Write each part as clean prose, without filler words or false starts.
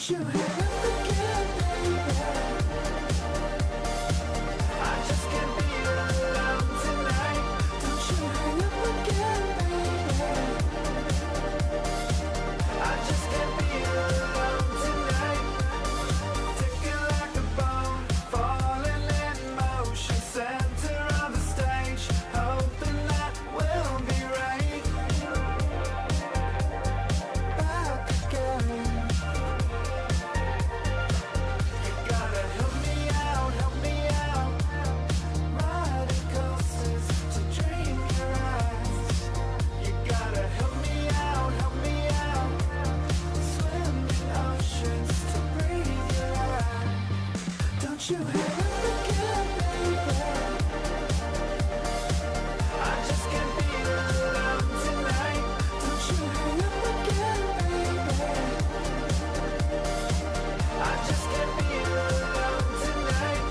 Don't you hang up again, baby. I just can't be alone tonight. Don't you hang up again, baby. I just can't be alone tonight. Ticking like a bomb, falling in motion, center of the stage, hoping that we'll be right. Back again. You gotta help me out, help me out. Riding coasters to dream your eyes. You gotta help me out, help me out. Swim in oceans to breathe your air. Don't you hang up again, baby. I just can't be alone tonight. Don't you hang up again, baby. I just can't be alone tonight.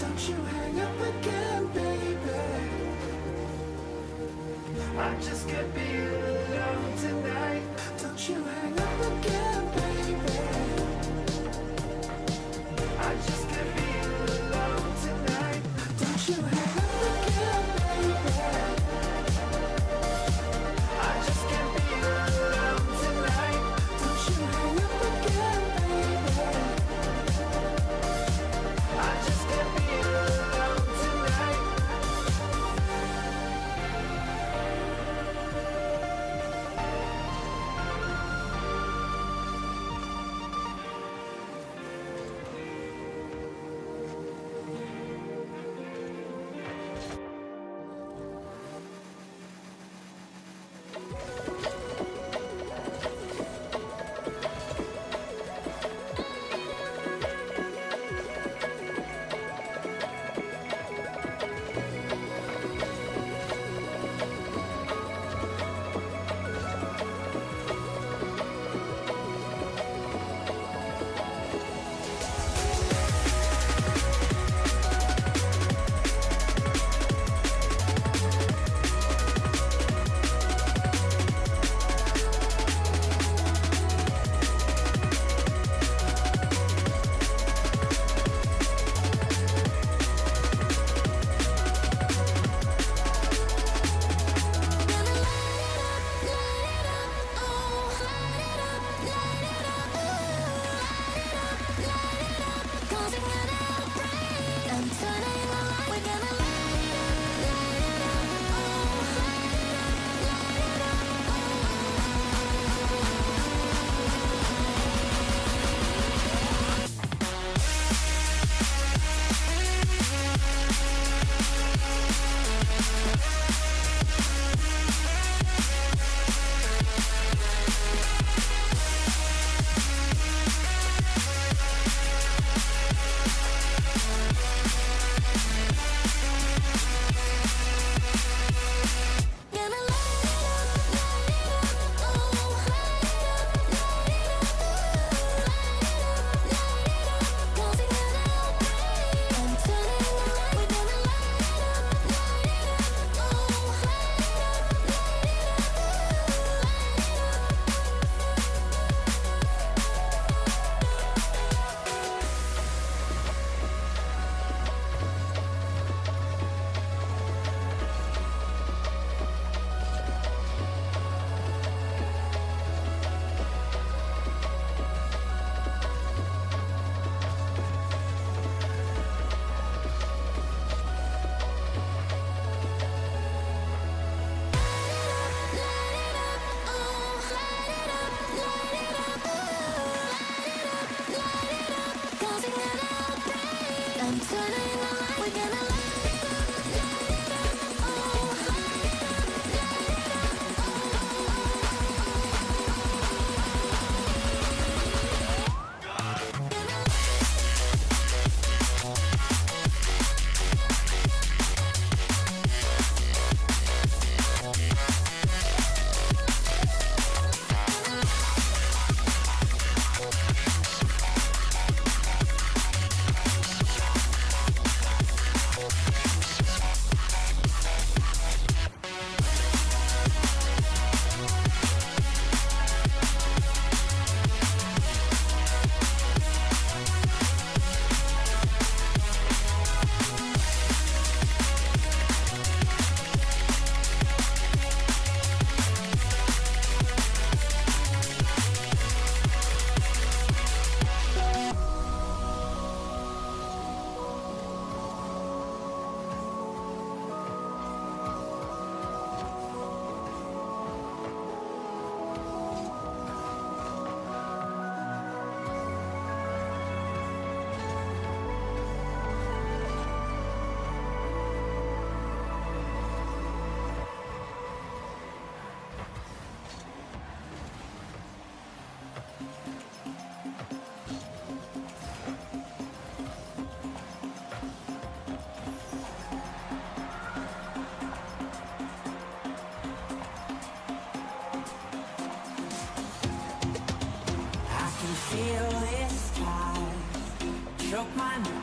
Don't you hang up again, baby. I just can't be alone tonight. Don't you hang up again, baby. I just can't be alone tonight. Don't you hang up again, baby. I just can't be alone tonight. Don't you hang up again, baby. I just can't be alone tonight.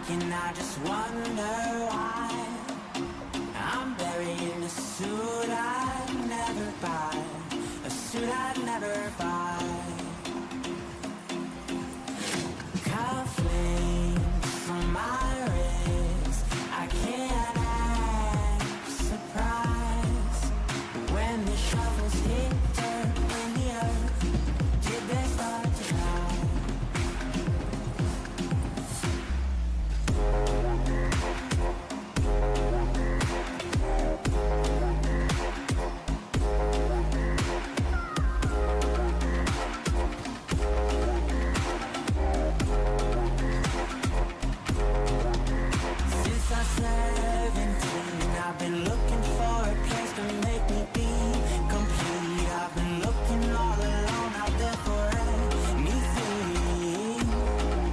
and I just wonder why I'm burying a suit I'd never buy, a suit I'd never buy. Cufflinks from my wrist, I can't act surprised when the shovels hit dirt in the earth. Did they start to cry? Since I was 17, I've been looking for a place to make me be complete. I've been looking all alone out there for anything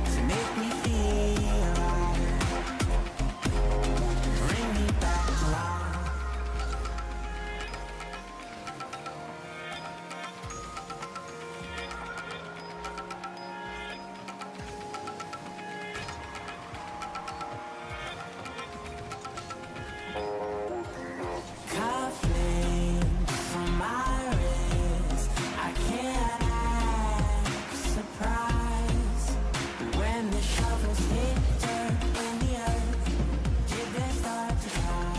to make me feel right. Bring me back to life. Cufflinks from my wrist, I can't act surprised when the shovels hit dirt in the earth. Did they start to cry?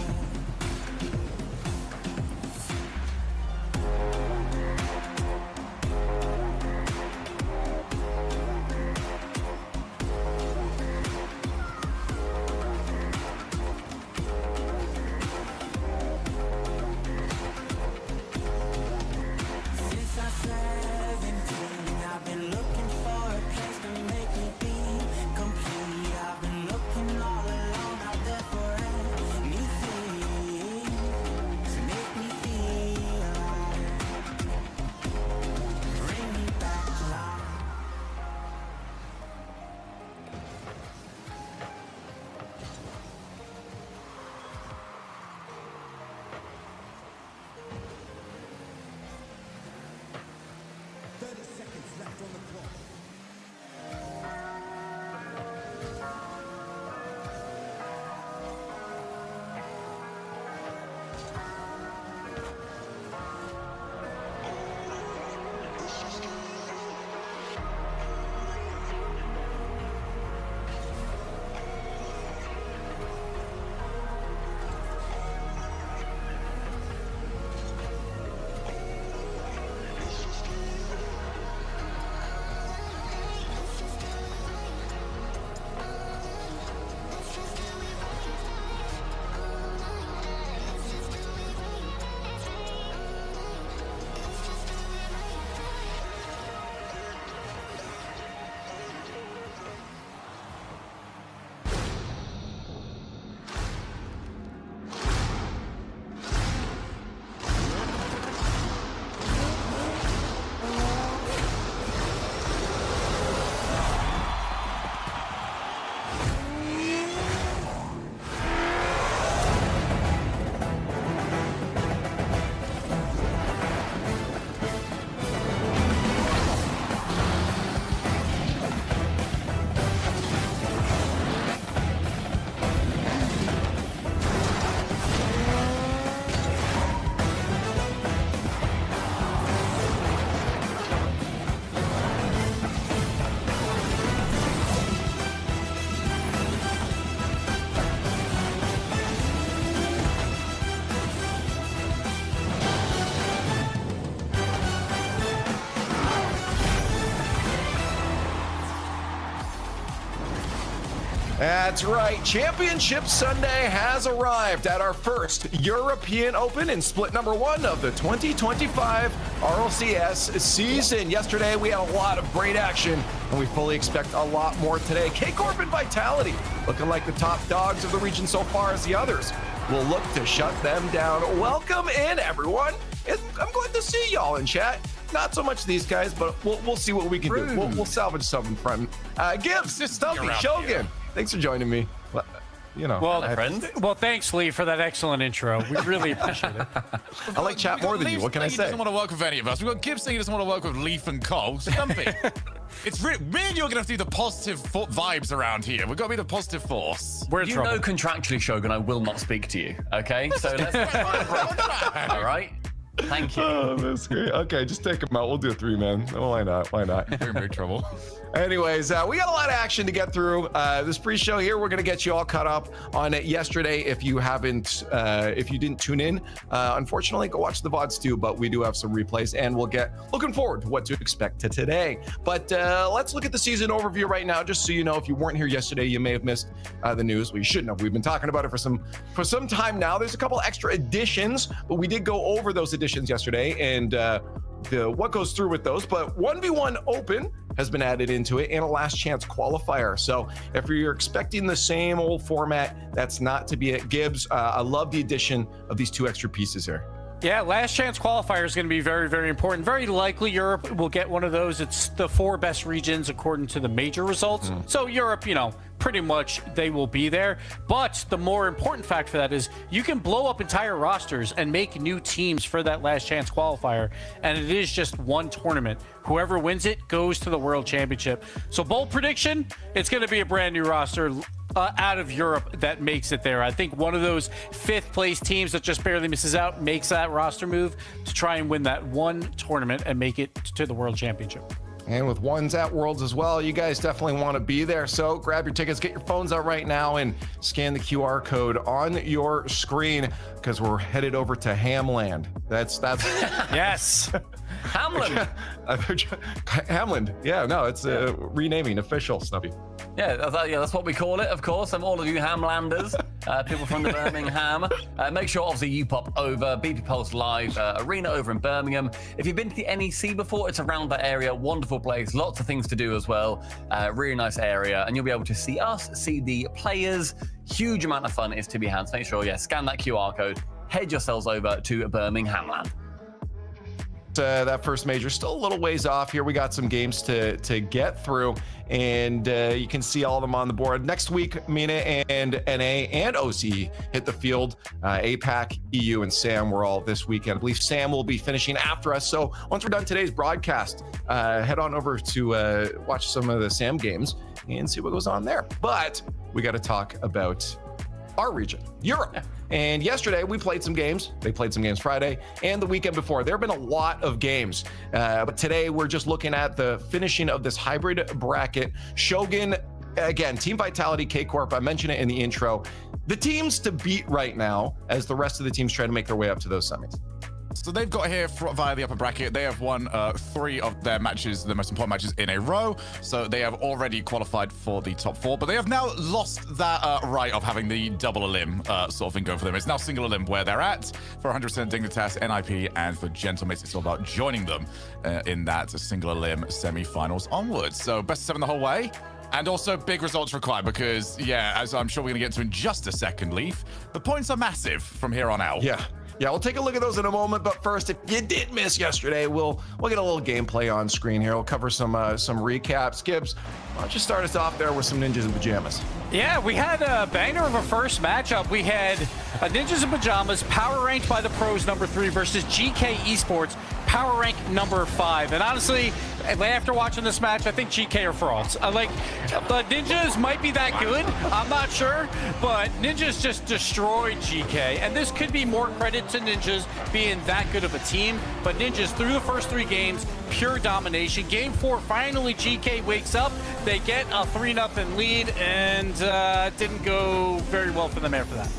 Since I was 17, I've been looking for a place to make me be complete. I've been looking all alone out there for anything to make me feel right. Bring me back to life. That's right. Championship Sunday has arrived at our first European Open in split number 1 of the 2025 RLCS season. Yesterday, we had a lot of great action, and we fully expect a lot more today. K-Corp and Vitality looking like the top dogs of the region so far, as the others will look to shut them down. Welcome in, everyone. I'm glad to see y'all in chat. Not so much these guys, but we'll see what we can do. We'll salvage something from Gibbs, Stumpy, Shogun. Thanks for joining me. Well, you know, well, thanks, Lee, for that excellent intro. We really appreciate it. I like chat more than you. What can I say? He doesn't want to work with any of us. We've got Gibbs saying he doesn't want to work with Leaf and Cole. Stumpy. It's me and you're gonna have to do the positive vibes around here. We've got to be the positive force. We're in You trouble. know contractually, Shogun, I will not speak to you. Okay, so let's. All right. Thank you. Oh, that's great. Okay, just take them out. We'll do a 3-man. Why not? Why not? We're in big trouble. Anyways, we got a lot of action to get through. This pre-show here, we're going to get you all caught up on it yesterday. If you didn't tune in, unfortunately, go watch the VODs too, but we do have some replays and we'll get looking forward to what to expect to today. But let's look at the season overview right now, just so you know, if you weren't here yesterday, you may have missed the news. Well, you shouldn't have. We've been talking about it for some time now. There's a couple extra additions, but we did go over those additions yesterday and what goes through with those. But 1v1 Open has been added into it and a last chance qualifier. So if you're expecting the same old format, that's not to be it. Gibbs, I love the addition of these 2 extra pieces here. Yeah, last chance qualifier is going to be very, very important. Very likely Europe will get one of those. It's the 4 best regions according to the major results. So Europe, pretty much they will be there. But the more important fact for that is you can blow up entire rosters and make new teams for that last chance qualifier. And it is just one tournament. Whoever wins it goes to the World Championship. So bold prediction, it's going to be a brand new roster out of Europe that makes it there. I think one of those 5th place teams that just barely misses out makes that roster move to try and win that one tournament and make it to the World Championship. And with ones at Worlds as well, you guys definitely want to be there. So grab your tickets, get your phones out right now and scan the QR code on your screen because we're headed over to Hamland. That's Yes. Hamlin. Hamland. Yeah, no, it's renaming official, Snubby. Yeah, that's what we call it, of course. All of you Hamlanders, people from the Birmingham. Make sure, obviously, you pop over BP Pulse Live Arena over in Birmingham. If you've been to the NEC before, it's around that area. Wonderful place, lots of things to do as well. Really nice area, and you'll be able to see us, see the players. Huge amount of fun is to be had. So make sure, scan that QR code. Head yourselves over to Birminghamland. That first major still a little ways off here. We got some games to get through, and you can see all of them on the board. Next week, Mina and NA and OC hit the field. APAC, EU, and SAM were all this weekend. I believe SAM will be finishing after us. So once we're done today's broadcast, head on over to watch some of the SAM games and see what goes on there. But we got to talk about our region, Europe. And yesterday we played some games. They played some games Friday and the weekend before. There have been a lot of games, but today we're just looking at the finishing of this hybrid bracket. Shogun, again, Team Vitality, K-Corp, I mentioned it in the intro. The teams to beat right now as the rest of the teams try to make their way up to those semis. So they've got here via the upper bracket. They have won 3 of their matches, the most important matches in a row. So they have already qualified for the top 4, but they have now lost that right of having the double elim sort of thing going for them. It's now single elim where they're at for 100% Dignitas, NIP, and for Gentlemates. It's all about joining them in that single elim semi-finals onwards. So best of 7 the whole way. And also big results required because, as I'm sure we're going to get to in just a second, Leaf, the points are massive from here on out. Yeah, we'll take a look at those in a moment. But first, if you did miss yesterday, we'll get a little gameplay on screen here. We'll cover some recaps. Gibbs, why don't you start us off there with some Ninjas in Pajamas? Yeah, we had a banger of a first matchup. We had Ninjas in Pajamas, power ranked by the pros, number 3, versus GK Esports, power rank number 5. And honestly, after watching this match, I think GK are frauds. The Ninjas might be that good. I'm not sure, but Ninjas just destroyed GK. And this could be more credit to Ninjas being that good of a team. But Ninjas, through the first 3 games, pure domination. Game 4, finally GK wakes up. They get a 3-0 lead, and didn't go very well for them after that.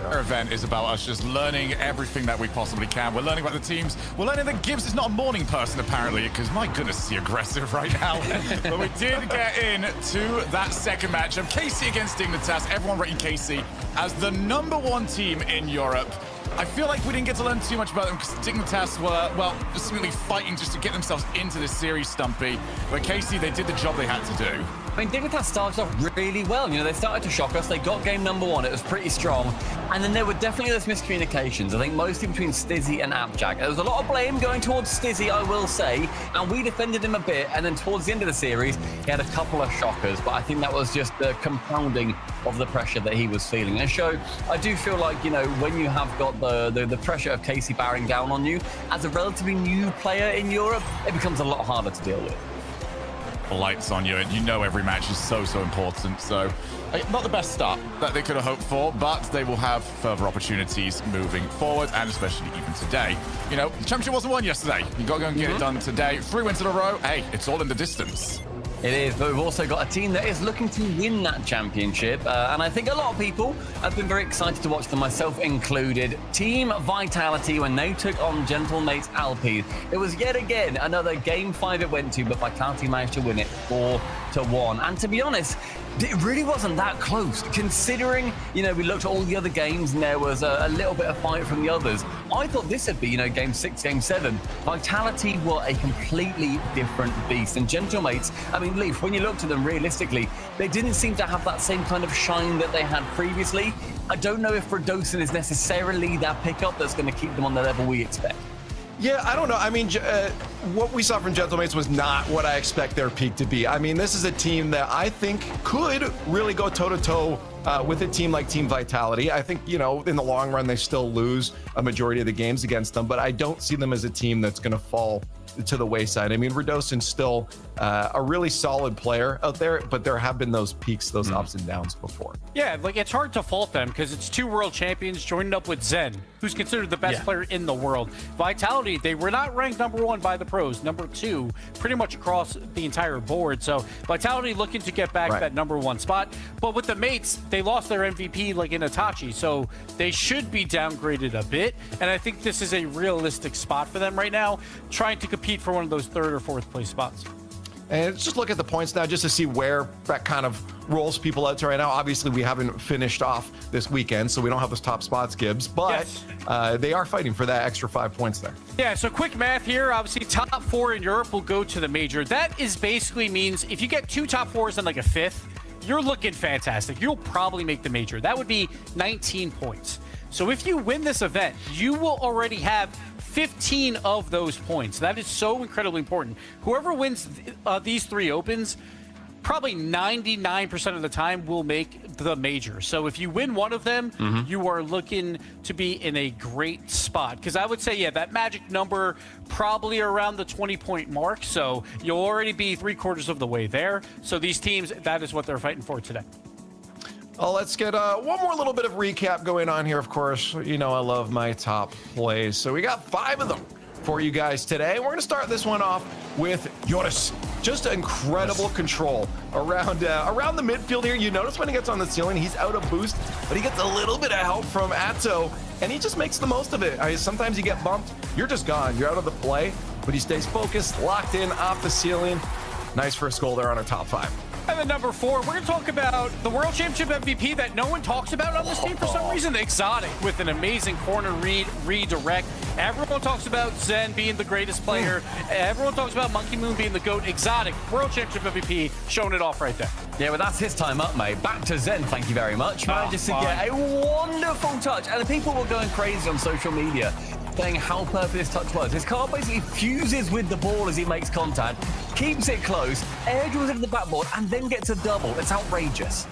Our event is about us just learning everything that we possibly can. We're learning about the teams. We're learning that Gibbs is not a morning person, apparently, because my goodness, is he aggressive right now. But we did get into that second match of KC against Dignitas. Everyone rating KC as the number 1 team in Europe. I feel like we didn't get to learn too much about them because Dignitas were, well, simply fighting just to get themselves into this series, Stumpy. But KC, they did the job they had to do. I mean, Dignitas started off really well. They started to shock us. They got game number 1. It was pretty strong. And then there were definitely those miscommunications, I think mostly between Stizzy and Abjack. There was a lot of blame going towards Stizzy, I will say, and we defended him a bit. And then towards the end of the series, he had a couple of shockers, but I think that was just the compounding of the pressure that he was feeling. And so I do feel like, when you have got the pressure of Casey bearing down on you, as a relatively new player in Europe, it becomes a lot harder to deal with. lights on you, and you know every match is so important. So not the best start that they could have hoped for, but they will have further opportunities moving forward, and especially even today. You know, the championship wasn't won yesterday. You got to go and get it done today. 3 wins in a row. Hey, it's all in the distance. It is, but we've also got a team that is looking to win that championship. And I think a lot of people have been very excited to watch them, myself included. Team Vitality, when they took on Gentlemates Alpine. It was yet again another Game 5 it went to, but Vitality managed to win it 4-1. And to be honest, it really wasn't that close, considering, you know, we looked at all the other games and there was a little bit of fight from the others. I thought this would be, you know, Game 6, Game 7. Vitality were a completely different beast. And Gentlemates, I mean, Leaf, when you looked at them realistically, they didn't seem to have that same kind of shine that they had previously. I don't know if reDosin is necessarily that pickup that's going to keep them on the level we expect. Yeah, I don't know. I mean, what we saw from Gentlemates was not what I expect their peak to be. I mean, this is a team that I think could really go toe-to-toe with a team like Team Vitality. I think, you know, in the long run, they still lose a majority of the games against them, but I don't see them as a team that's going to fall to the wayside. I mean, reDosin's still a really solid player out there, but there have been those peaks, those ups and downs before. Yeah, like it's hard to fault them because it's 2 world champions joined up with Zen, who's considered the best player in the world. Vitality, they were not ranked #1 by the pros, #2 pretty much across the entire board. So Vitality looking to get back that #1 spot. But with the mates, they lost their MVP like in Itachi, so they should be downgraded a bit. And I think this is a realistic spot for them right now, trying to compete for one of those 3rd or 4th place spots. And let's just look at the points now just to see where that kind of rolls people out to right now. Obviously, we haven't finished off this weekend, so we don't have those top spots, Gibbs, but they are fighting for that extra 5 points there. Yeah, so quick math here. Obviously, top 4 in Europe will go to the major. That is basically means if you get 2 top 4s and like a 5th, you're looking fantastic. You'll probably make the major. That would be 19 points. So if you win this event, you will already have 15 of those points. That is so incredibly important. Whoever wins these 3 opens, probably 99% of the time will make the major. So if you win one of them, you are looking to be in a great spot. Because I would say, yeah, that magic number probably around the 20-point mark. So you'll already be 3/4 of the way there. So these teams, that is what they're fighting for today. Let's get one more little bit of recap going on here. Of course, you know I love my top plays. So we got 5 of them for you guys today. We're going to start this one off with Joris. Just incredible control around the midfield here. You notice when he gets on the ceiling, he's out of boost, but he gets a little bit of help from Atto, and he just makes the most of it. Sometimes you get bumped, you're just gone. You're out of the play, but he stays focused, locked in, off the ceiling. Nice first goal there on our top 5. And then number 4, we're going to talk about the World Championship MVP that no one talks about on this team for some reason. Exotic with an amazing corner read, redirect. Everyone talks about Zen being the greatest player. Everyone talks about Monkey Moon being the GOAT. Exotic, World Championship MVP, showing it off right there. Yeah, well, that's his time up, mate. Back to Zen, thank you very much. Manages to get a wonderful touch. And the people were going crazy on social media, saying how perfect this touch was. His car basically fuses with the ball as he makes contact, keeps it close, air drills into the backboard, and then gets a double. It's outrageous.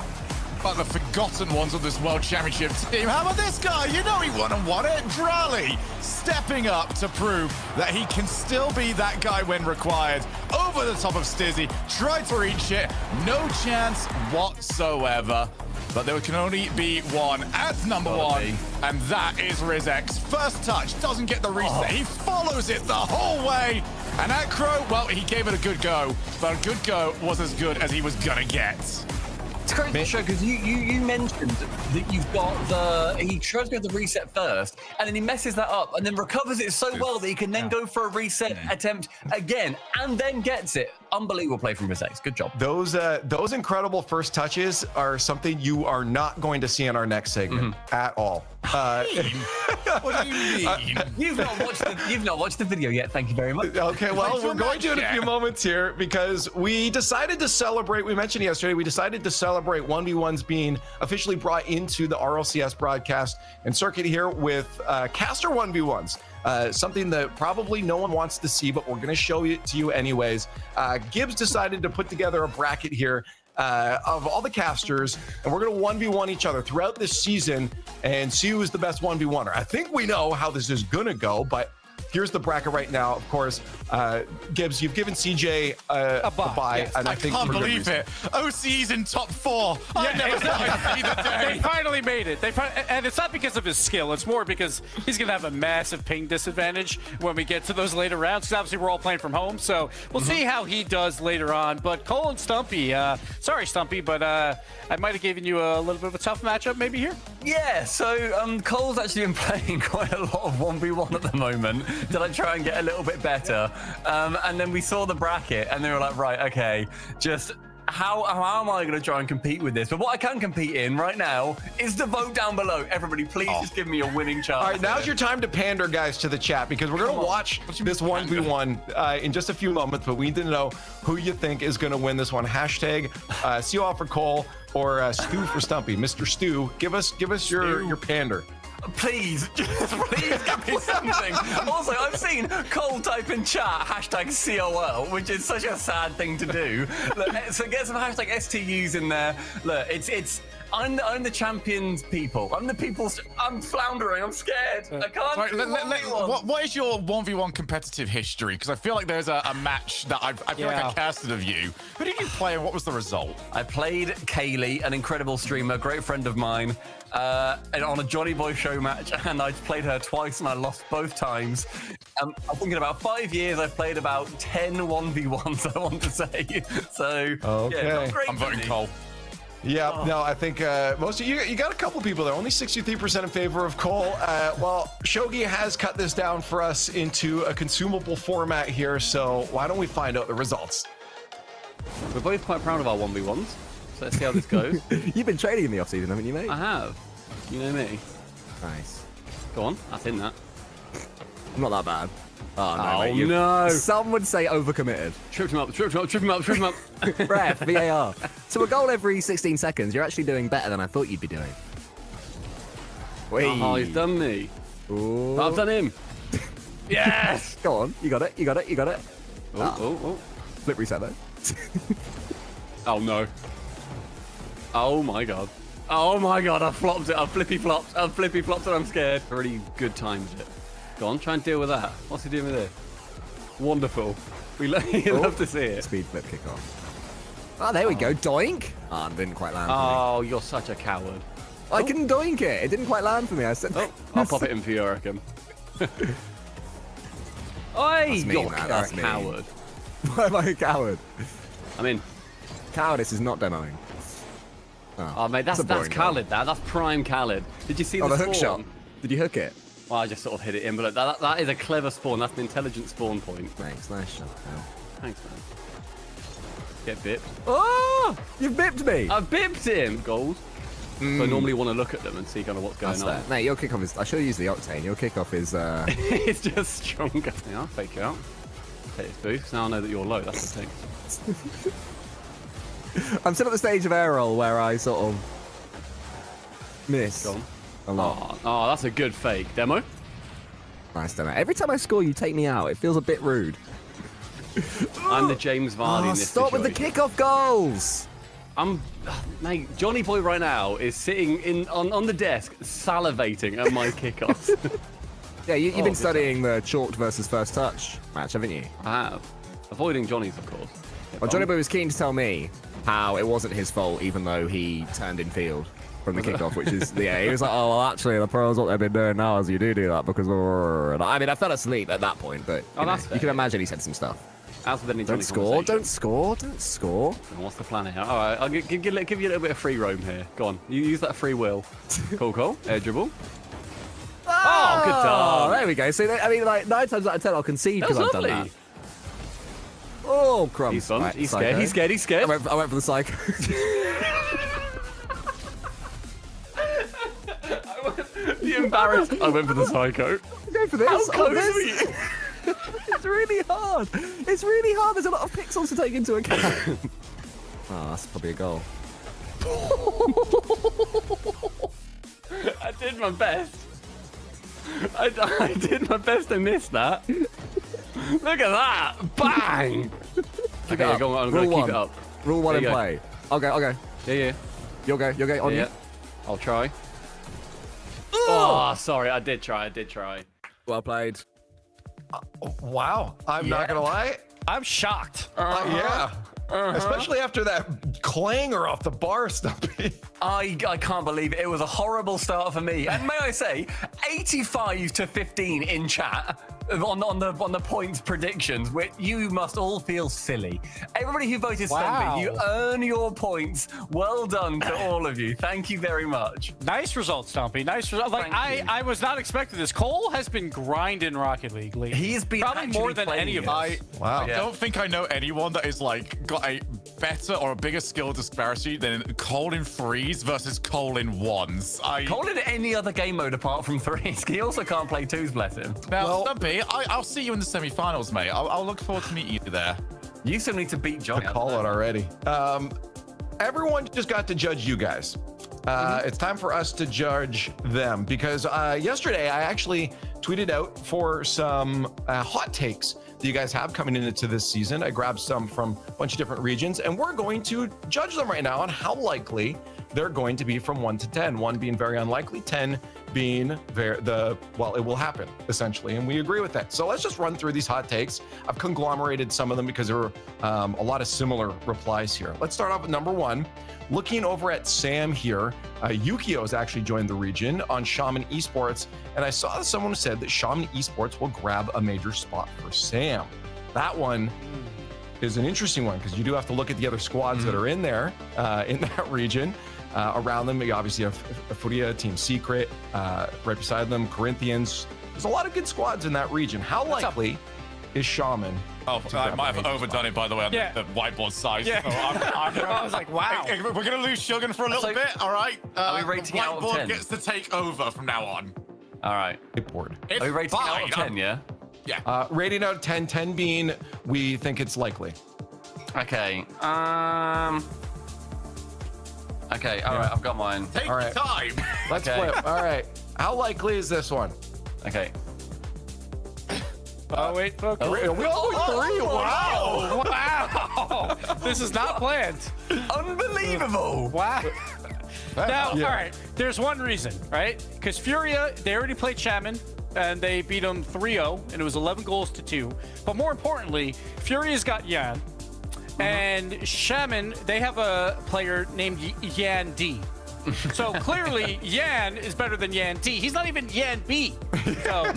But the forgotten ones of this World Championship team. How about this guy? You know he won and won it. Drally stepping up to prove that he can still be that guy when required. Over the top of Stizzy, tried to reach it. No chance whatsoever. But there can only be one at #1, and that is reSX. First touch, doesn't get the reset. He follows it the whole way. And at Crow, well, he gave it a good go, but a good go was as good as he was gonna get. It's crazy to show because you mentioned that you've got he tries to go the reset first and then he messes that up and then recovers it so well that he can then go for a reset attempt again and then gets it. Unbelievable play from reSX. Good job. Those incredible first touches are something you are not going to see in our next segment at all. What do you mean? You've not watched the video yet. Thank you very much. Okay, well, we're going to in a few moments here because we decided to celebrate. We mentioned yesterday, we decided to celebrate 1v1s being officially brought into the RLCS broadcast and circuit here with caster 1v1s. Something that probably no one wants to see, but we're going to show it to you anyways. Gibbs decided to put together a bracket here of all the casters, and we're going to 1v1 each other throughout this season and see who's the best 1v1er. I think we know how this is going to go, but here's the bracket right now. Of course, Gibbs, you've given CJ a bye, yes. and I I think can't for good believe reason. it. OC's in top 4. I never thought I'd see the They day. finally made it. And it's not because of his skill. It's more because he's going to have a massive ping disadvantage when we get to those later rounds. Because obviously we're all playing from home, so we'll see how he does later on. But Cole and Stumpy, sorry Stumpy, but I might have given you a little bit of a tough matchup maybe here. Yeah, so Cole's actually been playing quite a lot of 1v1 at the moment to like try and get a little bit better. And then we saw the bracket and they were like, right, okay, just how am I going to try and compete with this? But what I can compete in right now is the vote down below. Everybody, please just give me a winning chance. All right, now's your time to pander, guys, to the chat, because we're going to watch this 1v1 in just a few moments, but we need to know who you think is going to win this one. Hashtag COL for Cole or Stu for Stumpy. Mr. Stu, give us your pander. Please, just please give me something. Also, I've seen Cole type in chat hashtag COL, which is such a sad thing to do. Look, so get some hashtag STUs in there. Look, I'm the champions people. I'm floundering. I'm scared. I can't. Right, do 1v1. what is your 1v1 competitive history? Because I feel like there's a match that I feel like I casted of you. Who did you play and what was the result? I played Kaylee, an incredible streamer, great friend of mine, and on a Johnny Boy show match, and I played her twice and I lost both times. I think in about 5 years, I've played about 10 1v1s, I want to say. So, Okay. yeah, not great I'm voting for me. Cole. Yeah, no, I think most of you got a couple people there. Only 63% in favor of Cole. Well, Shogi has cut this down for us into a consumable format here, so why don't we find out the results? We're both quite proud of our 1v1s, so let's see how this goes. You've been training in the off-season, haven't you, mate? I have. You know me. Nice. Go on, that's in that. I'm not that bad. Oh, no, Oh, mate, you- no. Some would say overcommitted. Tripped him up, tripped him up, tripped him up, tripped him up. Ref, VAR. So a goal every 16 seconds. You're actually doing better than I thought you'd be doing. Wait. Oh, he's done me. Ooh. I've done him. Yes! Go on. You got it. You got it. You got it. Oh. Flip reset, though. Oh, no. Oh, my God. Oh, my God, I flopped it. I flippy flopped and I'm scared. Already good timed it. Go on, try and deal with that. What's he doing with it? Wonderful. We love to see it. Speed flip kick off. Oh, there we go. Doink. Oh, it didn't quite land for Oh, you're such a coward. me. I couldn't doink it. It didn't quite land for me. I said. Oh, I'll pop it in for you, I reckon. Oi, me, you're man, a that's me. coward. Why am I a coward? I'm in. Cowardice is not demoing. Oh, mate, that's boring goal. Khaled. That's prime Khaled. Did you see Oh, the the spawn? hook shot. Did you hook it? Well, I just sort of hit it in, but look, that is a clever spawn. That's an intelligent spawn point. Thanks. Nice shot. Oh. Thanks, man. Get bipped. Oh, you've bipped me. I bipped him! Gold. So I normally want to look at them and see kind of what's going That's on. fair. Mate, your kickoff is. I should have used the octane. Your kickoff is. It's just stronger. Yeah, I'll fake you out. Take this boost. Now I know that you're low. That's the thing. I'm still at the stage of air roll where I sort of miss Go on. a lot. Oh, that's a good fake. Demo? Nice demo. Every time I score, you take me out. It feels a bit rude. I'm the James Vardy in Oh, this stop with the situation. kickoff goals. Mate, Johnny Boy right now is sitting on the desk salivating at my kickoffs. Yeah, you've been good studying the chalked versus first touch match, haven't you? I have. Avoiding Johnny's, of course. Well, Johnny Boy was keen to tell me how it wasn't his fault, even though he turned in field from the kickoff, which is, yeah, he was like, oh, well, actually, the pros, what they've been doing now is you do that because, I mean, I fell asleep at that point, but you, that's fair. you can imagine he said some stuff. As with any Johnny Don't score, conversation. don't score, don't score. What's the plan here? All right, I'll give you a little bit of free roam here. Go on, you use that free will. Cool. Air dribble. Oh, good Oh, dog. there we go. So, I mean, like, 9 times out of 10, I'll concede That because was I've done lovely. that. Oh, crumbs. He's on. Right, He's psycho. scared. He's scared. I went for the psycho. The embarrassed. I went for the psycho. Go for this. How Oh, close this. were you? It's really hard. It's really hard. There's a lot of pixels to take into account. Oh, that's probably a goal. I did my best. I did my best to miss that. Look at that! Bang! Keep Okay, it up. go on, I'm gonna Rule keep one. it up. Rule one There in you go. play. Okay. Yeah. You'll go. On Yeah. you. I'll try. Oh, sorry. I did try. Well played. Wow. I'm not going to lie. I'm shocked. Yeah. Especially after that clanger off the bar, Stumpy. I can't believe it. It was a horrible start for me. And may I say, 85-15 in chat on the points predictions, which you must all feel silly. Everybody who voted Stumpy, you earn your points. Well done to all of you. Thank you very much. Nice result, Stumpy. Nice result. Like I was not expecting this. Cole has been grinding Rocket League lately. He's been probably more than any of us. I Wow. don't think I know anyone that is like got a better or a bigger skill disparity than Cole in threes versus Cole in ones. Cole in any other game mode apart from threes. He also can't play twos, bless him. Now, Stumpy, I'll see you in the semi-finals, mate. I'll look forward to meeting you there. You still need to beat Johnny. Call it already. Everyone just got to judge you guys. It's time for us to judge them because yesterday I actually tweeted out for some hot takes that you guys have coming into this season. I grabbed some from a bunch of different regions, and we're going to judge them right now on how likely they're going to be from 1 to 10. 1 being very unlikely, 10 being it will happen essentially, and we agree with that. So let's just run through these hot takes. I've conglomerated some of them because there were a lot of similar replies here. Let's start off with number 1. Looking over at Sam here, Yukio has actually joined the region on Shaman Esports, and I saw that someone said that Shaman Esports will grab a major spot for Sam. That one is an interesting one because you do have to look at the other squads that are in there, in that region. Around them, you obviously have Furia, Team Secret, right beside them, Corinthians. There's a lot of good squads in that region. How likely is Shaman? Oh, I might have overdone it, by the way, on the whiteboard size. Yeah. So I was like, wow. we're going to lose Shogun for a little bit, all right? Are we rating out of 10? Whiteboard gets to take over from now on. All right. Board. It's Are we rating fine. out of 10, yeah? Yeah. Rating out of 10, 10 being we think it's likely. Okay. Okay, all right, I've got mine. Take all your right. time. Let's Okay. flip. All right. How likely is this one? Okay. Oh, wait, focus. We all three. Wow. Wow. This is not planned. Unbelievable. Wow. Now, Yeah. all right, there's one reason, right? Because Furia, they already played Shaman, and they beat them 3-0, and it was 11 goals to 2. But more importantly, Furia's got Yan, and Shaman, they have a player named Yan D. So clearly, Yan is better than Yan D. He's not even Yan B. So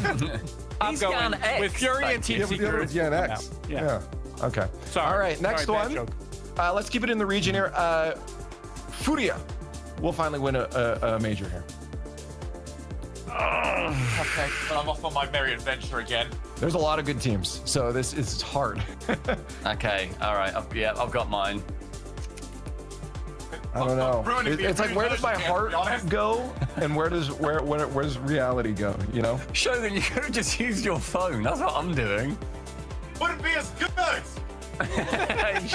I'm He's going Yan X, with Furia and Team Yeah, but the other Secret. one's Yan X. Yeah. Okay. Sorry. All right. Next Sorry, bad one. joke. Let's keep it in the region here. Furia will finally win a major here. Okay, well, I'm off on my merry adventure again. There's a lot of good teams, so this is hard. Okay, all right. I've got mine. I don't know. ruining the It's like, where does my version, to heart be honest. go, and where does reality go? You know? Shogun, you could have just used your phone. That's what I'm doing. Wouldn't be as good.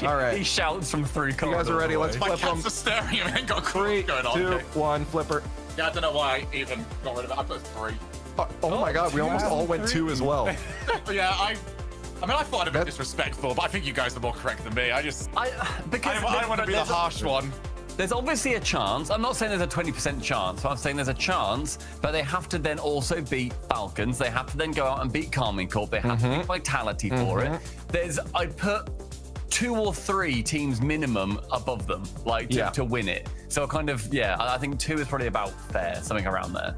All right. He shouts from through You corridors guys are ready? Let's away. My flip them. cats are staring at me and got cool 3, going on. 2, Okay. 1, flipper. Yeah, I don't know why I even got rid of it. I put 3. Oh my God, we almost all went 2 as well. But yeah, I mean, I thought it was disrespectful, but I think you guys are more correct than me. I don't want to be the harsh one. There's obviously a chance. I'm not saying there's a 20% chance, but I'm saying there's a chance, but they have to then also beat Falcons. They have to then go out and beat Carmine Corp. They have to beat Vitality for it. I put 2 or 3 teams minimum above them, like to win it. So I think 2 is probably about fair, something around there.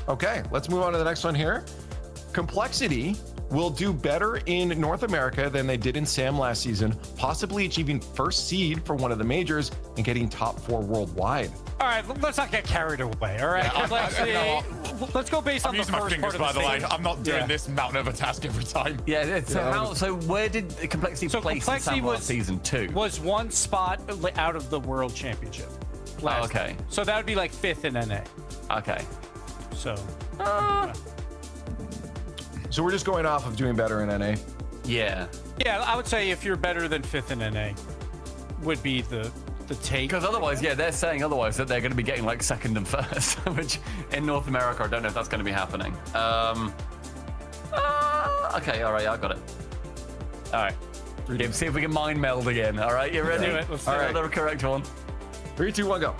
Okay, let's move on to the next one here. Complexity will do better in North America than they did in SAM last season, possibly achieving first seed for one of the majors and getting top 4 worldwide. All right, let's not get carried away. All right, let's go based on I'm the using my first fingers, part of by the the way. statement. I'm not doing this mountain of a task every time. Yeah. So where did Complexity place in SAM last season 2? Was 1 spot out of the World Championship. last okay. time. So that would be like 5th in NA. Okay. So. So we're just going off of doing better in NA. Yeah. Yeah, I would say if you're better than 5th in NA, would be the take. Because otherwise, yeah, they're saying otherwise that they're going to be getting like 2nd and 1st, which in North America, I don't know if that's going to be happening. Okay, all right, I got it. All right. Yeah, see if we can mind meld again. All right, you ready? Let's do it. Another correct one. 3, 2, 1, go.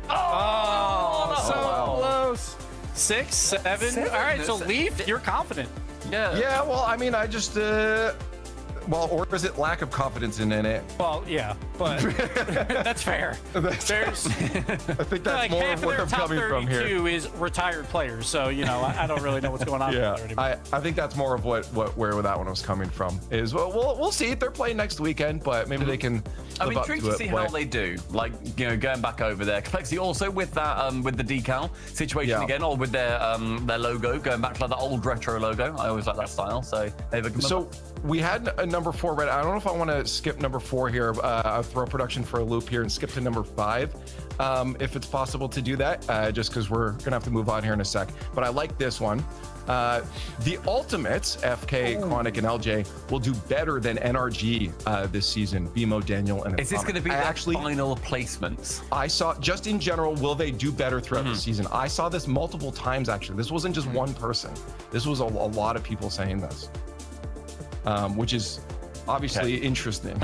Oh, so wow. close. 6, 7. All right, so Leaf, you're confident. Yeah. Yeah, well, I mean, I just, well, or is it lack of confidence in it? Well, yeah, but that's fair. There's I think that's like more half of of where their I'm top coming from here. 32 is retired players, so you know I don't really know what's going on Yeah, there anymore. I think that's more of where that one was coming from. Is we'll see. They're playing next weekend, but maybe they can. I'm live up intrigued to to it, see but- how they do. Like, you know, going back over there. Complexity also with that, with the decal situation Yeah. again, or with their logo, going back to like the old retro logo. I always like that style. So they've So we had a number 4 red. I don't know if I want to skip number 4 here. I'll throw production for a loop here and skip to number 5, if it's possible to do that. Just because we're gonna have to move on here in a sec. But I like this one. The Ultimates, FK, Chronic, and LJ will do better than NRG this season. BMO, Daniel, and is this going to be I their actually final placements? I saw, just in general, will they do better throughout the season? I saw this multiple times, actually. This wasn't just one person. This was a lot of people saying this, which is obviously interesting.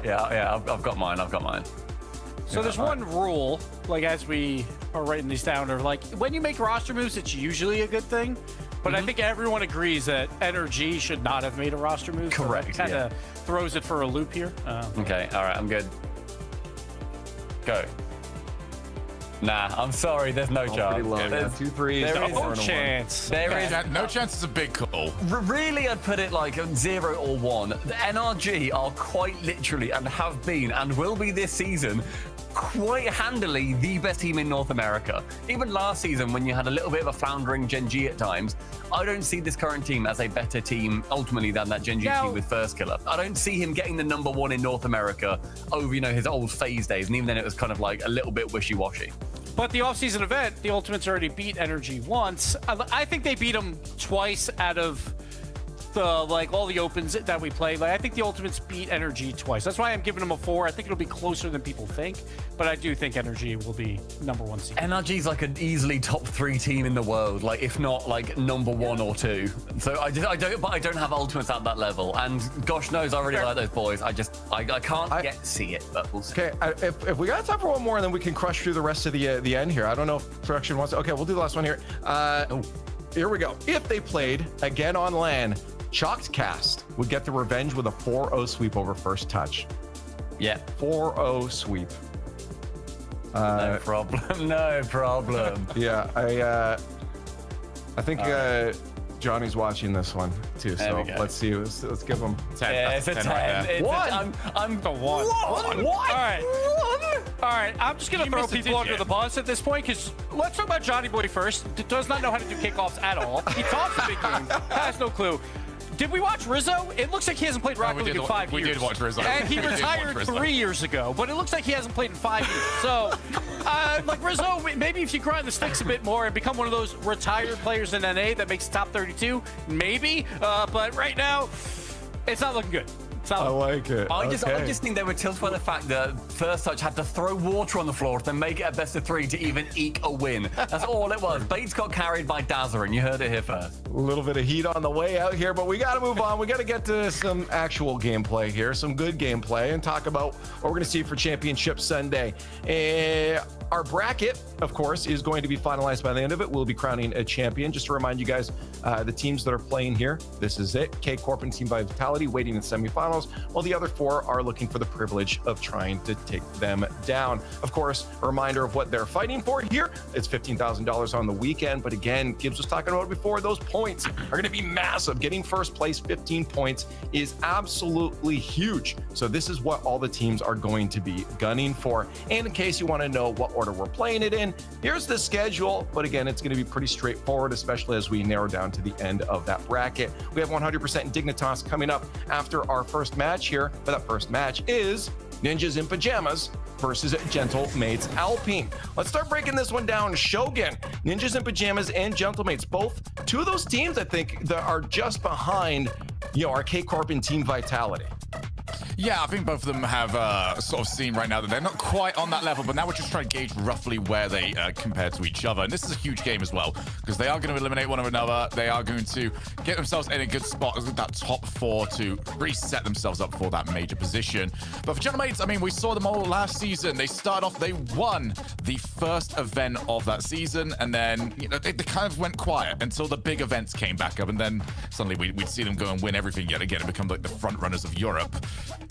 Yeah, I've got mine. So there's one rule, like as we are writing these down, or like when you make roster moves, it's usually a good thing. But I think everyone agrees that NRG should not have made a roster move. Correct, So that kind of throws it for a loop here. Okay, all right, I'm good. Go. Nah, I'm sorry. There's no chance. Pretty low. There's- 2 3s. there is No chance. There is No chance is a big call. really, I'd put it like 0 or 1. The NRG are quite literally, and have been, and will be this season, quite handily the best team in North America. Even last season, when you had a little bit of a floundering Gen G at times, I don't see this current team as a better team ultimately than that Gen G Now- team with First Killer. I don't see him getting the number 1 in North America over, you know, his old phase days, and even then it was kind of like a little bit wishy-washy. But the offseason event, the Ultimates already beat NRG once. I think they beat them twice out of the like all the opens that we play. Like I think the Ultimates beat NRG twice. That's why I'm giving them a 4. I think it'll be closer than people think, but I do think NRG will be number 1 seed. NRG's like an easily top 3 team in the world, like if not like number 1 or 2. So I don't have Ultimates at that level. And gosh knows I really like those boys. I can't yet see it, but we'll see. Okay, if we got time for one more, then we can crush through the rest of the end here. I don't know if production wants to. Okay, we'll do the last one here. Here we go. If they played again on LAN, Chalked Cast would get the revenge with a 4-0 sweep over First Touch. Yeah. 4-0 sweep. No problem. No problem. Yeah, I think Johnny's watching this one too. There So we go. let's see. Let's give him 10. Yeah, That's it's a 10. right there. It's One. I'm A 1. What? All right, I'm just gonna You throw missed a people under digit. the bus at this point because let's talk about Johnny Boy first. Does not know how to do kickoffs at all. He talks a big game, has no clue. Did we watch Rizzo? It looks like he hasn't played Rocket League in 5 years. We did watch Rizzo. And he We did watch retired Rizzo. 3 years ago, but it looks like he hasn't played in 5 years. So, like Rizzo, maybe if you grind the sticks a bit more and become one of those retired players in NA that makes top 32, maybe. But right now, it's not looking good. It's not I looking like it. I Okay. just think they were tilted by the fact that First Touch had to throw water on the floor to make it a best of 3 to even eke a win. That's all it was. Bates got carried by Dazzer, and you heard it here first. A little bit of heat on the way out here, but we got to move on. We got to get to some actual gameplay here, some good gameplay, and talk about what we're going to see for Championship Sunday. Our bracket, of course, is going to be finalized by the end of it. We'll be crowning a champion. Just to remind you guys, the teams that are playing here, this is it. K Corp and Team Vitality waiting in semifinals, while the other 4 are looking for the privilege of trying to take them down. Of course, a reminder of what they're fighting for here. It's $15,000 on the weekend, but again, Gibbs was talking about it before, those points are going to be massive. Getting first place, 15 points, is absolutely huge. So this is what all the teams are going to be gunning for. And in case you want to know what order we're playing it in, here's the schedule. But again, it's going to be pretty straightforward, especially as we narrow down to the end of that bracket. We have 100% Dignitas coming up after our first match here. But that first match is Ninjas in Pajamas versus Gentlemates Alpine. Let's start breaking this one down. Shogun, Ninjas in Pajamas, and Gentlemates, both 2 of those teams I think that are just behind, our K Corp and Team Vitality. Yeah, I think both of them have sort of seen right now that they're not quite on that level, but now we're just trying to gauge roughly where they compare to each other. And this is a huge game as well, because they are going to eliminate one another. They are going to get themselves in a good spot with that top 4 to reset themselves up for that major position. But for Gentlemates, I mean, we saw them all last season. They started off, they won the first event of that season, and then, you know, they kind of went quiet until the big events came back up, and then suddenly we'd see them go and win everything yet again and become like the front runners of Europe.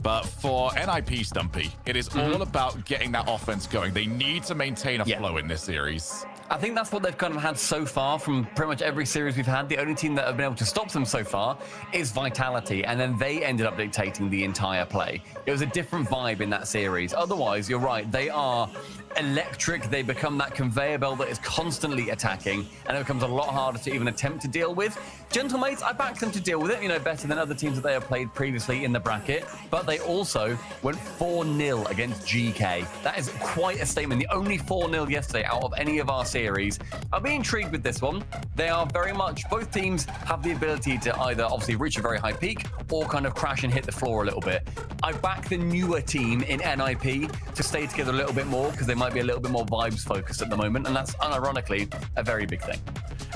But for NIP, Stumpy, it is all about getting that offense going. They need to maintain a flow in this series. I think that's what they've kind of had so far from pretty much every series we've had. The only team that have been able to stop them so far is Vitality, and then they ended up dictating the entire play. It was a different vibe in that series. Otherwise, you're right, they are electric. They become that conveyor belt that is constantly attacking, and it becomes a lot harder to even attempt to deal with. Gentlemates, I back them to deal with it, you know, better than other teams that they have played previously in the bracket, but they also went 4-0 against GK. That is quite a statement. The only 4-0 yesterday out of any of our series. I'll be intrigued with this one. They are very much, both teams have the ability to either obviously reach a very high peak or kind of crash and hit the floor a little bit. I back the newer team in NIP to stay together a little bit more because they might be a little bit more vibes focused at the moment, and that's unironically a very big thing.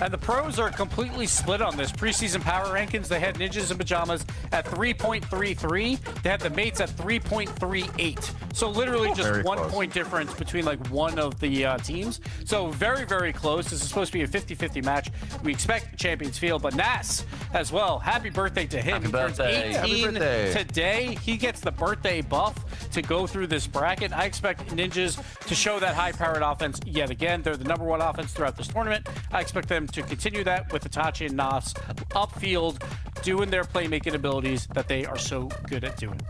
And the pros are completely split on this. Preseason power rankings, they had Ninjas in Pajamas at 3.33. They had the Mates at 3.38. So literally just Very 1 close. point difference between like one of the teams. So very, very close. This is supposed to be a 50-50 match. We expect Champions Field, but Nas as well. Happy birthday to him. Happy He turns birthday. 18 Happy birthday. today. He gets the birthday buff to go through this bracket. I expect Ninjas to show that high-powered offense yet again. They're the #1 offense throughout this tournament. I expect them to continue that with Itachi and Nas upfield, doing their playmaking abilities that they are so good at doing.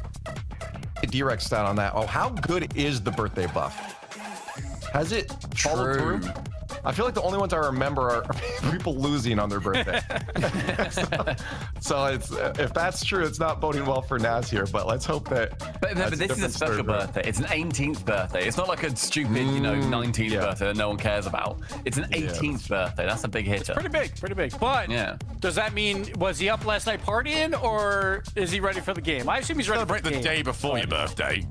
Direct stat on that. Oh, how good is the birthday buff? Has it followed True. through? I feel like the only ones I remember are people losing on their birthday. so it's if that's true, it's not boding well for Nas here. But let's hope that. But remember, this is a special birthday. It's an 18th birthday. It's not like a stupid, 19th birthday that no one cares about. It's an 18th birthday. That's a big hitter. Pretty big, pretty big. But does that mean, was he up last night partying, or is he ready for the game? I assume he's ready for Celebrate the the game. day before your birthday.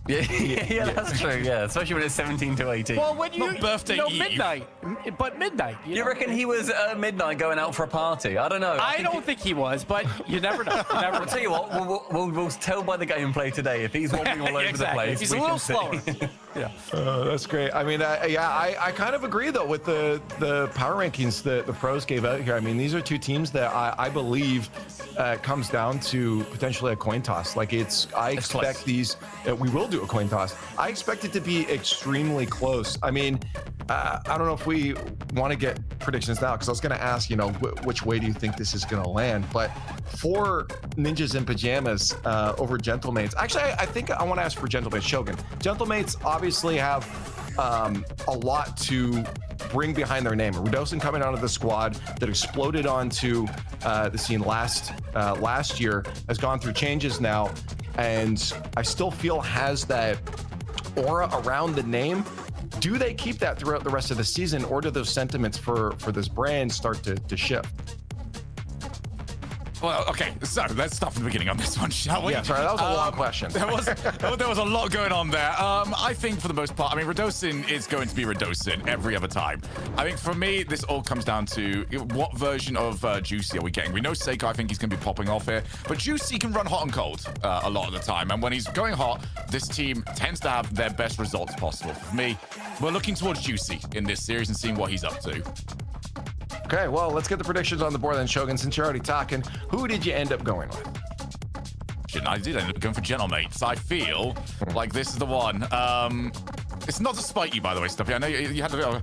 Yeah, that's true. Yeah, especially when it's 17 to 18. Well, when you, Not birthday eve. midnight, but midnight. You reckon he was at midnight going out for a party? I don't know. I don't think he was, but you never know. You never I'll tell you what, we'll tell by the gameplay today. If he's walking all over Exactly. the place, He's a we little can see. slower. That's great. I mean, I kind of agree though with the power rankings that the pros gave out here. I mean, these are two teams that I believe comes down to potentially a coin toss. Like I expect close. these. We will do a coin toss. I expect it to be extremely close. I mean, I don't know if we want to get predictions now because I was going to ask, which way do you think this is going to land? But for Ninjas in Pajamas over Gentlemates, actually, I think I want to ask for Gentlemates Shogun. Gentlemates obviously have a lot to bring behind their name. Rudosin coming out of the squad that exploded onto the scene last year has gone through changes now, and I still feel has that aura around the name. Do they keep that throughout the rest of the season, or do those sentiments for this brand start to shift? Well, okay, so let's start from the beginning on this one, shall we? Yeah, sorry, that was a long question. There was a lot going on there. I think for the most part, I mean, Rudosin is going to be Rudosin every other time. I think for me, this all comes down to what version of Juicy are we getting? We know Seiko, I think he's going to be popping off here, but Juicy can run hot and cold a lot of the time, and when he's going hot, this team tends to have their best results possible. For me, we're looking towards Juicy in this series and seeing what he's up to. Okay, well, let's get the predictions on the board then, Shogun. Since you're already talking, who did you end up going with? I did end up going for Gentlemates. I feel like this is the one. It's not to spite you, by the way, Stuffy. I know you had to go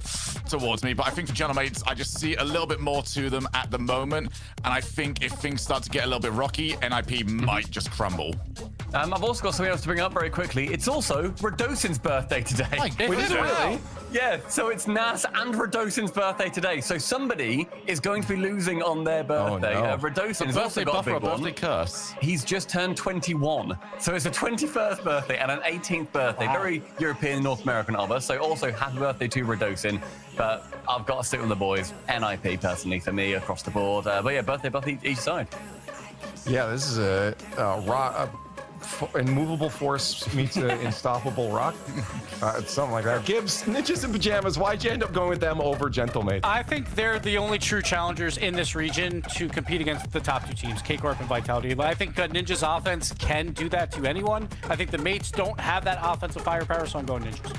towards me, but I think for Gentlemates, I just see a little bit more to them at the moment. And I think if things start to get a little bit rocky, NIP might just crumble. I've also got something else to bring up very quickly. It's also Rudosin's birthday today. Wait, is it really? Yeah, so it's Nas and Rudosin's birthday today. So somebody is going to be losing on their birthday. no. Rudosin has also Birthday got a buffer or big birthday one. curse? He's just turned 21. So it's a 21st birthday and an 18th birthday. Very European, North American of us. So also happy birthday to Rudosin. But I've got to stick with the boys. NIP, personally, for me, across the board. But yeah, birthday each side. Yeah, this is a immovable force meets an unstoppable rock. It's something like that. Gibbs, Ninjas in Pajamas. Why'd you end up going with them over Gentlemate? I think they're the only true challengers in this region to compete against the top two teams, K-Corp and Vitality. But I think Ninja's offense can do that to anyone. I think the mates don't have that offensive firepower, so I'm going Ninjas.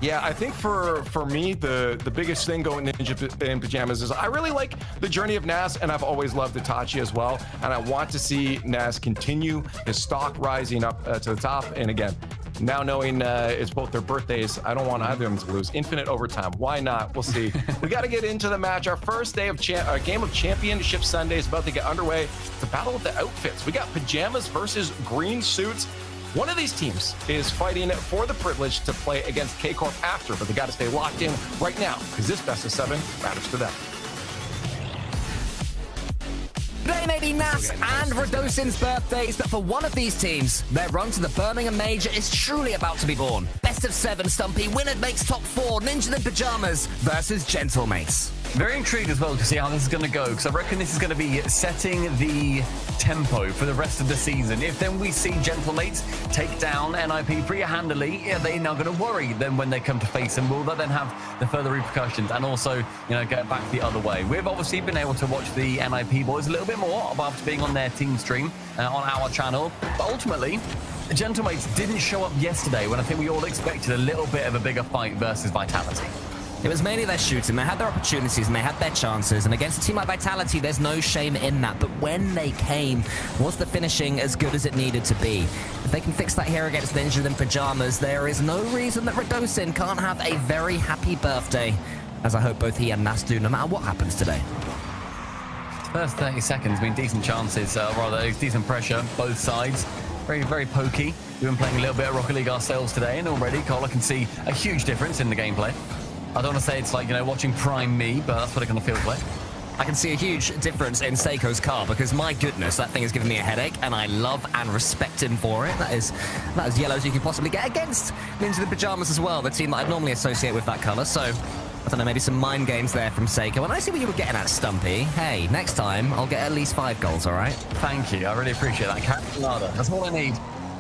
Yeah, I think for me, the biggest thing going Ninja in Pajamas is I really like the journey of Nas, and I've always loved Itachi as well. And I want to see Nas continue his stock rising up to the top. And again, now knowing it's both their birthdays, I don't want either of them to lose. Infinite overtime. Why not? We'll see. We got to get into the match. Our first day of game of Championship Sunday is about to get underway. It's a battle of the outfits. We got Pajamas versus Green Suits. One of these teams is fighting for the privilege to play against K-Corp after, but they got to stay locked in right now because this best of 7 matters to them. Today may be Nas and Radosin's birthdays, but for one of these teams, their run to the Birmingham Major is truly about to be born. Best of 7, Stumpy. Winner makes top 4. Ninja in Pajamas versus Gentlemates. Very intrigued as well to see how this is going to go, because I reckon this is going to be setting the tempo for the rest of the season. If then we see Gentlemates take down NIP pretty handily, they're now going to worry then when they come to face them. Will that then have the further repercussions and also, get back the other way? We've obviously been able to watch the NIP boys a little bit more after being on their team stream on our channel, but ultimately, Gentlemates didn't show up yesterday when I think we all expected a little bit of a bigger fight versus Vitality. It was mainly their shooting. They had their opportunities and they had their chances. And against a team like Vitality, there's no shame in that. But when they came, was the finishing as good as it needed to be? If they can fix that here against Ninja in Pajamas, there is no reason that Radosin can't have a very happy birthday, as I hope both he and Nas do, no matter what happens today. First 30 seconds, decent chances, decent pressure, both sides. Very, very pokey. We've been playing a little bit of Rocket League ourselves today, and already, Cole, I can see a huge difference in the gameplay. I don't want to say it's like, watching Prime me, but that's what it kind of feels like. I can see a huge difference in Seiko's car because, my goodness, that thing is giving me a headache, and I love and respect him for it. That is as yellow as you can possibly get against Ninja in Pajamas as well, the team that I'd normally associate with that color. So, I don't know, maybe some mind games there from Seiko. And I see what you were getting at, Stumpy. Hey, next time, I'll get at least 5 goals, all right? Thank you. I really appreciate that. Nada. That's all I need.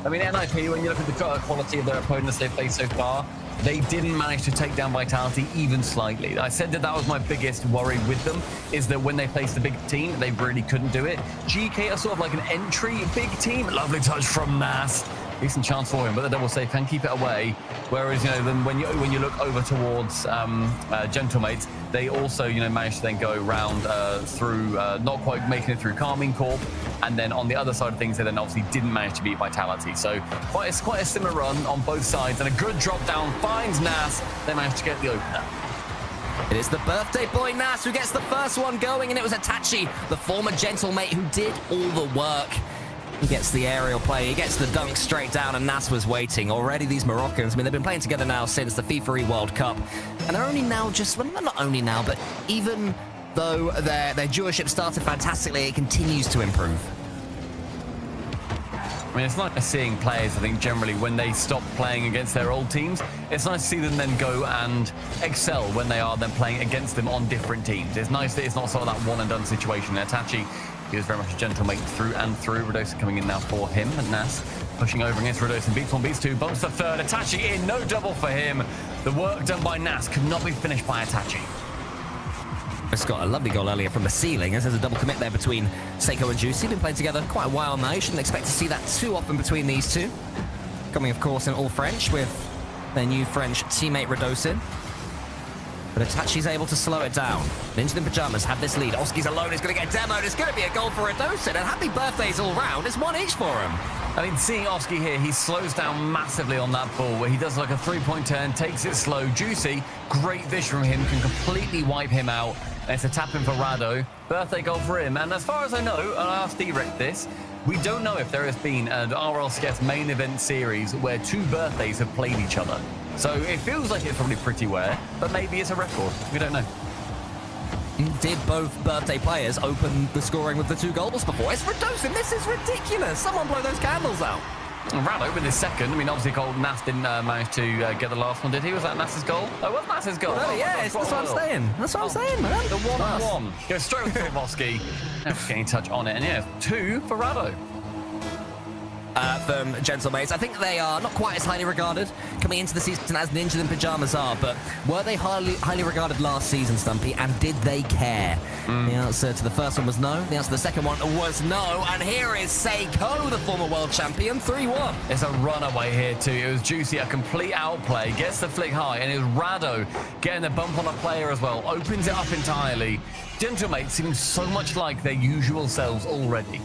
NIP, when you look at the quality of their opponents they've faced so far, they didn't manage to take down Vitality even slightly. I said that was my biggest worry with them, is that when they faced the big team, they really couldn't do it. GK are sort of like an entry big team. Lovely touch from Nas. Decent chance for him, but the double save can keep it away. Whereas, then when you look over towards Gentlemates, they also, managed to then go around through, not quite making it through Carmine Corp, and then on the other side of things, they then obviously didn't manage to beat Vitality. So quite a similar run on both sides, and a good drop down finds Nas. They managed to get the opener. It is the birthday boy Nas who gets the first one going, and it was Itachi, the former Gentlemate, who did all the work. He gets the aerial play, he gets the dunk straight down, and Nas was waiting. Already these Moroccans, they've been playing together now since the FIFA World Cup. And they're only now not only now, but even though their duoship started fantastically, it continues to improve. It's nice seeing players, I think, generally, when they stop playing against their old teams. It's nice to see them then go and excel when they are then playing against them on different teams. It's nice that it's not sort of that one-and-done situation. Itachi, he was very much a Gentlemate through and through. Radosin coming in now for him, and Nas pushing over against Radosin. Beats 1, beats 2, bumps the third. Itachi in, no double for him. The work done by Nas could not be finished by Itachi. It's got a lovely goal earlier from the ceiling, as there's a double commit there between Seiko and Juicy. Been playing together quite a while now. You shouldn't expect to see that too often between these two. Coming, of course, in all French with their new French teammate Radosin. But Itachi's able to slow it down. Ninja in Pajamas have this lead. Oski's alone. He's going to get demoed. It's going to be a goal for Radosin. And happy birthdays all round. It's 1 each for him. Seeing Oski here, he slows down massively on that ball, where he does like a 3-point turn, takes it slow. Juicy, great vision from him, can completely wipe him out. And it's a tap in for Rado. Birthday goal for him. And as far as I know, and I asked D-Rec this, we don't know if there has been an RLCS main event series where 2 birthdays have played each other. So it feels like it's probably pretty rare, but maybe it's a record. We don't know. Did both birthday players open the scoring with the 2 goals before? It's Radosin. This is ridiculous. Someone blow those candles out. Rado with his second. Obviously, Nas didn't manage to get the last one, did he? Was that Nas's goal? Oh, it was Nas's goal. Oh, yes, that's what I'm saying. That's what I'm saying, man. The 1-on-1. Goes straight with Oski. Never getting touch on it. And yeah, 2 for Rado. from Gentlemates. I think they are not quite as highly regarded coming into the season as Ninja and Pyjamas are, but were they highly regarded last season, Stumpy, and did they care? The answer to the first one was no. The answer to the second one was no. And here is Seiko, the former world champion, 3-1. It's a runaway here too. It was Juicy, a complete outplay, gets the flick high, and it was Rado getting the bump on a player as well, opens it up entirely. Gentlemates seem so much like their usual selves already.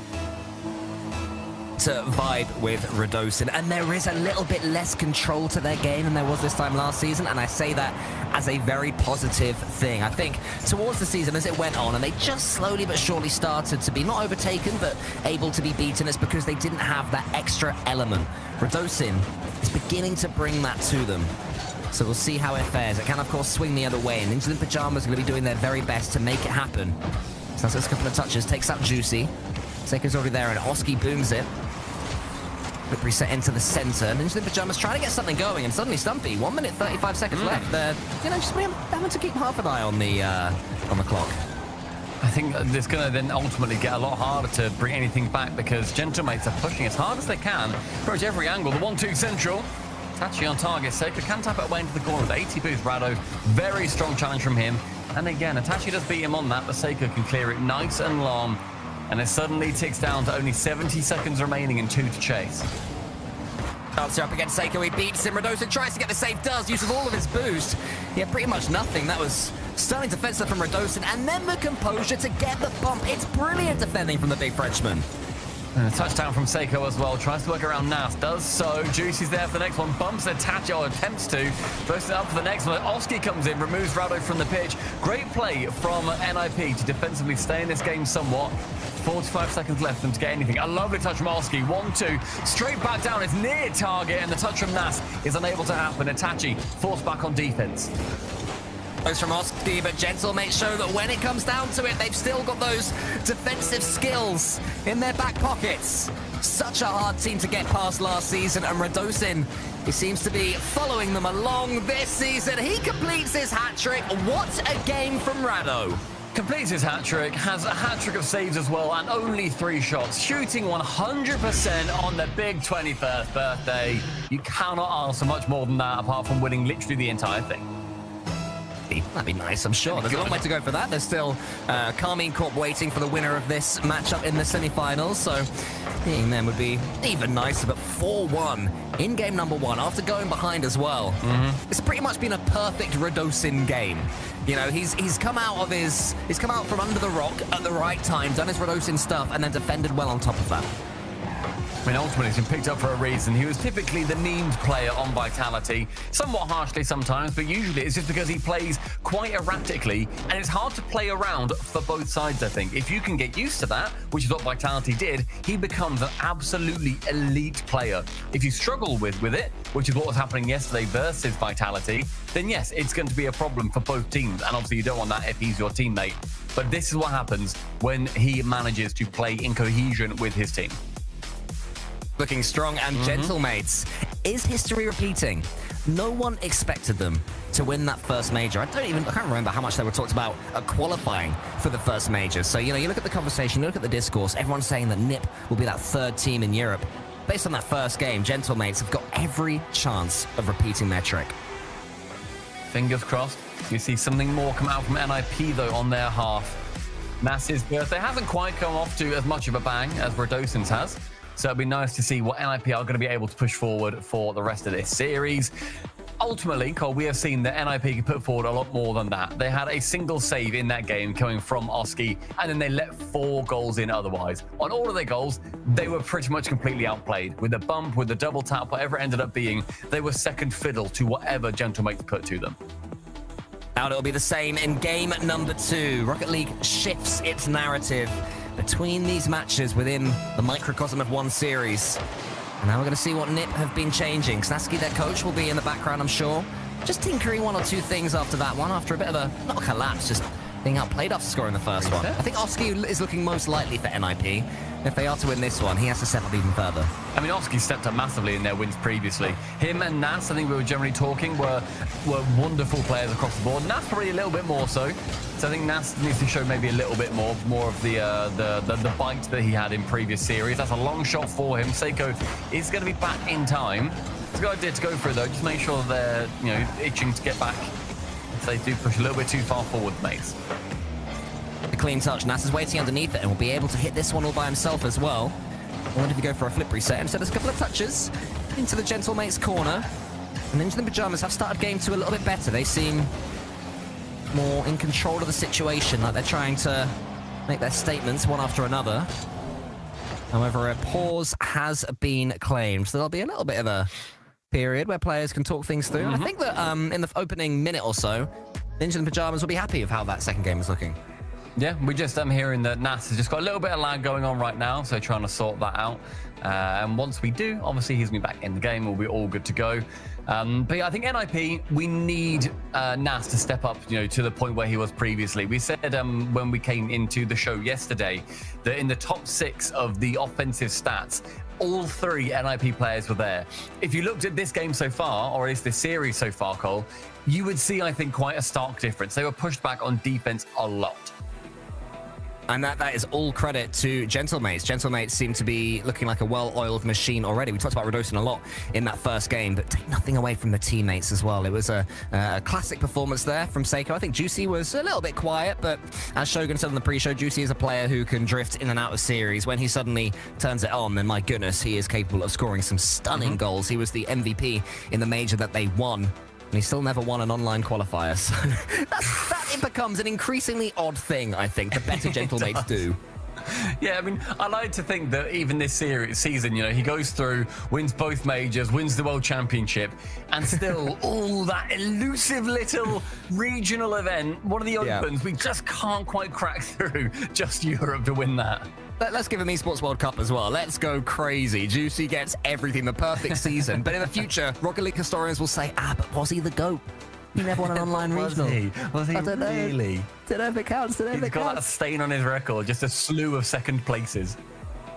To vibe with reDosin, and there is a little bit less control to their game than there was this time last season, and I say that as a very positive thing. I think towards the season as it went on and they just slowly but surely started to be not overtaken but able to be beaten, it's because they didn't have that extra element. reDosin is beginning to bring that to them, so we'll see how it fares. It can of course swing the other way, and Ninja and Pyjamas are going to be doing their very best to make it happen. So that's a couple of touches, takes out Juicy. Seiko's already there and Oski booms it. Quick reset into the center. Ninja and Pyjamas trying to get something going, and suddenly Stumpy, 1 minute 35 seconds left. They're, just having to keep half an eye on the clock. I think it's going to then ultimately get a lot harder to bring anything back because Gentlemates are pushing as hard as they can. Approach every angle. The 1-2 central. Tachi on target. Seiko can tap it away into the corner with 80 boost Rado. Very strong challenge from him. And again, Tachi does beat him on that, but Seiko can clear it nice and long. And it suddenly ticks down to only 70 seconds remaining and 2 to chase. Dancer up against Seiko, he beats him. reDosin tries to get the save, does, uses all of his boost. He had pretty much nothing. That was stunning defense from reDosin, and then the composure to get the bump. It's brilliant defending from the big Frenchman. And a touchdown from Seiko as well. Tries to work around Nas. Does so. Juicy's there for the next one. Bumps Tachi, or attempts to. Throws it up for the next one. Oski comes in. Removes Rado from the pitch. Great play from NIP to defensively stay in this game somewhat. 45 seconds left for them to get anything. A lovely touch from Oski. 1-2. Straight back down. It's near target. And the touch from Nas is unable to happen. Tachi forced back on defense. Goes from Oski, but Gentlemates show that when it comes down to it, they've still got those defensive skills in their back pockets. Such a hard team to get past last season, and reDosin, he seems to be following them along this season. He completes his hat-trick. What a game from Rado. Completes his hat-trick, has a hat-trick of saves as well, and only 3 shots. Shooting 100% on the big 21st birthday. You cannot ask for much more than that, apart from winning literally the entire thing. That'd be nice, I'm sure. There's a long way to go for that. There's still Carmine Corp waiting for the winner of this matchup in the semi-finals, so beating them would be even nicer. But 4-1 in game number 1 after going behind as well. It's pretty much been a perfect reDosin game. You know, he's come out from under the rock at the right time, done his reDosin stuff, and then defended well on top of that. I mean, ultimately, he's been picked up for a reason. He was typically the memed player on Vitality, somewhat harshly sometimes, but usually it's just because he plays quite erratically, and it's hard to play around for both sides, I think. If you can get used to that, which is what Vitality did, he becomes an absolutely elite player. If you struggle with it, which is what was happening yesterday versus Vitality, then yes, it's going to be a problem for both teams, and obviously you don't want that if he's your teammate. But this is what happens when he manages to play in cohesion with his team. Looking strong and Gentlemates. Is history repeating? No one expected them to win that first major. I can't remember how much they were talked about qualifying for the first major. So, you know, you look at the conversation, you look at the discourse, everyone's saying that NIP will be that 3rd team in Europe. Based on that first game, Gentlemates have got every chance of repeating their trick. Fingers crossed. You see something more come out from NIP, though, on their half. Nas's birthday hasn't quite come off to as much of a bang as reDosin's has. So it'll be nice to see what NIP are going to be able to push forward for the rest of this series. Ultimately, Cole, we have seen that NIP can put forward a lot more than that. They had a single save in that game coming from Oski, and then they let 4 goals in otherwise. On all of their goals, they were pretty much completely outplayed. With the bump, with the double tap, whatever it ended up being, they were second fiddle to whatever Gentlemates put to them. Now it'll be the same in game number 2. Rocket League shifts its narrative between these matches within the microcosm of one series. And now we're going to see what NIP have been changing. Snaski, their coach, will be in the background, I'm sure. Just tinkering 1 or 2 things after that one, after a bit of a, not a collapse, just being outplayed after scoring the first one. I think Oski is looking most likely for NIP. If they are to win this one, he has to step up even further. I mean, Oski stepped up massively in their wins previously. Him and Nas, I think we were generally talking, were wonderful players across the board. Nas probably a little bit more so. So I think Nas needs to show maybe a little bit more of the bite that he had in previous series. That's a long shot for him. Seiko is going to be back in time. It's a good idea to go for it though. Just make sure they're itching to get back. If they do push a little bit too far forward, mates. The clean touch. Nas is waiting underneath it and will be able to hit this one all by himself as well. I wonder if you go for a flip reset. Instead, there's a couple of touches into the Gentlemate's corner. And Ninja in the Pajamas have started game 2 a little bit better. They seem more in control of the situation, like they're trying to make their statements one after another. However, a pause has been claimed, so there'll be a little bit of a period where players can talk things through. And I think that in the opening minute or so, Ninja in the Pajamas will be happy with how that second game is looking. Yeah, we just hearing that Nas has just got a little bit of lag going on right now, so trying to sort that out. And once we do, obviously he's going to be back in the game. We'll be all good to go. But yeah, I think NIP, we need Nas to step up, to the point where he was previously. We said when we came into the show yesterday that in the top 6 of the offensive stats, all 3 NIP players were there. If you looked at this game so far, or at least this series so far, Cole, you would see, I think, quite a stark difference. They were pushed back on defense a lot. And that is all credit to Gentlemates. Gentlemates seem to be looking like a well-oiled machine already. We talked about redosin a lot in that first game, but take nothing away from the teammates as well. It was a classic performance there from Seiko. I think Juicy was a little bit quiet, but as Shogun said on the pre-show, Juicy is a player who can drift in and out of series. When he suddenly turns it on, then my goodness, he is capable of scoring some stunning goals. He was the MVP in the major that they won. And he still never won an online qualifier, so that it becomes an increasingly odd thing, I think, the better Gentlemates do. Yeah, I mean, I like to think that even this season, he goes through, wins both majors, wins the World Championship, and still, that elusive little regional event, one of the opens, we just can't quite crack through just Europe to win that. Let's give him Esports World Cup as well. Let's go crazy. Juicy gets everything, the perfect season. But in the future, Rocket League historians will say, but was he the GOAT? He never won an online regional. Was he I don't really? Don't know if it counts. He's got that stain on his record, just a slew of second places.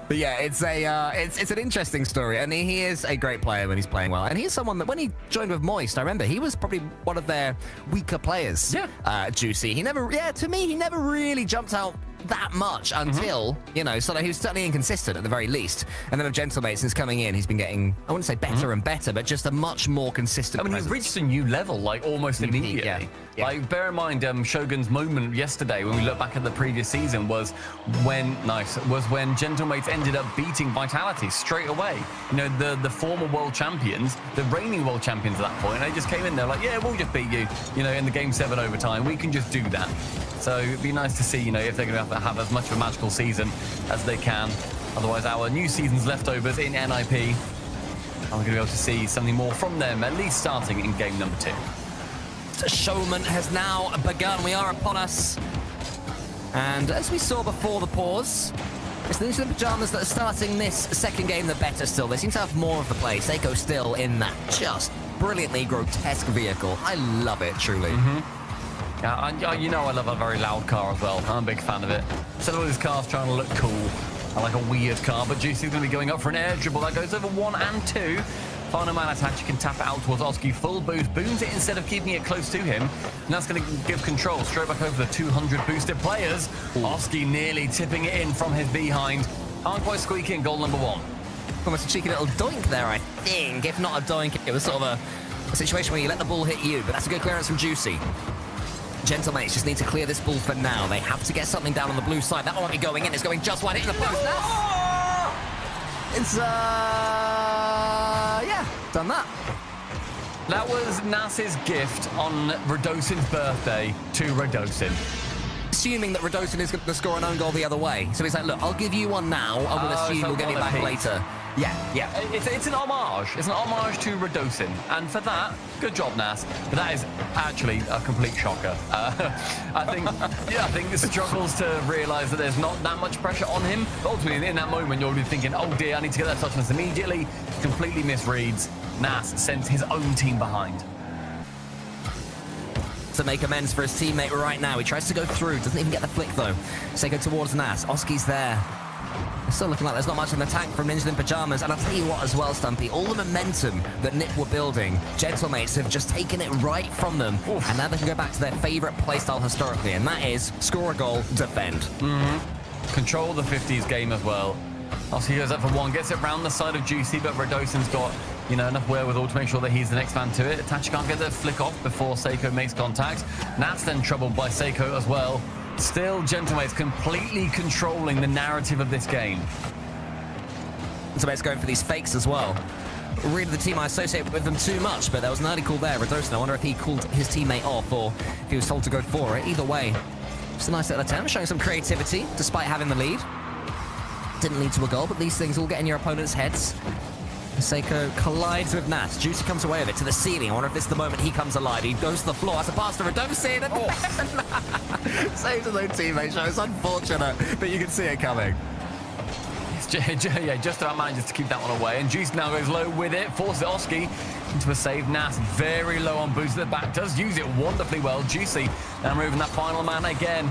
But yeah, it's an interesting story, and he is a great player when he's playing well. And he's someone that when he joined with Moist, I remember he was probably one of their weaker players. Yeah. Juicy. He never really jumped out that much until, so he was certainly inconsistent at the very least. And then with Gentlemates, since coming in, he's been getting, I wouldn't say better and better, but just a much more consistent presence. He reached a new level, almost immediately. Yeah. Bear in mind, Shogun's moment yesterday, when we look back at the previous season, was when Gentlemates ended up beating Vitality straight away. The former world champions, the reigning world champions at that point, they just came in there like, yeah, we'll just beat you, in the Game 7 overtime. We can just do that. So it'd be nice to see, if they're going to have as much of a magical season as they can. Otherwise, our new season's leftovers in NIP, I'm going to be able to see something more from them, at least starting in game number 2. Showman has now begun. We are upon us. And as we saw before the pause, it's the Ninja in the Pajamas that are starting this second game the better still. They seem to have more of the play. Seiko still in that just brilliantly grotesque vehicle. I love it, truly. Yeah, I love a very loud car as well. I'm a big fan of it. Instead of all these cars trying to look cool, I like a weird car, but Juicy's going to be going up for an air dribble. That goes over 1 and 2. Final man attach, you can tap it out towards Oski. Full boost, booms it instead of keeping it close to him. And that's going to give control straight back over the 200 boosted players. Oski nearly tipping it in from his behind. Can't quite squeak in goal number 1. Almost a cheeky little doink there, I think. If not a doink, it was sort of a situation where you let the ball hit you, but that's a good clearance from Juicy. Gentlemates just need to clear this ball for now. They have to get something down on the blue side. That one won't be going in. It's going just wide, hitting the post. It's, done that. That was Nas's gift on redosin's birthday to redosin. Assuming that redosin is going to score an own goal the other way. So he's like, look, I'll give you one now. I will assume we'll get it back later. Yeah. It's an homage. It's an homage to redosin. And for that, good job, Nas. But that is actually a complete shocker. I think this struggles to realise that there's not that much pressure on him. But ultimately, in that moment, you'll be thinking, oh dear, I need to get that touchness immediately. Completely misreads. Nas sends his own team behind. To make amends for his teammate right now. He tries to go through. Doesn't even get the flick, though. Seiko towards Nas. Oski's there. It's still looking like there's not much in the tank from Ninja in Pajamas. And I'll tell you what as well, Stumpy, all the momentum that Nip were building, Gentlemates have just taken it right from them. Oof. And now they can go back to their favorite playstyle historically, and that is score a goal, defend. Control the 50s game as well. Oscar goes up for one, gets it round the side of Juicy, but Redosin's got, you know, enough wherewithal to make sure that he's the next man to it. Itachi can't get the flick off before Seiko makes contact. Nat's then troubled by Seiko as well. Still, Gentlemates completely controlling the narrative of this game. Gentlemates going for these fakes as well. Really, the team I associate with them too much, but there was an early call there. Redosin, I wonder if he called his teammate off or if he was told to go for it. Either way, just a nice little attempt, showing some creativity despite having the lead. Didn't lead to a goal, but these things all get in your opponent's heads. Seiko collides with Nat. Juicy comes away with it to the ceiling. I wonder if this is the moment he comes alive. He goes to the floor as a pass to Redosin. And saves his own teammate. It's unfortunate, but you can see it coming. Yeah, just about manages to keep that one away. And Juicy now goes low with it, forces Oski into a save. Nas very low on boost at the back, does use it wonderfully well. Juicy now moving that final man again.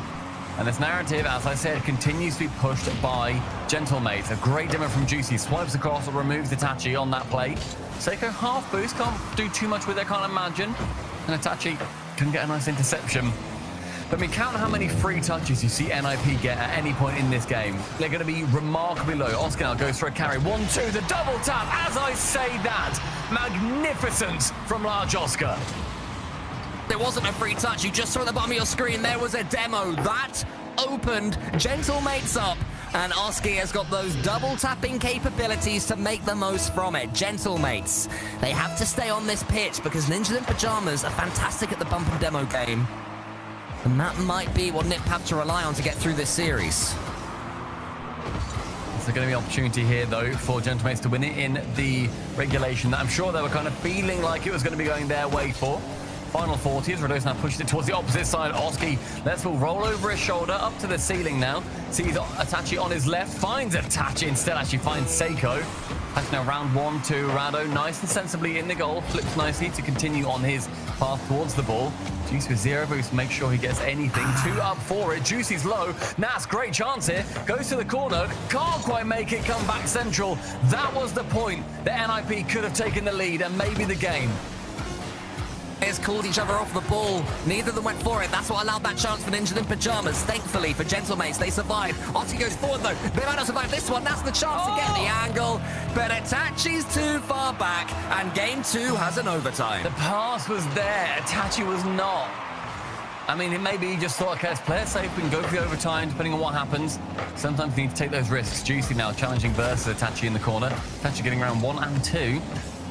And this narrative, as I said, continues to be pushed by Gentlemates. A great demo from Juicy. Swipes across or removes Itachi on that play. Seiko half boost, can't do too much with it, can't imagine. And Itachi can get a nice interception. But I mean, count how many free touches you see NIP get at any point in this game. They're going to be remarkably low. Oscar now goes for a carry. 1-2, the double tap. As I say that, magnificent from Large Oscar. There wasn't a free touch. You just saw at the bottom of your screen, there was a demo. That opened Gentlemates up. And Oski has got those double tapping capabilities to make the most from it. Gentlemates, they have to stay on this pitch because Ninjas in Pajamas are fantastic at the bump and demo game. And that might be what Nip have to rely on to get through this series. There's going to be an opportunity here, though, for Gentlemates to win it in the regulation that I'm sure they were kind of feeling like it was going to be going their way for. Final 40 as Redosin now pushes it towards the opposite side. Oski lets will roll over his shoulder up to the ceiling now. Sees Itachi on his left, finds Itachi instead, actually finds Seiko. That's now round 1-2. Rado nice and sensibly in the goal, flips nicely to continue on his path towards the ball. Juicy with zero boost, make sure he gets anything. 2 up for it. Juicy's low. Nas, great chance here. Goes to the corner, can't quite make it, come back central. That was the point that NIP could have taken the lead and maybe the game. Players called each other off the ball. Neither of them went for it. That's what allowed that chance for Ninja in Pajamas. Thankfully for Gentlemates, they survived. Oski goes forward though. They might not survive this one. That's the chance to get the angle. But Itachi's too far back, and game 2 has an overtime. The pass was there. Itachi was not. I mean, maybe he just thought, okay, let's play it safe. We can go for the overtime, depending on what happens. Sometimes you need to take those risks. Juicy now challenging versus Itachi in the corner. Itachi getting around 1 and 2.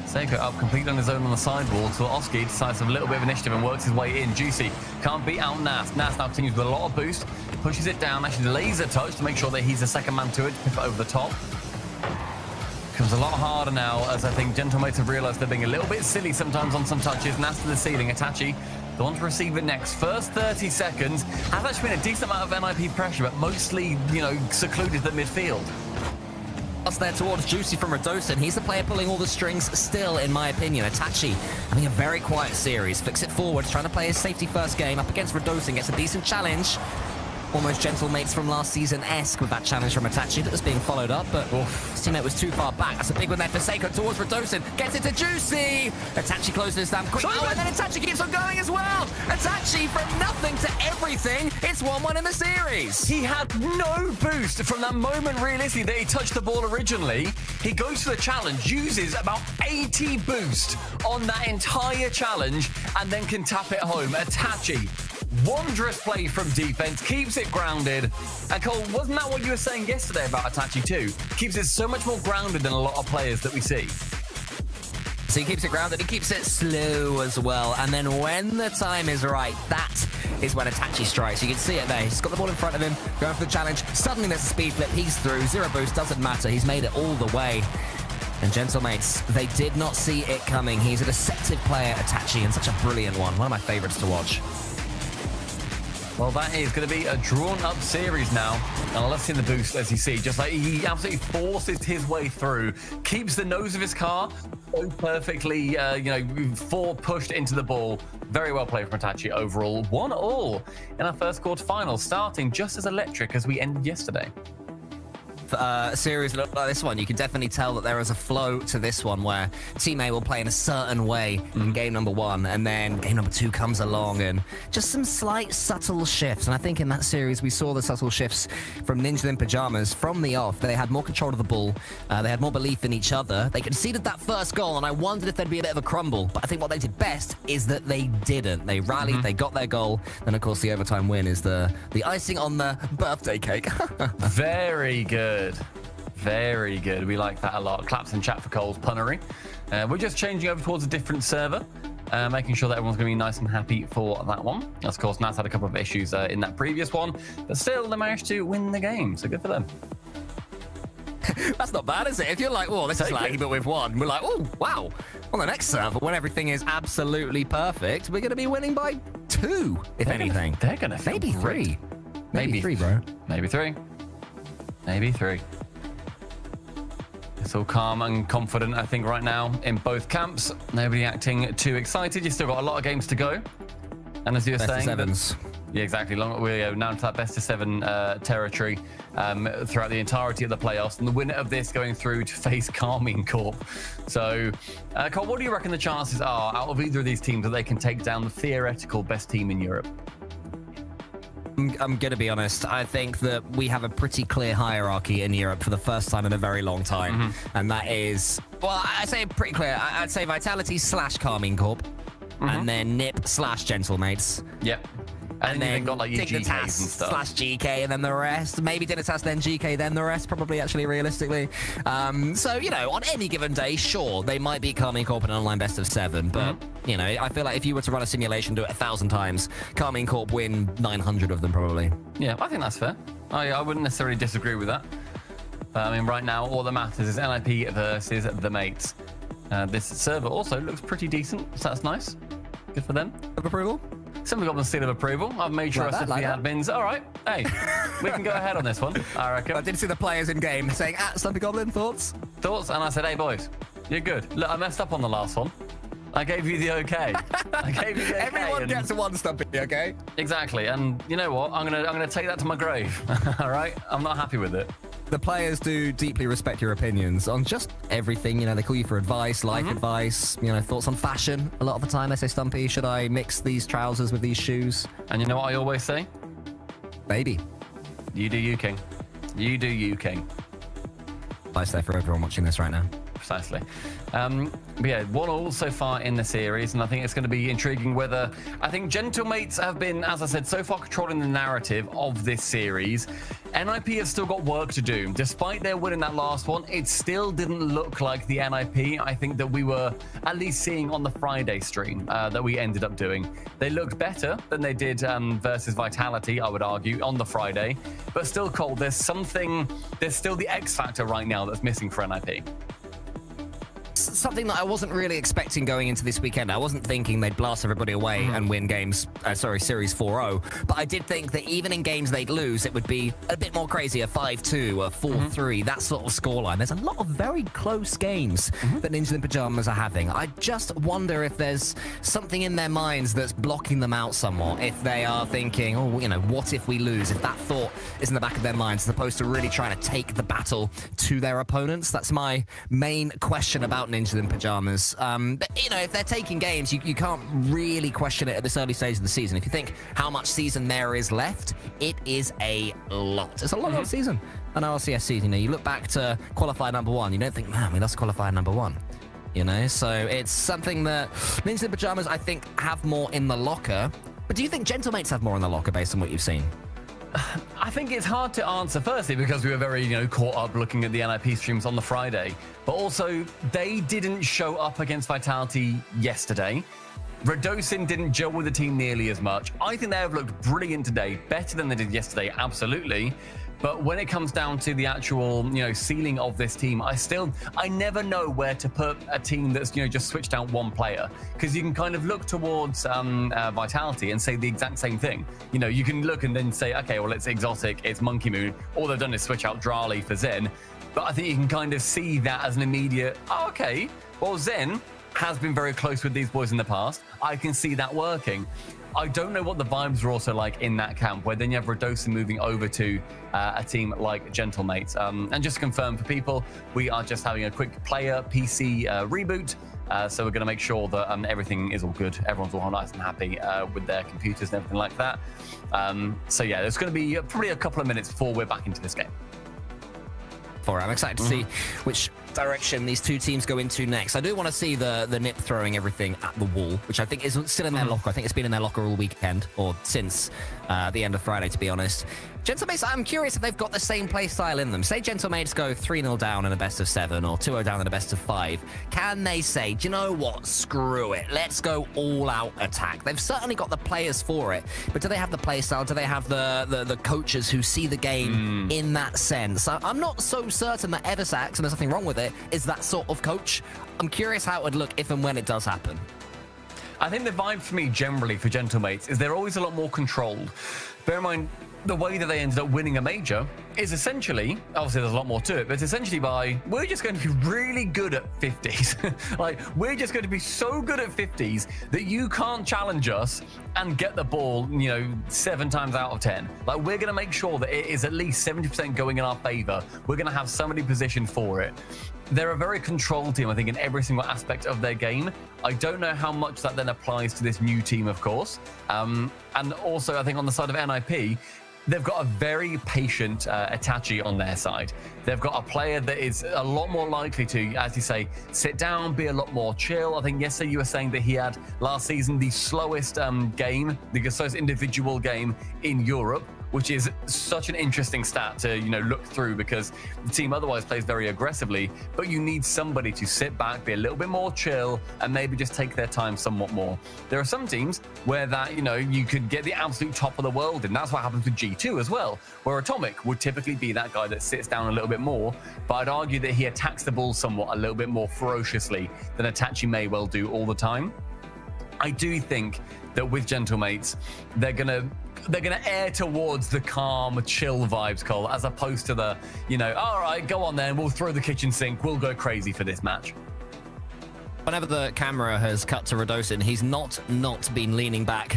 Seiko up completely on his own on the sidewall, so Oski decides a little bit of initiative and works his way in. Juicy can't beat out Nas. Nas now continues with a lot of boost, pushes it down, actually delays a touch to make sure that he's the second man to it, to pick it over the top. Becomes a lot harder now, as I think Gentlemates have realized they're being a little bit silly sometimes on some touches. Nas to the ceiling. Itachi, the one to receive it next. First 30 seconds has actually been a decent amount of NIP pressure, but mostly, you know, secluded the midfield. Us there towards Juicy from Redosin. He's the player pulling all the strings still, in my opinion. Itachi having a very quiet series. Flicks it forwards, trying to play his safety first game. Up against Redosin, gets a decent challenge. Almost Gentlemates from last season-esque with that challenge from Itachi that was being followed up, but his teammate was too far back. That's a big one there for Seiko towards Redosin. Gets it to Juicy. Itachi closes his down quick. Oh, and then Itachi keeps on going as well. Itachi from nothing to everything. It's 1-1 in the series. He had no boost from that moment, realistically, that he touched the ball originally. He goes for the challenge, uses about 80 boost on that entire challenge, and then can tap it home. Itachi, wondrous play from defense, keeps it grounded. And Cole, wasn't that what you were saying yesterday about Itachi too? Keeps it so much more grounded than a lot of players that we see. So he keeps it grounded, he keeps it slow as well. And then when the time is right, that is when Itachi strikes. You can see it there. He's got the ball in front of him, going for the challenge. Suddenly there's a speed flip. He's through. Zero boost, doesn't matter. He's made it all the way. And Gentlemates, they did not see it coming. He's a deceptive player, Itachi, and such a brilliant one. One of my favorites to watch. Well, that is going to be a drawn-up series now. And I love seeing the boost, as you see. Just like he absolutely forces his way through. Keeps the nose of his car so perfectly, pushed into the ball. Very well played from Itachi overall. 1-1 in our first quarterfinal, starting just as electric as we ended yesterday. a series like this one, you can definitely tell that there is a flow to this one where Team A will play in a certain way in game number 1, and then game number 2 comes along, and just some slight subtle shifts. And I think in that series we saw the subtle shifts from Ninja in Pajamas from the off. They had more control of the ball, they had more belief in each other. They conceded that first goal, and I wondered if there'd be a bit of a crumble. But I think what they did best is that they didn't. They rallied, they got their goal, and of course the overtime win is the icing on the birthday cake. Very good. Very good. We like that a lot. Claps in chat for Cole's punnery. We're just changing over towards a different server, making sure that everyone's going to be nice and happy for that one. Of course, Nat's had a couple of issues in that previous one, but still they managed to win the game, so good for them. That's not bad, is it? If you're like, oh, this is laggy, but we've won. We're like, oh, wow. On the next server, when everything is absolutely perfect, we're going to be winning by 2, if anything. They're going to maybe 3. Maybe 3, bro. Maybe 3. Maybe 3. It's all calm and confident, I think, right now in both camps. Nobody acting too excited. You've still got a lot of games to go. And as you were saying... Best of 7s. Yeah, exactly. We're now to that best of 7 territory throughout the entirety of the playoffs, and the winner of this going through to face Carmine Corp. So, Cole, what do you reckon the chances are out of either of these teams that they can take down the theoretical best team in Europe? I'm going to be honest. I think that we have a pretty clear hierarchy in Europe for the first time in a very long time. And that is, well, I say pretty clear. I'd say Vitality / Carmine Corp. And then Nip / Gentlemates. Yep. And then got like your GKs and stuff. / GK, and then the rest. Maybe Dignitas, then GK, then the rest. Probably, actually, realistically. So, you know, on any given day, sure, they might beat Carmine Corp in an online best of 7. But, you know, I feel like if you were to run a simulation, do it 1,000 times, Carmine Corp win 900 of them, probably. Yeah, I think that's fair. I wouldn't necessarily disagree with that. I mean, right now, all that matters is NIP versus the mates. This server also looks pretty decent, so that's nice. Good for them. Of approval? Somebody got the seal of approval. I've made sure I said the admins. All right, hey, we can go ahead on this one, I reckon. I did see the players in game saying, Stumpy Goblin, thoughts? Thoughts? And I said, hey, boys, you're good. Look, I messed up on the last one. I gave you the okay. I gave you the okay. Everyone gets a 1, Stumpy, okay? Exactly, and you know what? I'm gonna take that to my grave. All right, I'm not happy with it. The players do deeply respect your opinions on just everything. You know, they call you for advice, life advice, you know, thoughts on fashion. A lot of the time they say, Stumpy, should I mix these trousers with these shoes? And you know what I always say? Baby. You do you, King. You do you, King. Advice there for everyone watching this right now. Precisely. But yeah, 1-1 so far in the series, and I think it's going to be intriguing whether... I think Gentlemates have been, as I said, so far controlling the narrative of this series. NIP have still got work to do. Despite their win in that last one, it still didn't look like the NIP I think that we were at least seeing on the Friday stream that we ended up doing. They looked better than they did versus Vitality, I would argue, on the Friday. But still, Cole, there's still the X factor right now that's missing for NIP. Something that I wasn't really expecting going into this weekend. I wasn't thinking they'd blast everybody away and win games, Series 4-0. But I did think that even in games they'd lose, it would be a bit more crazy, a 5-2, a 4-3, that sort of scoreline. There's a lot of very close games that Ninja in Pajamas are having. I just wonder if there's something in their minds that's blocking them out somewhat. If they are thinking, oh, you know, what if we lose? If that thought is in the back of their minds, as opposed to really trying to take the battle to their opponents. That's my main question about Ninja in Pajamas. But, you know, if they're taking games, you can't really question it at this early stage of the season. If you think how much season there is left, it is a lot. It's a lot of season. An RLCS season, you know, you look back to qualifier number 1, you don't think, man, we lost qualifier number 1. You know, so it's something that Ninja in Pajamas, I think, have more in the locker. But do you think Gentlemates have more in the locker based on what you've seen? I think it's hard to answer, firstly, because we were very, you know, caught up looking at the NIP streams on the Friday. But also, they didn't show up against Vitality yesterday. Radosin didn't gel with the team nearly as much. I think they have looked brilliant today, better than they did yesterday, absolutely. But when it comes down to the actual, you know, ceiling of this team, I never know where to put a team that's, you know, just switched out one player. Because you can kind of look towards Vitality and say the exact same thing. You know, you can look and then say, okay, well, it's Exotic, it's Monkey Moon. All they've done is switch out Drali for Zen. But I think you can kind of see that as an immediate, oh, okay, well, Zen has been very close with these boys in the past. I can see that working. I don't know what the vibes are also like in that camp, where then you have reDosin moving over to a team like Gentlemates. And just to confirm for people, we are just having a quick player PC reboot. So we're going to make sure that everything is all good. Everyone's all nice and happy with their computers and everything like that. So yeah, there's going to be probably a couple of minutes before we're back into this game. I'm excited to see which direction these two teams go into next. I do want to see the NIP throwing everything at the wall, which I think is still in their locker. I think it's been in their locker all weekend, or since the end of Friday, to be honest. Gentlemates, I'm curious if they've got the same play style in them. Say Gentlemates go 3-0 down in a best of 7 or 2-0 down in a best of 5. Can they say, do you know what? Screw it. Let's go all-out attack. They've certainly got the players for it, but do they have the play style? Do they have the coaches who see the game in that sense? I'm not so certain that Eversax, and there's nothing wrong with it, is that sort of coach. I'm curious how it would look if and when it does happen. I think the vibe for me generally for Gentlemates is they're always a lot more controlled. Bear in mind, the way that they ended up winning a major is essentially, obviously there's a lot more to it, but it's essentially by, we're just going to be really good at 50s. Like, we're just going to be so good at 50s that you can't challenge us and get the ball, 7 times out of 10. Like, we're going to make sure that it is at least 70% going in our favor. We're going to have somebody positioned for it. They're a very controlled team, I think, in every single aspect of their game. I don't know how much that then applies to this new team, of course. And also, I think on the side of NIP, they've got a very patient Itachi on their side. They've got a player that is a lot more likely to, as you say, sit down, be a lot more chill. I think yesterday you were saying that he had last season the slowest game, the slowest individual game in Europe, which is such an interesting stat to look through, because the team otherwise plays very aggressively, but you need somebody to sit back, be a little bit more chill, and maybe just take their time somewhat more. There are some teams where that you could get the absolute top of the world, and that's what happens with G2 as well, where Atomic would typically be that guy that sits down a little bit more, but I'd argue that he attacks the ball somewhat a little bit more ferociously than Itachi may well do all the time. I do think that with Gentlemates, they're gonna err towards the calm, chill vibes, Cole, as opposed to the, all right, go on then, we'll throw the kitchen sink, we'll go crazy for this match. Whenever the camera has cut to reDosin, he's not been leaning back,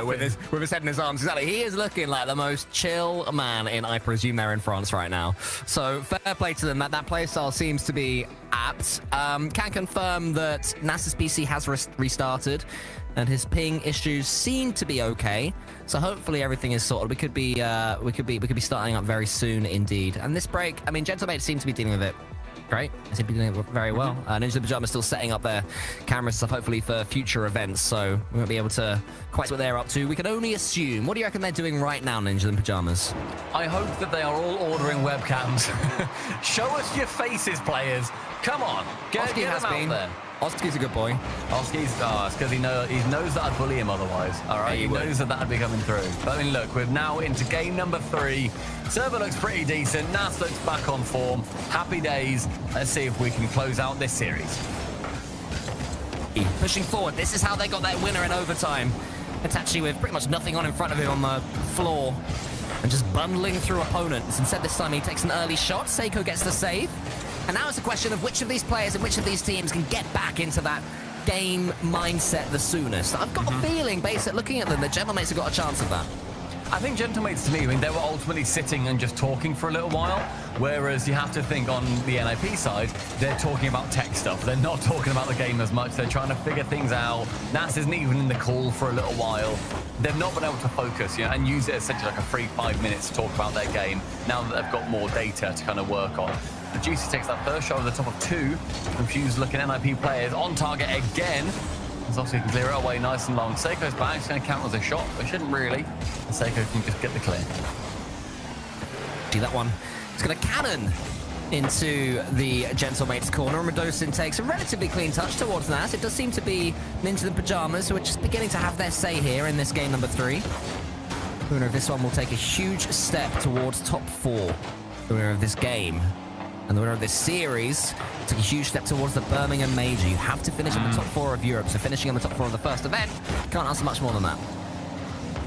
with his head in his arms. Exactly, he is looking like the most chill man in, I presume they're in France right now. So fair play to them. That play style seems to be apt. Can confirm that NASA's PC has restarted, and his ping issues seem to be okay. So hopefully everything is sorted. We could be starting up very soon indeed. And this break, I mean, Gentlemates seem to be dealing with it great. They seem to be doing it very well. Ninja in Pyjamas still setting up their cameras and stuff, hopefully for future events, so we won't be able to quite see what they're up to. We can only assume. What do you reckon they're doing right now, Ninja in Pyjamas? I hope that they are all ordering webcams. Show us your faces, players. Come on, get them out there. Oski's a good boy. Oski's, it's because he knows that I'd bully him otherwise. All right, he knows that that'd be coming through. But I mean, look, we're now into game number 3. Server looks pretty decent. Nas looks back on form. Happy days. Let's see if we can close out this series. Pushing forward. This is how they got that winner in overtime. Itachi with pretty much nothing on in front of him on the floor and just bundling through opponents. Instead, this time he takes an early shot. Seiko gets the save. And now it's a question of which of these players and which of these teams can get back into that game mindset the soonest. I've got a feeling, based at looking at them, that Gentlemates have got a chance of that. I think Gentlemates, to me, they were ultimately sitting and just talking for a little while, whereas you have to think on the NIP side, they're talking about tech stuff. They're not talking about the game as much. They're trying to figure things out. Nas isn't even in the call for a little while. They've not been able to focus, and use it essentially like a free 5 minutes to talk about their game, now that they've got more data to kind of work on. The Juicy takes that first shot at the top of 2. Confused looking NIP players on target again. As obviously he can clear it away nice and long. Seiko's back. It's going to count as a shot, but shouldn't really. And Seiko can just get the clear. See that one? It's going to cannon into the Gentlemates corner. And reDosin takes a relatively clean touch towards Nas. It does seem to be Ninja in Pyjamas who are just beginning to have their say here in this game number 3. The winner of this one will take a huge step towards top 4. The winner of this game. And the winner of this series took a huge step towards the Birmingham Major. You have to finish in the top 4 of Europe, so finishing on the top 4 of the first event, can't ask much more than that.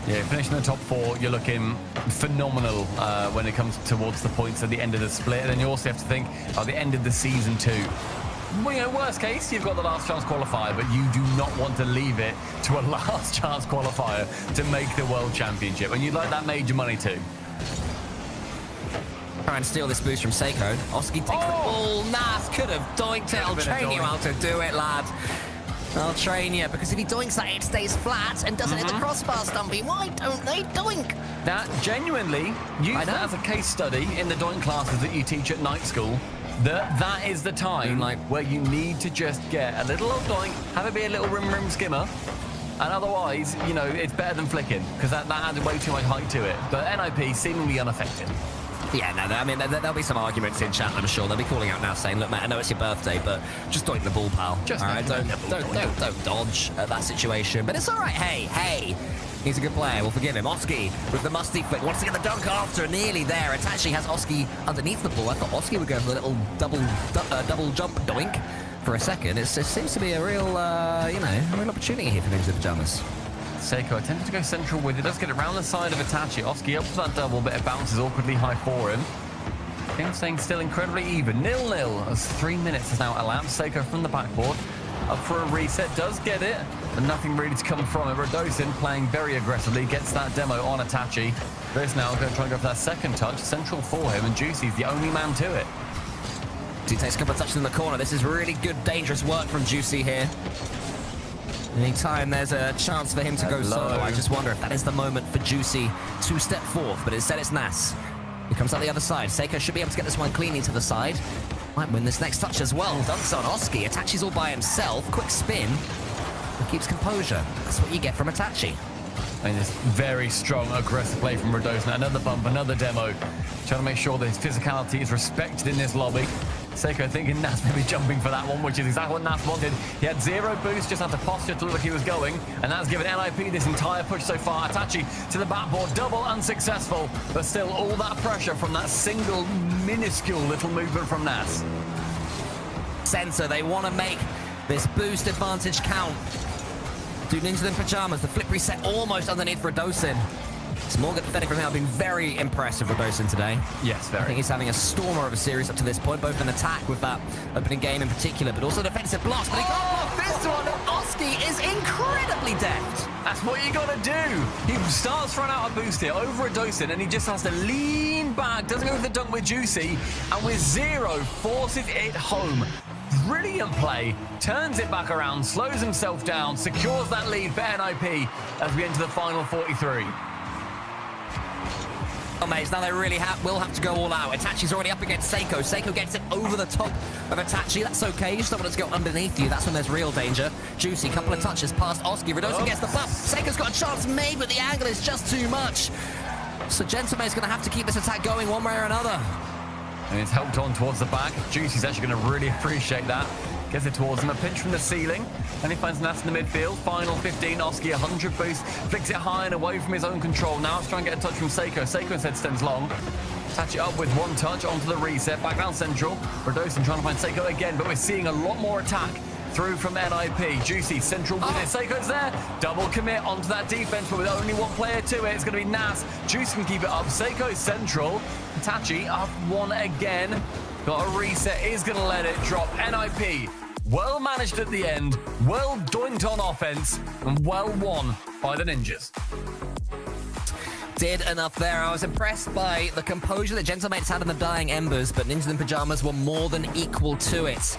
Yeah, finishing in the top 4, you're looking phenomenal when it comes towards the points at the end of the split. And then you also have to think at the end of the season too. Well, you know, worst case, you've got the last chance qualifier, but you do not want to leave it to a last chance qualifier to make the World Championship. And you'd like that major money too. Try and steal this boost from Seiko. Oski takes the ball. Nas could have doinked it. I'll train you how to do it, lad. I'll train you, because if he doinks that, it stays flat and doesn't hit the crossbar, Stumpy. Why don't they doink? That genuinely, use that as a case study in the doink classes that you teach at night school. That is the time where you need to just get a little old doink, have it be a little rim skimmer, and otherwise, you know, it's better than flicking, because that adds way too much height to it. But NIP seemingly unaffected. Yeah, no, I mean, there'll be some arguments in chat, I'm sure. They'll be calling out now saying, look, mate, I know it's your birthday, but just doink the ball, pal. Just all right, don't dodge at that situation. But it's all right. Hey, he's a good player. We'll forgive him. Oski with the musty flick. Wants to get the dunk after. Nearly there. Itachi has Oski underneath the ball. I thought Oski would go for the little double jump doink for a second. It seems to be a real, a real opportunity here for Ninja Pajamas. Seiko attempted to go central with it. Does get around the side of Itachi. Oski up for that double, but it bounces awkwardly high for him. Game staying still incredibly even. 0-0 as 3 minutes has now elapsed. Seiko from the backboard. Up for a reset. Does get it, but nothing really to come from it. Radosin playing very aggressively. Gets that demo on Itachi. There's now going to try and go for that second touch. Central for him, and Juicy's the only man to it. He takes a couple of touches in the corner. This is really good, dangerous work from Juicy here. Anytime there's a chance for him to go solo, I just wonder if that is the moment for Juicy to step forth. But instead it's Nas. He comes out the other side. Seiko should be able to get this one cleanly to the side. Might win this next touch as well. Dunks on Oski. Itachi's all by himself. Quick spin. He keeps composure. That's what you get from Itachi. I mean, this very strong, aggressive play from Radosin. Another bump, another demo. Trying to make sure that his physicality is respected in this lobby. Seiko thinking Nas may be jumping for that one, which is exactly what Nas wanted. He had zero boost, just had to posture to look like he was going, and that's given NIP this entire push so far. Itachi to the backboard, double unsuccessful, but still all that pressure from that single minuscule little movement from Nas. Center, they want to make this boost advantage count. Do Ninja in Pajamas, the flip reset almost underneath Radosin. It's more good defending from him. I've been very impressed with Radosin today. Yes, very. I think he's having a stormer of a series up to this point, both in attack with that opening game in particular, but also defensive blocks. But he can't block this one. Oski is incredibly deft. That's what you gotta do. He starts running out of boost here over Radosin, and he just has to lean back, doesn't go for the dunk with Juicy, and with zero, forces it home. Brilliant play, turns it back around, slows himself down, secures that lead for NIP as we enter the final 43. Oh, mates, now they really will have to go all out. Itachi's already up against Seiko. Seiko gets it over the top of Itachi. That's okay. You just don't want it to go underneath you. That's when there's real danger. Juicy, couple of touches past Oski. Radosin gets the bump. Seiko's got a chance made, but the angle is just too much. So Gentleman's going to have to keep this attack going one way or another. And it's helped on towards the back. Juicy's actually going to really appreciate that. Gets it towards him, a pinch from the ceiling, and he finds Nas in the midfield. Final 15, Oski 100 boost, flicks it high and away from his own control. Now it's trying to get a touch from Seiko. Seiko instead stands long. Touch it up with one touch onto the reset, back down central. Radosin trying to find Seiko again, but we're seeing a lot more attack through from NIP. Juicy, central with it. Seiko's there. Double commit onto that defense, but with only one player to it. It's going to be Nas. Juicy can keep it up. Seiko's central. Itachi up one again. Got a reset. Is going to let it drop. NIP. Well managed at the end, well doinked on offense, and well won by the Ninjas. Did enough there. I was impressed by the composure that Gentlemates had in the dying embers, but Ninjas in Pajamas were more than equal to it.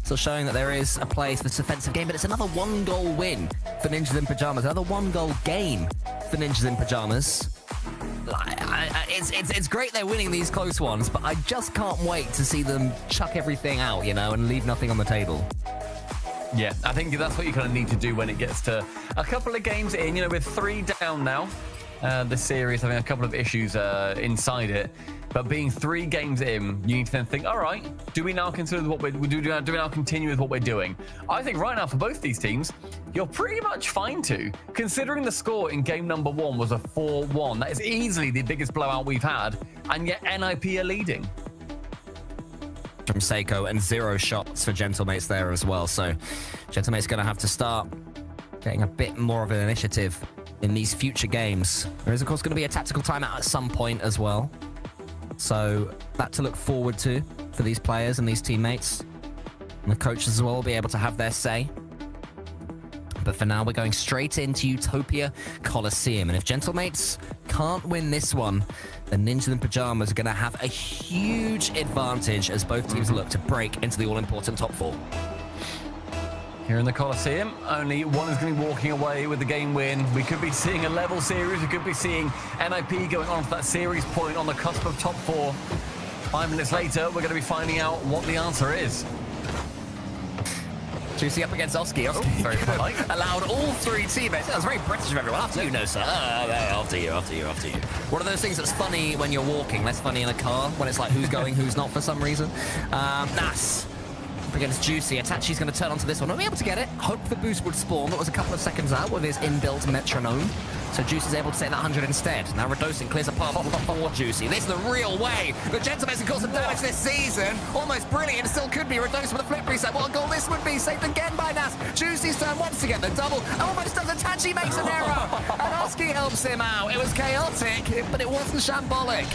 So showing that there is a place for this defensive game, but it's another one-goal win for Ninjas in Pajamas, another one-goal game for Ninjas in Pajamas. It's great they're winning these close ones, but I just can't wait to see them chuck everything out, and leave nothing on the table. Yeah, I think that's what you kind of need to do when it gets to a couple of games in. We're 3 down now. The series having a couple of issues inside it, but being 3 games in, you need to then think, all right, do we now consider what we do we now continue with what we're doing? I think right now for both these teams, you're pretty much fine to, considering the score in game number 1 was a 4-1. That is easily the biggest blowout we've had, and yet NIP are leading. From Seiko, and 0 shots for Gentlemates there as well. So Gentlemates going to have to start getting a bit more of an initiative in these future games. There is, of course, going to be a tactical timeout at some point as well. So that to look forward to for these players and these teammates. And the coaches as well will be able to have their say. But for now, we're going straight into Utopia Coliseum. And if Gentlemates can't win this one, then Ninja and Pajamas are going to have a huge advantage as both teams look to break into the all-important top 4. Here in the Coliseum, only one is going to be walking away with the game win. We could be seeing a level series. We could be seeing NIP going on for that series point on the cusp of top 4. 5 minutes later, we're going to be finding out what the answer is. Juicy up against Oski. Oski very polite. allowed all 3 teammates. That was very British of everyone. After you, no, sir. After you. One of those things that's funny when you're walking, less funny in a car, when it's like who's going, who's not for some reason. Nas up against Juicy. Itachi's going to turn onto this one. Won't be able to get it. Hope the boost would spawn. That was a couple of seconds out with his inbuilt metronome. So Juicy's able to take that 100 instead. Now Redosin clears a path for Juicy. This is the real way. The Gentlemen can cause some damage this season. Almost brilliant. Still could be. Redosin with a flip reset. What a goal this would be. Saved again by Nas. Juicy's turn once again. The double almost does. Itachi makes an error. And Oski helps him out. It was chaotic, but it wasn't shambolic.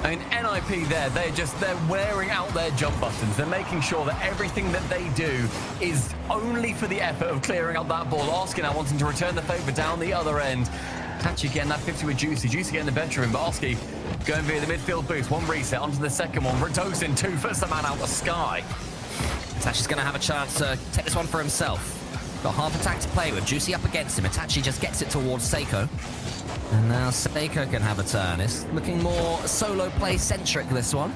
I mean, NIP there, they're wearing out their jump buttons. They're making sure that everything that they do is only for the effort of clearing up that ball. Oski now wanting to return the favor down the other end. Tachi getting that 50 with Juicy. Juicy getting the bedroom, but Oski going via the midfield boost. One reset onto the second one. Redosin 2 puts the man out the sky. Tachi's going to have a chance to take this one for himself. Got half attack to play with. Juicy up against him. Itachi just gets it towards Seiko. And now Seiko can have a turn. It's looking more solo play-centric, this one.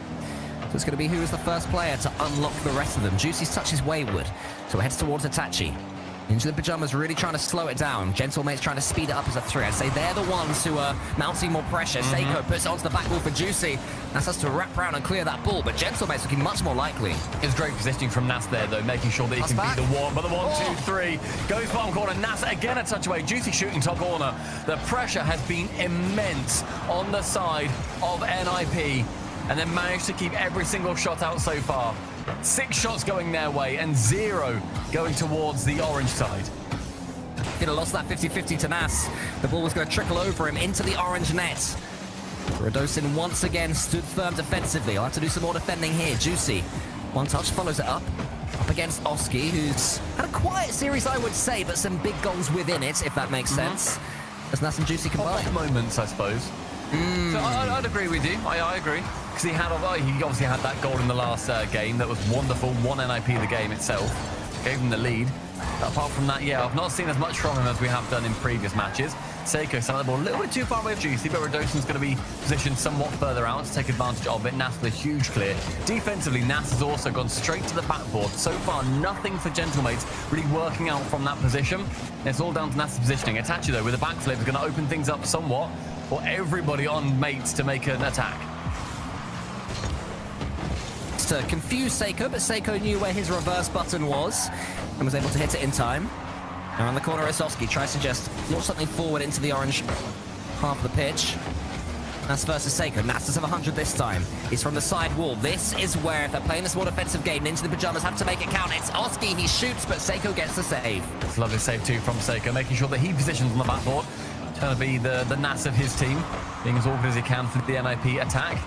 So it's going to be who is the first player to unlock the rest of them. Juicy's touch is wayward, so it heads towards Itachi. Ninja and Pajamas really trying to slow it down. Gentlemate's trying to speed it up as a 3. I'd say they're the ones who are mounting more pressure. Seiko puts it onto the back wall for Juicy. Nas has to wrap around and clear that ball, but Gentlemate's looking much more likely. It's great positioning from Nas there, though, making sure that he can be the one. But the 1, 2, 3 goes bottom corner. Nas again a touch away. Juicy shooting top corner. The pressure has been immense on the side of NIP, and they managed to keep every single shot out so far. 6 shots going their way and 0 going towards the orange side. Could have lost that 50-50 to Nas. The ball was going to trickle over him into the orange net. Redosin once again stood firm defensively. I'll have to do some more defending here. Juicy, one touch, follows it up. Up against Oski, who's had a quiet series, I would say, but some big goals within it, if that makes sense. As Nas and Juicy combine. Moments, I suppose. So I'd agree with you. I agree. Because he obviously had that goal in the last game that was wonderful. Won NIP the game itself. Gave him the lead. Apart from that, yeah, I've not seen as much from him as we have done in previous matches. Seiko sent the ball a little bit too far away of Juicy, but Redosin's going to be positioned somewhat further out to take advantage of it. Nas with a huge clear. Defensively, Nas has also gone straight to the backboard. So far, nothing for Gentlemates really working out from that position. It's all down to Nas' positioning. Itachi, though, with a backflip, is going to open things up somewhat for everybody on Mates to make an attack. To confuse Seiko, but Seiko knew where his reverse button was and was able to hit it in time. Around the corner, Oski tries to just launch something forward into the orange half of the pitch. Nas versus Seiko. Nas does have 100 this time. He's from the side wall. This is where, if they're playing this more defensive game, Ninja the Pajamas have to make it count. It's Oski, he shoots, but Seiko gets the save. It's a lovely save too from Seiko, making sure that he positions on the backboard. Trying to be the Nas of his team, being as awkward as he can for the NIP attack.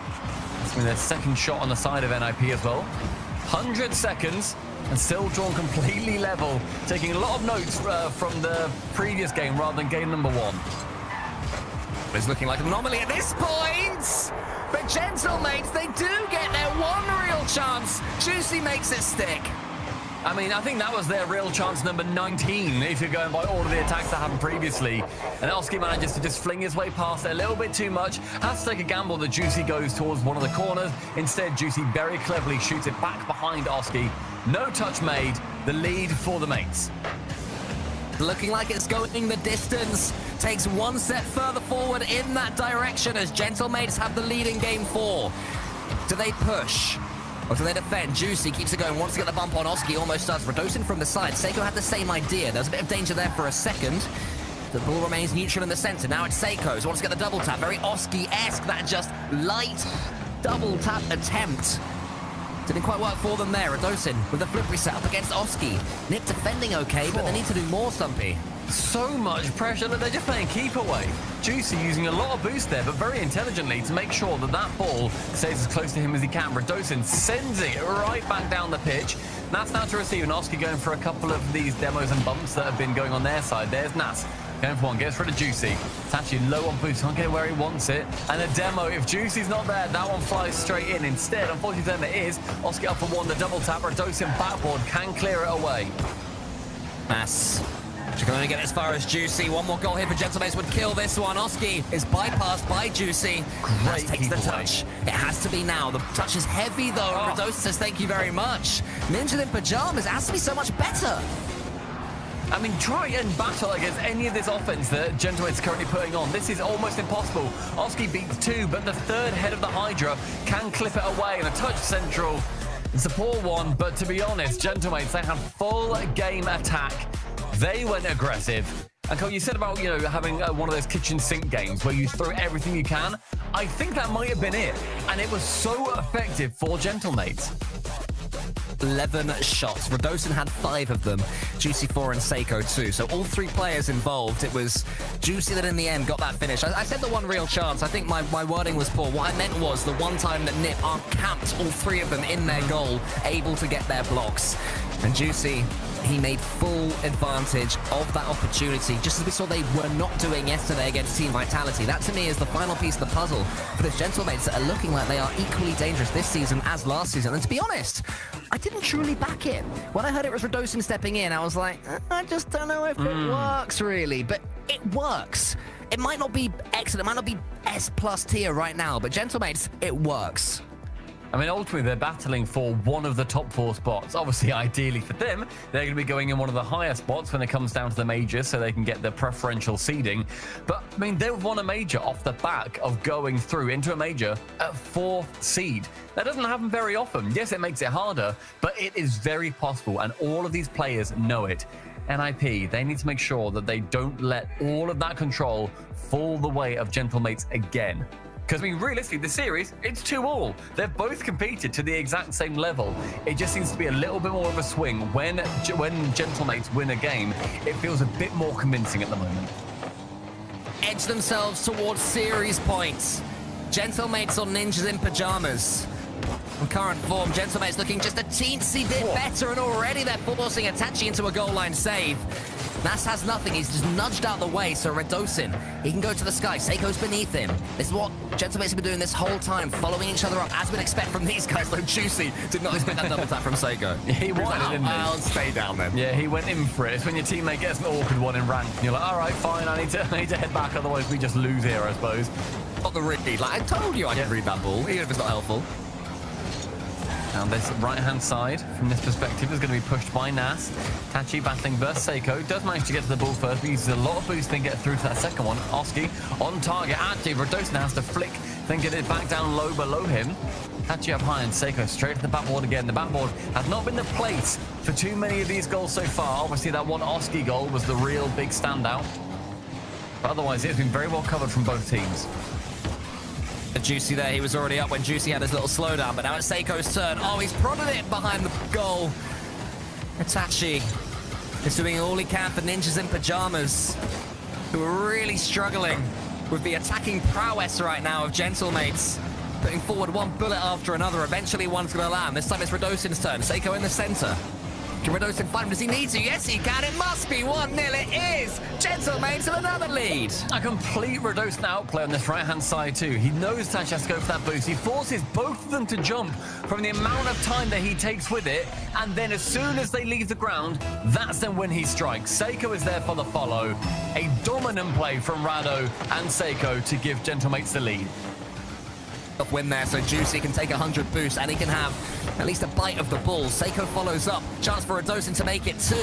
It's been their second shot on the side of NIP as well. 100 seconds and still drawn completely level. Taking a lot of notes from the previous game rather than game number 1. It's looking like an anomaly at this point. But Gentlemates, they do get their one real chance. Juicy makes it stick. I mean, I think that was their real chance number 19, if you're going by all of the attacks that happened previously. And Oski manages to just fling his way past it a little bit too much. Has to take a gamble that Juicy goes towards one of the corners. Instead, Juicy very cleverly shoots it back behind Oski. No touch made. The lead for the Mates. Looking like it's going the distance. Takes one step further forward in that direction as Gentlemates have the lead in game 4. Do they push? Or do they defend? Juicy keeps it going, wants to get the bump on Oski, almost does. Redosin from the side. Seiko had the same idea. There was a bit of danger there for a second. The ball remains neutral in the center. Now it's Seiko's. Wants to get the double tap. Very Oski-esque, that just light double tap attempt. Didn't quite work for them there. Redosin with the flip reset up against Oski. Nip defending okay, but they need to do more, Stumpy. so much pressure that they're just playing keep away. Juicy using a lot of boost there, but very intelligently to make sure that that ball stays as close to him as he can. reDosin sends it right back down the pitch. Nas now to receive, and Oski going for a couple of these demos and bumps that have been going on their side. There's Nas. Going for one, gets rid of Juicy. It's actually low on boost, can't get where he wants it. And a demo, if Juicy's not there, that one flies straight in. Instead, unfortunately for them, it is. Oski up for one, the double tap. reDosin backboard can clear it away. Mass. She can only get as far as Juicy. One more goal here for Gentlemates would kill this one. Oski is bypassed by Juicy. Mass takes the touch. It has to be now. The touch is heavy though. reDosin says thank you very much. Ninja in pajamas. It has to be so much better. I mean, try and battle against any of this offense that Gentlemate's currently putting on. This is almost impossible. Oski beats two, but the third head of the Hydra can clip it away, and a touch central. It's a poor one, but to be honest, Gentlemates, they had full game attack. They went aggressive. And Cole, you said about, you know, having one of those kitchen sink games where you throw everything you can. I think that might have been it. And it was so effective for Gentlemates. 11 shots. reDosin had 5 of them. Juicy 4 and Seiko 2. So all 3 players involved. It was Juicy that in the end got that finish. I said the one real chance. I think my wording was poor. What I meant was the one time that Nip are camped, all 3 of them in their goal, able to get their blocks. And Juicy, he made full advantage of that opportunity, just as we saw they were not doing yesterday against Team Vitality. That, to me, is the final piece of the puzzle for the Gentlemates that are looking like they are equally dangerous this season as last season. And to be honest, I didn't truly back it. When I heard it was reDosin stepping in, I was like, I just don't know if it works, really. But it works. It might not be excellent, it might not be S+ tier right now, but Gentlemates, it works. I mean, ultimately, they're battling for one of the top 4 spots. Obviously, ideally for them, they're going to be going in one of the higher spots when it comes down to the majors so they can get the preferential seeding. But, I mean, they've won a major off the back of going through into a major at 4th seed. That doesn't happen very often. Yes, it makes it harder, but it is very possible, and all of these players know it. NIP, they need to make sure that they don't let all of that control fall the way of Gentlemates again. Because, I mean, realistically, the series, it's 2-2. They've both competed to the exact same level. It just seems to be a little bit more of a swing. When Gentlemates win a game, it feels a bit more convincing at the moment. Edge themselves towards series points. Gentlemates on Ninjas in pajamas. In current form, Gentlemates looking just a teensy bit better, and already they're forcing Itachi into a goal line save. Nas has nothing, he's just nudged out the way, so reDosin, he can go to the sky. Seiko's beneath him. This is what Gentlemates have been doing this whole time, following each other up, as we'd expect from these guys. Though Juicy did not expect that double tap from Seiko. He wanted it, didn't he? I'll stay down then. Yeah, he went in for it. It's when your teammate gets an awkward one in rank, and you're like, all right, fine, I need to head back, otherwise we just lose here, I suppose. Not the read. Like, I told you I could read that ball, even if it's not helpful. Now this right-hand side, from this perspective, is going to be pushed by Nas. Tachi battling versus Seiko. Does manage to get to the ball first, but uses a lot of boost and get through to that second one. Oski on target. Actually, reDosin has to flick, then get it back down low below him. Tachi up high, and Seiko straight to the backboard again. The backboard has not been the place for too many of these goals so far. Obviously, that one Oski goal was the real big standout. But otherwise, it's been very well covered from both teams. Juicy there, he was already up when Juicy had his little slowdown, but now it's Seiko's turn. Oh, he's prodded it behind the goal. Itachi is doing all he can for Ninjas in pajamas, who are really struggling with the attacking prowess right now of Gentlemates. Putting forward one bullet after another. Eventually one's going to land. This time it's reDosin's turn. Seiko in the center. Can reDosin find him? Does he need to? Yes, he can. It must be 1-0. It is. Gentlemates with another lead. A complete reDosin outplay on this right-hand side too. He knows Tachi has to go for that boost. He forces both of them to jump from the amount of time that he takes with it, and then as soon as they leave the ground, that's then when he strikes. Seiko is there for the follow. A dominant play from Rado and Seiko to give Gentlemates the lead. Win there, so Juicy can take 100 boost and he can have at least a bite of the ball. Seiko follows up. Chance for reDosin to make it 2.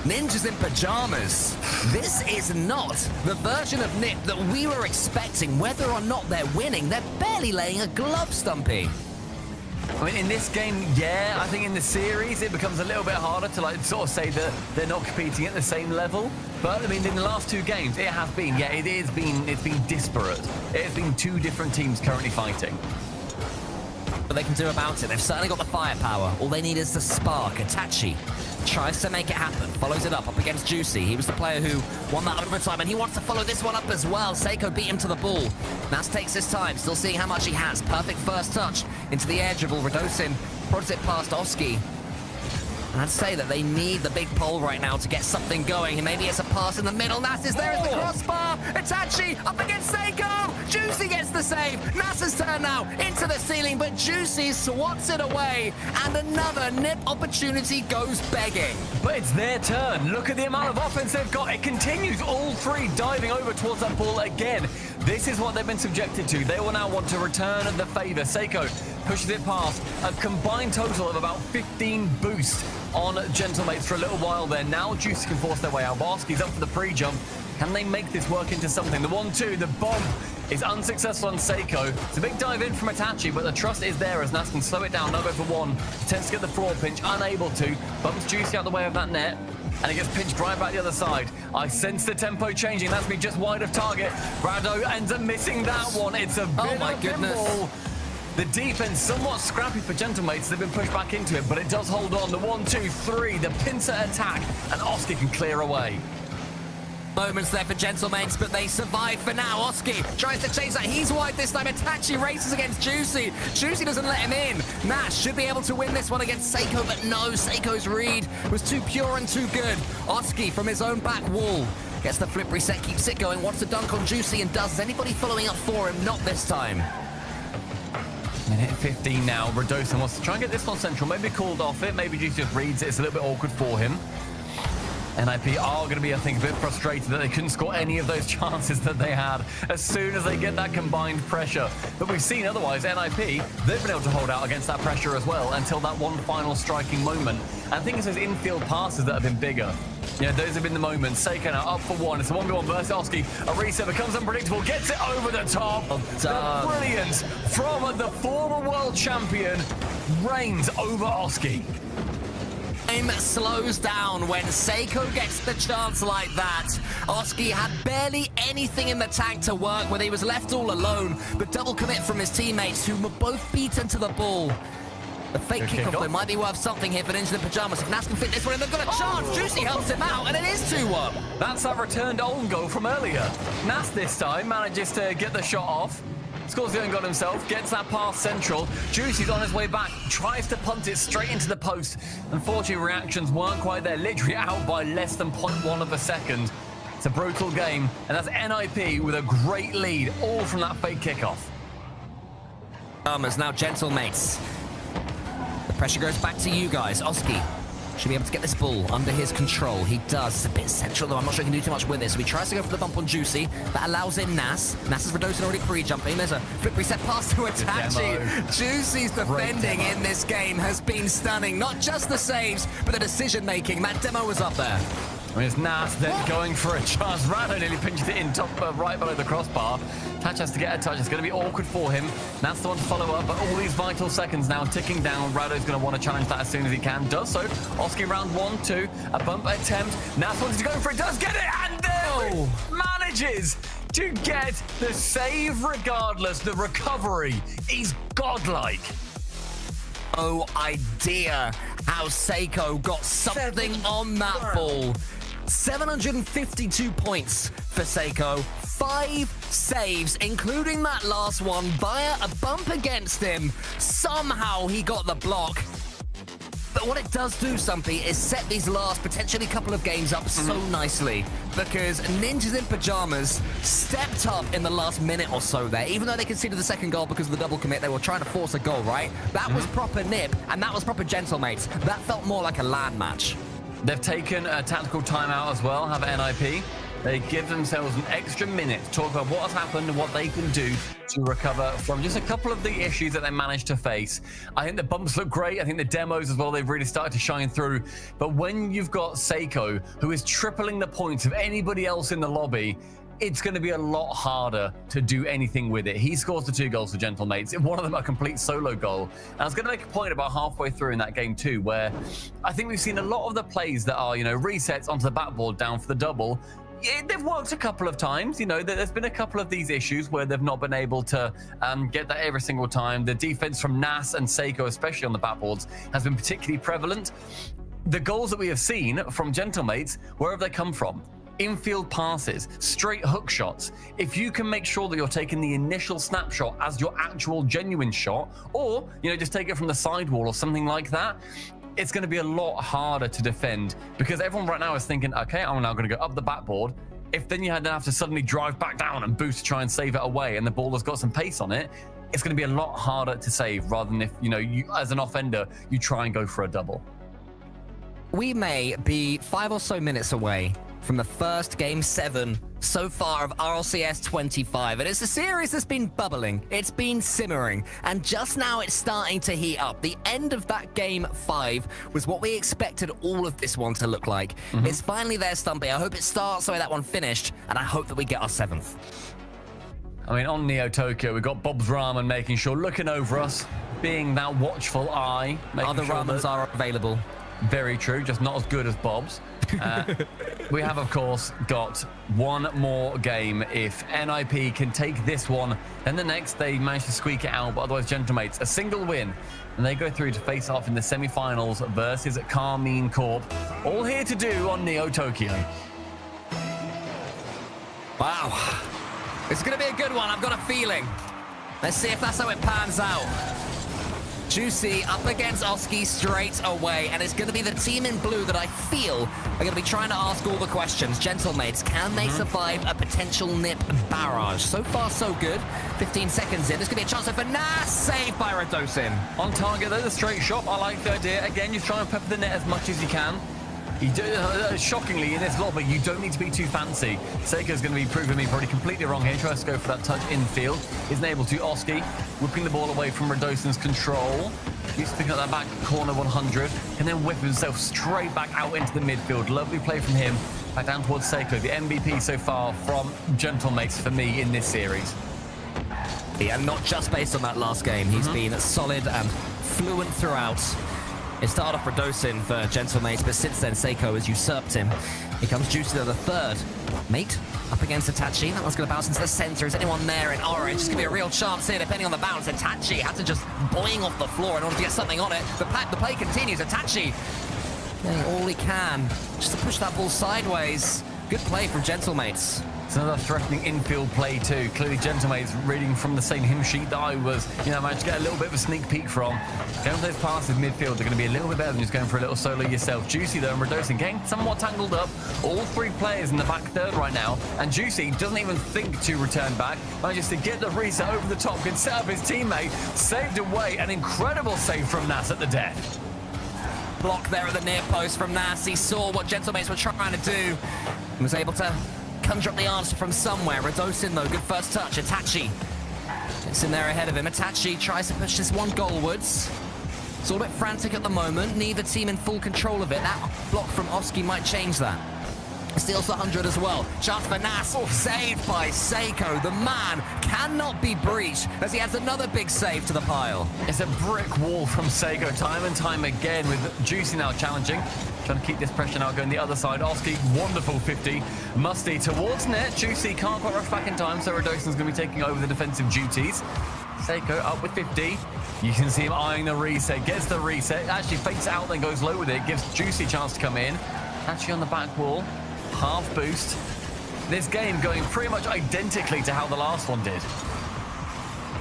Ninjas in pajamas. This is not the version of Nip that we were expecting. Whether or not they're winning, they're barely laying a glove, Stumpy. I mean, in this game, yeah, I think in the series, it becomes a little bit harder to like sort of say that they're not competing at the same level. But I mean, in the last 2 games, it has been, yeah, it's been disparate. It has been 2 different teams currently fighting. what they can do about it. They've certainly got the firepower. All they need is the spark. Itachi tries to make it happen, follows it up against Juicy. He was the player who won that overtime, and he wants to follow this one up as well. Seiko beat him to the ball. Nas takes his time, still seeing how much he has. Perfect first touch into the air dribble. Radosin prods it past Oski. And I'd say that they need the big pole right now to get something going. And maybe it's a pass in the middle. Nas is there as the crossbar. Itachi up against Seiko. Juicy gets the save. Nas's turn now into the ceiling, but Juicy swats it away. And another nip opportunity goes begging. But it's their turn. Look at the amount of offense they've got. It continues. All three diving over towards that ball again. This is what they've been subjected to. They will now want to return the favor. Seiko pushes it past. A combined total of about 15 boost on Gentlemates for a little while there. Now Juicy can force their way out. Barski's up for the pre-jump. Can they make this work into something? The 1-2, the bomb is unsuccessful on Seiko. It's a big dive in from Itachi, but the trust is there as Nas can slow it down. No go for one. Tends to get the floor pinch, unable to. Bumps Juicy out the way of that net. And he gets pinched right back the other side. I sense the tempo changing. That's me just wide of target. Rado ends up missing that one. It's a bit of a pinball. The defense somewhat scrappy for Gentlemates. They've been pushed back into it, but it does hold on. The 1-2-3, the pincer attack, and Oski can clear away. Moments there for Gentlemates, but they survive for now. Oski tries to chase that. He's wide this time. Itachi races against Juicy. Juicy doesn't let him in. Nash should be able to win this one against Seiko, but no. Seiko's read was too pure and too good. Oski from his own back wall gets the flip reset, keeps it going, wants to dunk on Juicy and does. Is anybody following up for him? Not this time. Minute 15 now. Radosin wants to try and get this one central. Maybe called off it. Maybe Juicy just reads it. It's a little bit awkward for him. NIP are going to be, I think, a bit frustrated that they couldn't score any of those chances that they had as soon as they get that combined pressure. But we've seen otherwise, NIP, they've been able to hold out against that pressure as well until that one final striking moment. And I think it's those infield passes that have been bigger. Yeah, those have been the moments. Seiko now up for one. It's a 1v1 versus Oski. A reset becomes unpredictable, gets it over the top. The brilliance from the former world champion reigns over Oski. Time slows down when Seiko gets the chance like that. Oski had barely anything in the tank to work with. He was left all alone. The double commit from his teammates who were both beaten to the ball. The fake kickoff, though, might be worth something here for Ninja in Pajamas. If Nas can fit this one in, they've got a chance. Juicy helps him out, and it is 2-1. That's that returned own goal from earlier. Nas this time manages to get the shot off. Scores the own goal himself, gets that pass central. Juicy's on his way back, tries to punt it straight into the post. Unfortunately, reactions weren't quite there. Literally out by less than 0.1 of a second. It's a brutal game, and that's NIP with a great lead, all from that fake kickoff. As now Gentlemates. The pressure goes back to you guys. Oski should be able to get this ball under his control. He does. It's a bit central, though. I'm not sure he can do too much with it. So he tries to go for the bump on Juicy. That allows in Nas. Nas's Radosin already pre-jumping. There's a flip reset pass to Itachi. Juicy's defending in this game has been stunning. Not just the saves, but the decision-making. That demo was up there. I mean, it's Nas then going for a chance. Rado nearly pinched it in top right below the crossbar. Touch has to get a touch. It's going to be awkward for him. Nas the one to follow up, but all these vital seconds now ticking down. Rado's going to want to challenge that as soon as he can. Does so. Oski round 1-2. A bump attempt. Nas wants to go for it. Does get it. And there manages to get the save regardless. The recovery is godlike. No idea how Seiko got something on that ball. 752 points for Seiko. 5 saves, including that last one, via a bump against him. Somehow he got the block. But what it does do, something, is set these last potentially couple of games up so nicely, because Ninjas in Pajamas stepped up in the last minute or so there. Even though they conceded the second goal because of the double commit, they were trying to force a goal, right? That was proper nip, and that was proper Gentlemates. That felt more like a LAN match. They've taken a tactical timeout as well, have NIP. They give themselves an extra minute to talk about what has happened and what they can do to recover from just a couple of the issues that they managed to face. I think the bumps look great. I think the demos as well, they've really started to shine through. But when you've got Seiko, who is tripling the points of anybody else in the lobby, it's going to be a lot harder to do anything with it. He scores the 2 goals for Gentlemates. One of them a complete solo goal. And I was going to make a point about halfway through in that game too, where I think we've seen a lot of the plays that are, you know, resets onto the backboard down for the double. they've worked a couple of times. You know, there's been a couple of these issues where they've not been able to get that every single time. The defense from Nas and Seiko, especially on the backboards, has been particularly prevalent. The goals that we have seen from Gentlemates, where have they come from? Infield passes, straight hook shots. If you can make sure that you're taking the initial snapshot as your actual genuine shot, or, you know, just take it from the sidewall or something like that, it's going to be a lot harder to defend, because everyone right now is thinking, okay, I'm now going to go up the backboard. If then you have to suddenly drive back down and boost to try and save it away, and the ball has got some pace on it, it's going to be a lot harder to save, rather than if, you know, you as an offender, you try and go for a double. We may be 5 or so minutes away from the first Game 7 so far of RLCS 25. And it's a series that's been bubbling. It's been simmering. And just now it's starting to heat up. The end of that Game 5 was what we expected all of this one to look like. It's finally there, Stumpy. I hope it starts the way that one finished. And I hope that we get our 7th. I mean, on Neo Tokyo, we've got Bob's Ramen making sure, looking over us, being that watchful eye. Other ramens are available. Very true, just not as good as Bob's. We have, of course, got one more game. If NIP can take this one, then the next they manage to squeak it out, but otherwise, Gentlemates, a single win, and they go through to face off in the semi-finals versus Carmine Corp. All here to do on Neo Tokyo. Wow. It's going to be a good one. I've got a feeling. Let's see if that's how it pans out. Juicy up against Oski straight away, and it's going to be the team in blue that I feel are going to be trying to ask all the questions. Gentlemates, can they survive a potential NIP barrage? So far, so good. 15 seconds in. There's going to be a chance for Nas, saved by reDosin. On target, there's a straight shot. I like the idea. Again, you try and pepper the net as much as you can. You do, shockingly, in this lobby, you don't need to be too fancy. Seiko's going to be proving me probably completely wrong here. Tries to go for that touch infield. Isn't able to. Oski whipping the ball away from reDosin's control. He's picking up that back corner 100 and then whip himself straight back out into the midfield. Lovely play from him. Back down towards Seiko. The MVP so far from Gentlemates for me in this series. Yeah, not just based on that last game. He's been solid and fluent throughout. It started off reDosin for Gentlemates, but since then, Seiko has usurped him. Here comes Juicy to the third. Mate, up against Itachi. That one's going to bounce into the center. Is anyone there in orange? It's going to be a real chance here, depending on the bounce. Itachi had to just boing off the floor in order to get something on it. The play continues. Itachi doing all he can just to push that ball sideways. Good play from Gentlemates. It's another threatening infield play too. Clearly Gentlemates reading from the same hymn sheet that I was, managed to get a little bit of a sneak peek from. Gentlemates passes midfield are going to be a little bit better than just going for a little solo yourself. Juicy though and reDosin getting somewhat tangled up. All three players in the back third right now, and Juicy doesn't even think to return back. Manages to get the reset over the top, can set up his teammate, saved away. An incredible save from Nas at the death. Block there at the near post from Nas. He saw what Gentlemates were trying to do and was able to conjure up the answer from somewhere. reDosin though, good first touch. Itachi gets in there ahead of him. Itachi tries to push this one goalwards. It's all a bit frantic at the moment. Neither team in full control of it. That block from Oski might change that. Steals the 100 as well. Chance for Nas. Saved by Seiko. The man cannot be breached as he adds another big save to the pile. It's a brick wall from Seiko time and time again, with Juicy now challenging. Trying to keep this pressure now going the other side. Oski, wonderful 50. Musty towards net. Juicy can't quite rush back in time, so reDosin's going to be taking over the defensive duties. Seiko up with 50. You can see him eyeing the reset. Gets the reset. Actually fakes out, then goes low with it. Gives Juicy a chance to come in. Actually on the back wall. Half boost. This game going pretty much identically to how the last one did.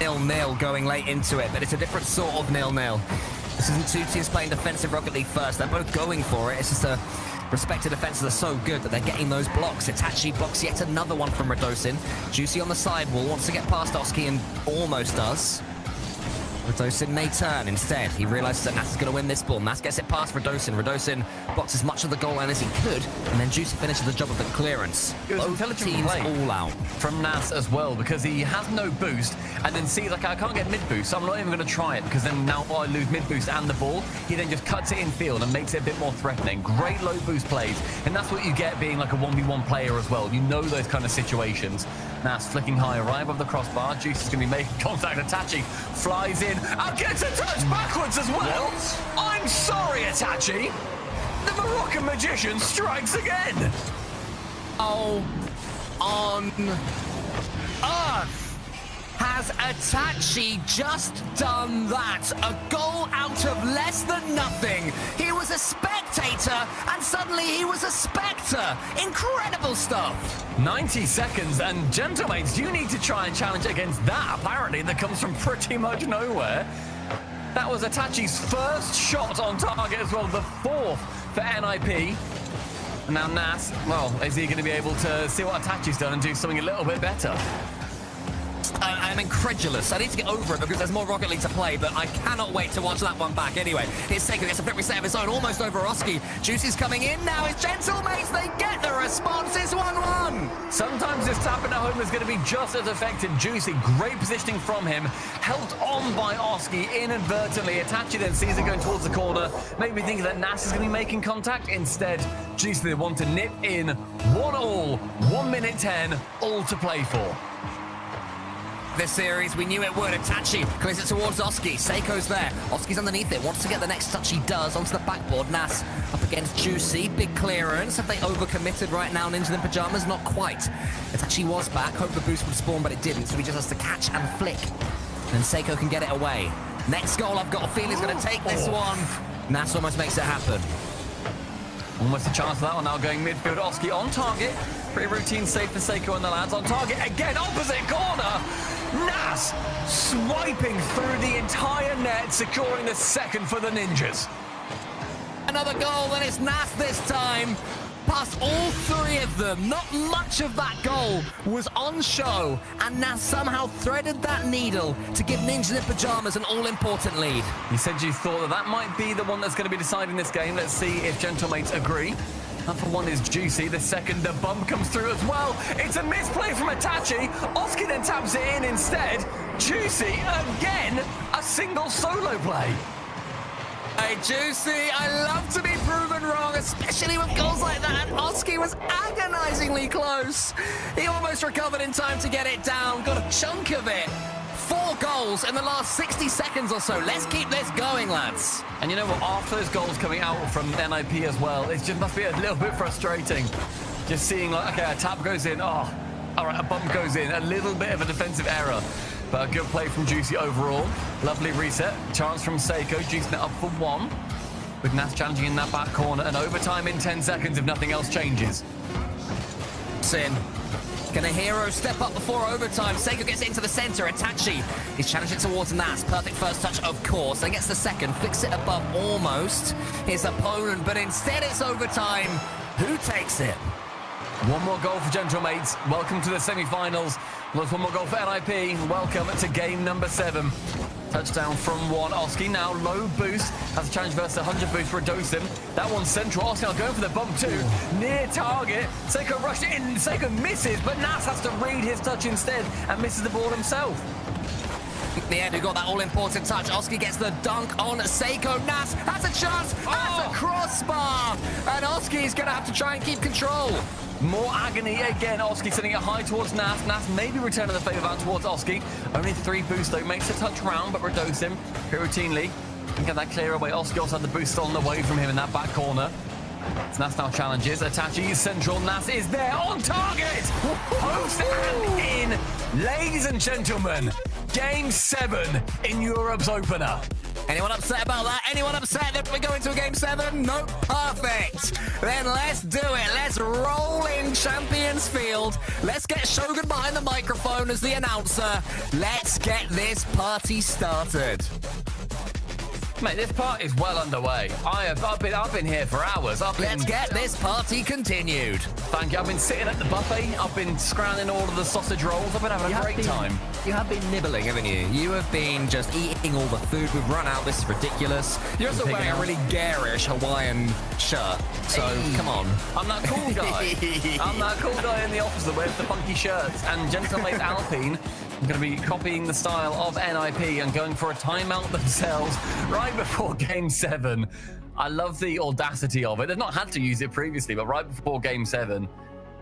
0-0 going late into it, but it's a different sort of 0-0. This isn't two teams playing defensive Rocket League first. They're both going for it. It's just the respective defenses are so good that they're getting those blocks. Itachi blocks yet another one from reDosin. Juicy on the sidewall, wants to get past Oski and almost does. reDosin may turn instead. He realizes that Nas is going to win this ball. Nas gets it past reDosin. reDosin blocks as much of the goal line as he could, and then Juicy finishes the job of the clearance. It was Both intelligent teams play all out. from Nas as well, because he has no boost and then sees, like, I can't get mid boost, so I'm not even going to try it, because then now I lose mid boost and the ball. He then just cuts it in field and makes it a bit more threatening. Great low boost plays, and that's what you get being like a 1v1 player as well. You know those kind of situations. Nas flicking high right above the crossbar. Juice is going to be making contact. Itachi flies in and gets a touch backwards as well. I'm sorry, Itachi. The Moroccan magician strikes again. Oh, on earth has Itachi just done that? A goal out of less than nothing. He was a spectator, and suddenly he was a spectre. Incredible stuff. 90 seconds, and gentlemates, you need to try and challenge against that, apparently, that comes from pretty much nowhere. That was Itachi's first shot on target as well, the fourth for NIP. And now Nas, well, is he going to be able to see what Itachi's done and do something a little bit better? I'm incredulous. I need to get over it because there's more Rocket League to play, but I cannot wait to watch that one back. Anyway, here's Seiko, gets a flip reset of his own, almost over Oski. Juicy's coming in now. His gentlemates, they get the response. It's 1-1. Sometimes this tapping at home is going to be just as effective. Juicy, great positioning from him. Helped on by Oski inadvertently. Itachi then sees it going towards the corner. Maybe thinking that Nas is going to be making contact. Instead, Juicy they want to nip in 1-1, 1 minute 10, all to play for. This series, we knew it would. Itachi clears it towards Oski. Seiko's there. Oski's underneath it. Wants to get the next touch he does onto the backboard. Nas up against Juicy. Big clearance. Have they overcommitted right now? Ninja in Pajamas? Not quite. Itachi was back. Hope the boost would spawn, but it didn't. So he just has to catch and flick. And Seiko can get it away. Next goal, I've got a feeling, is going to take this one. Nas almost makes it happen. Almost a chance for that one now, going midfield. Oski on target. Pretty routine save for Seiko and the lads. On target again, opposite corner. Nas swiping through the entire net, securing the second for the Ninjas. Another goal, and it's Nas this time. Past all three of them. Not much of that goal was on show, and Nas somehow threaded that needle to give Ninjas in Pajamas an all-important lead. You said you thought that might be the one that's going to be deciding this game. Let's see if gentlemates agree. That for one is Juicy. The second, the bump comes through as well. It's a misplay from Itachi. Oski then taps it in instead. Juicy, again, a single solo play. Hey, Juicy, I love to be proven wrong, especially with goals like that. Oski was agonizingly close. He almost recovered in time to get it down. Got a chunk of it. 4 goals in the last 60 seconds or so. Let's keep this going, lads. And you know what? After those goals coming out from NIP as well, it just must be a little bit frustrating. Just seeing like, okay, a tap goes in. Oh, all right, a bump goes in. A little bit of a defensive error. But a good play from Juicy overall. Lovely reset. Chance from Seiko. Juicing it up for 1. With Nas challenging in that back corner. And overtime in 10 seconds if nothing else changes. Sin. Can a hero step up before overtime? Seiko gets it into the center. Itachi is challenging towards Nas. Perfect first touch, of course. Then gets the second. Flicks it above almost his opponent. But instead it's overtime. Who takes it? One more goal for gentlemates. Welcome to the semi-finals. There's one more goal for NIP. Welcome to game number 7. Touchdown from 1. Oski now low boost. Has a challenge versus 100 boost for Dosim. That one's central. Oski now going for the bump too. Near target. Seiko rushed in. Seiko misses, but Nas has to read his touch instead and misses the ball himself. The end who got that all-important touch. Oski gets the dunk on Seiko. Nas has a chance. Has a crossbar. And Oski's going to have to try and keep control. More agony again. Oski sending it high towards Nas. Nas maybe returning the favour out towards Oski. Only 3 boosts though. Makes a touch round, but Redosim routinely can get that clear away. Oski also had the boost stolen away from him in that back corner. It's Nas now challenges. Itachi is central. Nas is there on target. Post and in. Ladies and gentlemen, game 7 in Europe's opener. Anyone upset about that? Anyone upset that we're going to a game 7? No? Perfect. Then let's do it. Let's roll in Champions Field. Let's get Shogun behind the microphone as the announcer. Let's get this party started. Mate, this part is well underway. I've been here for hours. Let's get this party continued. Thank you. I've been sitting at the buffet. I've been scrounging all of the sausage rolls. I've been having a great time. You have been nibbling, haven't you? You have been just eating all the food. We've run out. This is ridiculous. You're also wearing a really garish Hawaiian shirt. So, come on. I'm that cool guy. I'm that cool guy in the office that wears the funky shirts. And Gentlemates Alpine are going to be copying the style of NIP and going for a timeout themselves right before Game 7. I love the audacity of it. They've not had to use it previously, but right before Game 7,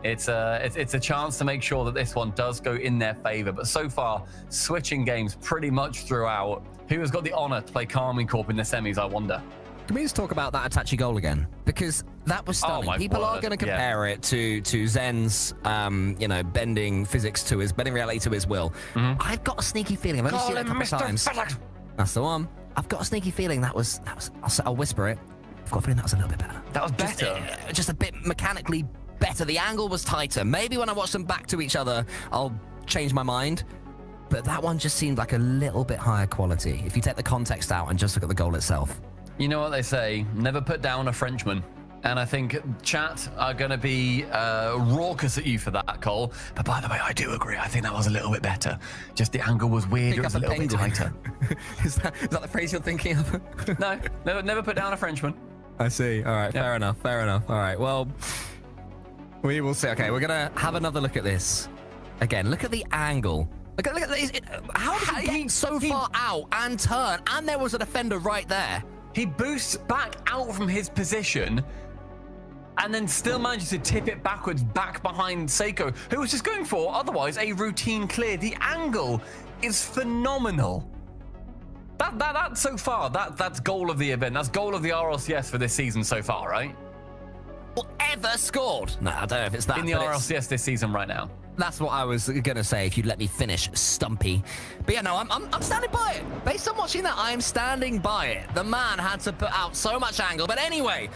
it's a chance to make sure that this one does go in their favor. But so far, switching games pretty much throughout. Who has got the honor to play Carmine Corp in the semis, I wonder? Can we just talk about that Itachi goal again? Because that was stunning. my People are word, going to compare it to Zen's, bending reality to his will. I've got a sneaky feeling. I've only seen it a couple of times. That's the one. I've got a sneaky feeling that was. I'll whisper it. I've got a feeling that was a little bit better. That was better. Just a bit mechanically better. The angle was tighter. Maybe when I watch them back to each other, I'll change my mind. But that one just seemed like a little bit higher quality. If you take the context out and just look at the goal itself. You know what they say, never put down a Frenchman. And I think chat are going to be raucous at you for that, Cole. But by the way, I do agree. I think that was a little bit better. Just the angle was weird. It was a little bit tighter. Is that the phrase you're thinking of? No, never put down a Frenchman. I see. All right, fair enough. All right, well, we will see. Okay, we're going to have another look at this. Again, look at the angle. Look at this. How did he get so far out and turn? And there was a defender right there. He boosts back out from his position and then still manages to tip it backwards back behind Seiko, who was just going for, otherwise, a routine clear. The angle is phenomenal. That so far, that's goal of the event. That's goal of the RLCS for this season so far, right? Ever scored? No, I don't know if it's that. In the RLCS this season right now. That's what I was going to say, if you'd let me finish, Stumpy. But yeah, no, I'm standing by it. Based on watching that, I'm standing by it. The man had to put out so much angle. But anyway,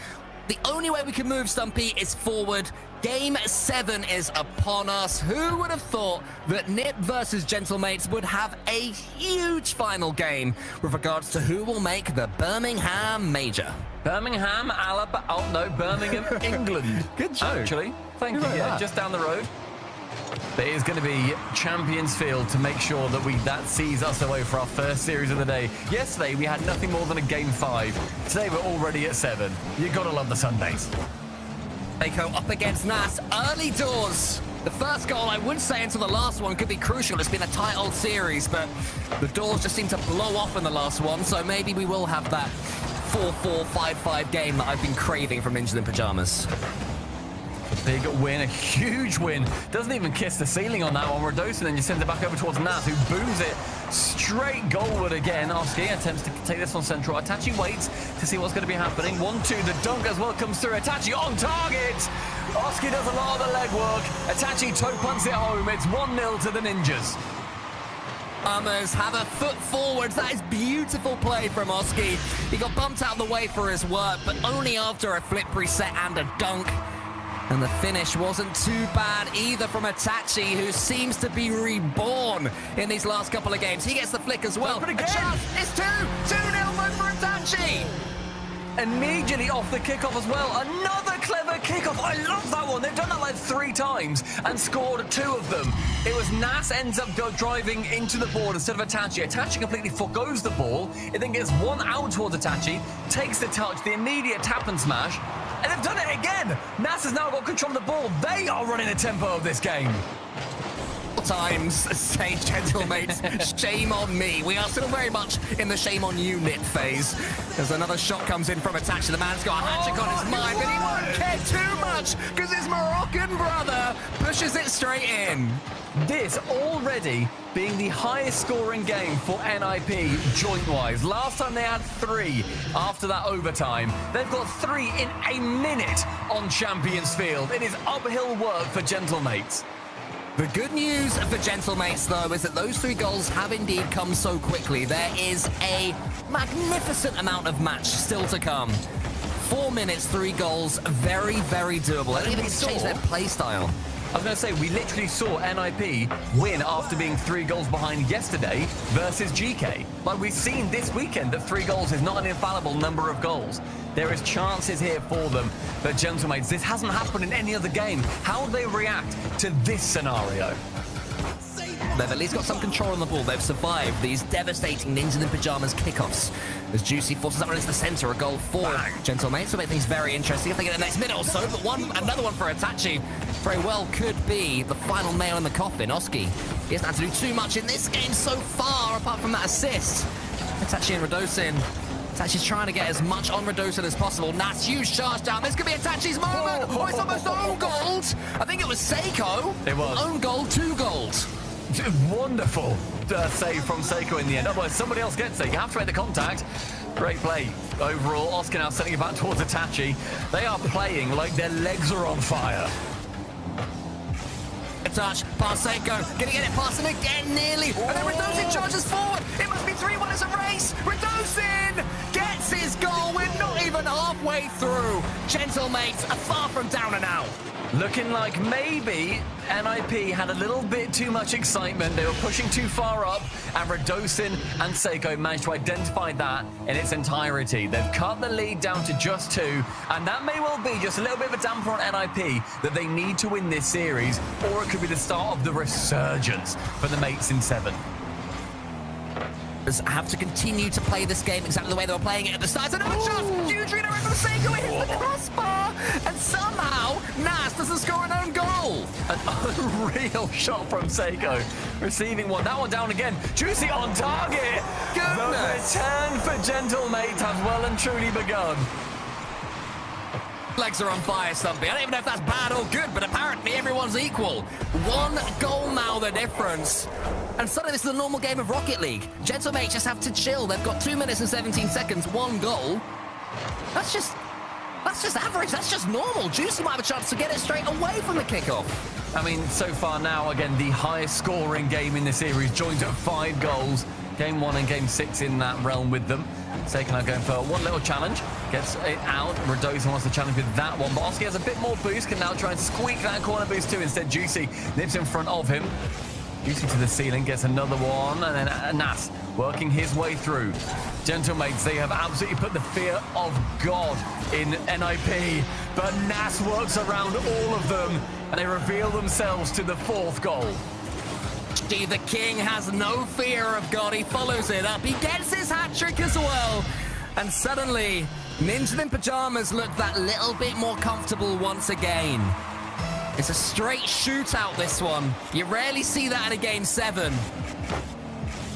the only way we can move Stumpy is forward. Game 7 is upon us. Who would have thought that NiP versus Gentlemates would have a huge final game with regards to who will make the Birmingham Major? Birmingham, Alabama. Oh, no, Birmingham, England. Good joke. Actually, thank you. Yeah, just down the road. There is going to be Champions Field to make sure that sees us away for our first series of the day. Yesterday, we had nothing more than a game 5. Today, we're already at 7. You've got to love the Sundays. Seiko up against Nas. Early doors. The first goal, I would say, until the last one could be crucial. It's been a tight old series, but the doors just seem to blow off in the last one, so maybe we will have that 4-4, 5-5 game that I've been craving from Ninjas in Pajamas. A big win, a huge win. Doesn't even kiss the ceiling on that one. Radosin, and you send it back over towards Nas, who booms it straight goalward again. Oski attempts to take this on central. Itachi waits to see what's going to be happening. 1-2, the dunk as well comes through. Itachi on target. Oski does a lot of the legwork. Itachi toe punts it home. It's 1-0 to the Ninjas. Ummers have a foot forwards. That is beautiful play from Oski. He got bumped out of the way for his work, but only after a flip reset and a dunk. And the finish wasn't too bad either from Itachi, who seems to be reborn in these last couple of games. He gets the flick as well. But again, it's 2-0 win for Itachi. Immediately off the kickoff as well. Another clever kickoff. I love that one. They've done that like 3 times and scored 2 of them. It was Nas ends up driving into the ball instead of Itachi. Itachi completely forgoes the ball. It then gets one out towards Itachi, takes the touch, the immediate tap and smash, and they've done it again. Nas has now got control of the ball. They are running the tempo of this game. Times say Gentlemates, shame on me. We are still very much in the shame on you NiP phase. As another shot comes in from Itachi. The man's got a hat-trick on his mind, but he won't care too much because his Moroccan brother pushes it straight in. This already being the highest scoring game for NIP joint-wise. Last time they had 3 after that overtime. They've got 3 in a minute on Champions Field. It is uphill work for Gentlemates. The good news for Gentlemates, though, is that those 3 goals have indeed come so quickly. There is a magnificent amount of match still to come. 4 minutes, 3 goals, very, very doable. They don't even change their play style. I was going to say, we literally saw NIP win after being 3 goals behind yesterday versus GK. Like we've seen this weekend that 3 goals is not an infallible number of goals. There is chances here for them. But Gentlemates, this hasn't happened in any other game. How would they react to this scenario? They've at least got some control on the ball. They've survived these devastating Ninjas in Pajamas kickoffs. As Juicy forces that one into the center, a goal for Gentlemates. So make things very interesting. I think in the next minute or so, but another one for Itachi very well could be the final nail in the coffin. Oski, he hasn't had to do too much in this game so far, apart from that assist. Itachi and Radosin. Itachi's trying to get as much on Radosin as possible. Nice huge charge down. This could be Itachi's moment. Oh, it's almost own gold. I think it was Seiko. It was. Own goal, 2 goals. Wonderful save from Seiko in the end. Otherwise, somebody else gets it. You have to make the contact. Great play overall. Oscar now setting it back towards Itachi. They are playing like their legs are on fire. A touch, past Seiko, gonna get it past him again, nearly. And then Redosin charges forward. It must be 3-1 as a race. Redosin gets his goal. We're not even halfway through. Gentlemates are far from down and out. Looking like maybe NIP had a little bit too much excitement. They were pushing too far up, and Redosin and Seiko managed to identify that in its entirety. They've cut the lead down to just 2, and that may well be just a little bit of a damper on NIP that they need to win this series, or it could be the start of the resurgence for the mates in 7. Have to continue to play this game exactly the way they were playing it at the start. And another shot! Huge redirect from Seiko, it hits the crossbar! And somehow, Nas doesn't score an own goal! An unreal shot from Seiko. Receiving one. That one down again. Juicy on target! Goodness! The return for Gentlemate has well and truly begun. Legs are on fire, Stumpy. I don't even know if that's bad or good, but apparently everyone's equal. 1 goal now, the difference. And suddenly this is a normal game of Rocket League. Gentlemates just have to chill. They've got 2 minutes and 17 seconds, 1 goal. That's just average. That's just normal. Juicy might have a chance to get it straight away from the kickoff. I mean, so far now, again, the highest scoring game in the series, joined at 5 goals. Game 1 and Game 6 in that realm with them. Seiko now going for one little challenge. Gets it out. Redosin wants to challenge with that one. But Oski has a bit more boost. Can now try and squeak that corner boost too. Instead, Juicy nips in front of him. Juicy to the ceiling. Gets another one. And then Nas working his way through. Gentlemates, they have absolutely put the fear of God in NIP. But Nas works around all of them. And they reveal themselves to the 4th goal. The King has no fear of God. He follows it up. He gets his hat trick as well. And suddenly, Ninja in Pajamas look that little bit more comfortable once again. It's a straight shootout, this one. You rarely see that in a Game 7.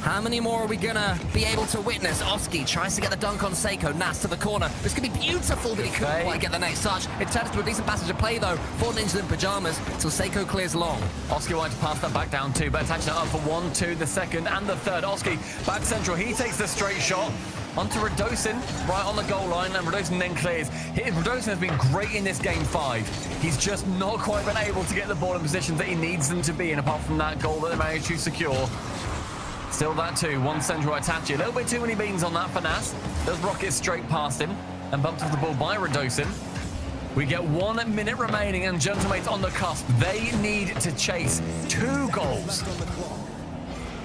How many more are we gonna be able to witness? Oski tries to get the dunk on Seiko. Nas to the corner. This could be beautiful, but he couldn't quite get the next touch. It turns to a decent passage of play, though, for Ninja in Pajamas, till Seiko clears long. Oski wanted to pass that back down too, but attaching it up for 1, 2, the second, and the third. Oski back central. He takes the straight shot onto Redosin, right on the goal line, and Redosin then clears. Redosin has been great in this Game 5. He's just not quite been able to get the ball in positions that he needs them to be in, apart from that goal that they managed to secure. Still that too, 1 central Itachi. A little bit too many beans on that for Nas. Does rocket straight past him and bumped off the ball by Redosin. We get 1 minute remaining and Gentlemates on the cusp. They need to chase 2 goals.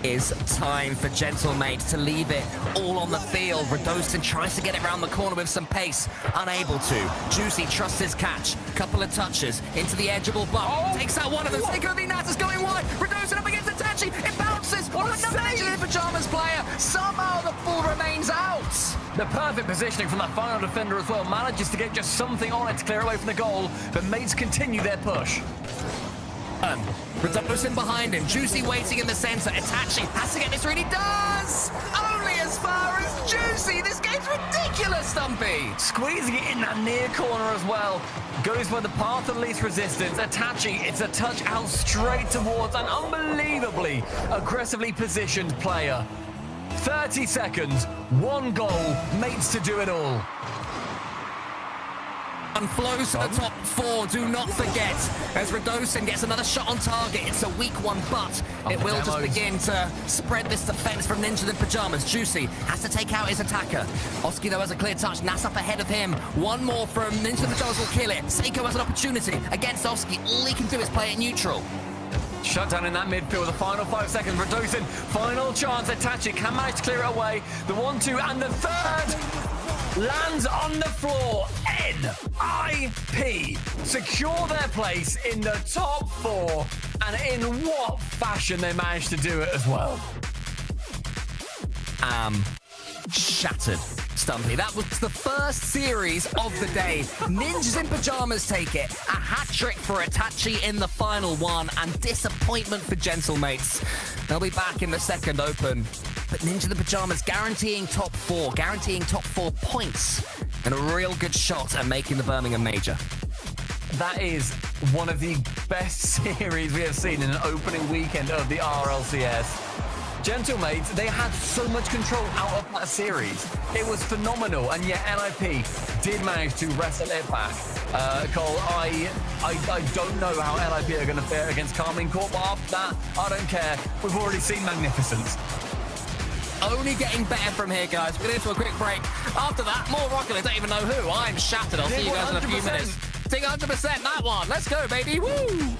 Is time for Gentlemate to leave it all on the field. Redosin tries to get it around the corner with some pace. Unable to. Juicy trusts his catch. Couple of touches into the edgeable bump. Takes out one of them. Seiko v Nat is going wide. Redosin up against Itachi. It bounces. What another Ninja in Pajamas player. Somehow the ball remains out. The perfect positioning from that final defender as well. Manages to get just something on it to clear away from the goal. But mates continue their push. Redosin behind him. Juicy waiting in the center. Itachi has to get this through. He does! Only as far as Juicy. This game's ridiculous, Stumpy. Squeezing it in that near corner as well. Goes by the path of least resistance. Itachi, it's a touch out straight towards an unbelievably aggressively positioned player. 30 seconds, 1 goal, mates to do it all. And flows to the top 4, do not forget. As Redosin gets another shot on target, it's a weak one, but it will just begin to spread this defense from Ninja in Pajamas. Juicy has to take out his attacker. Oski, though, has a clear touch. Nas up ahead of him. 1 more from Ninja in Pajamas will kill it. Seiko has an opportunity against Oski. All he can do is play it neutral. Shut down in that midfield, the final 5 seconds. Redosin, final chance. Itachi can manage to clear it away. The 1-2 and the third lands on the floor. NIP secure their place in the top 4, and in what fashion they managed to do it as well. Shattered, Stumpy. That was the first series of the day. Ninjas in Pajamas take it. A hat trick for Itachi in the final 1, and disappointment for Gentlemates. They'll be back in the second open. But Ninja in Pajamas guaranteeing top 4, guaranteeing top 4 points, and a real good shot at making the Birmingham Major. That is one of the best series we have seen in an opening weekend of the RLCS. Gentlemates, they had so much control out of that series. It was phenomenal, and yet NIP did manage to wrestle it back. Cole, I don't know how NIP are going to fare against Carmine Corp, but after that, I don't care. We've already seen magnificence. Only getting better from here, guys. We're going to go to a quick break. After that, more Rocket League. Don't even know who. I'm shattered. I'll see you guys in a few 100%. minutes. Take 100% that one. Let's go, baby. Woo!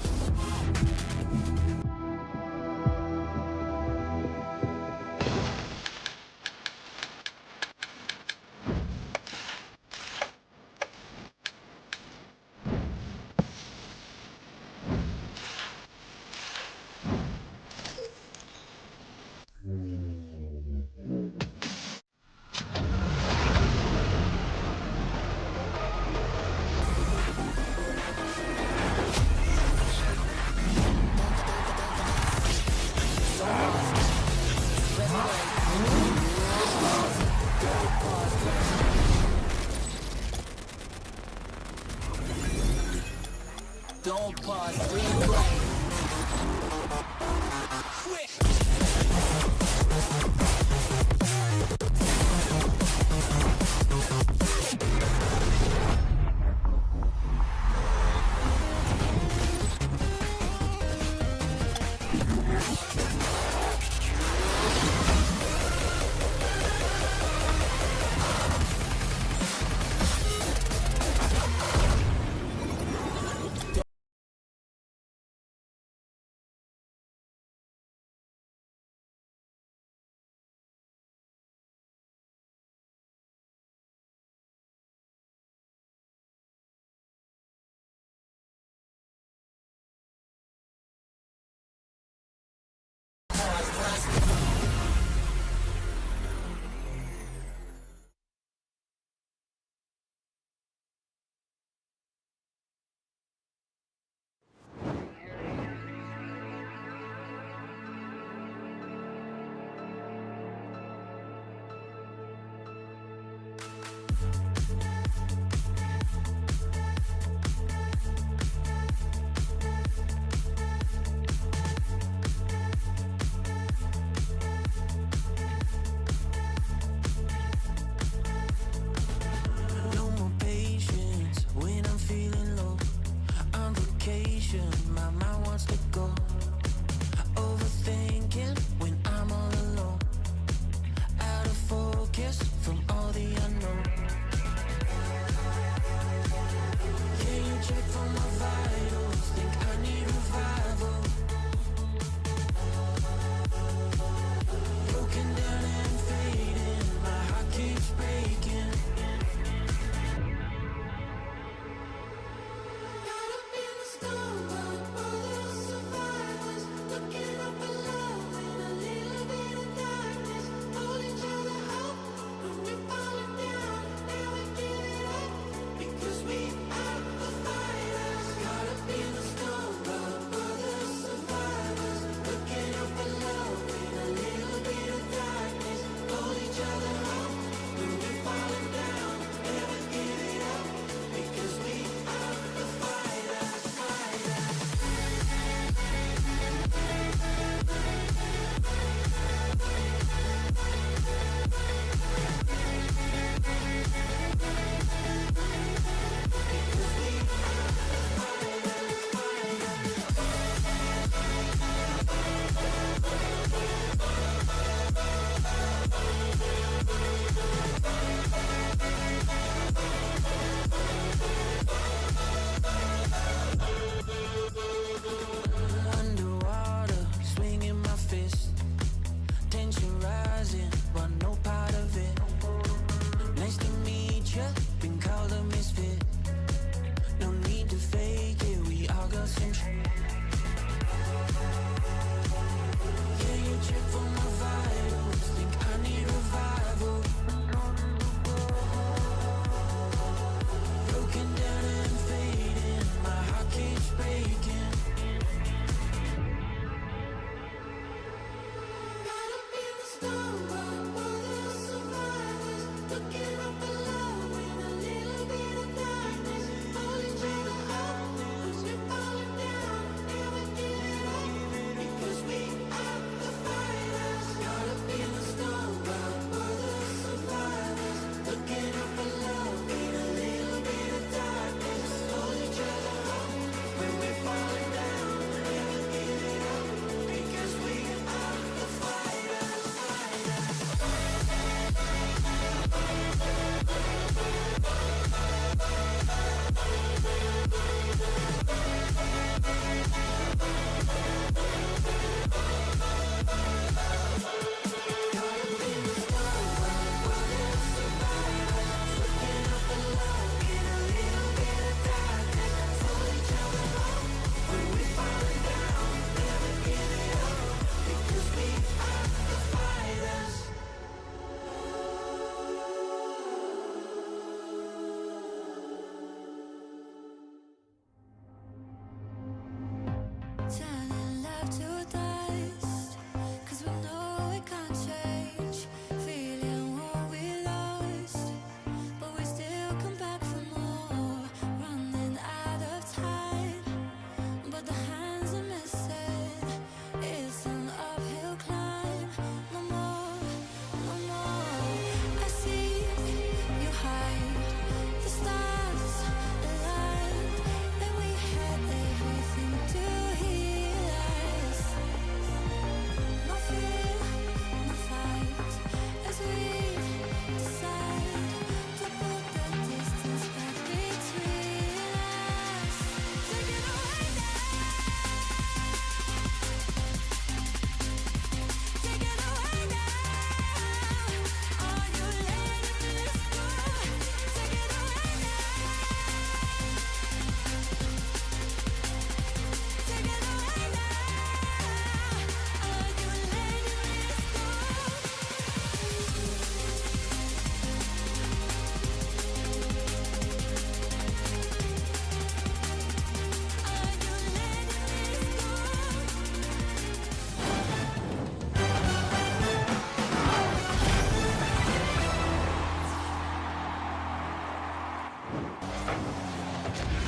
Don't pause, replay.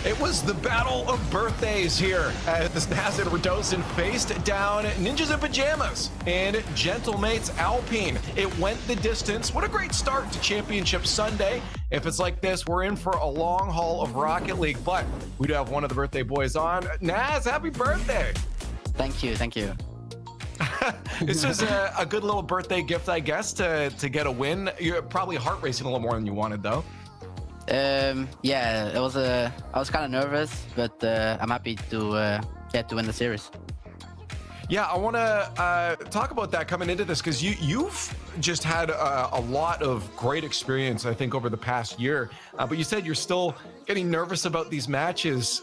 It was the battle of birthdays here as Naz and Radosin faced down Ninjas in Pajamas and Gentlemates Alpine. It went the distance. What a great start to Championship Sunday. If it's like this, we're in for a long haul of Rocket League, but we do have one of the birthday boys on. Naz, happy birthday. Thank you, thank you. This is a good little birthday gift, I guess, to get a win. You're probably heart racing a little more than you wanted, though. Yeah, it was I was kind of nervous, but I'm happy to win the series. Yeah, I want to talk about that coming into this because you've just had a lot of great experience, I think, over the past year. But you said you're still getting nervous about these matches.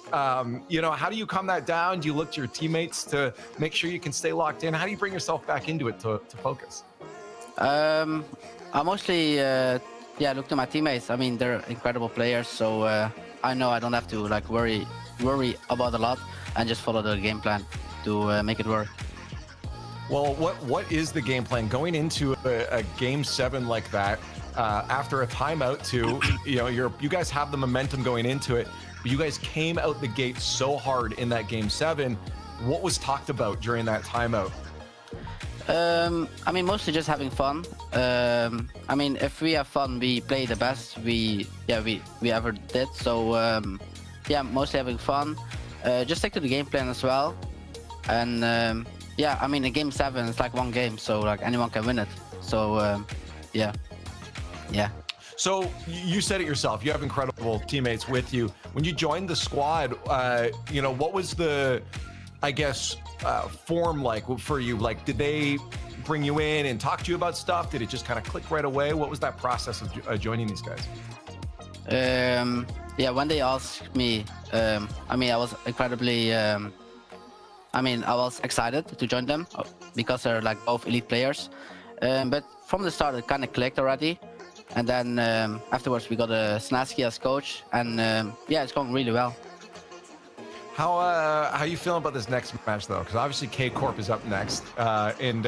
You know, how do you calm that down? Do you look to your teammates to make sure you can stay locked in? How do you bring yourself back into it to focus? I mostly look to my teammates. I mean, they're incredible players, so I know I don't have to like worry about a lot and just follow the game plan to make it work. Well, what is the game plan going into a game 7 like that after a timeout? To you guys have the momentum going into it, but you guys came out the gate so hard in that game 7. What was talked about during that timeout? I mean, mostly just having fun. I mean, if we have fun, we play the best we ever did. So yeah, mostly having fun. Just stick to the game plan as well. And yeah, I mean, in game 7, it's like one game, so like anyone can win it. So yeah. So you said it yourself. You have incredible teammates with you. When you joined the squad, what was the, I guess, form like for you? Like, did they bring you in and talk to you about stuff? Did it just kind of click right away? What was that process of joining these guys? Yeah, when they asked me, I mean, I was incredibly, I was excited to join them because they're like both elite players. But from the start, it kind of clicked already. And then afterwards, we got Snasky as coach, and yeah, it's going really well. How you feeling about this next match though? Because obviously K Corp is up next, and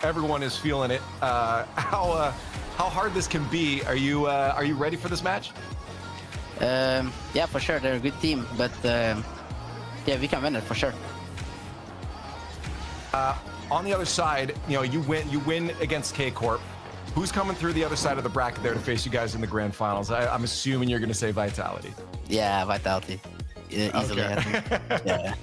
everyone is feeling it. How hard this can be? Are you ready for this match? Yeah, for sure. They're a good team, but yeah, we can win it for sure. On the other side, you win against K Corp. Who's coming through the other side of the bracket there to face you guys in the grand finals? I'm assuming you're going to say Vitality. Yeah, Vitality. Yeah, easily. Okay. Yeah.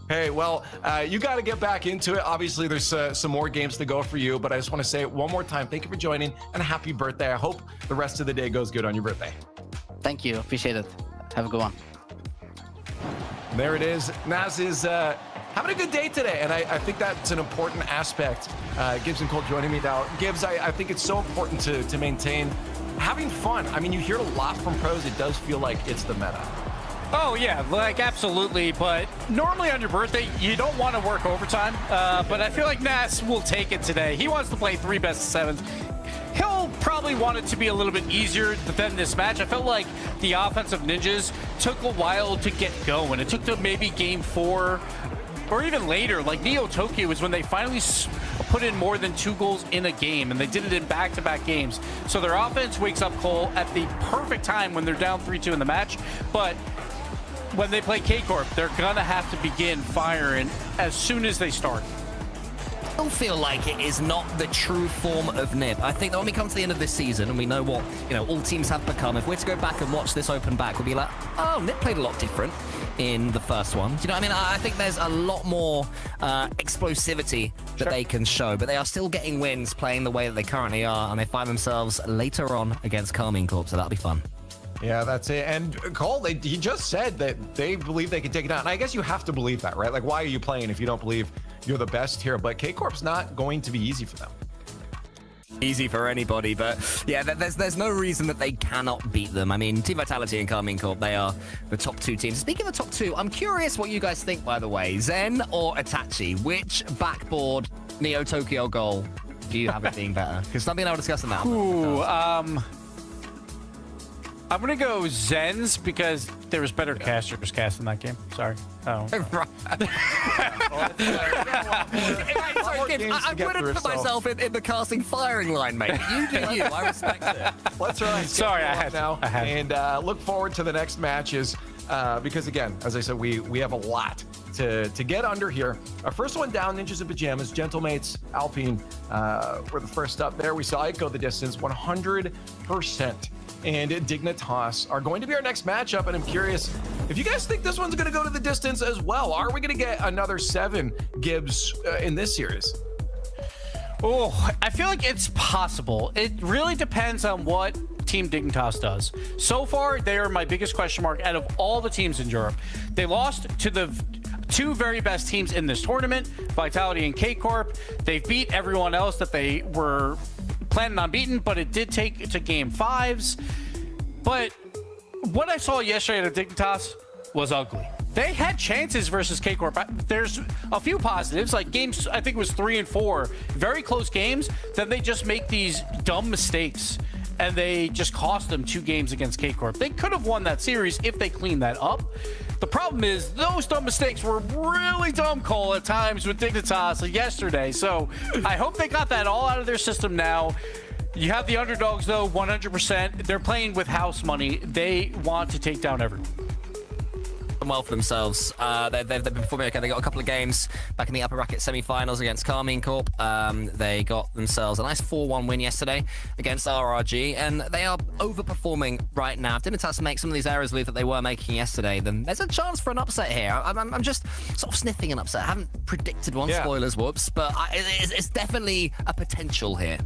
Hey, well, you got to get back into it. Obviously, there's some more games to go for you, but I just want to say it one more time. Thank you for joining, and happy birthday. I hope the rest of the day goes good on your birthday. Thank you. Appreciate it. Have a good one. There it is. Naz is having a good day today, and I think that's an important aspect. Gibbs and Cole joining me now. Gibbs, I think it's so important to maintain having fun. I mean, you hear a lot from pros. It does feel like it's the meta. Oh, yeah, like, absolutely. But normally on your birthday, you don't want to work overtime. But I feel like Nas will take it today. He wants to play 3 best-of-7s. He'll probably want it to be a little bit easier than this match. I felt like the offensive Ninjas took a while to get going. It took to maybe game 4 or even later. Like Neo Tokyo was when they finally put in more than 2 goals in a game, and they did it in back-to-back games. So their offense wakes up Cole at the perfect time when they're down 3-2 in the match. But when they play K-Corp, they're gonna have to begin firing as soon as they start. I still feel like it is not the true form of Nib. I think that when we come to the end of this season and we know what all teams have become, if we're to go back and watch this open back, we'll be like, oh, Nib played a lot different in the first one. Do you know what I mean? I think there's a lot more explosivity that they can show, but they are still getting wins playing the way that they currently are, and they find themselves later on against Carmine Corp, so that'll be fun. Yeah, that's it. And Cole, he just said that they believe they can take it out. And I guess you have to believe that, right? Like, why are you playing if you don't believe you're the best here? But K-Corp's not going to be easy for them. Easy for anybody, but yeah, there's no reason that they cannot beat them. I mean, Team Vitality and Carmine Corp, they are the top 2 teams. Speaking of the top 2, I'm curious what you guys think, by the way. Zen or Itachi? Which backboard Neo Tokyo goal do you have it being better? Because something I was discussing that. Ooh, I'm gonna go Zens because there was better casters cast in that game. Sorry. Oh. I wouldn't put myself in the casting firing line, mate. You do you. I respect it. Let's run. Sorry, I had now. I had and look forward to the next matches because, again, as I said, we have a lot to get under here. Our first one down, Ninjas in Pajamas, Gentlemates, Alpine were the first up there. We saw it go the distance 100%. And Dignitas are going to be our next matchup, and I'm curious if you guys think this one's going to go to the distance as well. Are we going to get another 7 Gibbs in this series? Oh, I feel like it's possible. It really depends on what Team Dignitas does. So far, they are my biggest question mark out of all the teams in Europe. They lost to the 2 very best teams in this tournament, Vitality and K-Corp. They beat everyone else that they were planning on beating, but it did take to game 5s. But what I saw yesterday at Dignitas was ugly. They had chances versus K-Corp. There's a few positives, like games, I think it was 3 and 4, very close games. Then they just make these dumb mistakes, and they just cost them 2 games against K-Corp. They could have won that series if they cleaned that up. The problem is those dumb mistakes were really dumb, Cole, at times with Dignitas yesterday. So I hope they got that all out of their system now. You have the underdogs, though, 100%. They're playing with house money. They want to take down everyone. Well for themselves. They've been performing okay. They got a couple of games back in the upper bracket semi-finals against Carmine Corp. They got themselves a nice 4-1 win yesterday against RRG, and they are overperforming right now. If Dignitas make some of these errors that they were making yesterday, then there's a chance for an upset here. I'm just sort of sniffing an upset. I haven't predicted one, spoilers, whoops, but it's definitely a potential here.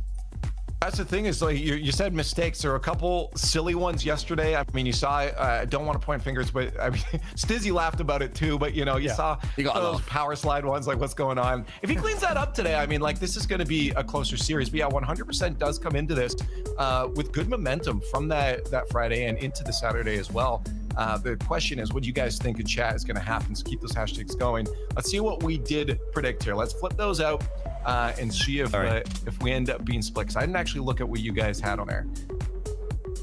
That's the thing is, like you said, mistakes. There were a couple silly ones yesterday. I mean, you saw, I don't want to point fingers, but I mean, Stizzy laughed about it too. But, you know, you saw those power slide ones, like what's going on. If he cleans that up today, I mean, like this is going to be a closer series. But yeah, 100% does come into this with good momentum from that Friday and into the Saturday as well. The question is, what do you guys think in chat is going to happen? So keep those hashtags going. Let's see what we did predict here. Let's flip those out and see if we end up being split. Because I didn't actually look at what you guys had on there.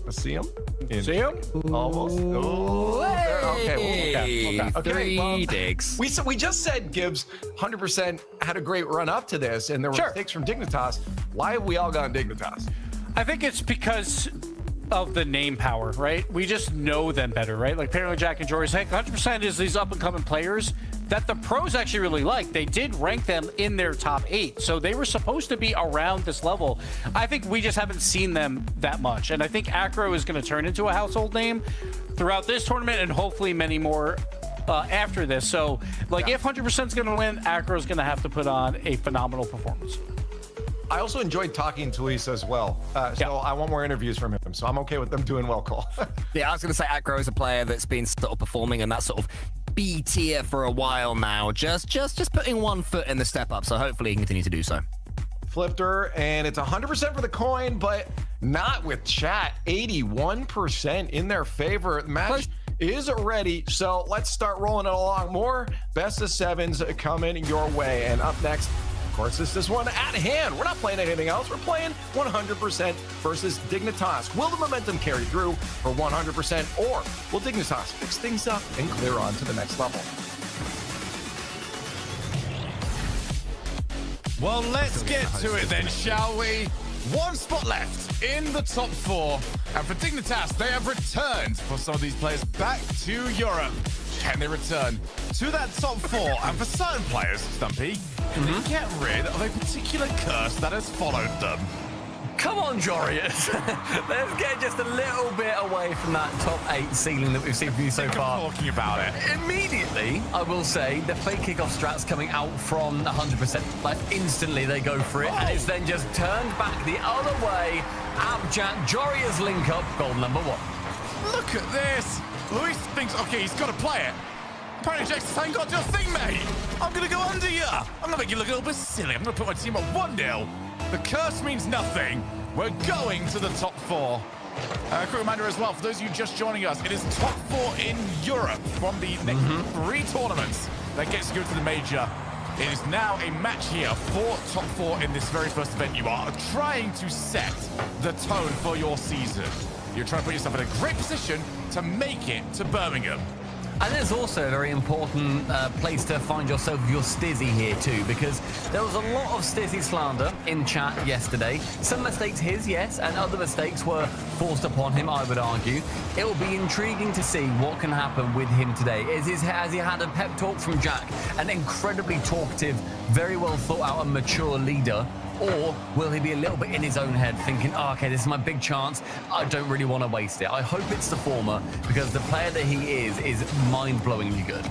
Let's see them. See him? Almost. Oh, okay. Three digs. We just said Gibbs 100% had a great run up to this, and there were mistakes from Dignitas. Why have we all gone Dignitas? I think it's because of the name power, right? We just know them better, right? Like apparently Jack and Jory's heck, 100% is these up-and-coming players that the pros actually really like. They did rank them in their top 8, so they were supposed to be around this level. I think we just haven't seen them that much, and I think Acro is going to turn into a household name throughout this tournament and hopefully many more after this. So, like, if 100% is going to win, Acro is going to have to put on a phenomenal performance. I also enjoyed talking to Lisa as well. So I want more interviews from him. So I'm okay with them doing well, Cole. Yeah, I was going to say Acro is a player that's been sort of performing in that sort of B tier for a while now. Just putting one foot in the step up. So hopefully he can continue to do so. Flipped her, and it's 100% for the coin, but not with chat. 81% in their favor. The match is ready, so let's start rolling it along. More best of 7s coming your way. And up next, of course, is this one at hand. We're not playing anything else. We're playing 100% versus Dignitas. Will the momentum carry through for 100%, or will Dignitas fix things up and clear on to the next level? Well, let's get to it then, shall we? One spot left in the top 4. And for Dignitas, they have returned for some of these players back to Europe. Can they return to that top 4? And for certain players, Stumpy, can they get rid of a particular curse that has followed them? Come on, Jorius. Let's get just a little bit away from that top 8 ceiling that we've seen from you so far. Talking about it. Immediately, I will say, the fake kickoff strats coming out from 100%. Like, instantly they go for it, and it's then just turned back the other way. Abjat, Jorius link up, goal number 1. Look at this. Luis thinks, okay, he's got to play it. Apparently Jack's saying, got to do a thing, mate. I'm going to go under you. I'm going to make you look a little bit silly. I'm going to put my team at 1-0. The curse means nothing. We're going to the top 4. Quick reminder as well, for those of you just joining us, it is top 4 in Europe from the next 3 tournaments that gets you to the major. It is now a match here for top 4 in this very first event. You are trying to set the tone for your season. you're trying to put yourself in a great position to make it to Birmingham. And there's also a very important place to find yourself your Stizzy here too, because there was a lot of Stizzy slander in chat yesterday. Some mistakes his, yes, and other mistakes were forced upon him, I would argue. It will be intriguing to see what can happen with him today. Has he had a pep talk from Jack, an incredibly talkative, very well thought out and mature leader? Or will he be a little bit in his own head thinking, oh, okay, this is my big chance. I don't really want to waste it. I hope it's the former, because the player that he is mind-blowingly good.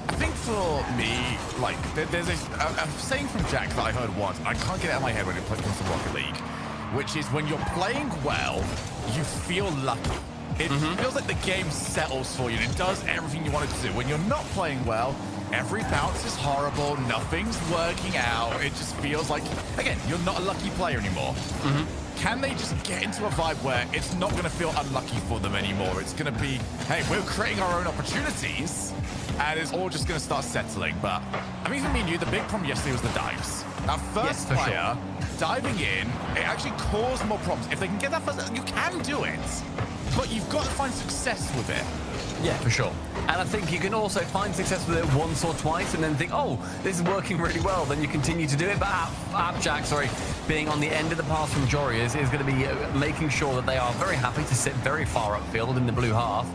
I think for me, like, there's a saying from Jack that I heard once, I can't get it out of my head when it comes to Rocket League, which is when you're playing well, you feel lucky. It feels like the game settles for you and it does everything you want it to do. When you're not playing well, every bounce is horrible, nothing's working out. It just feels like, again, you're not a lucky player anymore. Can they just get into a vibe where it's not going to feel unlucky for them anymore? It's going to be, hey, we're creating our own opportunities, and it's all just going to start settling. But, I mean, for me and you, the big problem yesterday was the dives. Our first player diving in, it actually caused more problems. If they can get that first, you can do it, but you've got to find success with it. Yeah, for sure. And I think you can also find success with it once or twice and then think, oh, this is working really well. Then you continue to do it. But Abjack, being on the end of the pass from Jorius is going to be making sure that they are very happy to sit very far upfield in the blue half.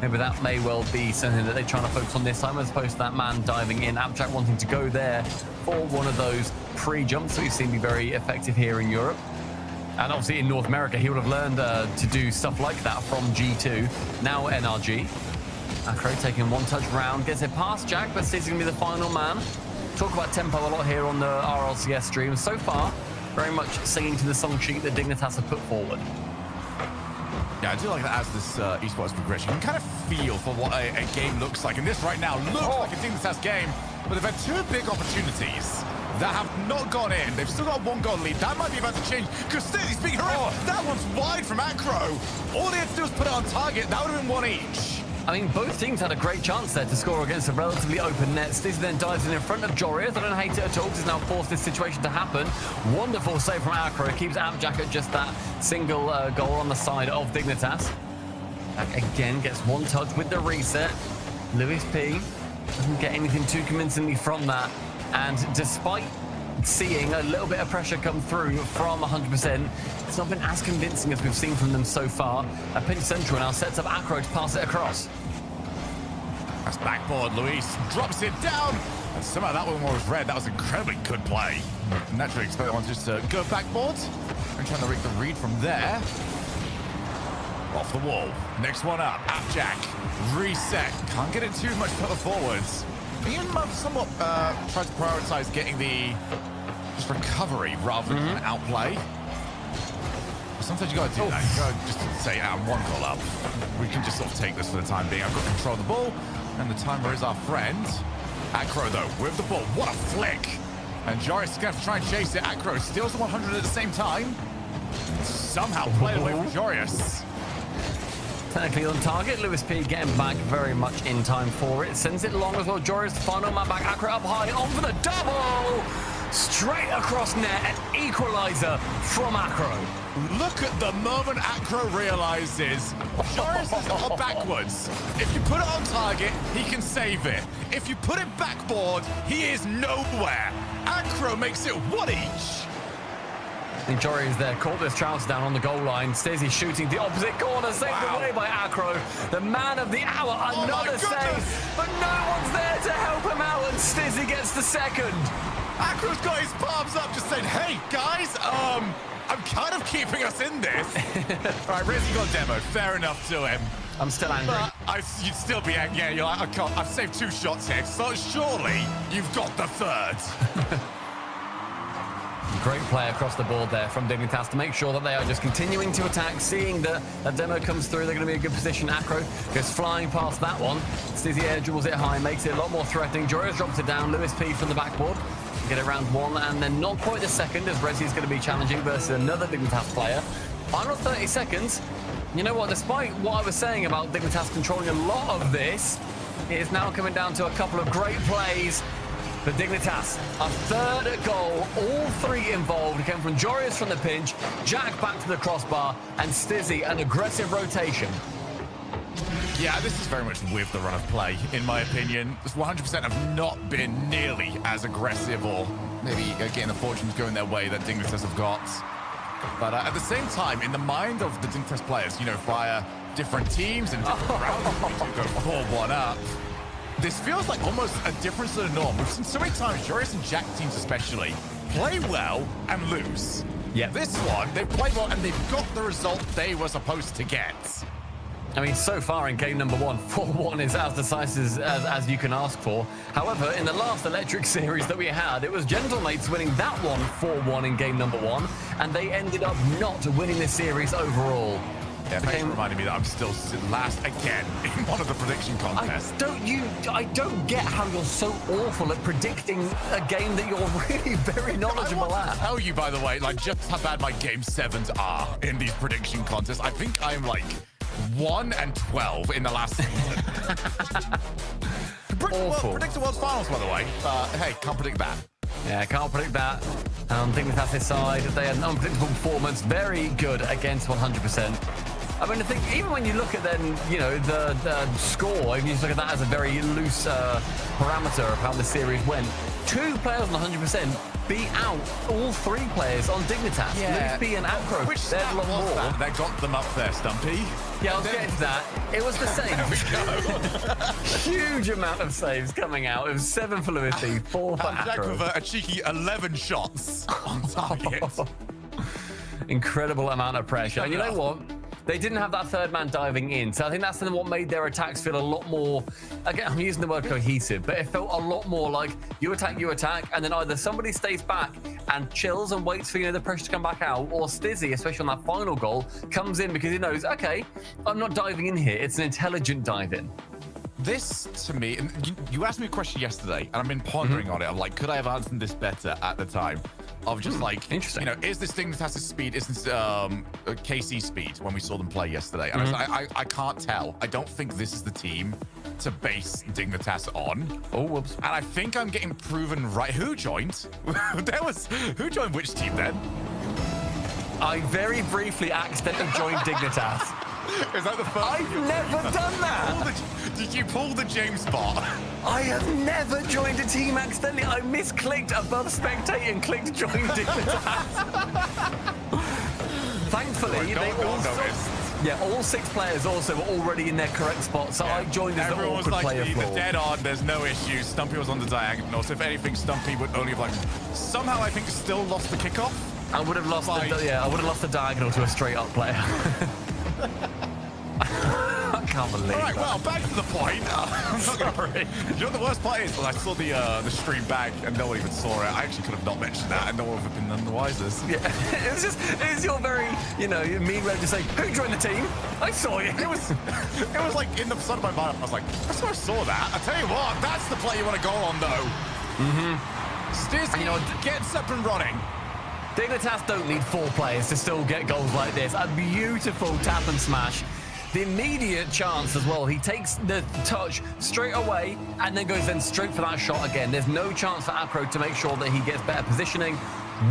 Maybe that may well be something that they're trying to focus on this time, as opposed to that man diving in. Abjack wanting to go there for one of those pre-jumps that we've seen be very effective here in Europe. And obviously in North America, he would have learned to do stuff like that from G2, now NRG. Acro taking one touch round, gets it past Jack, but Stizzy's going to be the final man. Talk about tempo a lot here on the RLCS stream. So far, very much singing to the song sheet that Dignitas have put forward. Yeah, I do like that as this esports progression. You can kind of feel for what a game looks like. And this right now looks like a Dignitas game, but they've had two big opportunities that have not gone in. They've still got 1-goal lead. That might be about to change, because Stizzy's being horrific. That one's wide from Acro. All they had to do was put it on target. That would have been one each. I mean, both teams had a great chance there to score against a relatively open net. Stizzy then dives in front of Jorius. I don't hate it at all, because he's now forced this situation to happen. Wonderful save from Acro. Keeps Abjack at just that single goal on the side of Dignitas. Back again, gets one touch with the reset. Lewis P doesn't get anything too convincingly from that. And despite seeing a little bit of pressure come through from 100%, it's not been as convincing as we've seen from them so far. A pinch central now sets up Acro to pass it across. That's backboard. Luis drops it down, and somehow that one was red. That was incredibly good play. Naturally expect that one just to go backboard and trying to rig the read from there. Off the wall. Next one up. Abjack. Reset. Can't get it too much further forwards. Ian somewhat tried to prioritize getting the just recovery rather than outplay. But sometimes you gotta do that. You gotta just say, I'm 1 goal up. We can just sort of take this for the time being. I've got control of the ball, and the timer is our friend. Acro though, with the ball. What a flick! And Joris is gonna have to try and chase it. Acro steals the 100 at the same time. Somehow played away from Joris. Technically on target, Lewis P getting back very much in time for it. Sends it long as well. Joris, the final man back. Acro up high, on for the double! Straight across net, an equalizer from Acro. Look at the moment Acro realizes Joris is not backwards. If you put it on target, he can save it. If you put it backboard, he is nowhere. Acro makes it 1 each. And Jory is there, caught this trounce down on the goal line. Stizzy shooting the opposite corner, saved away by Acro. The man of the hour, another save, but no one's there to help him out, and Stizzy gets the second. Acro's got his palms up, just saying, hey, guys, I'm kind of keeping us in this. All right, Riz, you got demo. Fair enough to him. I'm still angry. But you'd still be angry. Yeah, you're like, I can't, I've saved 2 shots here, so surely you've got the third. Great play across the board there from Dignitas to make sure that they are just continuing to attack, seeing that a demo comes through. They're going to be in a good position. Acro goes flying past that one. Stizzy air dribbles it high, makes it a lot more threatening. Joris drops it down. Lewis P from the backboard. Get it round 1, and then not quite the second, as Resi is going to be challenging versus another Dignitas player. Final 30 seconds. You know what? Despite what I was saying about Dignitas controlling a lot of this, it is now coming down to a couple of great plays. for Dignitas. A third goal, all three involved. It came from Jorius from the pinch, Jack back to the crossbar, and Stizzy, an aggressive rotation. Yeah, this is very much with the run of play, in my opinion. This 100% have not been nearly as aggressive or maybe getting the fortunes going their way that Dignitas have got. But at the same time, in the mind of the Dignitas players, you know, via different teams and different rounds, we do go 4-1 up. This feels like almost a difference to the norm. We've seen so many times, Jorius and Jack teams especially, play well and lose. Yeah. This one, they've played well and they've got the result they were supposed to get. I mean, so far in game number 1, 4-1 is as decisive as you can ask for. However, in the last Electric series that we had, it was Gentlemates winning that one 4-1 in game number 1, and they ended up not winning this series overall. Yeah, thanks for reminding me that I'm still last again in one of the prediction contests. I don't get how you're so awful at predicting a game that you're really very knowledgeable I want at. to tell you, by the way, like just how bad my game 7s are in these prediction contests. I think I'm like 1-12 in the last season. Predict the World's Finals, by the way. Hey, can't predict that. Yeah, can't predict that. Dignitas this side, they had an unpredictable performance, very good against 100%. I mean, I think even when you look at then, you know, the score, if you just look at that as a very loose parameter of how the series went, 2 players on 100% beat out all 3 players on Dignitas. Yeah. Luffy and Acro. Which They're stat a lot was more. that got them up there, Stumpy? Yeah, I was getting to that. It was the same. Huge amount of saves coming out. It was 7 for Luffy, 4 for Jack Acro. with a cheeky 11 shots on target. Incredible amount of pressure. And you know what? They didn't have that third man diving in. So I think that's what made their attacks feel a lot more, again, I'm using the word cohesive, but it felt a lot more like you attack, and then either somebody stays back and chills and waits for, you know, the pressure to come back out, or Stizzy, especially on that final goal, comes in because he knows, okay, I'm not diving in here. It's an intelligent dive in. This, to me, and you asked me a question yesterday, and I've been pondering on it. I'm like, could I have answered this better at the time? Of just like, interesting. You know, is this Dignitas' speed? Is this KC speed when we saw them play yesterday? And I can't tell. I don't think this is the team to base Dignitas on. Oh, whoops. And I think I'm getting proven right. Who joined? Who joined which team then? I very briefly accidentally joined Dignitas. Is that the first? I've never done that. Did you pull the James bot? I have never joined a team accidentally. I misclicked above spectate and clicked join Dignitas. Thankfully, they all noticed. Yeah, all 6 players also were already in their correct spot, so I joined as the Everyone was awkward like player floor. dead on. There's no issue. Stumpy was on the diagonal. So if anything, Stumpy would only have like somehow I think still lost the kickoff. I would have lost I would have lost the diagonal to a straight up player. I can't believe All right, that. well, back to the point. I'm not Sorry. You know what the worst part is? Well, I saw the stream back and no one even saw it. I actually could have not mentioned that and no one would have been none the wisest. Yeah, it was your very, you know, mean way to say, who joined the team? I saw you. It was like in the sun of my mind. I was like, I swear I saw that. I tell you what, that's the play you want to go on though. Stizzy, you know, gets up and running. Dignitas don't need 4 players to still get goals like this. A beautiful tap and smash. The immediate chance as well. He takes the touch straight away and then goes straight for that shot again. There's no chance for Acro to make sure that he gets better positioning.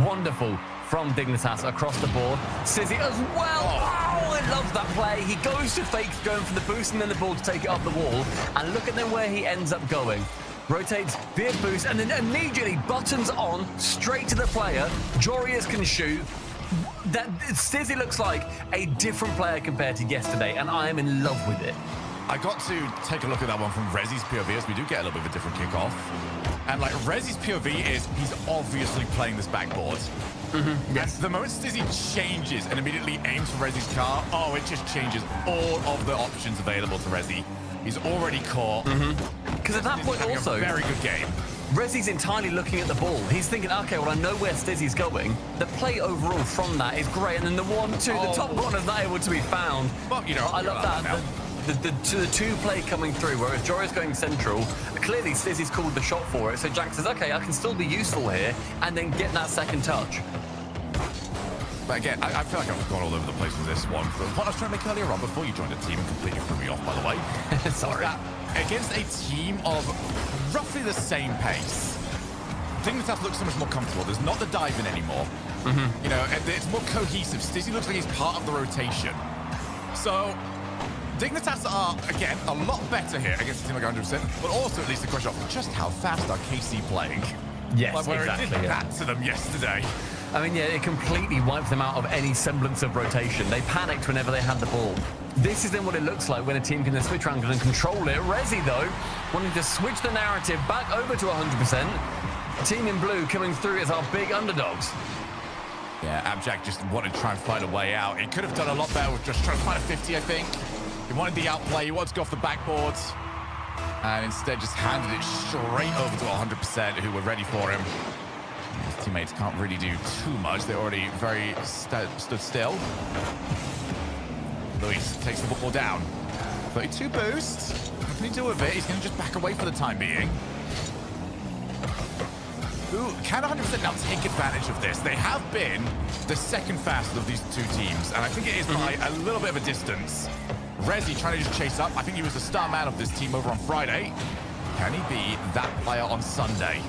Wonderful from Dignitas across the board. Stizzy as well. Oh, I love that play. He goes to fake going for the boost and then the ball to take it up the wall. And look at then where he ends up going. Rotates via boost and then immediately buttons on straight to the player. Jorius can shoot. That Stizzy looks like a different player compared to yesterday, and I am in love with it. I got to take a look at that one from Rezi's POV, as we do get a little bit of a different kickoff. And like Rezi's POV is, he's obviously playing this backboard. Yes. The moment Stizzy changes and immediately aims for Rezi's car, oh, it just changes all of the options available to Rezi. He's already caught. Because at that point also, a very good game. Rezi's entirely looking at the ball. He's thinking, okay, well, I know where Stizzy's going. The play overall from that is great. And then the 1-2, the top corner's not able to be found. But, you know, I love that. The 2 coming through, whereas Jori's going central. Clearly, Stizzy's called the shot for it. So Jack says, okay, I can still be useful here. And then get that second touch. But again, I feel like I've gone all over the place with this one. But what I was trying to make earlier on, before you joined the team and completely threw me off, by the way. Sorry. Against a team of roughly the same pace, Dignitas looks so much more comfortable. There's not the diving anymore. You know, and it's more cohesive. Stizzy looks like he's part of the rotation. So Dignitas are, again, a lot better here against a team like 100%, but also at least the question of just how fast are KC playing? Yes, like, where exactly. it did that to them yesterday. I mean, yeah, it completely wiped them out of any semblance of rotation. They panicked whenever they had the ball. This is then what it looks like when a team can then switch around and control it. Resi, though, wanting to switch the narrative back over to 100%. Team in blue coming through as our big underdogs. Yeah, Abjack just wanted to try and find a way out. He could have done a lot better with just trying to find a 50, I think. He wanted the outplay. He wanted to go off the backboard. And instead just handed it straight over to 100%, who were ready for him. His teammates can't really do too much. They're already very stood still. Luis takes the ball down. 32 boost. What can he do with it? He's going to just back away for the time being. Ooh, can 100% now take advantage of this? They have been the second fastest of these two teams, and I think it is by a little bit of a distance. Resi trying to just chase up. I think he was the star man of this team over on Friday. Can he be that player on Sunday?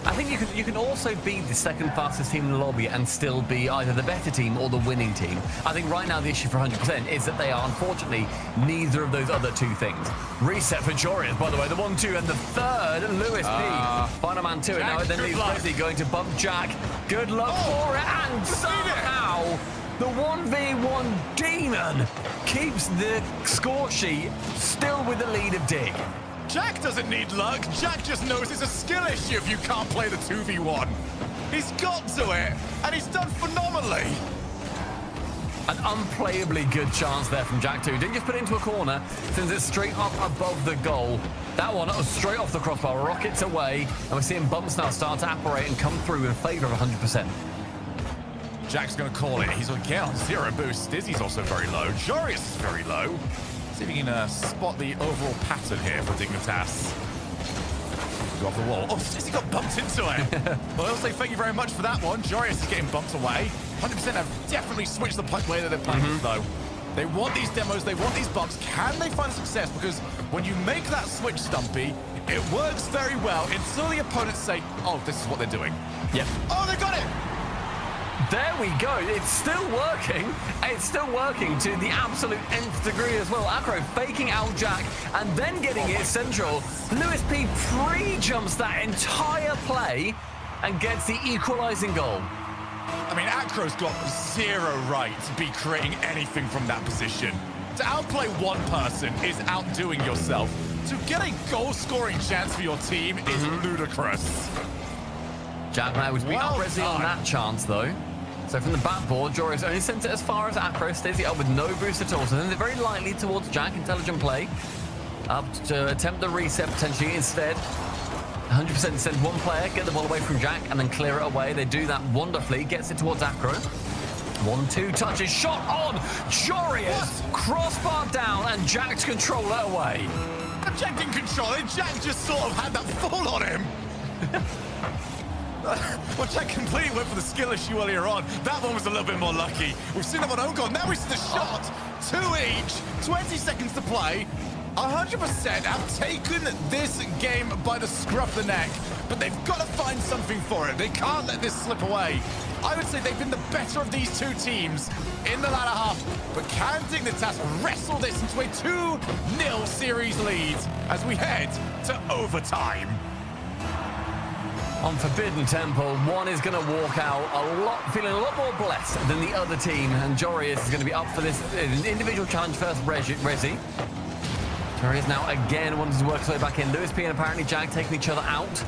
I think you can also be the second fastest team in the lobby and still be either the better team or the winning team. I think right now the issue for 100% is that they are, unfortunately, neither of those other two things. Reset for Jorius, by the way, the 1-2 and the third, Lewis P. Final man to it now, and then leaves Resi going to bump Jack. Good luck for it, and somehow the 1v1 demon keeps the score sheet still with the lead of Dig. Jack doesn't need luck. Jack just knows it's a skill issue if you can't play the 2v1. He's got to it, and he's done phenomenally. An unplayably good chance there from Jack too. Didn't just put it into a corner, sends it straight up above the goal. That one straight off the crossbar, rockets away, and we're seeing bumps now start to apparate and come through in favor of 100%. Jack's going to call it. He's again on 0 boost. Dizzy's also very low. Jorius is very low. See if we can spot the overall pattern here for Dignitas. Go off the wall. Oh, Stizzy got bumped into it. Well, I'll say thank you very much for that one. Jorius is getting bumped away. 100% have definitely switched the way that they're playing this, though. They want these demos. They want these bumps. Can they find success? Because when you make that switch, Stumpy, it works very well until the opponents say, oh, this is what they're doing. Yep. Oh, they got it. There we go. It's still working. It's still working to the absolute nth degree as well. Acro faking out Jack and then getting it central. Lewis P pre-jumps that entire play and gets the equalizing goal. I mean, Acro's got 0 right to be creating anything from that position. To outplay one person is outdoing yourself. To get a goal-scoring chance for your team is ludicrous. Jack now was beat up Resi on that chance, though. So from the backboard, Jorius only sent it as far as Acro, stays it up with no boost at all. So then they're very lightly towards Jack, intelligent play. Up to attempt the reset potentially instead. 100% send one player, get the ball away from Jack, and then clear it away. They do that wonderfully, gets it towards Acro. 1-2 touches, shot on! Jorius, crossbar down, and Jack to control it away. Jack didn't control it. Jack just sort of had that fall on him. Well, Jack completely went for the skill issue earlier on. That one was a little bit more lucky. We've seen that one own goal. Now we see the shot. 2 each. 20 seconds to play. 100% have taken this game by the scruff of the neck, but they've got to find something for it. They can't let this slip away. I would say they've been the better of these two teams in the latter half, but can Dignitas wrestle this into a 2-0 series lead as we head to overtime? On Forbidden Temple, one is going to walk out feeling a lot more blessed than the other team, and Jorius is going to be up for this individual challenge first. Resi. Jorius now again wanting to work his way back in. Lewis P and apparently Jack taking each other out.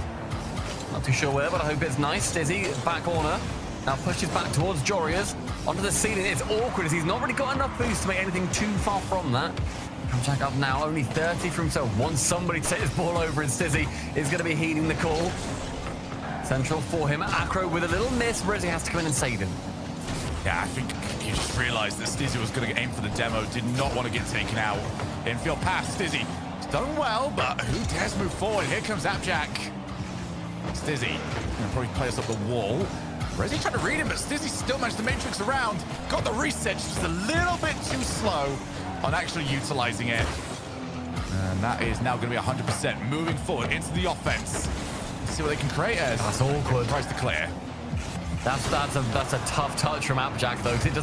Not too sure where, but I hope it's nice. Stizzy, back corner. Now pushes back towards Jorius. Onto the ceiling. It's awkward as he's not really got enough boost to make anything too far from that. Jack up now, only 30 from himself. Wants somebody to take this ball over, and Stizzy is going to be heeding the call. Central for him. Acro with a little miss. Resi has to come in and save him. Yeah, I think he just realized that Stizzy was going to aim for the demo, did not want to get taken out. Infield pass, Stizzy. He's done well, but who dares move forward? Here comes Abjack. Stizzy gonna probably play us up the wall. Resi trying to read him, but Stizzy still managed to matrix around. Got the reset, just a little bit too slow on actually utilizing it. And that is now going to be 100% moving forward into the offense. See what they can create as. That's awkward. Tries to clear. That's a tough touch from Applejack though, because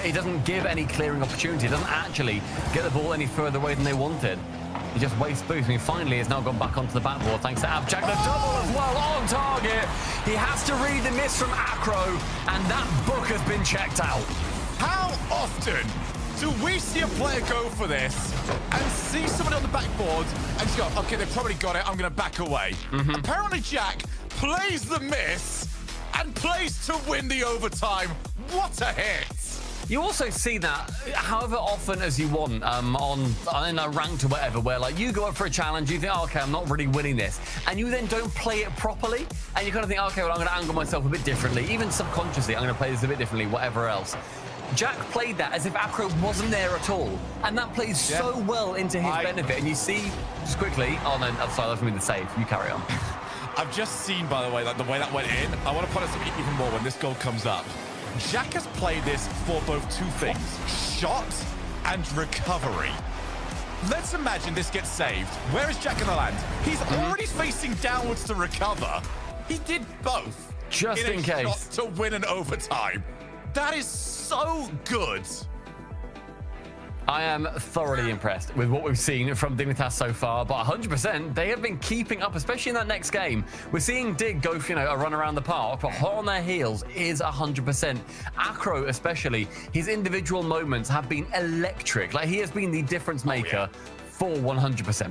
it doesn't give any clearing opportunity. It doesn't actually get the ball any further away than they wanted. He just wastes boost. I mean, finally, he's now gone back onto the backboard thanks to Applejack. The double as well on target. He has to read the miss from Acro, and that book has been checked out. How often do we see a player go for this and see somebody on the backboard and just go, okay, they've probably got it, I'm going to back away. Apparently, Jack plays the miss and plays to win the overtime. What a hit! You also see that however often as you want in a ranked or whatever, where like you go up for a challenge, you think, oh, okay, I'm not really winning this, and you then don't play it properly, and you kind of think, okay, well, I'm going to angle myself a bit differently, even subconsciously, I'm going to play this a bit differently, whatever else. Jack played that as if Acro wasn't there at all, and that plays so well into his benefit. And you see, just quickly, oh no, I'm sorry, that's going to be the save. You carry on. I've just seen, by the way, like the way that went in. I want to point out something even more when this goal comes up. Jack has played this for both two things, shot and recovery. Let's imagine this gets saved. Where is Jack going to land? He's already facing downwards to recover. He did both. Just in case. Shot to win an overtime. That is so good. I am thoroughly impressed with what we've seen from Dignitas so far, but 100%, they have been keeping up, especially in that next game. We're seeing Dig go for, a run around the park, but hot on their heels is 100%. Acro, especially, his individual moments have been electric. Like, he has been the difference maker for 100%.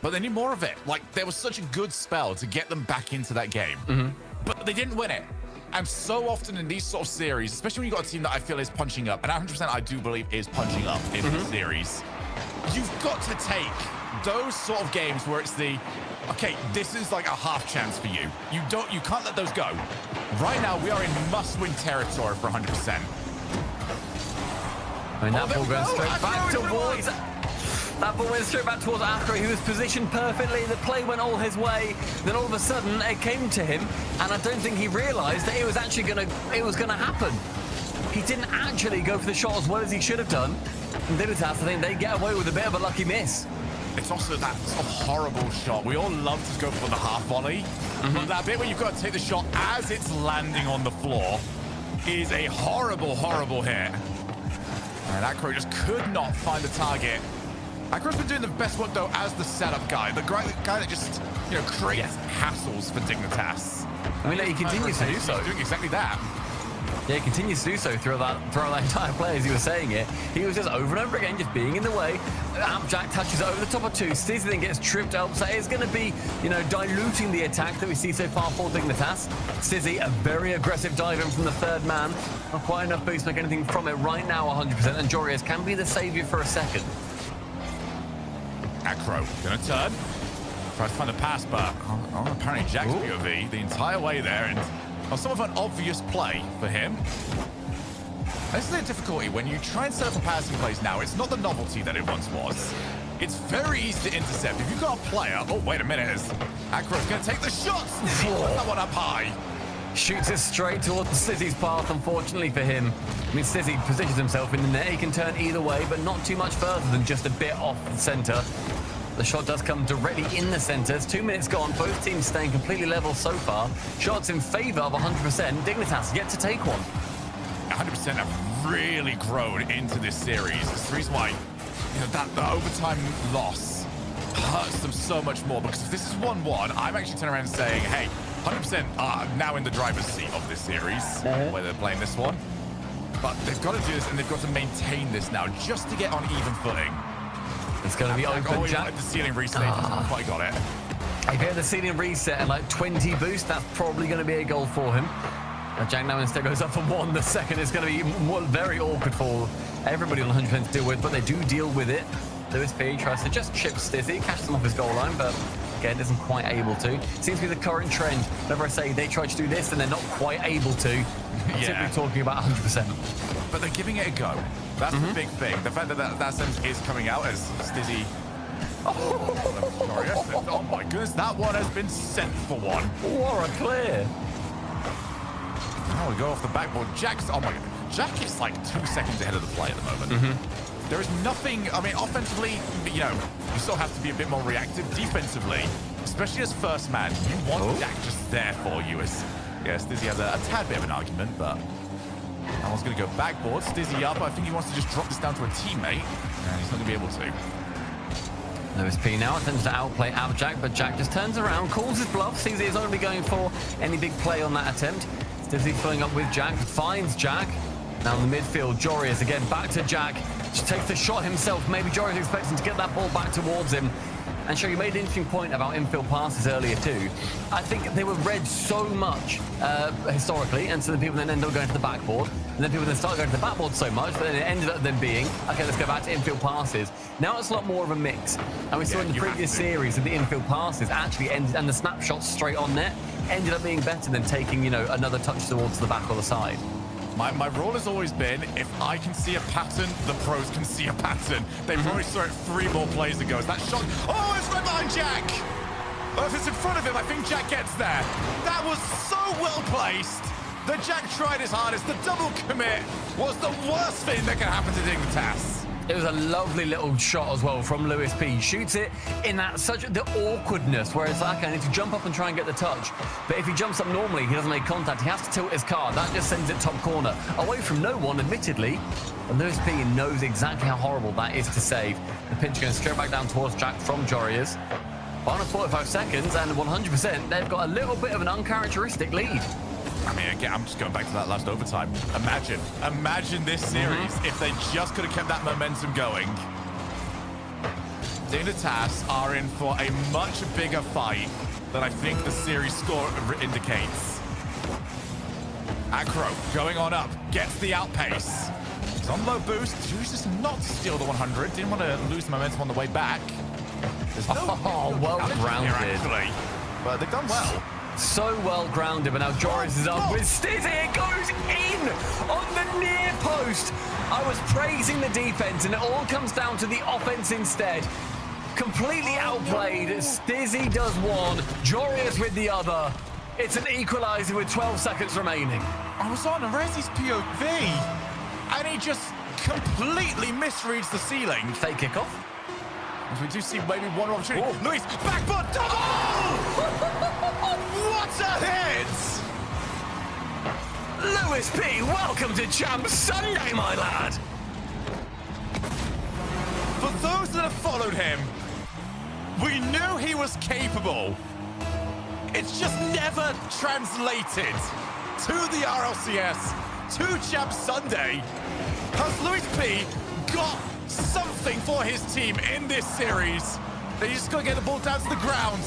But they need more of it. Like, there was such a good spell to get them back into that game, but they didn't win it. And so often in these sort of series, especially when you've got a team that I feel is punching up, and 100% I do believe is punching up in this series, you've got to take those sort of games where it's the, okay, this is like a half chance for you. You can't let those go. Right now, we are in must-win territory for 100%. I mean, that ball goes straight back towards... That ball went straight back towards Acro. He was positioned perfectly. The play went all his way. Then all of a sudden, it came to him, and I don't think he realised that it was actually gonna happen. He didn't actually go for the shot as well as he should have done. And Dignitas, I think they get away with a bit of a lucky miss. It's also that sort of horrible shot. We all love to go for the half volley, but that bit where you've got to take the shot as it's landing on the floor is a horrible, horrible hit. And Acro just could not find the target. Acro's been doing the best work, though, as the setup guy. The guy that just, creates hassles for Dignitas. I mean, he continues to do so. He's doing exactly that. Yeah, he continues to do so throughout that entire play as he was saying it. He was just over and over again, just being in the way. Applejack touches it over the top of two. Stizzy then gets tripped up, so it's going to be, diluting the attack that we see so far for Dignitas. Stizzy, a very aggressive dive in from the third man. Not quite enough boost to make anything from it right now, 100%. And Jorius can be the saviour for a second. Acro gonna turn. Tries to find a pass, but apparently Jack's POV the entire way there, and some of an obvious play for him. This is the difficulty when you try and set up a passing plays now. It's not the novelty that it once was. It's very easy to intercept. If you've got a player, oh wait a minute, Acro's gonna take the shots. He puts that one up high. Shoots it straight towards Stizzy's path, unfortunately for him. I mean, Stizzy positions himself in the net. He can turn either way, but not too much further than just a bit off the centre. The shot does come directly in the centre. It's 2 minutes gone. Both teams staying completely level so far. Shots in favour of 100%. Dignitas yet to take one. 100% have really grown into this series. It's the reason why the overtime loss hurts them so much more, because if this is 1-1, I'm actually turning around and saying, hey, 100% are now in the driver's seat of this series, where they're playing this one. But they've got to do this, and they've got to maintain this now just to get on even footing. It's going to be open, Jack. The ceiling reset, hasn't quite got it. If he had the ceiling reset and like 20 boost, that's probably going to be a goal for him. Jack now instead goes up for 1. The second is going to be very awkward for everybody on 100% to deal with, but they do deal with it. Lewis P tries to just chip Stizzy, catch them off his goal line, but again, isn't quite able to. Seems to be the current trend. Whenever I say they try to do this and they're not quite able to, I'm simply talking about 100%. But they're giving it a go. That's the big thing. The fact that sentence is coming out as Stizzy. Oh my goodness, that one has been sent for one. What a clear. Now we go off the backboard. Oh my god. Jack is like 2 seconds ahead of the play at the moment. There is nothing, I mean, offensively, you still have to be a bit more reactive. Defensively, especially as first man, you want Jack just there for you. As yes, Stizzy has a tad bit of an argument, but that one's going to go backboard. Stizzy up. I think he wants to just drop this down to a teammate, and he's not going to be able to. Lewis P now attempts to outplay Abjack, but Jack just turns around, calls his bluff, sees he's not going to be going for any big play on that attempt. Stizzy filling up with Jack, finds Jack. Now in the midfield, Jorius again back to Jack. Just takes the shot himself. Maybe Jorius expecting to get that ball back towards him. And sure, you made an interesting point about infield passes earlier too. I think they were read so much historically, and so the people then ended up going to the backboard, and then people then started going to the backboard so much, but then it ended up then being, okay, let's go back to infield passes. Now it's a lot more of a mix. And we saw in the previous series that the infield passes actually ended, and the snapshots straight on net ended up being better than taking, you know, another touch towards the back or the side. My rule has always been, if I can see a pattern, the pros can see a pattern. They probably saw it 3 more plays ago. Is that shot? Oh, it's right behind Jack! Oh, if it's in front of him, I think Jack gets there. That was so well placed. The Jack tried his hardest. The double commit was the worst thing that could happen to Dignitas. It was a lovely little shot as well from Lewis P. Shoots it in that the awkwardness where it's like, okay, I need to jump up and try and get the touch. But if he jumps up normally, he doesn't make contact. He has to tilt his car. That just sends it top corner. Away from no one, admittedly. But Lewis P knows exactly how horrible that is to save. The pinch going straight back down towards Jack from Jorius. Final 45 seconds, and 100%, they've got a little bit of an uncharacteristic lead. I mean, again, I'm just going back to that last overtime. Imagine this series if they just could have kept that momentum going. Dignitas are in for a much bigger fight than I think the series score indicates. Acro going on up, gets the outpace. He's on low boost, chooses not to steal the 100. Didn't want to lose the momentum on the way back. There's no well grounded, actually, but they've done well. So well grounded, but now Joris is up with Stizzy. It goes in on the near post. I was praising the defense, and it all comes down to the offense instead. Completely outplayed. Stizzy does one, Jorius with the other. It's an equalizer with 12 seconds remaining. I was on Rezi's POV, and he just completely misreads the ceiling. Fake kickoff. As we do see maybe one opportunity. Oh. Luis, backboard double! What a hit! Lewis P, welcome to Champ Sunday, my lad. For those that have followed him, we knew he was capable. It's just never translated to the RLCS, to Champ Sunday. Has Lewis P got something for his team in this series? They just got to get the ball down to the ground.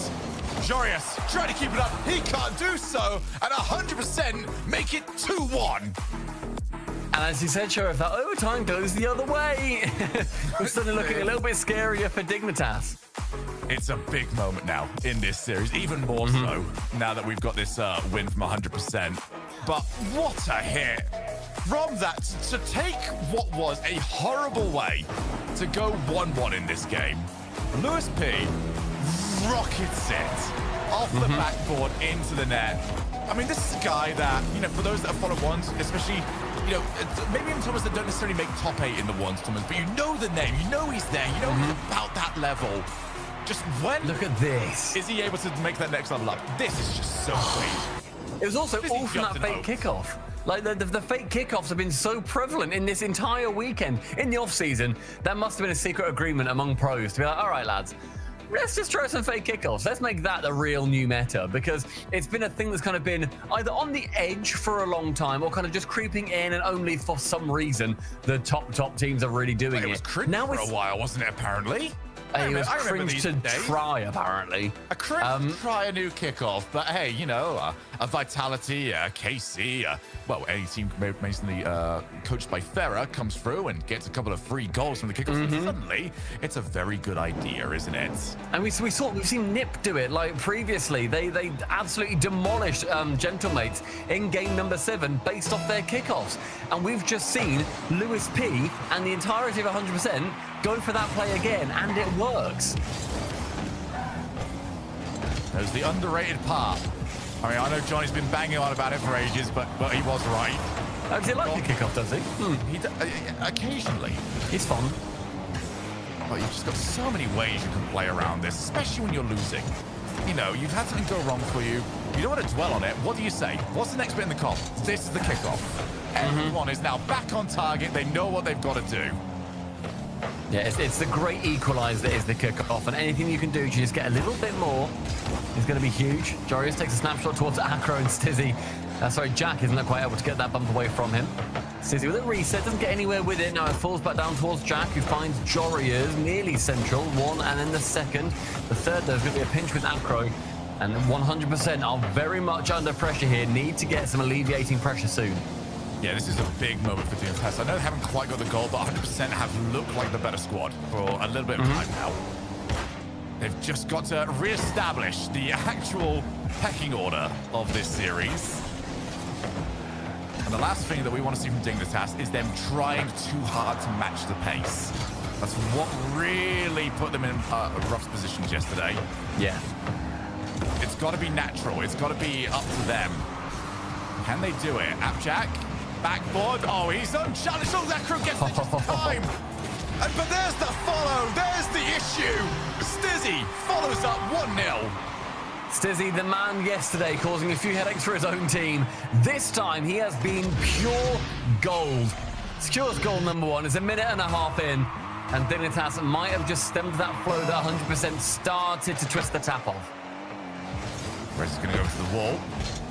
Jorius trying to keep it up. He can't do so. And 100% make it 2-1. And as you said, Sheriff, that overtime goes the other way. We're suddenly looking a little bit scarier for Dignitas. It's a big moment now in this series, even more so now that we've got this win from 100%. But what a hit. From that, to take what was a horrible way to go 1-1 in this game, Lewis P rockets it off the backboard into the net. I mean, this is a guy that, you know, for those that have followed ones, especially, you know, maybe even Thomas that don't necessarily make top 8 in the ones, Thomas, but you know the name, you know he's there, you know he's about that level. Just when look at this, is he able to make that next level up? This is just so sweet. It was also all from that fake kickoff. Like, the fake kickoffs have been so prevalent in this entire weekend. In the off-season, that must have been a secret agreement among pros to be like, all right, lads, let's just try some fake kickoffs. Let's make that the real new meta, because it's been a thing that's kind of been either on the edge for a long time or kind of just creeping in, and only for some reason the top teams are really doing it. It was cringe now for a while, wasn't it, apparently? It was cringe to try, apparently. A cringe to try a new kickoff, but hey, you know, a Vitality, a KC, well, any team basically coached by Farah comes through and gets a couple of free goals from the kickoff. And suddenly, it's a very good idea, isn't it? And we've seen Nip do it. Like previously, they absolutely demolished Gentlemates in game number 7 based off their kickoffs. And we've just seen Lewis P and the entirety of 100% go for that play again, and it works. There's the underrated part. I mean, I know Johnny's been banging on about it for ages, but he was right. Does he like the kickoff, does he? Occasionally. He's fun. But you've just got so many ways you can play around this, especially when you're losing. you know, you've had something go wrong for you. You don't want to dwell on it. What do you say? What's the next bit in the comp? This is the kickoff. Everyone is now back on target. They know what they've got to do. Yeah, it's the great equalizer that is the kickoff, and anything you can do to just get a little bit more is going to be huge. Jorius takes a snapshot towards Acro and Stizzy. Sorry, Jack isn't quite able to get that bump away from him. Stizzy with a reset, doesn't get anywhere with it. Now it falls back down towards Jack, who finds Jorius nearly central. One, and then the second. The third, there's going to be a pinch with Acro. And 100% are very much under pressure here. Need to get some alleviating pressure soon. Yeah, this is a big moment for Dignitas. I know they haven't quite got the goal, but 100% have looked like the better squad for a little bit of time now. They've just got to re-establish the actual pecking order of this series. And the last thing that we want to see from Dignitas is them trying too hard to match the pace. That's what really put them in rough positions yesterday. Yeah. It's got to be natural. It's got to be up to them. Can they do it? Appjack, backboard. Oh, he's unchallenged. Oh, that crew gets it just in time. But there's the follow. There's the issue. Stizzy follows up 1-0. Stizzy, the man yesterday, causing a few headaches for his own team. This time, he has been pure gold. Secures goal number 1. It's a minute and a half in. And Dignitas might have just stemmed that flow that 100% started to twist the tap off. Rez is going to go to the wall.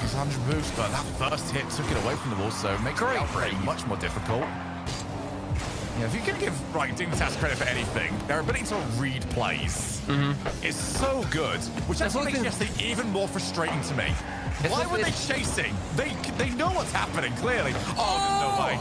He's 100 boost, but that first hit took it away from the wall, so makes the outbreak much more difficult. Yeah, if you can give Dignitas credit for anything, their ability to read plays is so good, which actually makes yesterday even more frustrating to me. Why were they chasing? They know what's happening, clearly. Oh, no way.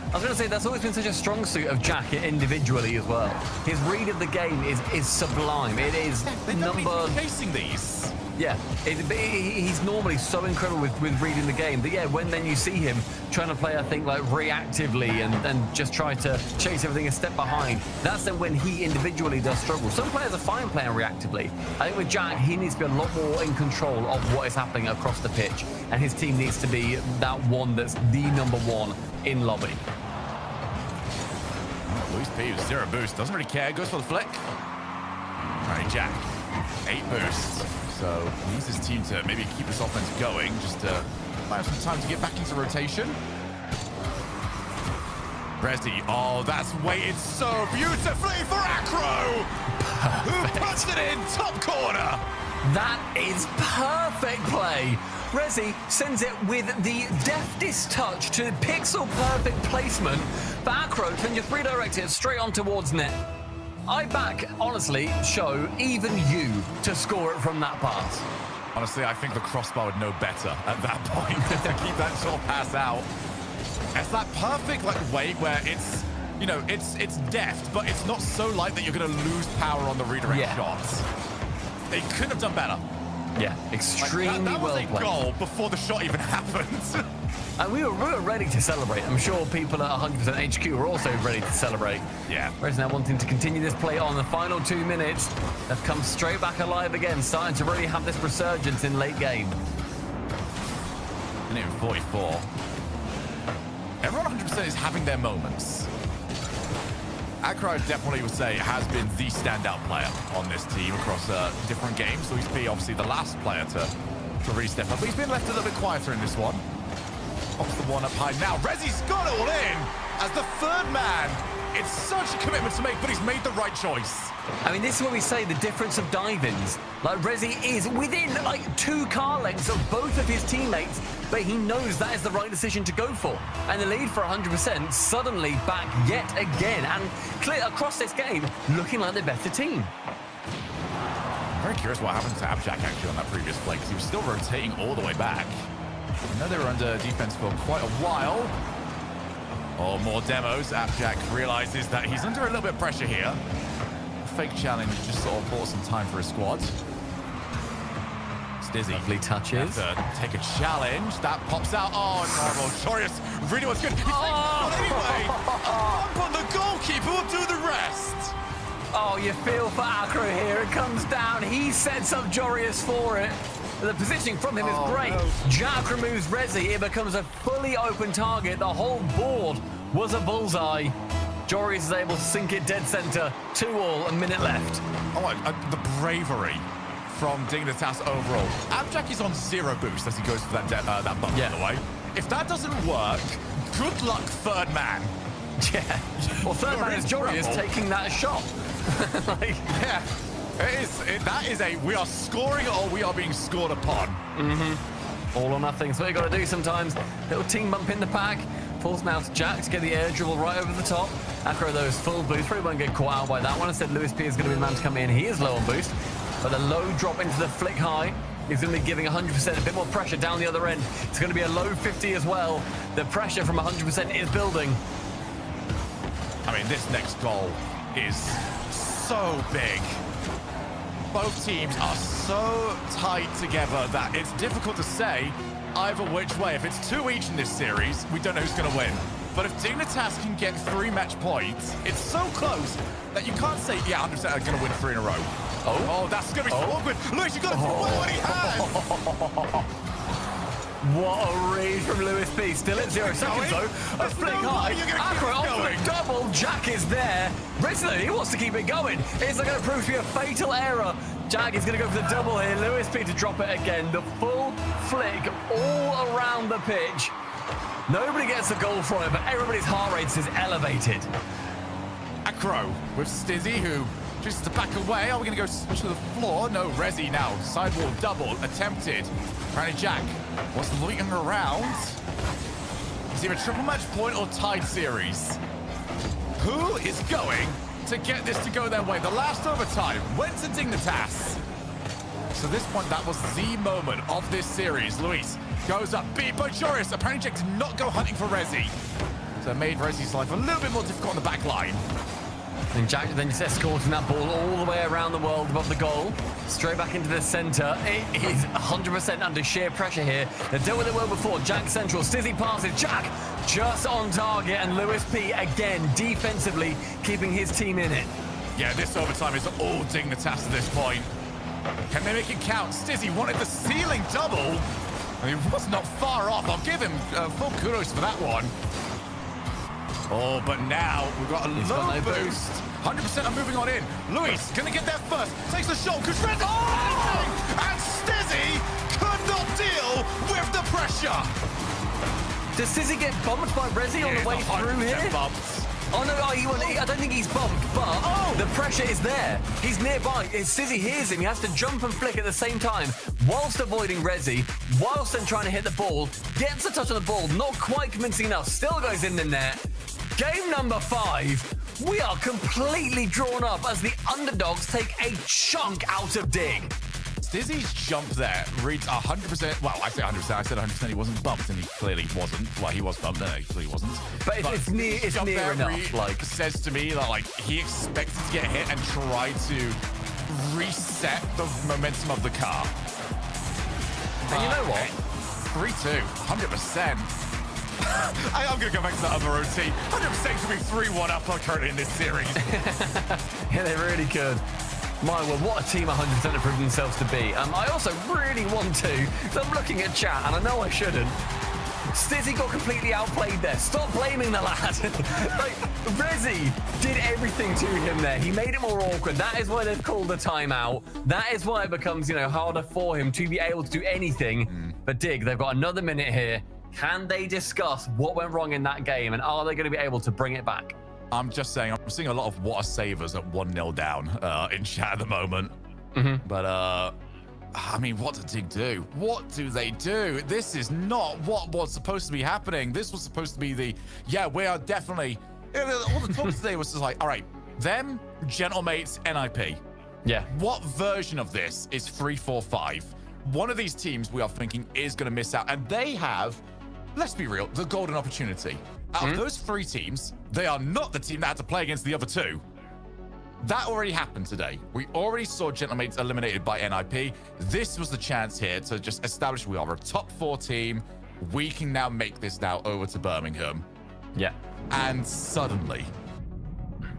I was going to say, that's always been such a strong suit of Jack individually as well. His read of the game is sublime. It is number... chasing these. Yeah, he's normally so incredible with reading the game. But yeah, when then you see him trying to play, I think, like reactively and just try to chase everything a step behind, that's then when he individually does struggle. Some players are fine playing reactively. I think with Jack, he needs to be a lot more in control of what is happening across the pitch. And his team needs to be that one that's the number one in lobby. Luis P with 0 boost, doesn't really care, goes for the flick. All right, Jack, 8 boosts. So he needs his team to maybe keep this offense going, just to allow some time to get back into rotation. Rezi, oh, that's weighted so beautifully for Acro, who puts it in top corner. That is perfect play. Rezi sends it with the deftest touch to pixel perfect placement. For Acro can just redirect it straight on towards net. I back, honestly, show even you to score it from that pass. Honestly, I think the crossbar would know better at that point to keep that short pass out. It's that perfect weight where it's, you know, it's deft, but it's not so light that you're going to lose power on the redirect shots. They couldn't have done better. Yeah, extremely well played. That was a goal before the shot even happened. And we were ready to celebrate. I'm sure people at 100% HQ were also ready to celebrate. Yeah. Whereas now wanting to continue this play on the final 2 minutes, they've come straight back alive again, starting to really have this resurgence in late game. Minute 44. Everyone 100% is having their moments. Acro definitely would say has been the standout player on this team across different games. So he's been obviously the last player to really step up. But he's been left a little bit quieter in this one. Off the one up high now. Rezi's got it all in as the third man. It's such a commitment to make, but he's made the right choice. I mean, this is what we say, the difference of dive-ins. Like, Rezi is within, 2 car lengths of both of his teammates, but he knows that is the right decision to go for. And the lead for 100% suddenly back yet again, and clear across this game, looking like the better team. I'm very curious what happened to Abjack actually on that previous play, because he was still rotating all the way back. I know they were under defense for quite a while. Oh, more demos. Abjack realizes that he's under a little bit of pressure here. Fake challenge just sort of bought some time for his squad. Stizzy. Lovely touches. Take a challenge. That pops out. Oh, no. Jorius really was good. He's anyway. A bump on the goalkeeper will do the rest. Oh, you feel for Acro here. It comes down. He sets up Jorius for it. The positioning from him is great. No. Jack removes Rezi. It becomes a fully open target. The whole board was a bullseye. Jorius is able to sink it dead center. 2-2, a minute left. Oh, the bravery from Dignitas overall. Abjack is on 0 boost as he goes for that that bump, by the way. If that doesn't work, good luck, third man. Yeah. Well, third man is Jory is taking that shot. Like, yeah. That is a we are scoring or we are being scored upon. all or nothing. So what you got to do sometimes. Little team bump in the pack. Falls now to Jack to get the air dribble right over the top. Acro, though, is full boost. Probably won't get caught out by that one. Instead, Lewis P is going to be the man to come in. He is low on boost. But a low drop into the flick high. He's going to be giving 100%, a bit more pressure down the other end. It's going to be a low 50 as well. The pressure from 100% is building. I mean, this next goal is so big. Both teams are so tied together that it's difficult to say either which way. If it's 2 each in this series, we don't know who's going to win. But if Dignitas can get 3 match points, it's so close that you can't say, yeah, 100% are going to win 3 in a row. Oh, that's going to be so awkward. Lewis, you got to throw what he has. What a read from Lewis P. Still at 0 seconds, though. A flick high. Acro off the double. Jack is there. Risley, he wants to keep it going. Is it going to prove to be a fatal error? Jack is going to go for the double here. Lewis P to drop it again. The full flick all around the pitch. Nobody gets a goal from it, but everybody's heart rate is elevated. Acro with Stizzy, who chooses to back away. Are we going to go to the floor? No, Resi now. Sidewall double attempted. Apparently Jack was loitering around. Is it a triple match point or tied series? Who is going to get this to go their way? The last overtime went to Dignitas. So this point, that was the moment of this series. Luis goes up, beat by Joris. Apparently Jack did not go hunting for Resi. So it made Resi's life a little bit more difficult on the back line. And Jack then just escorting that ball all the way around the world above the goal. Straight back into the center. It is 100% under sheer pressure here. They dealt with it well before. Jack central. Stizzy passes. Jack just on target. And Lewis P again defensively keeping his team in it. Yeah, this overtime is all Dignitas at this point. Can they make it count? Stizzy wanted the ceiling double. And he was not far off. I'll give him full kudos for that one. Oh, but now we've got a low boost. 100% are moving on in. Luis gonna get there first. Takes the shot. And Stizzy could not deal with the pressure. Does Stizzy get bumped by Resi on the way through here? Bumped. Oh no, I don't think he's bumped, but the pressure is there. He's nearby. Stizzy hears him. He has to jump and flick at the same time whilst avoiding Resi, whilst then trying to hit the ball. Gets a touch on the ball, not quite convincing enough. Still goes in the net. Game number 5. We are completely drawn up as the underdogs take a chunk out of Dig. Stizzy's jump there reads 100%. Well, I say 100%. I said 100% he wasn't bumped, and he clearly wasn't. Well, he was bumped. No, he clearly wasn't. But it's near enough. Like, says to me that like he expected to get hit and try to reset the momentum of the car. And you know what? 3-2, 100%. I'm going to go back to the other OT. 100% could be 3-1 up currently in this series. Yeah, they really could. My word, what a team 100% have proven themselves to be. I also really want to, because I'm looking at chat, and I know I shouldn't. Stizzy got completely outplayed there. Stop blaming the lad. Like, Resi did everything to him there. He made it more awkward. That is why they've called the timeout. That is why it becomes, harder for him to be able to do anything. But Dig, they've got another minute here. Can they discuss what went wrong in that game, and are they going to be able to bring it back? I'm just saying, I'm seeing a lot of what are savers at 1-0 down in chat at the moment. But, I mean, what did Dig do? What do they do? This is not what was supposed to be happening. This was supposed to be we are definitely... All the talk today was just like, all right, them, Gentlemates, NIP. Yeah. What version of this is 3-4-5? One of these teams we are thinking is going to miss out, and they have, let's be real, the golden opportunity. Out of those 3 teams, they are not the team that had to play against the other 2. That already happened today. We already saw Gentlemates eliminated by NIP. This was the chance here to just establish we are a top 4 team. We can now make this now over to Birmingham. Yeah. And suddenly,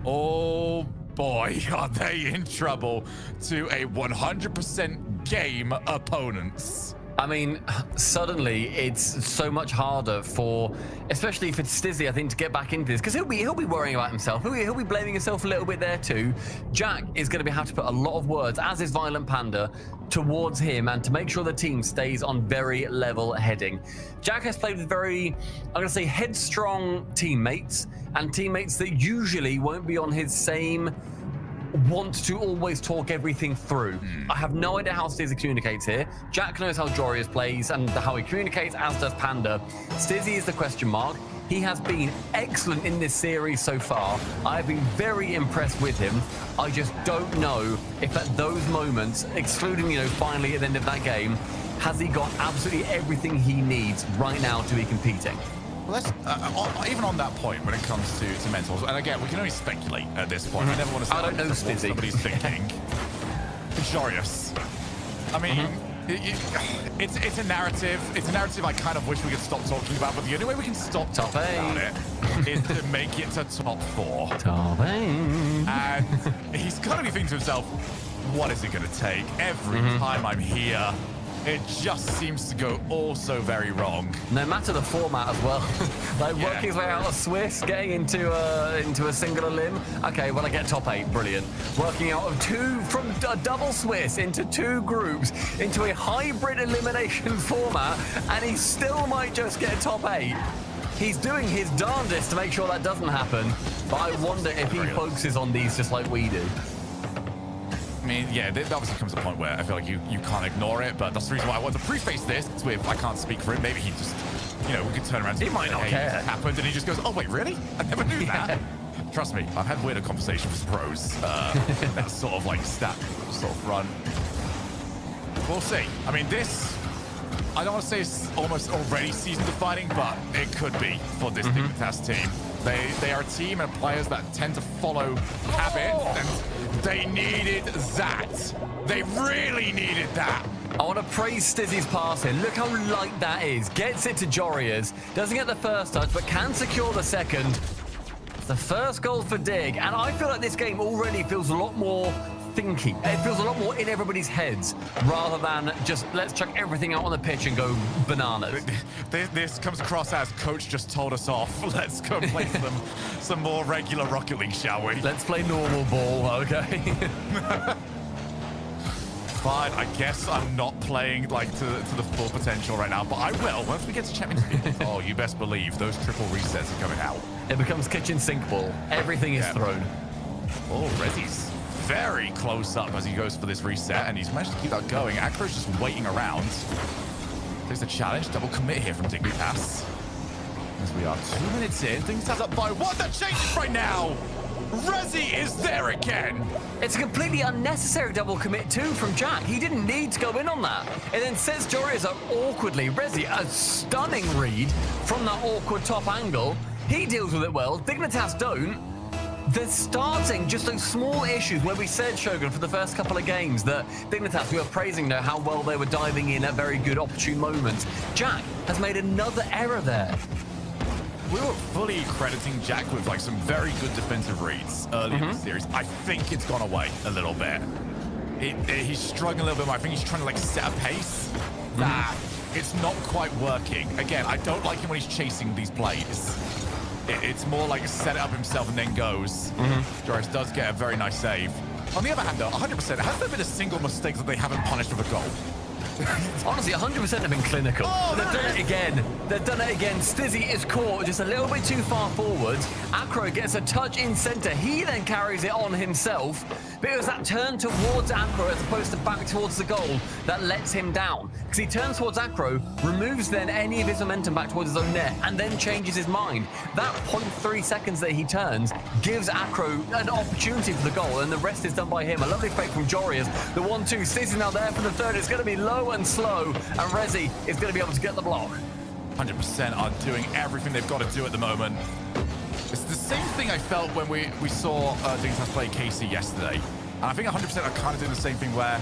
oh boy, are they in trouble to a 100% game opponents. I mean, suddenly it's so much harder for, especially for Stizzy, I think, to get back into this, because he'll be worrying about himself. He'll be blaming himself a little bit there too. Jack is going to have to put a lot of words, as is Violent Panda, towards him and to make sure the team stays on very level heading. Jack has played with very, I'm going to say, headstrong teammates, and teammates that usually won't be on his same want to always talk everything through. I have no idea how Stizzy communicates here. Jack knows how Jorius plays and how he communicates, as does Panda. Stizzy is the question mark. He has been excellent in this series so far. I've been very impressed with him. I just don't know if at those moments, excluding, you know, finally at the end of that game, has he got absolutely everything he needs right now to be competing? Well, let's, even on that point, when it comes to mentals, and again, we can only speculate at this point. I never want to say I don't know, what Stizzy. somebody's thinking. Jorius. I mean, it's a narrative. It's a narrative I kind of wish we could stop talking about, but the only way we can stop talking about it is to make it to top 4. Top 8. And he's got to be thinking to himself, what is it going to take? Every time I'm here, it just seems to go all so very wrong. No matter the format as well. Like working his way out of Swiss, getting into a singular limb. Okay, well I get top 8, brilliant. Working out of 2 from a double Swiss into 2 groups into a hybrid elimination format, and he still might just get top 8. He's doing his darndest to make sure that doesn't happen, but I wonder if he focuses on these just like we do. I mean, yeah, there obviously comes a point where I feel like you can't ignore it, but that's the reason why I want to preface this with, I can't speak for him. Maybe he just, you know, we could turn around and He might not care. It happened, and he just goes, oh, wait, really? I never knew that. Trust me, I've had weirder conversations with pros. That sort of like stat sort of run. We'll see. I mean, this, I don't want to say it's almost already season defining, but it could be for this Dignitas team. They are a team and players that tend to follow habit, and they needed that. They really needed that. I want to praise Stizzy's passing. Look how light that is. Gets it to Jorius. Doesn't get the first touch, but can secure the second. It's the first goal for Dig, and I feel like this game already feels a lot more thinky. It feels a lot more in everybody's heads rather than just let's chuck everything out on the pitch and go bananas. This comes across as coach just told us off. Let's go play some more regular Rocket League, shall we? Let's play normal ball, okay? Fine, I guess I'm not playing like to the full potential right now, but I will once we get to Champions League. Oh, you best believe those triple resets are coming out. It becomes kitchen sink ball. Everything is thrown. Oh, Rezi's very close up as he goes for this reset, and he's managed to keep that going. Acro's just waiting around. There's a challenge, double commit here from Dignitas. As we are 2 minutes in, Dignitas up by 1. That changes right now. Rezi is there again. It's a completely unnecessary double commit too from Jack. He didn't need to go in on that. And then sets Jorius up awkwardly. Rezi, a stunning read from that awkward top angle. He deals with it well. Dignitas don't. They're starting just those small issues where we said, Shogun, for the first couple of games that Dignitas, we were praising how well they were diving in at very good opportune moments. Jack has made another error there. We were fully crediting Jack with like some very good defensive reads early in the series. I think it's gone away a little bit. He's struggling a little bit more. I think he's trying to like set a pace that it's not quite working. Again, I don't like him when he's chasing these plays. It's more like set it up himself and then goes. Jorius does get a very nice save. On the other hand, though, 100%, has there been a single mistake that they haven't punished with a goal? Honestly, 100% have been clinical. Oh, They've done it again. They've done it again. Stizzy is caught just a little bit too far forwards. Acro gets a touch in center. He then carries it on himself. But it was that turn towards Acro as opposed to back towards the goal that lets him down. Because he turns towards Acro, removes then any of his momentum back towards his own net, and then changes his mind. That 0.3 seconds that he turns gives Acro an opportunity for the goal, and the rest is done by him. A lovely fake from Jorius. The 1-2. Stizzy's now there for the third. It's going to be low and slow, and Rezi is going to be able to get the block. 100% are doing everything they've got to do at the moment. It's the same thing I felt when we saw Dignitas play KC yesterday. And I think 100% are kind of doing the same thing where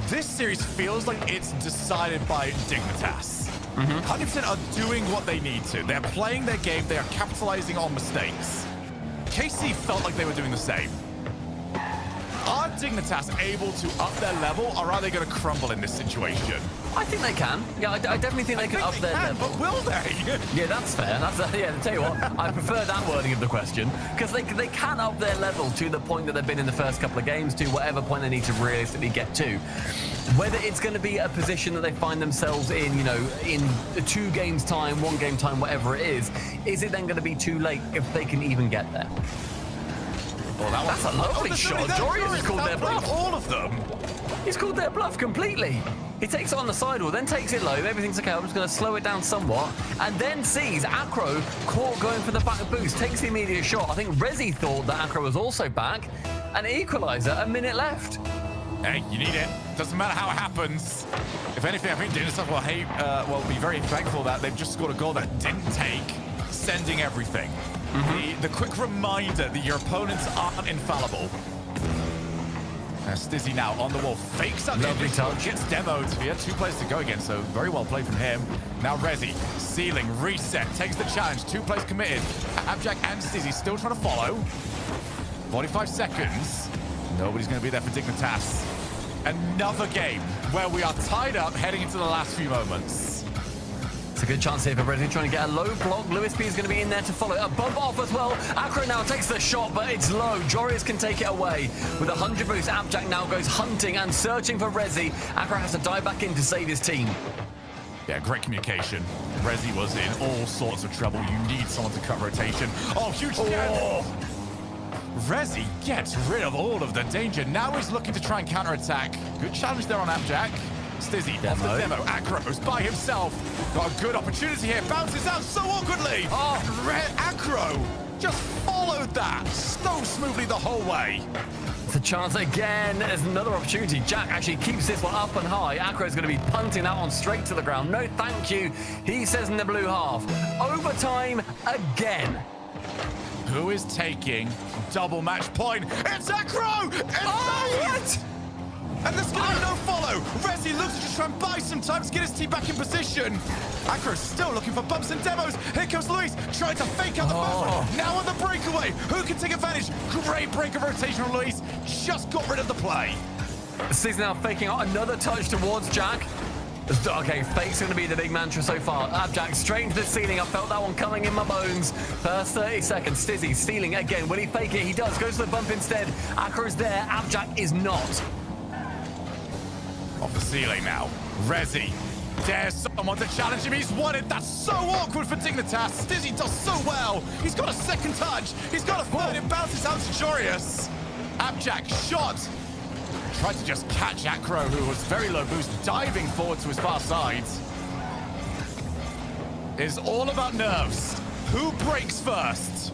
this series feels like it's decided by Dignitas. 100% are doing what they need to. They're playing their game. They are capitalizing on mistakes. KC felt like they were doing the same. Are Dignitas able to up their level, or are they going to crumble in this situation? I think they can. Yeah, I definitely think they can up their level. But will they? Yeah, that's fair. Yeah, I'll tell you what, I prefer that wording of the question, because they can up their level to the point that they've been in the first couple of games, to whatever point they need to realistically get to. Whether it's going to be a position that they find themselves in, you know, in 2 games time, 1 game time, whatever it is it then going to be too late if they can even get there? Oh, That's a lovely shot. Jorius has called their bluff. All of them. He's called their bluff completely. He takes it on the sidewall, then takes it low. Everything's okay. I'm just going to slow it down somewhat. And then sees Acro caught going for the back boost. Takes the immediate shot. I think Rezi thought that Acro was also back. An equalizer, a minute left. Hey, you need it. Doesn't matter how it happens. If anything, I think Dignitas will be very thankful that they've just scored a goal that didn't take sending everything. The quick reminder that your opponents aren't infallible. Stizzy now on the wall, fakes up. Lovely touch. Gets demoed. He had 2 players to go again, so very well played from him. Now Rezi, ceiling, reset, takes the challenge. 2 players committed. Abjack and Stizzy still trying to follow. 45 seconds. Nobody's going to be there for Dignitas. Another game where we are tied up heading into the last few moments. It's a good chance here for Rezi trying to get a low block. Lewis B is going to be in there to follow. A bump off as well. Acro now takes the shot, but it's low. Jorius can take it away. With 100 boost, Abjack now goes hunting and searching for Rezi. Acro has to dive back in to save his team. Yeah, great communication. Rezi was in all sorts of trouble. You need someone to cut rotation. Oh, huge scan. Rezi gets rid of all of the danger. Now he's looking to try and counterattack. Good challenge there on Abjack. Stizzy off the demo. Acro's by himself. Got a good opportunity here. Bounces out so awkwardly. Acro just followed that so smoothly the whole way. It's a chance again. There's another opportunity. Jack actually keeps this one up and high. Acro's going to be punting that one straight to the ground. No thank you, he says in the blue half. Overtime again. Who is taking double match point? It's Acro! What? And there's going to be no follow. Rezi looks to just try and buy some time to get his team back in position. Acro's still looking for bumps and demos. Here comes Luis, trying to fake out the movement. Now on the breakaway. Who can take advantage? Great break of rotation on Luis. Just got rid of the play. Steve's now faking out another touch towards Jack. Okay, fake's going to be the big mantra so far. Abjack straight into the ceiling. I felt that one coming in my bones. First 30 seconds. Stizzy stealing again. Will he fake it? He does. Goes to the bump instead. Acro's there. Abjack is not. Off the ceiling now. Rezi dares someone to challenge him. He's won it. That's so awkward for Dignitas. Stizzy does so well. He's got a second touch. He's got a third. It bounces out to Jorius. Abjack shot. Tried to just catch Acro, who was very low boost, diving forward to his far side. It's all about nerves. Who breaks first?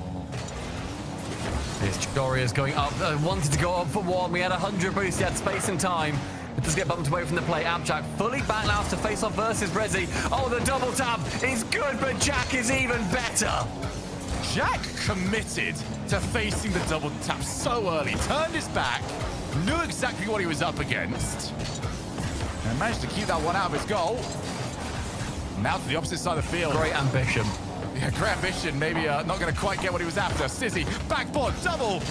This Jorius going up. Wanted to go up for one. We had 100 boost. He had space and time. It does get bumped away from the play. Abjack fully back now to face off versus Rezi. Oh, the double tap is good, but Jack is even better. Jack committed to facing the double tap so early. Turned his back. Knew exactly what he was up against. And managed to keep that one out of his goal. Now to the opposite side of the field. Great ambition. Yeah, great ambition. Maybe not going to quite get what he was after. Stizzy, backboard, double.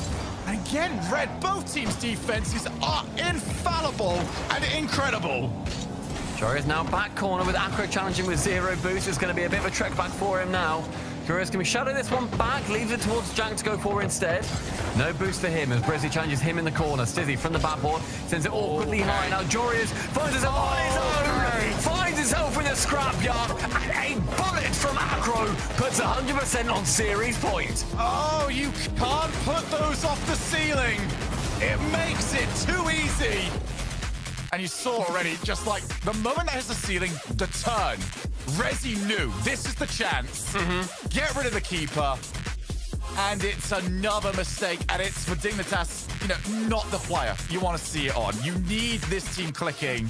And again, Red, both teams' defenses are infallible and incredible. Jorius now back corner with Acro challenging with 0 boost. It's going to be a bit of a trek back for him now. Jorius can be shadow this one back, leaves it towards Jack to go for instead. No boost for him as Brezzy challenges him in the corner. Stizzy from the backboard sends it awkwardly high. Now Jorius finds himself on his own, finds himself in the scrapyard, and a bullet from Acro puts 100% on series point. Oh, you can't put those off the ceiling. It makes it too easy. And you saw already, just like the moment that hits the ceiling, the turn. Rezi knew this is the chance. Get rid of the keeper. And it's another mistake. And it's for Dignitas, not the player you want to see it on. You need this team clicking.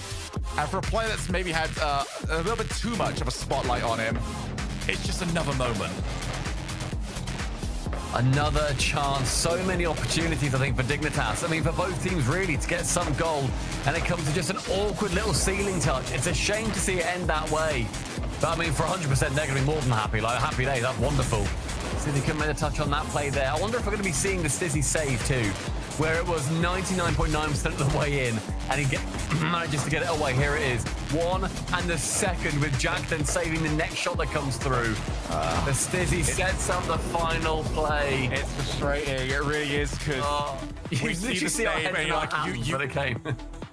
And for a player that's maybe had a little bit too much of a spotlight on him, it's just another moment. Another chance. So many opportunities, I think, for Dignitas. I mean, for both teams, really, to get some goal. And it comes to just an awkward little ceiling touch. It's a shame to see it end that way. But, I mean, for 100%, they're going to be more than happy. Like, happy day. That's wonderful. Stizzy couldn't make a touch on that play there. I wonder if we're going to be seeing the Stizzy save, too. where it was 99.9% of the way in, and he manages to get it away. Here it is. 1 and the second, with Jack then saving the next shot that comes through. The Stizzy sets up the final play. It's frustrating. It really is, because we see the same, and you're like, but it came.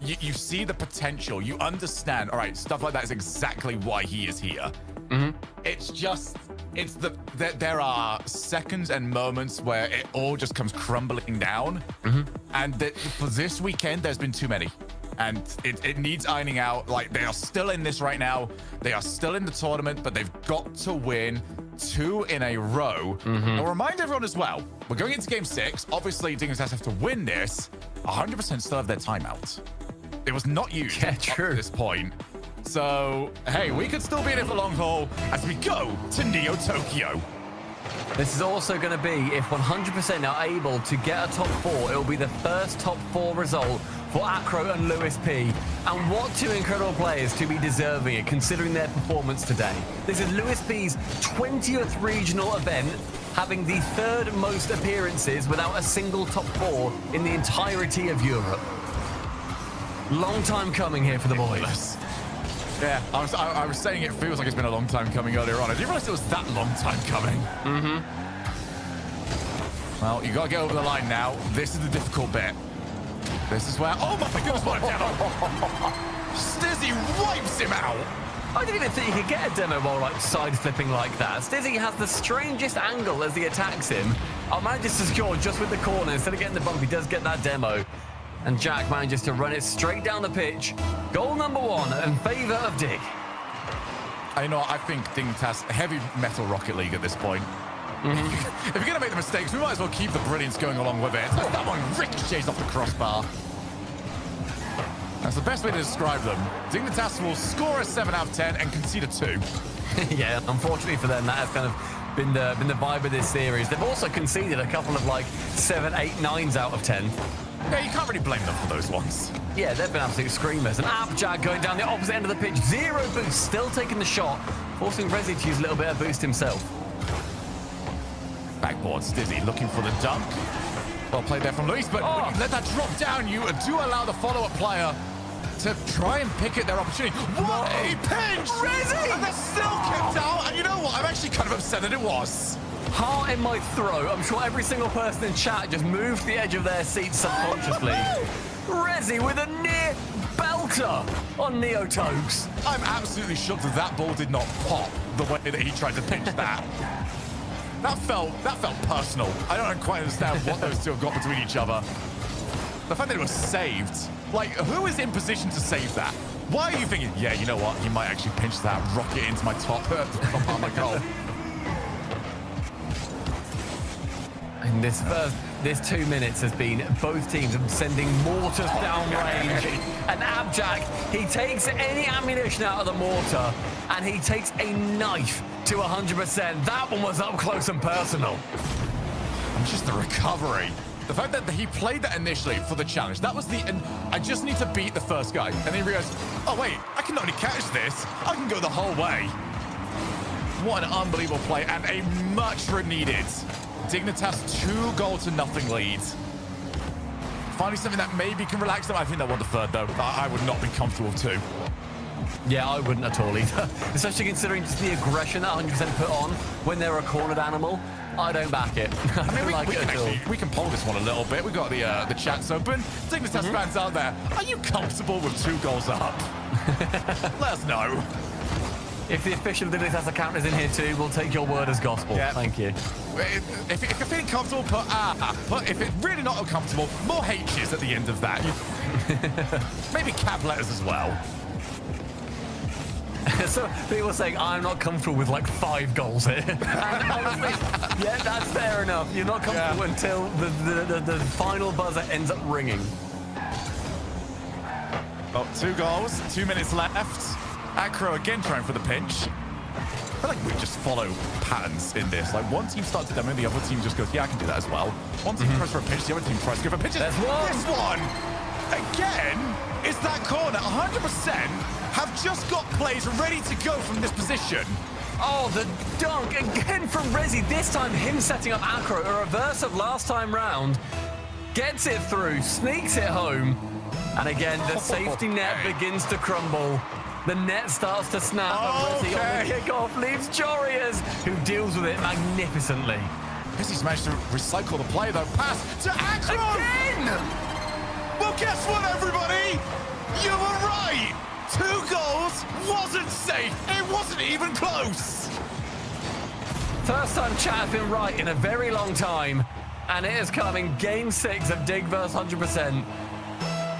you see the potential. You understand. All right, stuff like that is exactly why he is here. It's just, there are seconds and moments where it all just comes crumbling down. And for this weekend, there's been too many. And it needs ironing out. Like, they are still in this right now. They are still in the tournament, but they've got to win 2 in a row. I'll remind everyone as well, we're going into game 6. Obviously, Dignitas have to win this. 100% still have their timeout. It was not used up to this point. So, hey, we could still be in it for long haul as we go to Neo Tokyo. This is also going to be, if 100% are able to get a top 4, it will be the first top 4 result for Acro and Lewis P. And what 2 incredible players to be deserving it, considering their performance today. This is Lewis P's 20th regional event, having the 3rd most appearances without a single top 4 in the entirety of Europe. Long time coming here for the boys. Yeah, I was saying it feels like it's been a long time coming earlier on. I didn't realize it was that long time coming. Well, you got to get over the line now. This is the difficult bit. This is where... Oh my goodness, what a demo! Stizzy wipes him out! I didn't even think he could get a demo while like side flipping like that. Stizzy has the strangest angle as he attacks him. I'll manage to secure just with the corner. Instead of getting the bump, he does get that demo. And Jack manages to run it straight down the pitch. Goal number 1 in favor of Dig. I know, I think Dignitas, heavy metal Rocket League at this point. If you're going to make the mistakes, we might as well keep the brilliance going along with it. That one ricochets off the crossbar. That's the best way to describe them. Dignitas will score a 7 out of 10 and concede a 2. Yeah, unfortunately for them, that has kind of been the vibe of this series. They've also conceded a couple of like 7, 8, 9s out of 10. Yeah, you can't really blame them for those ones. Yeah, they've been absolute screamers. And Abjad going down the opposite end of the pitch. 0 boost, still taking the shot, forcing Rezi to use a little bit of boost himself. Backboard, Stizzy looking for the dunk. Well played there from Luis, but when you let that drop down, you do allow the follow-up player to try and pick at their opportunity. What a pinch! Rezi! And they're still kept out, and you know what? I'm actually kind of upset that it was. Heart in my throat. I'm sure every single person in chat just moved to the edge of their seat subconsciously. Rezi with a near belter on Neo Tokes. I'm absolutely shocked that ball did not pop the way that he tried to pinch that. That felt personal. I don't quite understand what those two have got between each other. The fact that it was saved. Like, who is in position to save that? Why are you thinking, yeah, you know what? You might actually pinch that, rock it into my top part of my goal. And this 2 minutes has been both teams sending mortars down range. And Abjad, he takes any ammunition out of the mortar and he takes a knife to 100%. That one was up close and personal. And just the recovery. The fact that he played that initially for the challenge, that was and I just need to beat the first guy. And then he realized, oh wait, I can not only catch this, I can go the whole way. What an unbelievable play and a much needed Dignitas 2-0 lead. Finally something that maybe can relax them. I think they won the 3rd though. I would not be comfortable too. Yeah, I wouldn't at all either. Especially considering just the aggression that 100% put on when they're a cornered animal. I don't back it. I mean, we can poll this one a little bit. We got the chats open. Dignitas fans out there, are you comfortable with 2 goals up? Let us know. If the official Dignitas account is in here too, we'll take your word as gospel. Yep. Thank you. If you're feeling comfortable, put if it's really not uncomfortable, more H's at the end of that. Maybe cap letters as well. So people are saying, I'm not comfortable with like 5 goals here. And honestly, yeah, that's fair enough. You're not comfortable until the final buzzer ends up ringing. Oh, 2 goals, 2 minutes left. Acro again trying for the pinch. I feel like we just follow patterns in this. Like one team starts to demo, the other team just goes, yeah, I can do that as well. One team tries for a pinch, the other team tries to go for pinches. There's one. This one, again, is that corner. 100% have just got plays ready to go from this position. Oh, the dunk again from Rezi. This time him setting up Acro, a reverse of last time round. gets it through, sneaks it home. And again, the safety net begins to crumble. The net starts to snap. And Rizzy on the kickoff leaves Jorias, who deals with it magnificently. Rizzy's managed to recycle the play, though. Pass to Akron! Again! Well, guess what, everybody? You were right. 2 goals wasn't safe. It wasn't even close. First time chat has been right in a very long time. And it is coming game 6 of Dig vs 100%.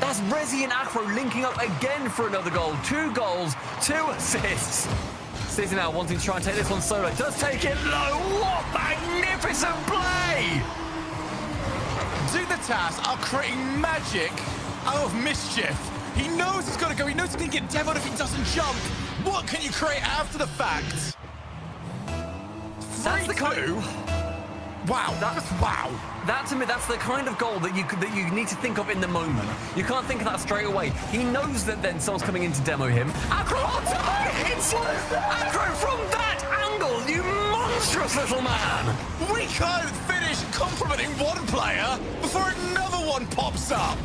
That's Rezi and Acro linking up again for another goal. 2 goals, 2 assists. Stizzy now wanting to try and take this one solo. Does take it low. What magnificent play! Dignitas are creating magic out of mischief. He knows he's got to go. He knows he can get demoed if he doesn't jump. What can you create after the fact? That's the kind. Wow, wow. That to me, that's the kind of goal that you need to think of in the moment. You can't think of that straight away. He knows that then someone's coming in to demo him. Acro onto hits! Acro from that angle, you monstrous little man! We can't finish complimenting one player before another one pops up.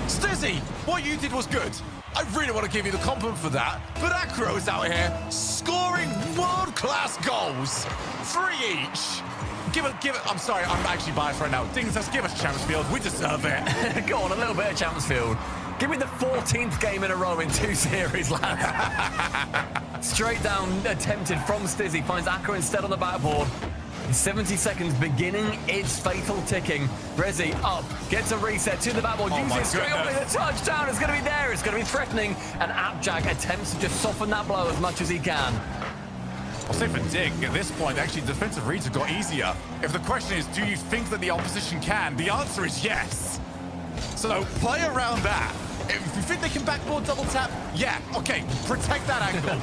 Stizzy, what you did was good. I really want to give you the compliment for that, but Acro is out here scoring world-class goals. 3 each. Give it. I'm sorry, I'm actually biased right now. Dignitas, give us Champions Field. We deserve it. Go on, a little bit of Champions Field. Give me the 14th game in a row in 2 series, lads. Straight down, attempted from Stizzy. Finds Acro instead on the backboard. 70 seconds beginning its fatal ticking. Rezi up, gets a reset to the backboard, uses it straight away. The touchdown is going to be there. It's going to be threatening. And Abjag attempts to just soften that blow as much as he can. I'll say for Dig, at this point, actually, defensive reads have got easier. If the question is, do you think that the opposition can? The answer is yes. So play around that. If you think they can backboard double tap, yeah, okay, protect that angle.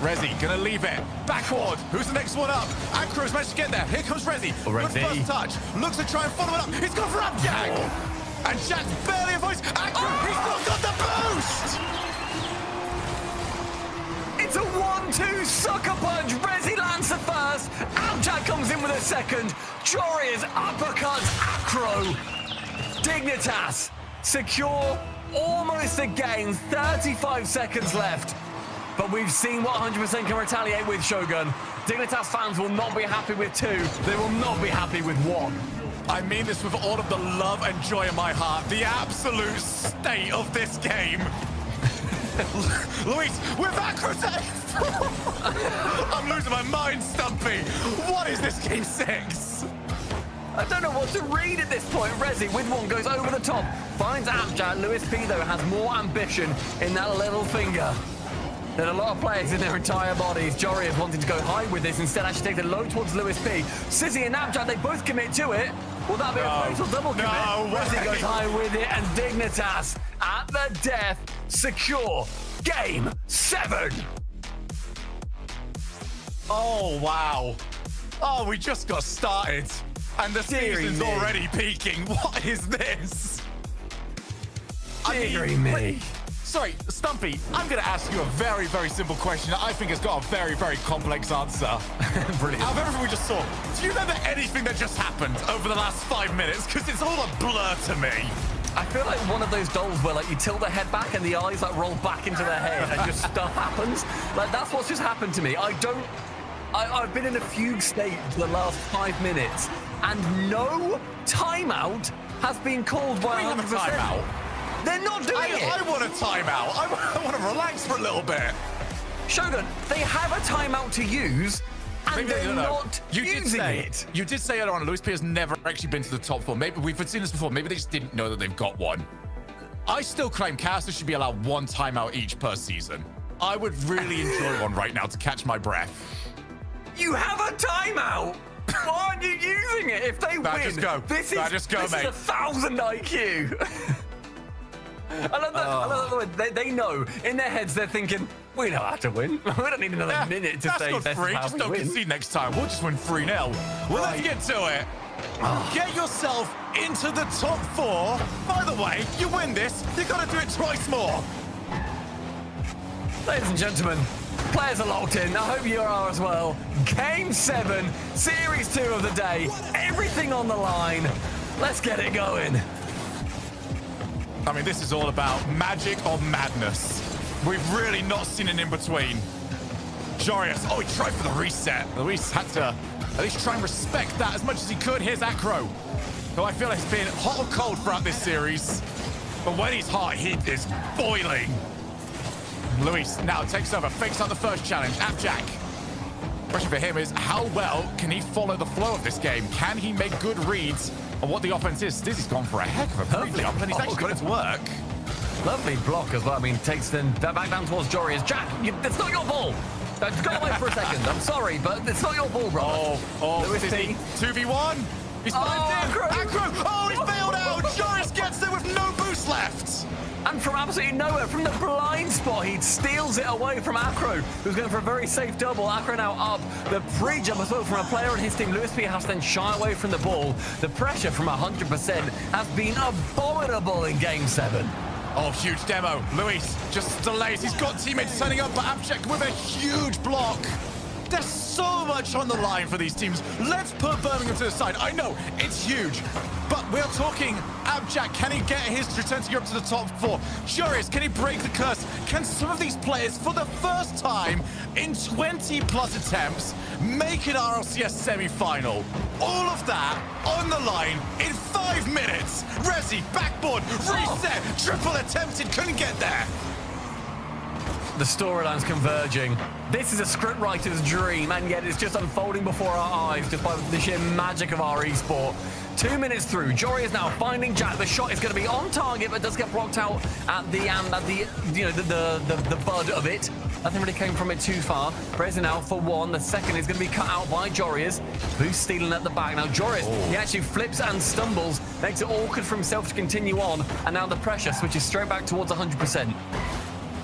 Rezi, gonna leave it. Backward. Who's the next one up? Acro's managed to get there. Here comes Rezi. Good first touch. Looks to try and follow it up. He's gone for Abjag. And Jack's barely avoids. Acro, he's not got the boost. It's a 1-2 sucker punch. Rezi lands the first. Abjag comes in with a second. Jorias uppercuts Acro. Dignitas secure almost again. 35 seconds left. But we've seen what 100% can retaliate with, Shogun. Dignitas fans will not be happy with 2. They will not be happy with 1. I mean this with all of the love and joy in my heart. The absolute state of this game. Luis, we're back for I'm losing my mind, Stumpy. What is this game 6? I don't know what to read at this point. Rezi with 1 goes over the top. Finds Abjad. Lewis P, though, has more ambition in that little finger than a lot of players in their entire bodies. Jorias wanting to go high with this. Instead, actually take the low towards Lewis P. Sizzy and Abjad, they both commit to it. Will that be a fatal double commit? No way. Rezi goes high with it, and Dignitas at the death secure game 7. Oh, wow. Oh, we just got started. And the season's already peaking. What is this? Deary me. Sorry, Stumpy, I'm going to ask you a very, very simple question that I think has got a very, very complex answer. Brilliant. Out of everything we just saw, do you remember anything that just happened over the last 5 minutes? Because it's all a blur to me. I feel like one of those dolls where like you tilt the head back and the eyes like roll back into their head and just stuff happens. Like that's what's just happened to me. I've been in a fugue state for the last 5 minutes and no timeout has been called by 100%. We have a timeout. They're not doing it. I want a timeout. I want to relax for a little bit. Shogun, they have a timeout to use and they're not using it. You did say earlier on, Lewis P has never actually been to the top 4. Maybe we've seen this before. Maybe they just didn't know that they've got one. I still claim casters should be allowed 1 timeout each per season. I would really enjoy one right now to catch my breath. You have a timeout. Why aren't you using it? If they win, just go. This is 1,000 IQ. I love the way they know in their heads. They're thinking, we know how to win. We don't need another minute to say that's not free. Just don't concede next time. We'll just win 3-0. Well, let's get to it. Get yourself into the top 4. By the way, you win this, you got to do it twice more. Ladies and gentlemen, players are locked in. I hope you are as well. Game 7, Series 2 of the day. Everything on the line. Let's get it going. I mean, this is all about magic or madness. We've really not seen an in-between. Jorius, oh, he tried for the reset. Luis had to at least try and respect that as much as he could. Here's Acro, who I feel has been hot or cold throughout this series. But when he's hot, he is boiling. Luis now takes over, fakes out the first challenge. Appjack. Question for him is, how well can he follow the flow of this game? Can he make good reads on what the offense is? Dizzy's gone for a heck of a pre-jump, and he's actually got it to work. Lovely block as well. I mean, takes them back down towards Jorius. Jack, it's not your ball. Go away for a second. I'm sorry, but it's not your ball, brother. Lewis P. 2v1. He's dived in. Acro. Oh, he's bailed out. Jorius gets there with no boost left. And from absolutely nowhere, from the blind spot, he steals it away from Acro, who's going for a very safe double. Acro now up. The pre-jump as well from a player on his team. Lewis P has to then shy away from the ball. The pressure from 100% has been abominable in Game 7. Oh, huge demo. Luis just delays. He's got teammates turning up, but Abject with a huge block. There's so much on the line for these teams. Let's put Birmingham to the side. I know, it's huge, but we're talking Abject. Can he get his return to Europe to the top 4? Jorius, can he break the curse? Can some of these players, for the first time in 20-plus attempts, make an RLCS semi-final? All of that on the line in 5 minutes. Resi, backboard, reset, triple attempted, couldn't get there. The storyline's converging. This is a scriptwriter's dream, and yet it's just unfolding before our eyes just by the sheer magic of our esport. 2 minutes through, Jory is now finding Jack. The shot is going to be on target, but does get blocked out at the bud of it. Nothing really came from it too far. Brezin out for one. The second is going to be cut out by Jorius, who's stealing at the back. Now Jorius, he actually flips and stumbles, makes it awkward for himself to continue on, and now the pressure switches straight back towards 100%.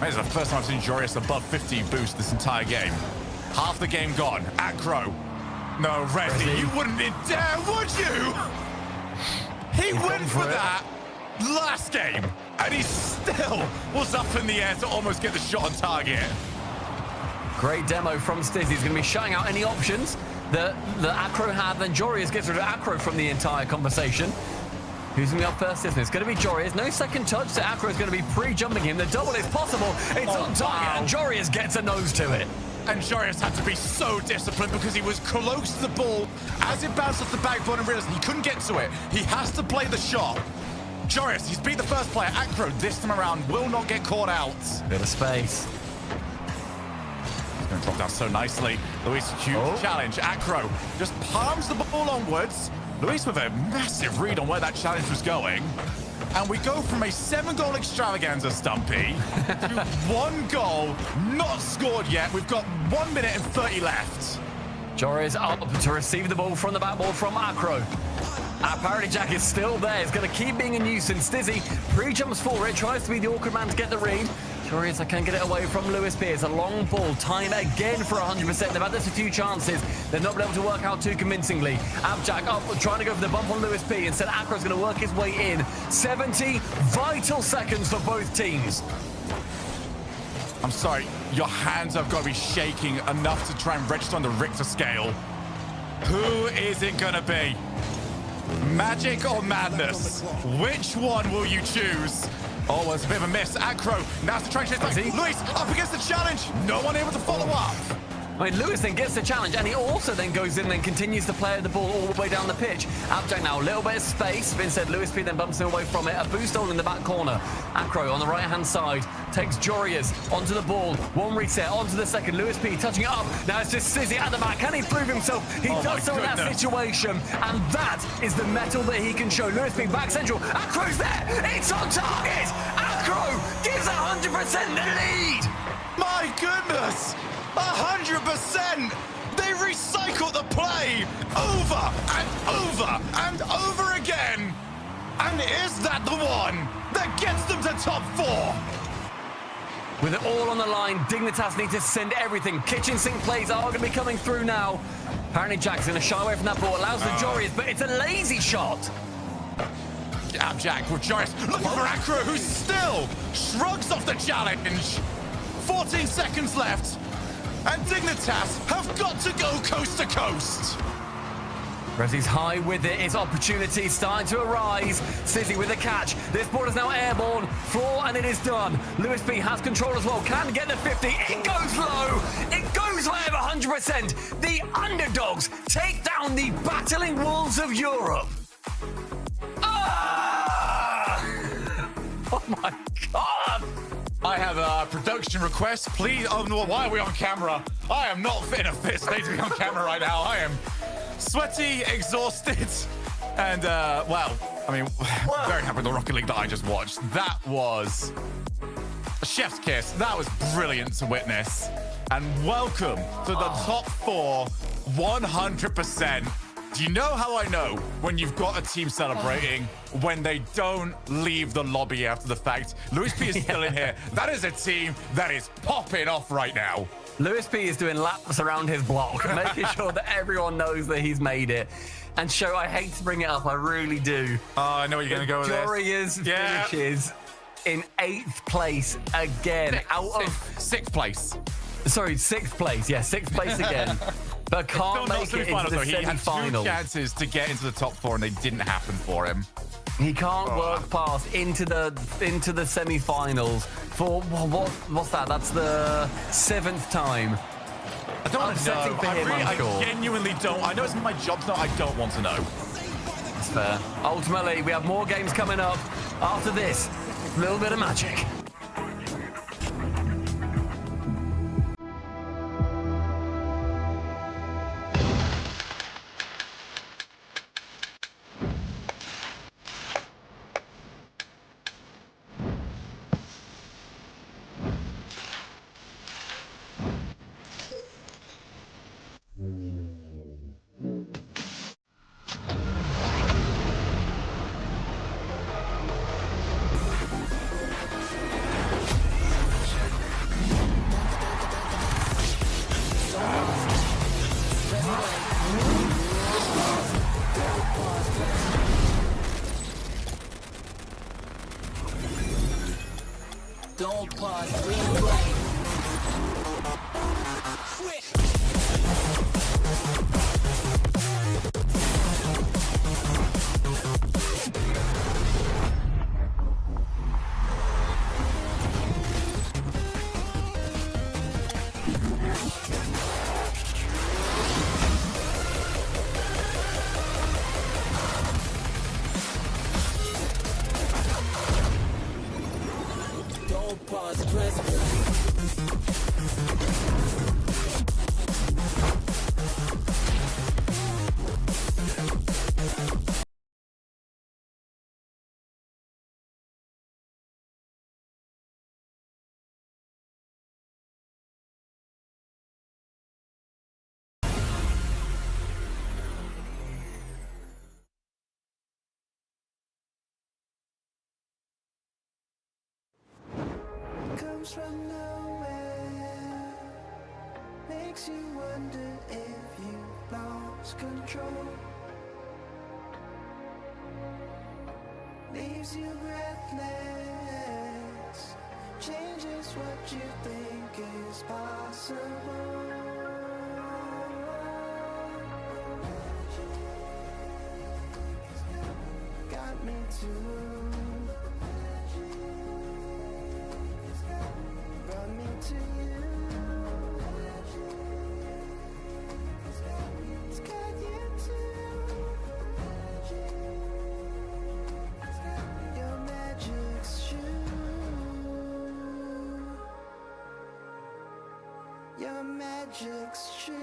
This is the first time I've seen Jorius above 50 boost this entire game. Half the game gone. Acro. No, Resi, you wouldn't dare, would you? He went for that last game, and he still was up in the air to almost get the shot on target. Great demo from Stizzy. He's going to be shutting out any options that Acro had. Then Jorius gets rid of Acro from the entire conversation. Who's going to be up first, isn't it? It's going to be Jorius. No second touch, so Acro is going to be pre-jumping him. The double is possible. It's on target, and Jorius gets a nose to it. And Jorius had to be so disciplined because he was close to the ball as it bounced off the backboard and realized he couldn't get to it. He has to play the shot. Jorius, he's beat the first player. Acro, this time around, will not get caught out. Bit of space. He's going to drop down so nicely. Luis, huge challenge. Acro just palms the ball onwards. Luis with a massive read on where that challenge was going. And we go from a 7-goal extravaganza, Stumpy, to 1 goal, not scored yet. We've got 1 minute and 30 left. Jorius up to receive the ball from the backboard from Acro. Apparently Jack is still there. It's going to keep being a nuisance. Dizzy pre-jumps for it, tries to be the awkward man to get the read. Jorius, I can't get it away from Lewis P. It's a long ball. Time again for 100%. They've had this a few chances. They've not been able to work out too convincingly. Abjack up, trying to go for the bump on Lewis P. Instead, Acro's going to work his way in. 70 vital seconds for both teams. I'm sorry, your hands have got to be shaking enough to try and register on the Richter scale. Who is it going to be? Magic or madness? Which one will you choose? Oh, well, it's a bit of a miss. Acro, now's the try to chase back. Luis up against the challenge. No one able to follow up. I mean, Lewis then gets the challenge, and he also then goes in and continues to play the ball all the way down the pitch. Abjack now, a little bit of space, but instead Lewis P then bumps him away from it. A boost on in the back corner. Acro on the right-hand side takes Jorius onto the ball. One reset, onto the second. Lewis P touching it up. Now it's just Sizzy at the back. Can he prove himself? He does so in that situation, and that is the mettle that he can show. Lewis P back central. Acro's there. It's on target. Acro gives 100% the lead. My goodness. 100%! They recycle the play over and over and over again! And is that the one that gets them to top 4? With it all on the line, Dignitas need to send everything. Kitchen sink plays are going to be coming through now. Apparently Jack's going to shy away from that ball, allows the Jorius, but it's a lazy shot. Abjack with Jorius looking for Acro, who still shrugs off the challenge. 14 seconds left. And Dignitas have got to go coast to coast. Resi's high with it. His opportunity starting to arise. Sizzy with the catch. This ball is now airborne. Floor, and it is done. Lewis B has control as well. Can get the 50. It goes low. It goes high of 100%. The underdogs take down the battling wolves of Europe. Ah! Oh my God. I have a production request. Please, oh no, why are we on camera? I am not in a fit state to be on camera right now. I am sweaty, exhausted, and well, I mean, very happy with the Rocket League that I just watched. That was a chef's kiss. That was brilliant to witness. And welcome to the top 4, 100%. Do you know how I know when you've got a team celebrating when they don't leave the lobby after the fact? Lewis P is still in here. That is a team that is popping off right now. Lewis P is doing laps around his block, making sure that everyone knows that he's made it. And Show, I hate to bring it up, I really do. Oh, I know where you're going to go with this. Warriors finishes in 8th place again. Sixth place. Sorry, 6th place. Yeah, 6th place again. But can't make it into the He had 2 semi-finals. chances to get into the top 4 and they didn't happen for him. He can't work past into the semi-finals for what's that? That's the 7th time. I don't want to know. For him, I'm sure. I genuinely don't. I know it's my job, so I don't want to know. That's fair. Ultimately, we have more games coming up after this. A little bit of magic. Don't pause, replay. Don't pause, press play. Comes from nowhere, makes you wonder if you've lost control, leaves you breathless, changes what you think is possible. Got me to brought me to you. It's got you too. Your magic's true. Your magic's true.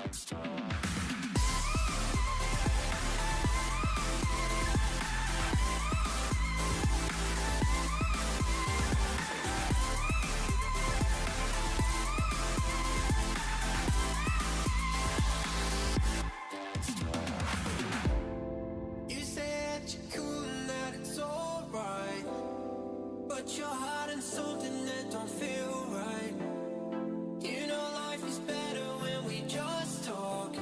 You said you're cool and that it's alright, but you're hiding something that don't feel right. You know life is better when we just talk.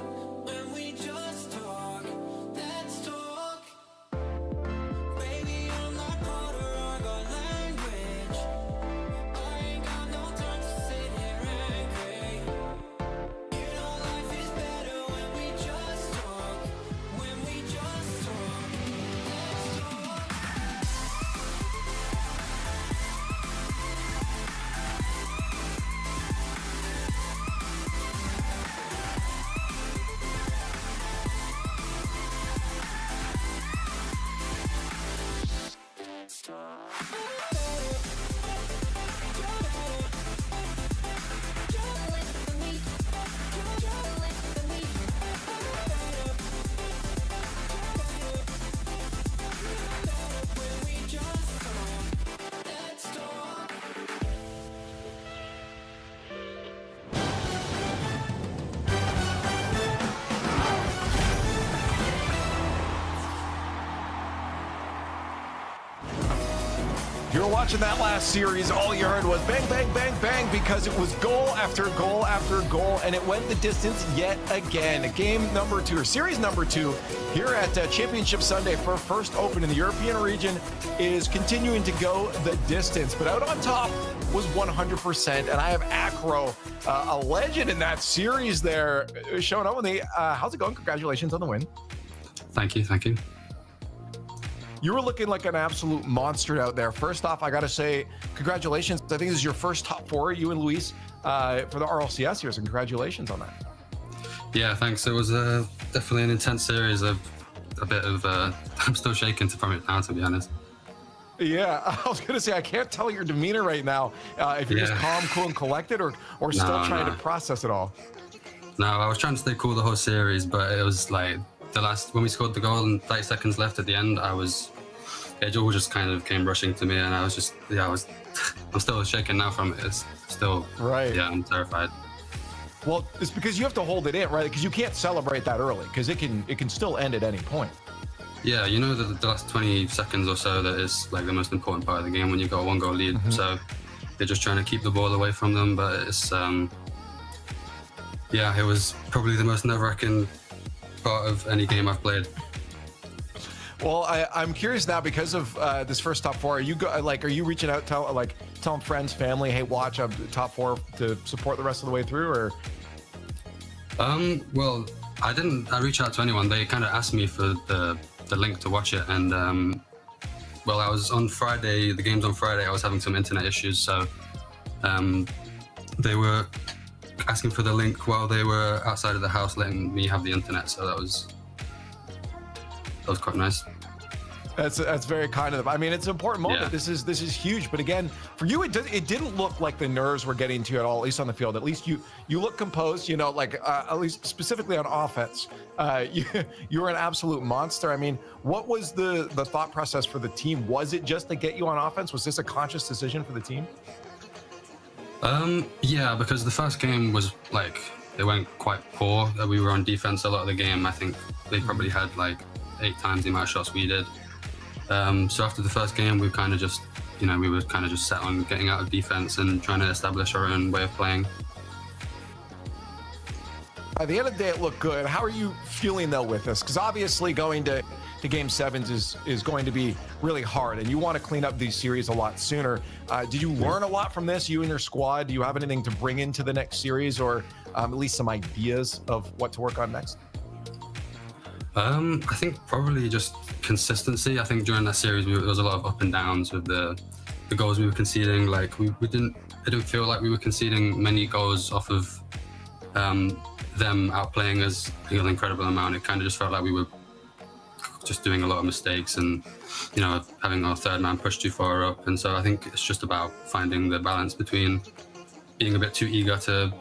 When we just talk, let's talk. Baby, I'm not Potter, I got language. I ain't got no time to sit here angry. You know life is better when we just talk. When we just talk, let's talk. When we just talk, let's talk. If you were watching that last series, all you heard was bang, bang, bang, bang, because it was goal after goal after goal, and it went the distance yet again. Game number 2, or series number 2, here at Championship Sunday for First Open in the European region is continuing to go the distance. But out on top was 100%, and I have Acro, a legend in that series there, showing up with me. How's it going? Congratulations on the win. Thank you, thank you. You were looking like an absolute monster out there. First off, I got to say, congratulations. I think this is your first top 4, you and Luis, for the RLCS here, so congratulations on that. Yeah, thanks. It was definitely an intense series. A bit of, I'm still shaking from it now, to be honest. Yeah, I was going to say, I can't tell your demeanor right now, if you're just calm, cool, and collected, or still trying to process it all. No, I was trying to stay cool the whole series, but it was like when we scored the goal and 30 seconds left at the end, it all just kind of came rushing to me, and I was just, I'm still shaking now from it. It's still, yeah, I'm terrified. Well, it's because you have to hold it in, right? Because you can't celebrate that early, because it can still end at any point. Yeah, you know, the last 20 seconds or so, that is like the most important part of the game when you got a 1-goal lead. So they're just trying to keep the ball away from them, but it's, yeah, it was probably the most nerve-wracking part of any game I've played. Well, I'm curious now, because of this first top 4. Are you reaching out, telling friends, family, hey, watch top 4 to support the rest of the way through, or? Well, I reached out to anyone. They kind of asked me for the link to watch it, and well, I was on Friday. The game's on Friday. I was having some internet issues, so they were asking for the link while they were outside of the house, letting me have the internet. So that was quite nice. That's very kind of them. I mean, it's an important moment. Yeah. This is huge. But again, for you, it didn't look like the nerves were getting to you at all, at least on the field. At least you look composed. You know, like at least specifically on offense, you were an absolute monster. I mean, what was the thought process for the team? Was it just to get you on offense? Was this a conscious decision for the team? Yeah, because the first game was like, it went quite poor. We were on defense a lot of the game. I think they probably had like 8 times the amount of shots we did. So after the first game, we kind of just, we were kind of just set on getting out of defense and trying to establish our own way of playing. At the end of the day, it looked good. How are you feeling though with this? Because obviously going to Game 7s is going to be really hard, and you want to clean up these series a lot sooner. Did you learn a lot from this, you and your squad? Do you have anything to bring into the next series, or at least some ideas of what to work on next? I think probably just consistency. I think during that series, there was a lot of up and downs with the goals we were conceding. Like it didn't feel like we were conceding many goals off of them outplaying us an incredible amount. It kind of just felt like we were just doing a lot of mistakes and, having our third man pushed too far up. And so I think it's just about finding the balance between being a bit too eager to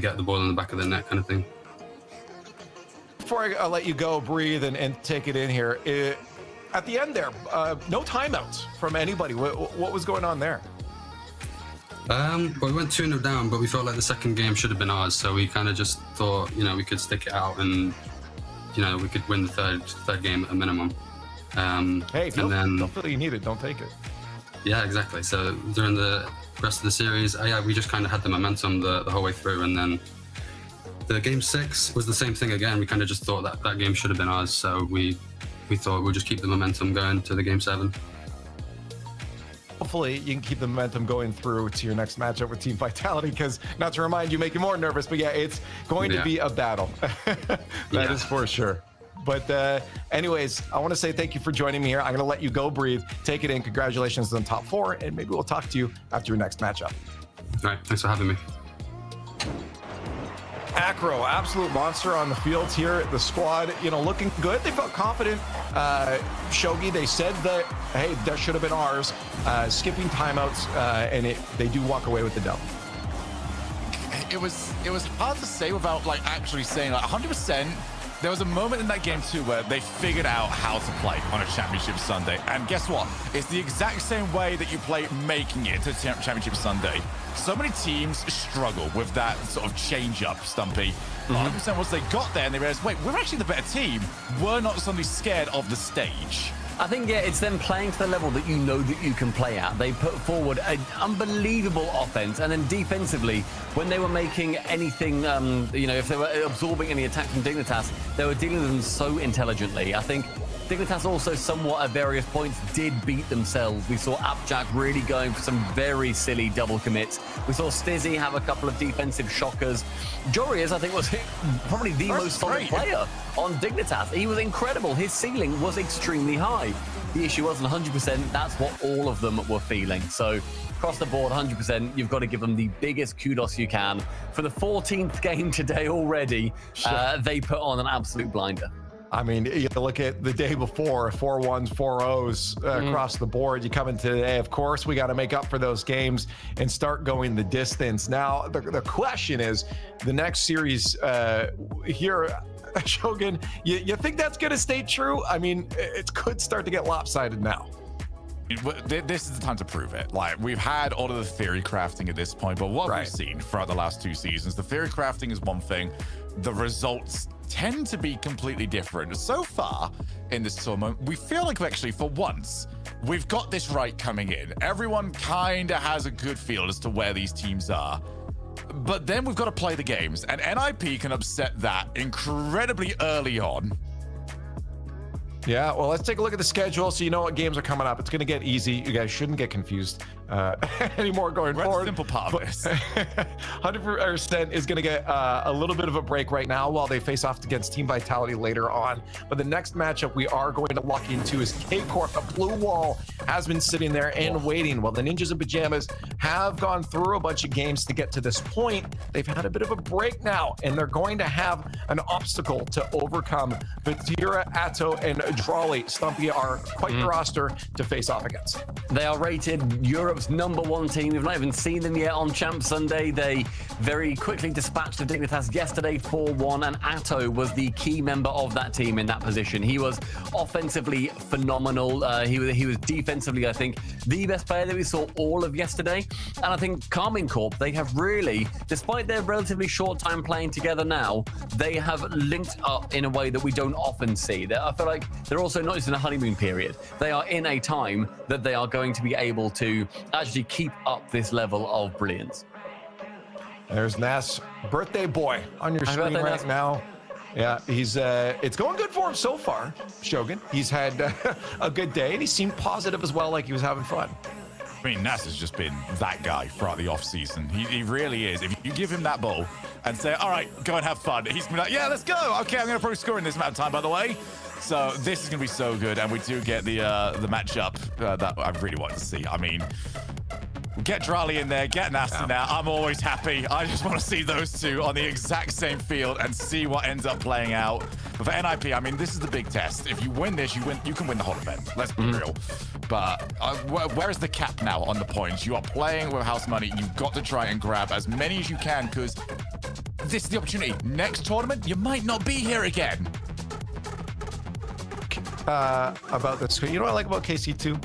get the ball in the back of the net kind of thing. before I let you go, breathe and take it in here, at the end there, no timeouts from anybody. What was going on there? Well, we went 2-0 down, but we felt like the second game should have been ours. So we kind of just thought, we could stick it out and, we could win the third game at a minimum. Hey, if you don't feel you need it, don't take it. Yeah, exactly. So during the rest of the series, we just kind of had the momentum the whole way through. And then the game 6 was the same thing again. We kind of just thought that game should have been ours. So we thought we'll just keep the momentum going to the game 7. Hopefully you can keep the momentum going through to your next matchup with Team Vitality, because not to remind you, make you more nervous, but yeah, it's going to be a battle. That is for sure. But anyways, I want to say thank you for joining me here. I'm going to let you go, breathe, take it in. Congratulations on top 4, and maybe we'll talk to you after your next matchup. All right, thanks for having me. Acro, absolute monster on the field here. The squad, looking good. They felt confident. Shogi, they said that, hey, that should have been ours. Skipping timeouts, and they do walk away with the dub. It was hard to say without actually saying 100%. There was a moment in that game too where they figured out how to play on a Championship Sunday. And guess what? It's the exact same way that you play making it to Championship Sunday. So many teams struggle with that sort of change-up, Stumpy. 100% once they got there and they realized, wait, we're actually the better team. We're not suddenly scared of the stage. I think, it's them playing to the level that that you can play at. They put forward an unbelievable offense, and then defensively, when they were making anything, if they were absorbing any attacks from Dignitas, they were dealing with them so intelligently. I think Dignitas also somewhat at various points did beat themselves. We saw Appjack really going for some very silly double commits. We saw Stizzy have a couple of defensive shockers. Jorius, I think, was probably the most solid player on Dignitas. He was incredible. His ceiling was extremely high. The issue wasn't 100%. That's what all of them were feeling. So across the board, 100%, you've got to give them the biggest kudos you can. For the 14th game today already, they put on an absolute blinder. I mean, you look at the day before, 4-1s, 4-0s across the board. You come into today, of course, we got to make up for those games and start going the distance. Now, the question is, the next series here, Shogun, you think that's going to stay true? I mean, it could start to get lopsided now. This is the time to prove it. We've had all of the theory crafting at this point, but what we've seen throughout the last 2 seasons, the theory crafting is one thing. The results tend to be completely different. So far in this tournament, we feel like actually, for once, we've got this right coming in. Everyone kind of has a good feel as to where these teams are. But then we've got to play the games, and NIP can upset that incredibly early on. Yeah, well, let's take a look at the schedule so you know what games are coming up. It's going to get easy. You guys shouldn't get confused anymore going forward. Simple part of this. 100% is going to get a little bit of a break right now while they face off against Team Vitality later on. But the next matchup we are going to lock into is K-Corp. The blue wall has been sitting there and waiting. Well, the Ninjas in Pajamas have gone through a bunch of games to get to this point. They've had a bit of a break now, and they're going to have an obstacle to overcome. Batira, Atto, and Drawley, Stumpy are quite the roster to face off against. They are rated Europe's #1 team. We've not even seen them yet on Champ Sunday. They very quickly dispatched the Dignitas yesterday 4-1, and Atto was the key member of that team in that position. He was offensively phenomenal. He was defensively, I think, the best player that we saw all of yesterday. And I think Carmine Corp, they have really, despite their relatively short time playing together now, they have linked up in a way that we don't often see. I feel like they're also not just in a honeymoon period. They are in a time that they are going to be able to actually keep up this level of brilliance. There's Nas, birthday boy, on your screen right now. Yeah, he's it's going good for him so far, Shogun. He's had a good day, and he seemed positive as well, like he was having fun. I mean, Nas has just been that guy throughout the offseason. He really is. If you give him that ball and say, all right, go and have fun, he's going to be like, yeah, let's go. Okay, I'm going to probably score in this amount of time, by the way. So this is going to be so good, and we do get the matchup that I really wanted to see. I mean, get Drali in there, get Nas in there. I'm always happy. I just want to see those two on the exact same field and see what ends up playing out. But for NIP, I mean, this is the big test. If you win this, you can win the whole event. Let's be real. But where is the cap now on the points? You are playing with house money. You've got to try and grab as many as you can, because this is the opportunity. Next tournament, you might not be here again. about this. You know what I like about KC2?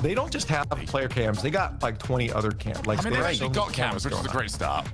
They don't just have player cams. They got like 20 other cams. Like, I mean, they they've have actually so got many cams, which is a going great start.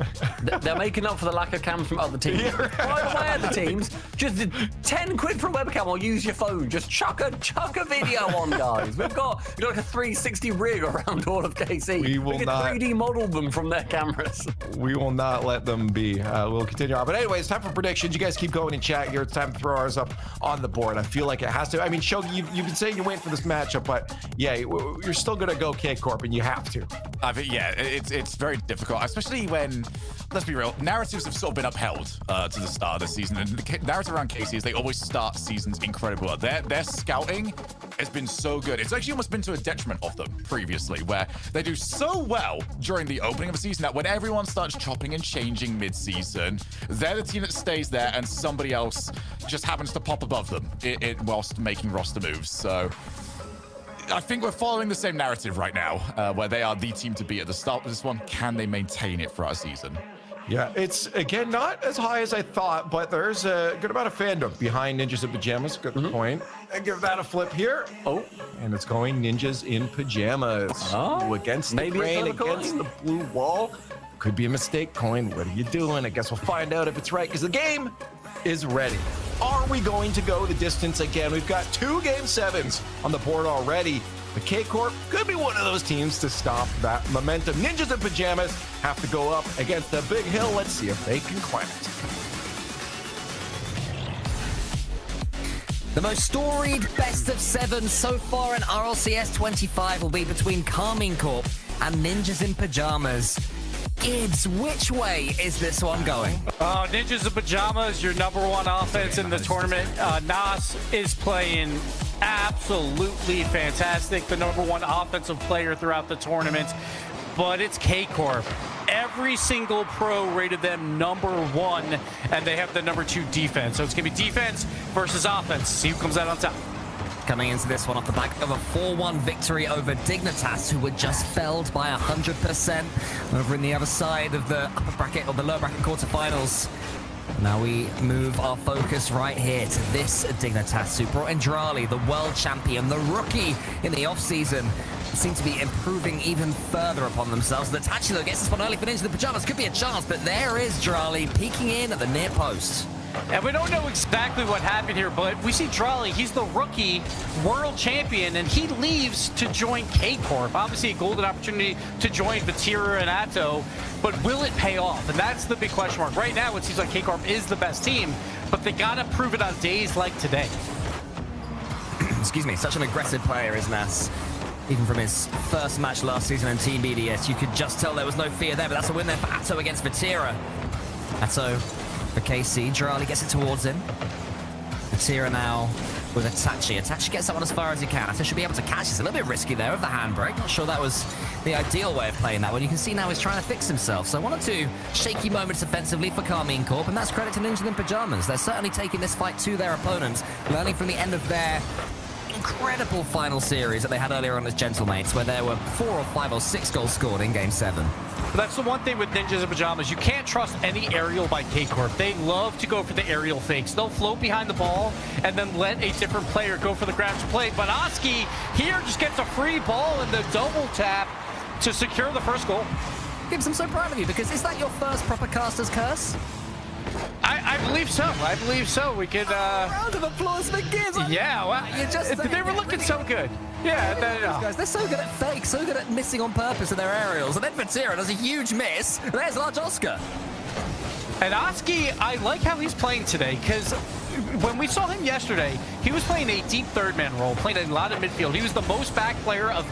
They're making up for the lack of cams from other teams. Yeah, right. By the way, other teams, just 10 quid for a webcam or use your phone. Just chuck a video on, guys. We've got like a 360 rig around all of KC. We will can not- 3D model them from their cameras. We will not let them be. We'll continue on. But anyway, it's time for predictions. You guys keep going in chat here. It's time to throw ours up on the board. I feel like it has to. I mean, Shogi, you've been saying you're waiting for this matchup, but yeah, you're still going to go K-Corp, and you have to. I think, yeah, it's very difficult, especially when, let's be real, narratives have sort of been upheld to the start of the season. And the narrative around KC is they always start seasons incredibly well. Their scouting has been so good. It's actually almost been to a detriment of them previously, where they do so well during the opening of a season that when everyone starts chopping and changing mid-season, they're the team that stays there and somebody else just happens to pop above them whilst making roster moves. So I think we're following the same narrative right now, where they are the team to beat at the start of this one. Can they maintain it for our season? Yeah, it's, again, not as high as I thought, but there's a good amount of fandom behind Ninjas in Pajamas. Good point. And give that a flip here. Oh. And it's going Ninjas in Pajamas. Oh. Against the Maybe grain, it's another against coin. the blue wall. Could be a mistake, Coin. What are you doing? I guess we'll find out if it's right, because the game is ready. Are we going to go the distance again? We've got 2 Game 7s on the board already. The K-Corp could be one of those teams to stop that momentum. Ninjas in Pajamas have to go up against the big hill. Let's see if they can climb it. The most storied best of 7 so far in RLCS 25 will be between Carmine Corp and Ninjas in Pajamas. Gibbs, which way is this one going? Ninjas in Pajamas, your #1 offense in the tournament. Nas is playing absolutely fantastic, the #1 offensive player throughout the tournament. But it's K-Corp. Every single pro rated them #1, and they have the #2 defense. So it's going to be defense versus offense. See who comes out on top. Coming into this one off the back of a 4-1 victory over Dignitas, who were just felled by 100% over in the other side of the upper bracket or the lower bracket quarterfinals. Now we move our focus right here to this Dignitas, who brought in Drali, the world champion, the rookie in the offseason. Seem to be improving even further upon themselves. The Tachi, though, gets this one early for Ninja in Pajamas. Could be a chance, but there is Drali peeking in at the near post. And we don't know exactly what happened here, but we see Drali, he's the rookie world champion, and he leaves to join K-Corp. Obviously a golden opportunity to join Vatira and Atto, but will it pay off? And that's the big question mark. Right now, it seems like K-Corp is the best team, but they gotta prove it on days like today. Excuse me, such an aggressive player is Nas. Even from his first match last season in Team BDS, you could just tell there was no fear there, but that's a win there for Atto against Vatira. Atto for KC, Drali gets it towards him. Vatira now with Itachi. Itachi gets that one as far as he can. Atto should be able to catch. It's a little bit risky there with the handbrake. Not sure that was the ideal way of playing that one. You can see now he's trying to fix himself. So 1 or 2 shaky moments offensively for Carmine Corp, and that's credit to Ninja in Pajamas. They're certainly taking this fight to their opponents, learning from the end of their incredible final series that they had earlier on as Gentlemates, where there were 4 or 5 or 6 goals scored in Game 7. But that's the one thing with Ninjas in Pajamas. You can't trust any aerial by K-Corp. They love to go for the aerial fakes. They'll float behind the ball and then let a different player go for the grab to play. But Oski here just gets a free ball and the double tap to secure the first goal. Gibbs, I'm so proud of you, because is that your first proper caster's curse? I believe so. I believe so. We could. Round of applause for Gibbs. Yeah, well, You just they were looking so good. Yeah, These guys, they're so good at fake, so good at missing on purpose in their aerials. And then Vatira does a huge miss. And there's large Oscar. And Oski, I like how he's playing today, because when we saw him yesterday, he was playing a deep third-man role, playing a lot of midfield. He was the most back player of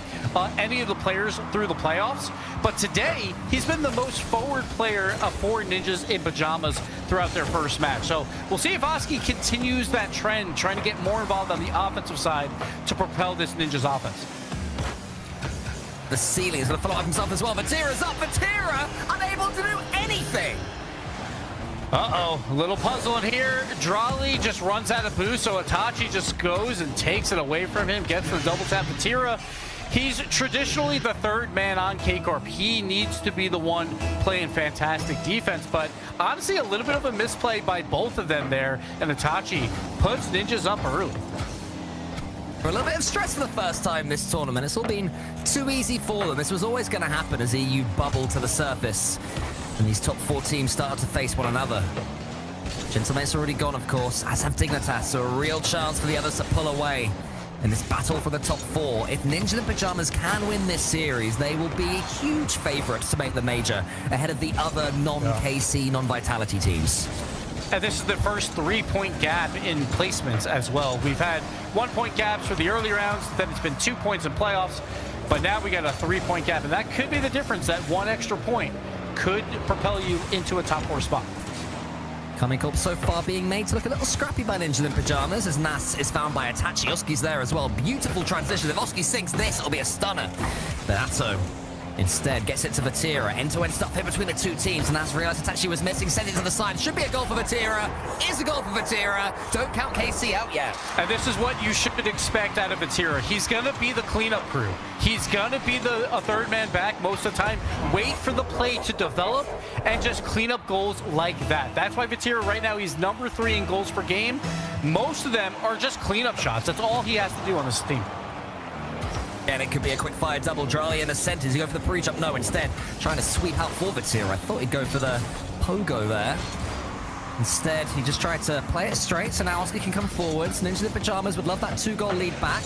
any of the players through the playoffs. But today, he's been the most forward player for Ninjas in Pajamas throughout their first match. So we'll see if Oski continues that trend, trying to get more involved on the offensive side to propel this Ninjas offense. The ceiling is going to follow up himself as well. Vatira's up. Vatira unable to do anything. Uh-oh, a little puzzle in here. Drali just runs out of boost, so Itachi just goes and takes it away from him, gets the double tap. Vatira, he's traditionally the third man on K-Corp. He needs to be the one playing fantastic defense, but honestly, a little bit of a misplay by both of them there, and Itachi puts Ninjas up early. A little bit of stress for the first time this tournament. It's all been too easy for them. This was always going to happen as EU bubbled to the surface. And these top 4 teams started to face one another. Gentleman's already gone, of course, as have Dignitas, so a real chance for the others to pull away in this battle for the top 4. If Ninjas in Pajamas can win this series, they will be huge favourites to make the major ahead of the other non-KC, non-Vitality teams. And this is the first 3-point gap in placements as well. We've had 1-point gaps for the early rounds, then it's been 2 points in playoffs, but now we got a 3-point gap, and that could be the difference. That one extra point could propel you into a top 4 spot. Coming up so far being made to look a little scrappy by Ninja in Pajamas as Nas is found by Itachi. Oski's there as well. Beautiful transition. If Oski sinks this, it'll be a stunner. But Atto instead gets it to Vatira. End-to-end stuff here between the 2 teams. Nas realized Itachi was missing, sent it to the side. Should be a goal for Vatira. Is a goal for Vatira. Don't count KC out yet. And this is what you should expect out of Vatira. He's going to be the cleanup crew. He's going to be a third man back most of the time. Wait for the play to develop and just clean up goals like that. That's why Vatira right now, he's number 3 in goals per game. Most of them are just cleanup shots. That's all he has to do on this team. And it could be a quick fire double. Drali in the center. Does he go for the pre-jump? No, instead trying to sweep out for Vatira. I thought he'd go for the pogo there. Instead, he just tried to play it straight, so now Oski can come forwards. Ninja in Pajamas would love that 2-goal lead back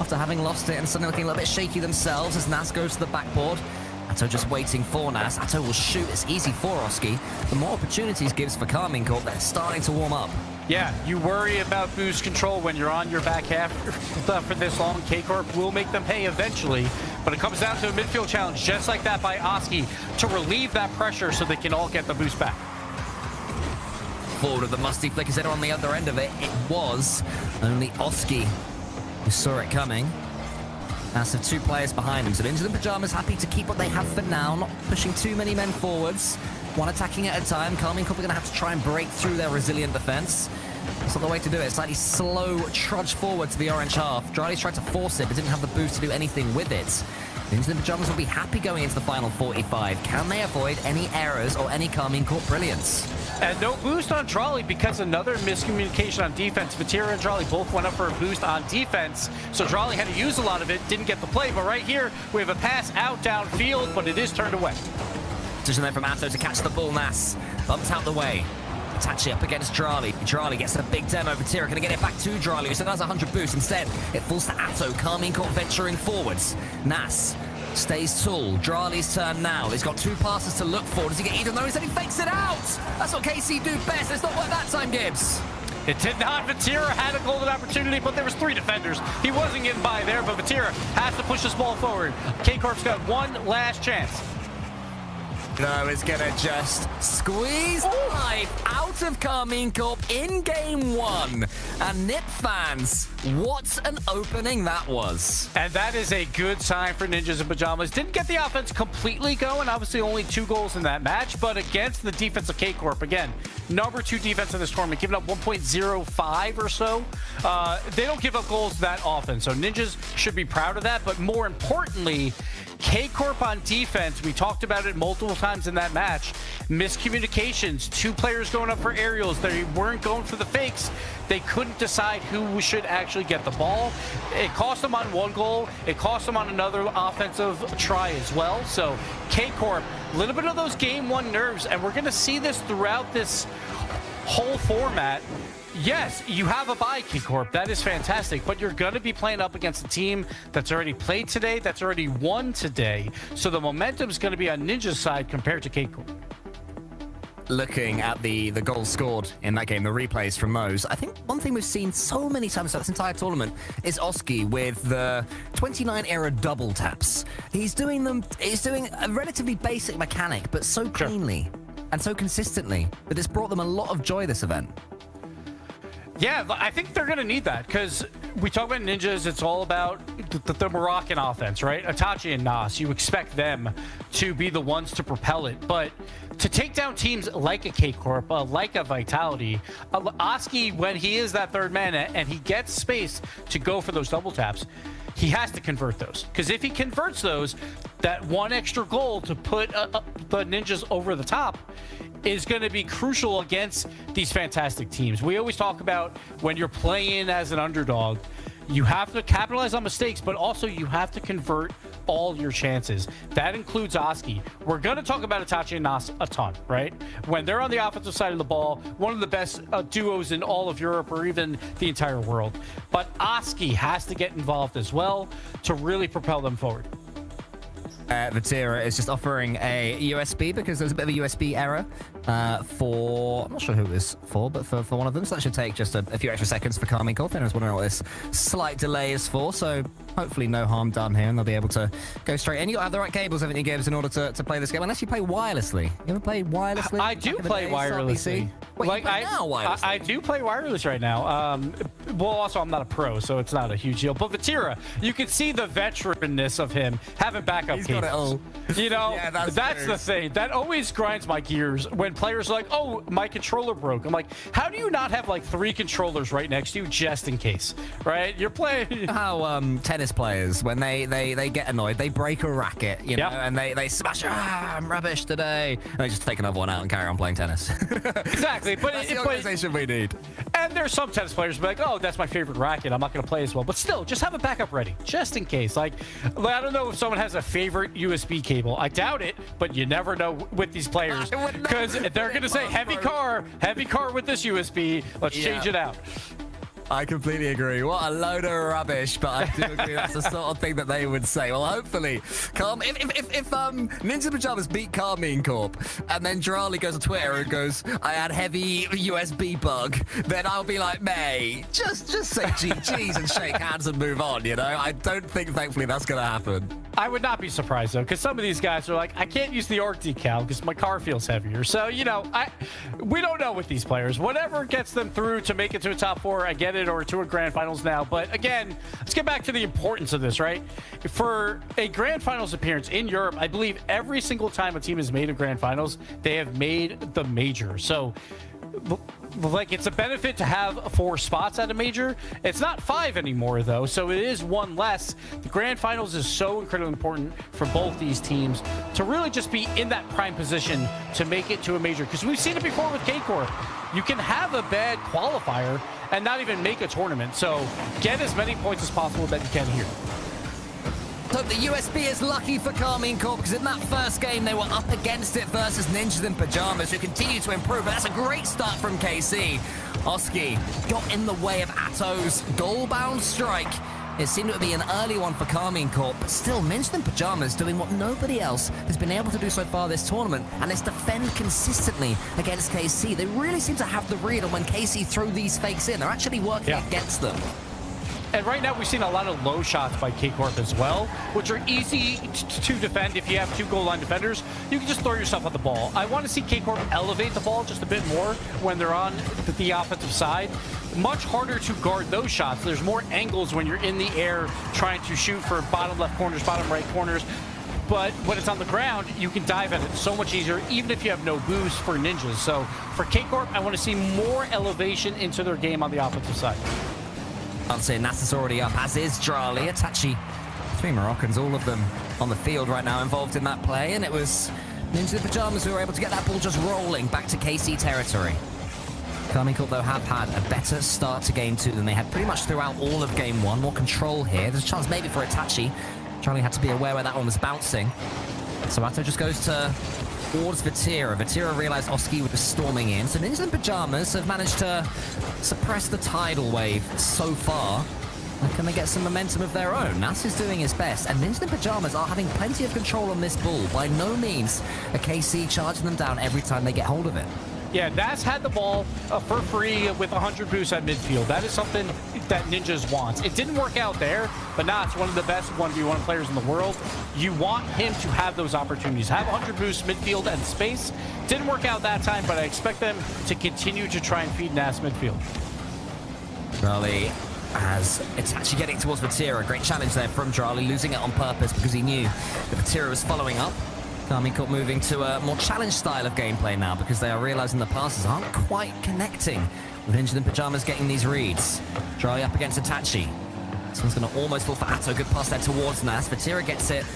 after having lost it and suddenly looking a little bit shaky themselves as Nas goes to the backboard. Atto just waiting for Nas. Atto will shoot. It's easy for Oski. The more opportunities gives for Carmine Corp. They're starting to warm up. Yeah, you worry about boost control when you're on your back half for this long. K-Corp will make them pay eventually, but it comes down to a midfield challenge just like that by Oski to relieve that pressure so they can all get the boost back. Forward of the musty flick. Is it on the other end of it? It was only Oski who saw it coming. That's the 2 players behind him. So Ninjas in Pajamas happy to keep what they have for now, not pushing too many men forwards. One attacking at a time. Carmine Corp are going to have to try and break through their resilient defense. That's not the way to do it. Slightly slow trudge forward to the orange half. Dryly's tried to force it, but didn't have the boost to do anything with it. Ninjas in Pajamas will be happy going into the final 45. Can they avoid any errors or any Carmine Corp brilliance? And no boost on Drawley because another miscommunication on defense. Vatira and Drawley both went up for a boost on defense, so Drawley had to use a lot of it, didn't get the play, but right here we have a pass out downfield, but it is turned away. Decision then from Atto to catch the ball. Nas bumps out the way. Itachi up against Drali. Drali gets a big demo. Vatira going to get it back to Drali, who still has 100 boost. Instead, it falls to Atto. Carmine Corp venturing forwards. Nas stays tall. Drali's turn now. He's got 2 passes to look for. Does he get either of those? And he fakes it out. That's what KC do best. It's not work that time, Gibbs. It did not. Vatira had a golden opportunity, but there was 3 defenders. He wasn't getting by there, but Vatira has to push this ball forward. K-Corp's got one last chance. No, it's gonna just squeeze life out of Carmine Corp in game 1. And Nip fans, what an opening that was. And that is a good sign for Ninjas in Pajamas. Didn't get the offense completely going. Obviously, only 2 goals in that match, but against the defense of K-Corp, again, number 2 defense in this tournament, giving up 1.05 or so. They don't give up goals that often, so Ninjas should be proud of that. But more importantly, K-Corp on defense, we talked about it multiple times in that match. Miscommunications, 2 players going up for aerials. They weren't going for the fakes. They couldn't decide who should actually get the ball. It cost them on 1 goal. It cost them on another offensive try as well. So K-Corp, a little bit of those game 1 nerves, and we're going to see this throughout this whole format. Yes, you have a bye, K-Corp. That is fantastic. But you're going to be playing up against a team that's already played today, that's already won today. So the momentum is going to be on Ninja's side compared to K-Corp. Looking at the goals scored in that game, the replays from those, I think one thing we've seen so many times throughout this entire tournament is Oski with the 29 era double taps. He's doing a relatively basic mechanic, but so cleanly and so consistently that it's brought them a lot of joy this event. Yeah, I think they're going to need that because we talk about Ninjas, it's all about the Moroccan offense, right? Itachi and Nas, you expect them to be the ones to propel it. But to take down teams like a K-Corp, like a Vitality, Oski, when he is that third man and he gets space to go for those double taps, he has to convert those. Because if he converts those, that 1 extra goal to put the Ninjas over the top is going to be crucial against these fantastic teams. We always talk about when you're playing as an underdog, You have to capitalize on mistakes, but also you have to convert all your chances. That includes Oski. We're going to talk about Itachi and Nas a ton, right? When they're on the offensive side of the ball, one of the best duos in all of Europe or even the entire world. But Oski has to get involved as well to really propel them forward. Vatira is just offering a USB because there's a bit of a USB error for, I'm not sure who it was for, but for one of them. So that should take just a few extra seconds for Carmine Corp. I was wondering what this slight delay is for. So hopefully no harm done here and they'll be able to go straight. And you have the right cables, haven't you, Gibbs, in order to play this game? Unless you play wirelessly. You ever played wirelessly? I do play wirelessly. Wait, like, you play now wirelessly? I do play wireless right now. Well, also, I'm not a pro, so it's not a huge deal. But Vatira, you can see the veteranness of him having backup cables. Got it all. You know, Yeah, that's the thing. That always grinds my gears when players are like, oh, my controller broke. I'm like, how do you not have like 3 controllers right next to you just in case, right? You're playing... How tennis players, when they get annoyed, they break a racket, you know, and they smash, I'm rubbish today. And they just take another one out and carry on playing tennis. Exactly. But that's the organization we need. And there's some tennis players who be like, oh, that's my favorite racket. I'm not going to play as well. But still, just have a backup ready, just in case. Like, I don't know if someone has a favorite USB cable. I doubt it, but you never know with these players. Because they're going to say, heavy car with this USB. Let's change it out. I completely agree. What a load of rubbish, but I do agree that's the sort of thing that they would say. Well, hopefully, if Ninja Pajamas beat Carmine Corp, and then Jirali goes on Twitter and goes, I had heavy USB bug, then I'll be like, mate, just say GG's and shake hands and move on, you know? I don't think, thankfully, that's going to happen. I would not be surprised, though, because some of these guys are like, I can't use the ARC decal because my car feels heavier. So, you know, we don't know with these players. Whatever gets them through to make it to a top 4, I get it, or to a grand finals now. But again, let's get back to the importance of this, right? For a grand finals appearance in Europe, I believe every single time a team has made a grand finals, they have made the major. So, like, it's a benefit to have 4 spots at a major. It's not 5 anymore, though, so it is 1 less. The grand finals is so incredibly important for both these teams to really just be in that prime position to make it to a major. Because we've seen it before with K-Corp. You can have a bad qualifier and not even make a tournament. So get as many points as possible that you can here. So the USB is lucky for Carmine Corp because in that first game they were up against it versus Ninjas in Pajamas, who continue to improve. But that's a great start from KC. Oski got in the way of Atto's goal-bound strike. It seemed to be an early one for Carmine Corp, but still, Ninjas in Pajamas doing what nobody else has been able to do so far this tournament, and it's defend consistently against KC. They really seem to have the read on when KC throw these fakes in. They're actually working against them. And right now, we've seen a lot of low shots by K-Corp as well, which are easy to defend if you have 2 goal line defenders. You can just throw yourself at the ball. I want to see K-Corp elevate the ball just a bit more when they're on the offensive side. Much harder to guard those shots. There's more angles when you're in the air trying to shoot for bottom left corners, bottom right corners. But when it's on the ground, you can dive at it so much easier, even if you have no boost for Ninjas. So for K-Corp, I want to see more elevation into their game on the offensive side. I'd say Nasa's already up, as is Jirali, Itachi. 3 Moroccans, all of them on the field right now involved in that play, and it was Ninja in Pajamas who were able to get that ball just rolling back to KC territory. Carmine Corp, though, have had a better start to Game 2 than they had pretty much throughout all of Game 1. More control here. There's a chance maybe for Itachi. Charlie had to be aware where that one was bouncing. So Atto just goes towards Vatira. Vatira realized Oski was storming in. So Ninjas in Pajamas have managed to suppress the tidal wave so far. And can they get some momentum of their own? Nas is doing his best, and Ninjas in Pajamas are having plenty of control on this ball. By no means a KC charging them down every time they get hold of it. Yeah, Nas had the ball for free with 100 boosts at midfield. That is something that Ninjas wants. It didn't work out there, but Nas, one of the best 1v1 players in the world. You want him to have those opportunities. Have 100 boosts midfield and space. Didn't work out that time, but I expect them to continue to try and feed Nas midfield. Charlie, as it's actually getting towards Vatira. Great challenge there from Charlie, losing it on purpose because he knew that Vatira was following up. Carmine Corp moving to a more challenge style of gameplay now because they are realizing the passes aren't quite connecting with Ninjas in Pajamas getting these reads. Charlie up against Itachi. This one's going to almost fall for Atto. Good pass there towards Nas. Vatira gets it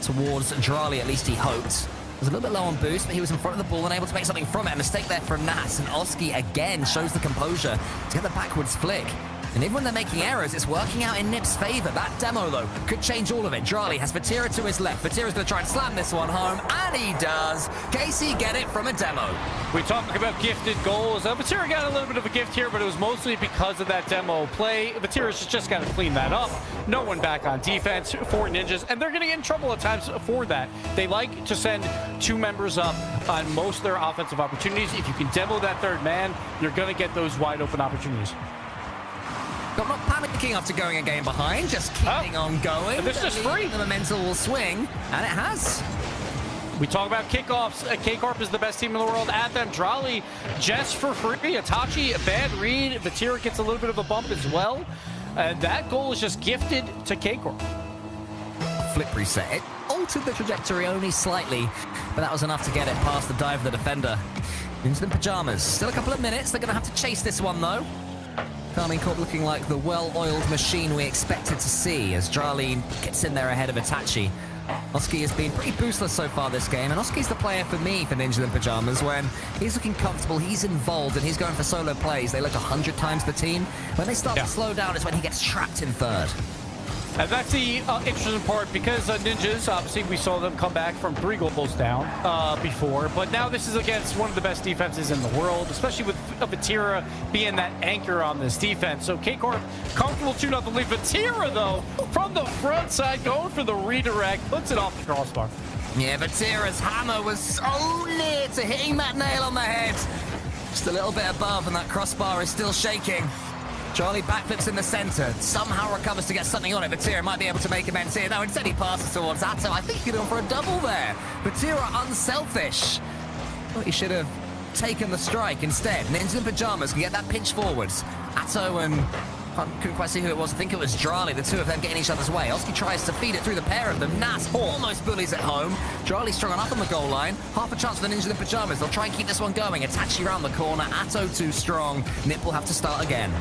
towards Jirali, at least he hoped. Was a little bit low on boost, but he was in front of the ball and able to make something from it. A mistake there from Nas, and Oski again shows the composure to get the backwards flick. And even when they're making errors, it's working out in Nip's favor. That demo, though, could change all of it. Drali has Vatira to his left. Vatira's going to try and slam this one home, and he does. KC get it from a demo. We talk about gifted goals. Vatira got a little bit of a gift here, but it was mostly because of that demo play. Vatira's just got to clean that up. No one back on defense for Ninjas, and they're going to get in trouble at times for that. They like to send 2 members up on most of their offensive opportunities. If you can demo that third man, you're going to get those wide open opportunities. But not panicking after going a game behind, just keeping on going. This is free. The momentum will swing, and it has. We talk about kickoffs. K-Corp is the best team in the world at them. Drali just for free. Itachi, a bad read. Vatira gets a little bit of a bump as well. And that goal is just gifted to K-Corp. Flip reset. It altered the trajectory only slightly, but that was enough to get it past the dive of the defender. Into the pajamas. Still a couple of minutes. They're going to have to chase this one, though. Carmine Corp looking like the well-oiled machine we expected to see as Drali gets in there ahead of Itachi. Oski has been pretty boostless so far this game, and Oski's the player for me for Ninja in Pajamas. When he's looking comfortable, he's involved, and he's going for solo plays. They look 100 times the team. When they start to slow down is when he gets trapped in third. And that's the interesting part, because Ninjas, obviously, we saw them come back from 3 goals down before. But now this is against one of the best defenses in the world, especially with Vatira being that anchor on this defense. So K-Corp comfortable 2-0 lead. Vatira, though, from the front side, going for the redirect, puts it off the crossbar. Yeah, Vatira's hammer was so near to hitting that nail on the head. Just a little bit above, and that crossbar is still shaking. Charlie backflips in the center, somehow recovers to get something on it. Vatira might be able to make amends here. No, instead he passes towards Atto. I think he could have gone for a double there. Vatira unselfish. Thought he should have taken the strike instead. Ninja in Pajamas can get that pinch forwards. Atto and couldn't quite see who it was. I think it was Drali, the two of them getting each other's way. Oski tries to feed it through the pair of them. Nas almost bullies it home. Drali strong up on the goal line. Half a chance for the Ninja in Pajamas. They'll try and keep this one going. Itachi around the corner. Atto too strong. Nip will have to start again.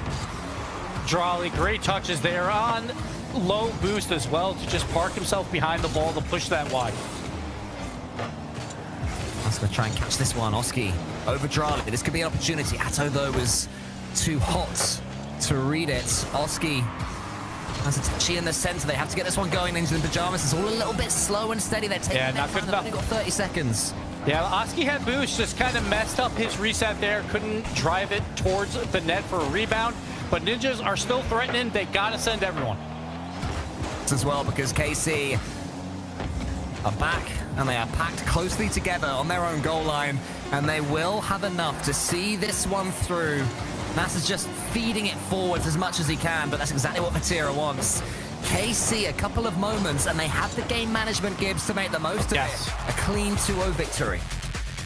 Drali, great touches there on low boost as well to just park himself behind the ball to push that wide. That's going to try and catch this one. Oski over Drali. This could be an opportunity. Atto, though, was too hot to read it. Oski has Itachi in the center. They have to get this one going into the Pajamas. It's all a little bit slow and steady. They're taking their time. They've only got 30 seconds. Yeah, Oski had boost, just kind of messed up his reset there. Couldn't drive it towards the net for a rebound. But Ninjas are still threatening. They got to send everyone. As well, because KC are back and they are packed closely together on their own goal line, and they will have enough to see this one through. Nas is just feeding it forwards as much as he can, but that's exactly what Vatira wants. KC, a couple of moments, and they have the game management, Gibbs, to make the most of it. A clean 2-0 victory.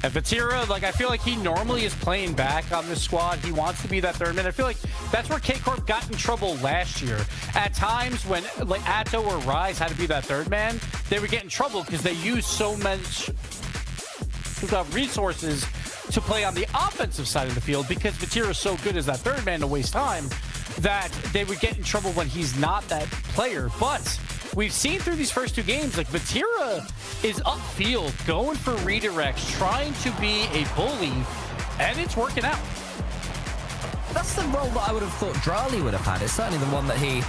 And Vatira, like, I feel like he normally is playing back on this squad. He wants to be that third man. I feel like that's where K-Corp got in trouble last year. At times when, like, Atto or Rise had to be that third man, they would get in trouble because they used so much resources to play on the offensive side of the field, because Vatira is so good as that third man to waste time, that they would get in trouble when he's not that player. But we've seen through these first 2 games, like, Vatira is upfield, going for redirects, trying to be a bully, and it's working out. That's the role that I would have thought Drali would have had. It's certainly the one that he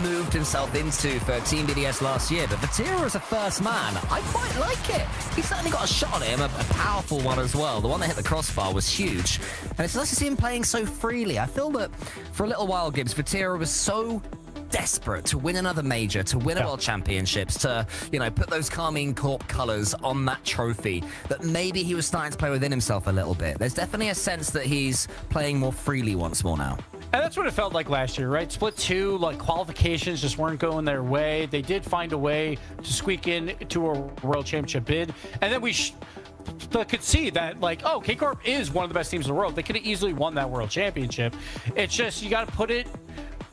moved himself into for Team BDS last year. But Vatira as a first man, I quite like it. He certainly got a shot on him, a powerful one as well. The one that hit the crossbar was huge. And it's nice to see him playing so freely. I feel that for a little while, Gibbs, Vatira was so desperate to win another major, to win a world championships, to, you know, put those Carmine Corp colors on that trophy, that maybe he was starting to play within himself a little bit. There's definitely a sense that he's playing more freely once more now. And that's what it felt like last year, right? Split 2, like, qualifications just weren't going their way. They did find a way to squeak in to a World Championship bid. And then we could see that, like, oh, K-Corp is one of the best teams in the world. They could have easily won that World Championship. It's just, you got to put it,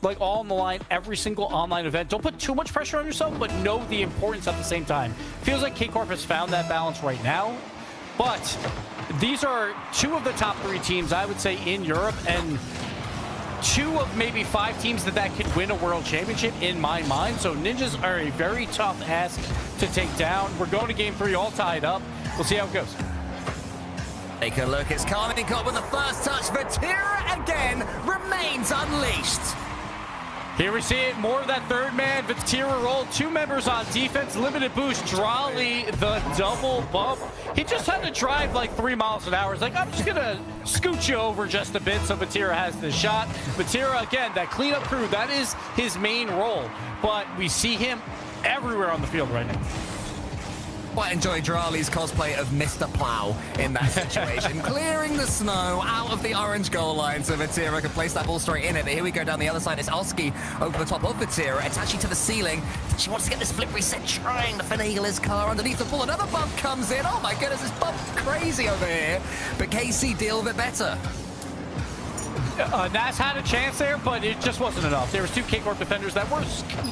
like, all on the line every single online event. Don't put too much pressure on yourself, but know the importance at the same time. Feels like K-Corp has found that balance right now. But these are 2 of the top 3 teams, I would say, in Europe, and 2 of maybe 5 teams that could win a world championship in my mind. So Ninjas are a very tough ask to take down. We're going to game 3 all tied up. We'll see how it goes. Take a look, it's Carmine Cop with the first touch. Vatira again remains unleashed. Here we see it, more of that third man. Vatira roll, 2 members on defense, limited boost. Drolly, the double bump. He just had to drive like 3 miles an hour. He's like, I'm just gonna scoot you over just a bit so Vatira has the shot. Vatira, again, that cleanup crew, that is his main role. But we see him everywhere on the field right now. Quite enjoy Drali's cosplay of Mr. Plow in that situation. Clearing the snow out of the orange goal line so Vatira can place that ball straight in it. But here we go down the other side. It's Oski over the top of Vatira, attaching to the ceiling. She wants to get this flip reset, trying to finagle his car underneath the ball. Another bump comes in. Oh my goodness, this bump's crazy over here. But KC deal with it better. Nas had a chance there, but it just wasn't enough. There was 2 K-Corp defenders that were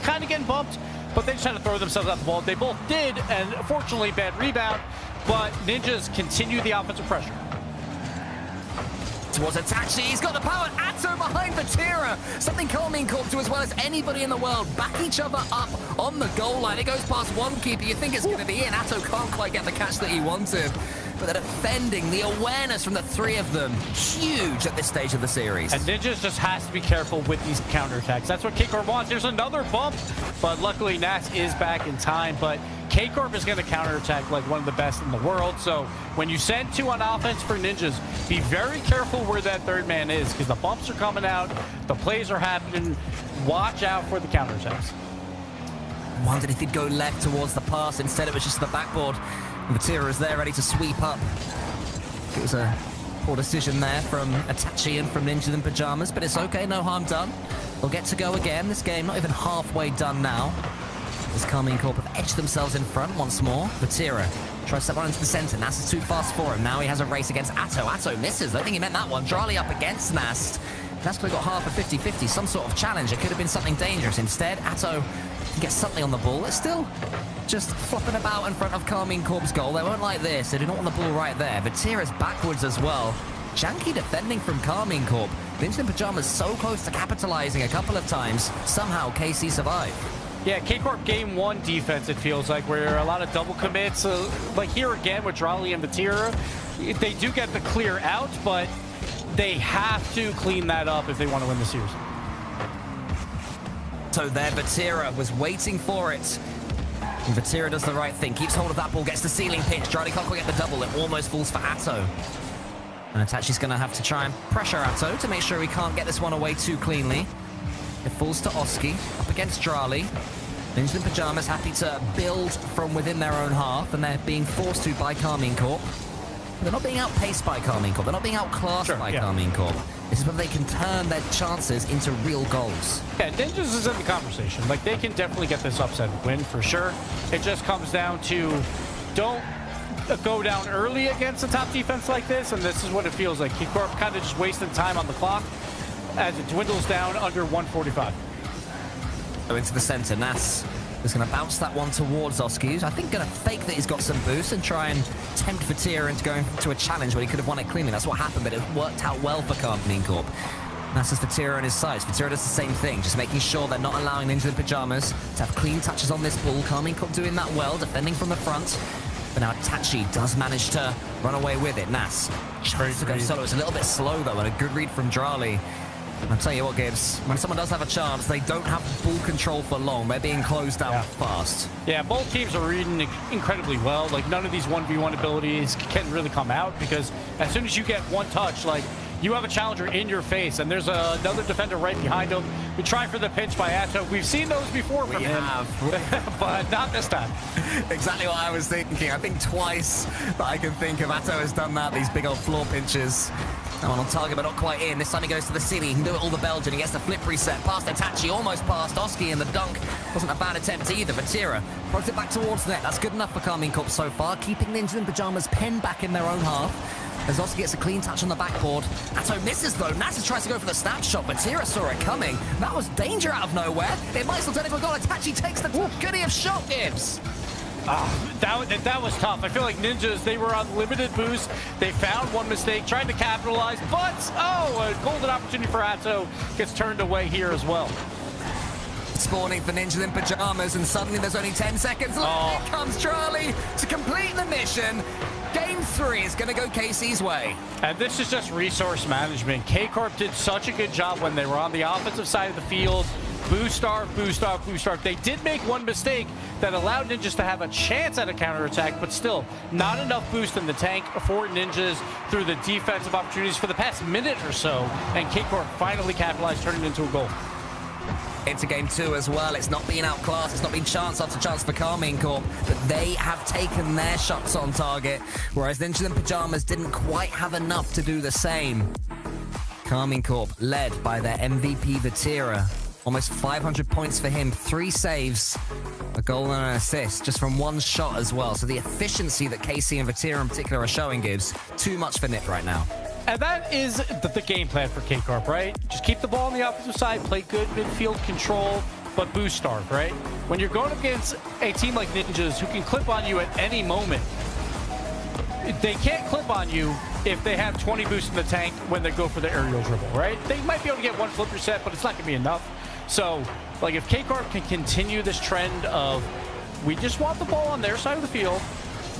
kind of getting bumped, but they just had to throw themselves at the ball. They both did, and fortunately, bad rebound, but Ninjas continue the offensive pressure. Towards Itachi, he's got the power. Atto behind Vatira. Something Carmine Corp do as well as anybody in the world. Back each other up on the goal line. It goes past one keeper. You think it's going to be in. Atto can't quite get the catch that he wanted. But they're defending, the awareness from the 3 of them, huge at this stage of the series. And Ninjas just has to be careful with these counterattacks. That's what K-Corp wants. There's another bump, but luckily Nats is back in time. But K-Corp is going to counterattack like one of the best in the world. So when you send 2 on offense for Ninjas, be very careful where that third man is, because the bumps are coming out, the plays are happening. Watch out for the counterattacks. Wondered if he'd go left towards the pass. Instead, it was just the backboard. Vatira is there ready to sweep up. It was a poor decision there from Itachi and from Ninjas in Pajamas, but it's okay, no harm done. They'll get to go again. This game not even halfway done now. As Carmine Corp have edged themselves in front once more. Vatira tries to step one into the center. Nas is too fast for him. Now he has a race against Atto. Atto misses. I don't think he meant that one. Drali up against Nast. Nas could have got half a 50-50, some sort of challenge. It could have been something dangerous. Instead, Atto gets something on the ball. It's still just flopping about in front of Carmine Corp's goal. They won't like this. They do not want the ball right there. Vatira's backwards as well. Janky defending from Carmine Corp. Ninjas in Pajamas so close to capitalizing a couple of times. Somehow KC survived. Yeah, K-Corp game 1 defense, it feels like, where a lot of double commits. Like here again with Drali and Vatira, they do get the clear out, but they have to clean that up if they want to win the series. So there, Vatira was waiting for it. And Vatira does the right thing, keeps hold of that ball, gets the ceiling pinch. Drali can't quite get the double, it almost falls for Atto. And Itachi's going to have to try and pressure Atto to make sure he can't get this one away too cleanly. It falls to Oski, up against Drali. Ninjas in Pajamas happy to build from within their own half, and they're being forced to by Carmine Corp. But they're not being outpaced by Carmine Corp. They're not being outclassed by Carmine Corp. This is where they can turn their chances into real goals. Yeah, Ninjas is in the conversation. Like, they can definitely get this upset win for sure. It just comes down to don't go down early against a top defense like this, and this is what it feels like. K-Corp kind of just wasting time on the clock as it dwindles down under 145. So into the center, Nas is going to bounce that one towards Oski. I think going to fake that he's got some boost and try and tempt Vatira into going to a challenge where he could have won it cleanly. That's what happened, but it worked out well for Carmine Corp. Nas has Vatira in his sights. Vatira does the same thing, just making sure they're not allowing Ninjas in Pajamas to have clean touches on this ball. Carmine Corp doing that well, defending from the front. But now Itachi does manage to run away with it. Nas tries to go solo. It's a little bit slow, though, and a good read from Drali. I'll tell you what, Gibbs, when someone does have a chance, they don't have ball control for long. They're being closed out fast. Yeah, both teams are reading incredibly well. Like, none of these 1v1 abilities can really come out, because as soon as you get one touch, like, you have a challenger in your face, and there's another defender right behind him. We try for the pinch by Atto. We've seen those before from him. But not this time. Exactly what I was thinking. I think twice that I can think of Atto has done that, these big old floor pinches. That one on target, but not quite in. This time he goes to the city. He can do it all the Belgian. He gets the flip reset. Past Itachi, almost past Oski, and the dunk wasn't a bad attempt either. Vatira brought it back towards the net. That's good enough for Carmine Corp so far, keeping Ninjas in Pajamas pinned back in their own half. As Oski gets a clean touch on the backboard. Atto misses though. Nasus tries to go for the snapshot. Vatira saw it coming. That was danger out of nowhere. It might still turn into a goal. Itachi takes the goodie of shot, Gibbs. That was tough. I feel like Ninjas, they were on limited boost. They found one mistake, tried to capitalize, but, a golden opportunity for Atto gets turned away here as well. Spawning for Ninjas in Pajamas, and suddenly there's only 10 seconds left. Here comes Charlie to complete the mission. Game 3 is going to go KC's way. And this is just resource management. K-Corp did such a good job when they were on the offensive side of the field. Boost starve, boost starve, boost starve. They did make one mistake that allowed Ninjas to have a chance at a counterattack, but still not enough boost in the tank for Ninjas through the defensive opportunities for the past minute or so. And K-Corp finally capitalized, turning it into a goal. Into game 2 as well. It's not been outclassed. It's not been chance after chance for Karmine Corp, but they have taken their shots on target, whereas Ninjas and Pajamas didn't quite have enough to do the same. Karmine Corp led by their MVP Vatira. Almost 500 points for him, 3 saves, a goal and an assist, just from one shot as well. So the efficiency that KC and Vatira in particular are showing gives too much for Nip right now. And that is the game plan for K-Corp, right? Just keep the ball on the offensive side, play good midfield control, but boost starve, right? When you're going against a team like Ninjas who can clip on you at any moment, they can't clip on you if they have 20 boosts in the tank when they go for the aerial dribble, right? They might be able to get one flip reset, but it's not going to be enough. So, like, if K-Corp can continue this trend of we just want the ball on their side of the field,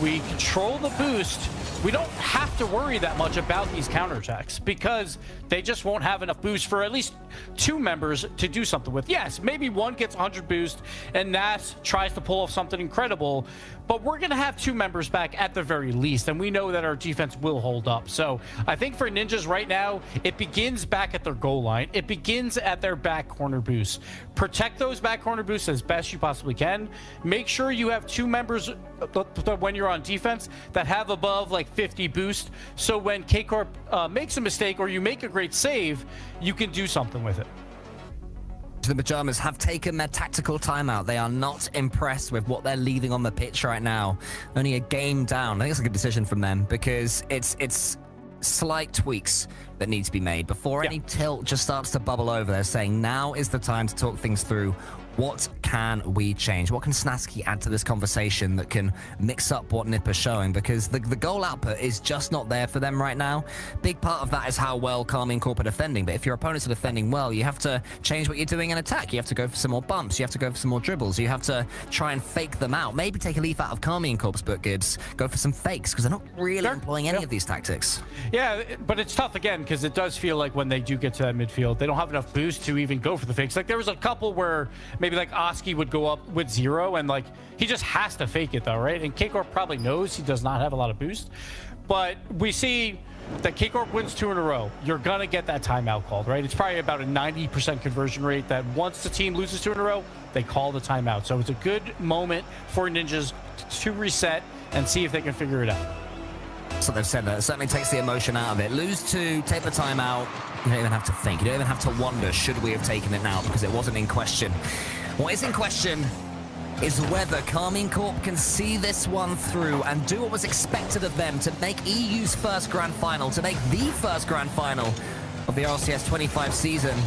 we control the boost, we don't have to worry that much about these counterattacks because they just won't have enough boost for at least 2 members to do something with. Yes, maybe one gets 100 boost and Nas tries to pull off something incredible, but we're going to have 2 members back at the very least, and we know that our defense will hold up. So I think for Ninjas right now, it begins back at their goal line. It begins at their back corner boosts. Protect those back corner boosts as best you possibly can. Make sure you have 2 members when you're on defense that have above like 50 boost, so when K-Corp makes a mistake or you make a great save, you can do something with it. The Pajamas have taken their tactical timeout. They are not impressed with what they're leaving on the pitch right now. Only a game down. I think it's a good decision from them because it's slight tweaks that need to be made before any tilt just starts to bubble over. They're saying now is the time to talk things through. What can we change? What can Snasky add to this conversation that can mix up what Nip is showing? Because the goal output is just not there for them right now. Big part of that is how well Karmine Corp are defending. But if your opponents are defending well, you have to change what you're doing in attack. You have to go for some more bumps. You have to go for some more dribbles. You have to try and fake them out. Maybe take a leaf out of Karmine Corp's book, Gibbs. Go for some fakes because they're not really employing any of these tactics. Yeah, but it's tough again because it does feel like when they do get to that midfield, they don't have enough boost to even go for the fakes. Like there was a couple where maybe like Oski would go up with 0 and like he just has to fake it though, right? And K-Corp probably knows he does not have a lot of boost, but we see that K-Corp wins 2 in a row. You're gonna get that timeout called, right? It's probably about a 90% conversion rate that once the team loses 2 in a row, they call the timeout. So it's a good moment for Ninjas to reset and see if they can figure it out. So they've said that. It certainly takes the emotion out of it. Lose 2, take the timeout. You don't even have to think. You don't even have to wonder, should we have taken it now? Because it wasn't in question. What is in question is whether Karmine Corp can see this one through and do what was expected of them to make EU's first grand final, to make the first grand final of the RLCS 25 season.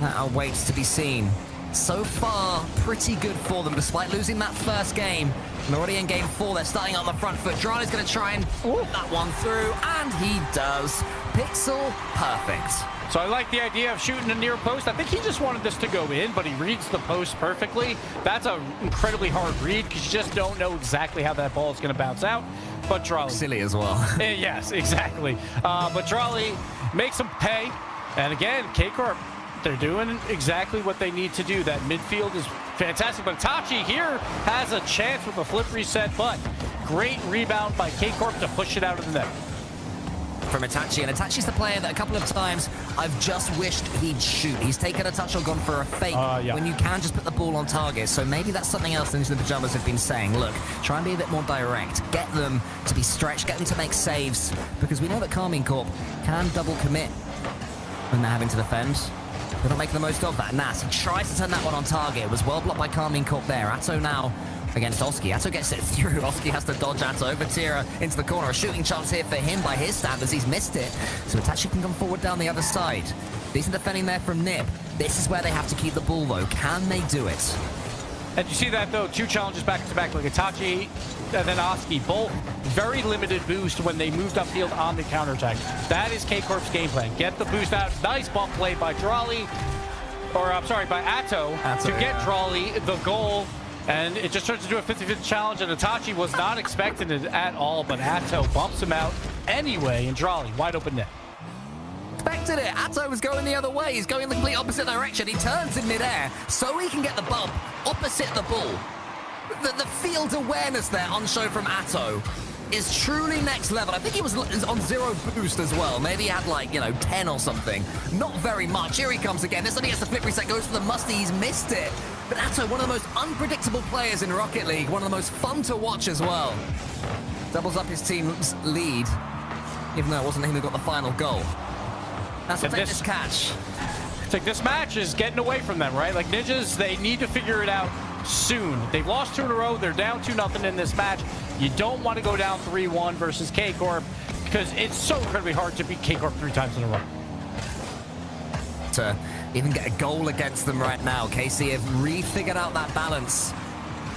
That awaits to be seen. So far, pretty good for them, despite losing that first game. And already in game 4, they're starting on the front foot. Drali's going to try and put that one through, and he does. Pixel, perfect. So I like the idea of shooting a near post. I think he just wanted this to go in, but he reads the post perfectly. That's an incredibly hard read because you just don't know exactly how that ball is going to bounce out. But Drali... Silly as well. Yes, exactly. But Drali makes him pay. And again, K-Corp, they're doing exactly what they need to do. That midfield is fantastic. But Itachi here has a chance with a flip reset, but great rebound by K-Corp to push it out of the net. From Itachi, and Itachi's the player that a couple of times I've just wished he'd shoot. He's taken a touch or gone for a fake when you can just put the ball on target. So maybe that's something else that the Pajamas have been saying. Look, try and be a bit more direct. Get them to be stretched, get them to make saves, because we know that Karmine Corp can double commit when they're having to defend. They're not making the most of that. Nas, he tries to turn that one on target. It was well blocked by Karmine Corp there. Atto now against Oski. Atto gets it through. Oski has to dodge Atto. Vatira into the corner. A shooting chance here for him by his standards. He's missed it. So Itachi can come forward down the other side. Decent defending there from Nip. This is where they have to keep the ball, though. Can they do it? And you see that, though, 2 challenges back-to-back, like Itachi and then Oski, both very limited boost when they moved upfield on the counterattack. That is K-Corp's game plan. Get the boost out. Nice bump play by Drali, or I'm sorry, by Atto to get Drali the goal. And it just turns into a 50-50 challenge, and Itachi was not expecting it at all, but Atto bumps him out anyway, and Drali, wide open net. Expected it. Atto was going the other way. He's going the complete opposite direction. He turns in midair so he can get the bump opposite the ball. The field awareness there on show from Atto is truly next level. I think he was on 0 boost as well. Maybe he had like, 10 or something. Not very much. Here he comes again. This time he gets the flip reset, goes for the musty. He's missed it. But Atto, one of the most unpredictable players in Rocket League. One of the most fun to watch as well. Doubles up his team's lead, even though it wasn't him who got the final goal. That's what this catch. It's like this match is getting away from them, right? Like Ninjas, they need to figure it out soon. They've lost 2 in a row. They're down 2-0 in this match. You don't want to go down 3-1 versus K-Corp because it's so incredibly hard to beat K-Corp 3 times in a row. To even get a goal against them right now, KC have re-figured out that balance.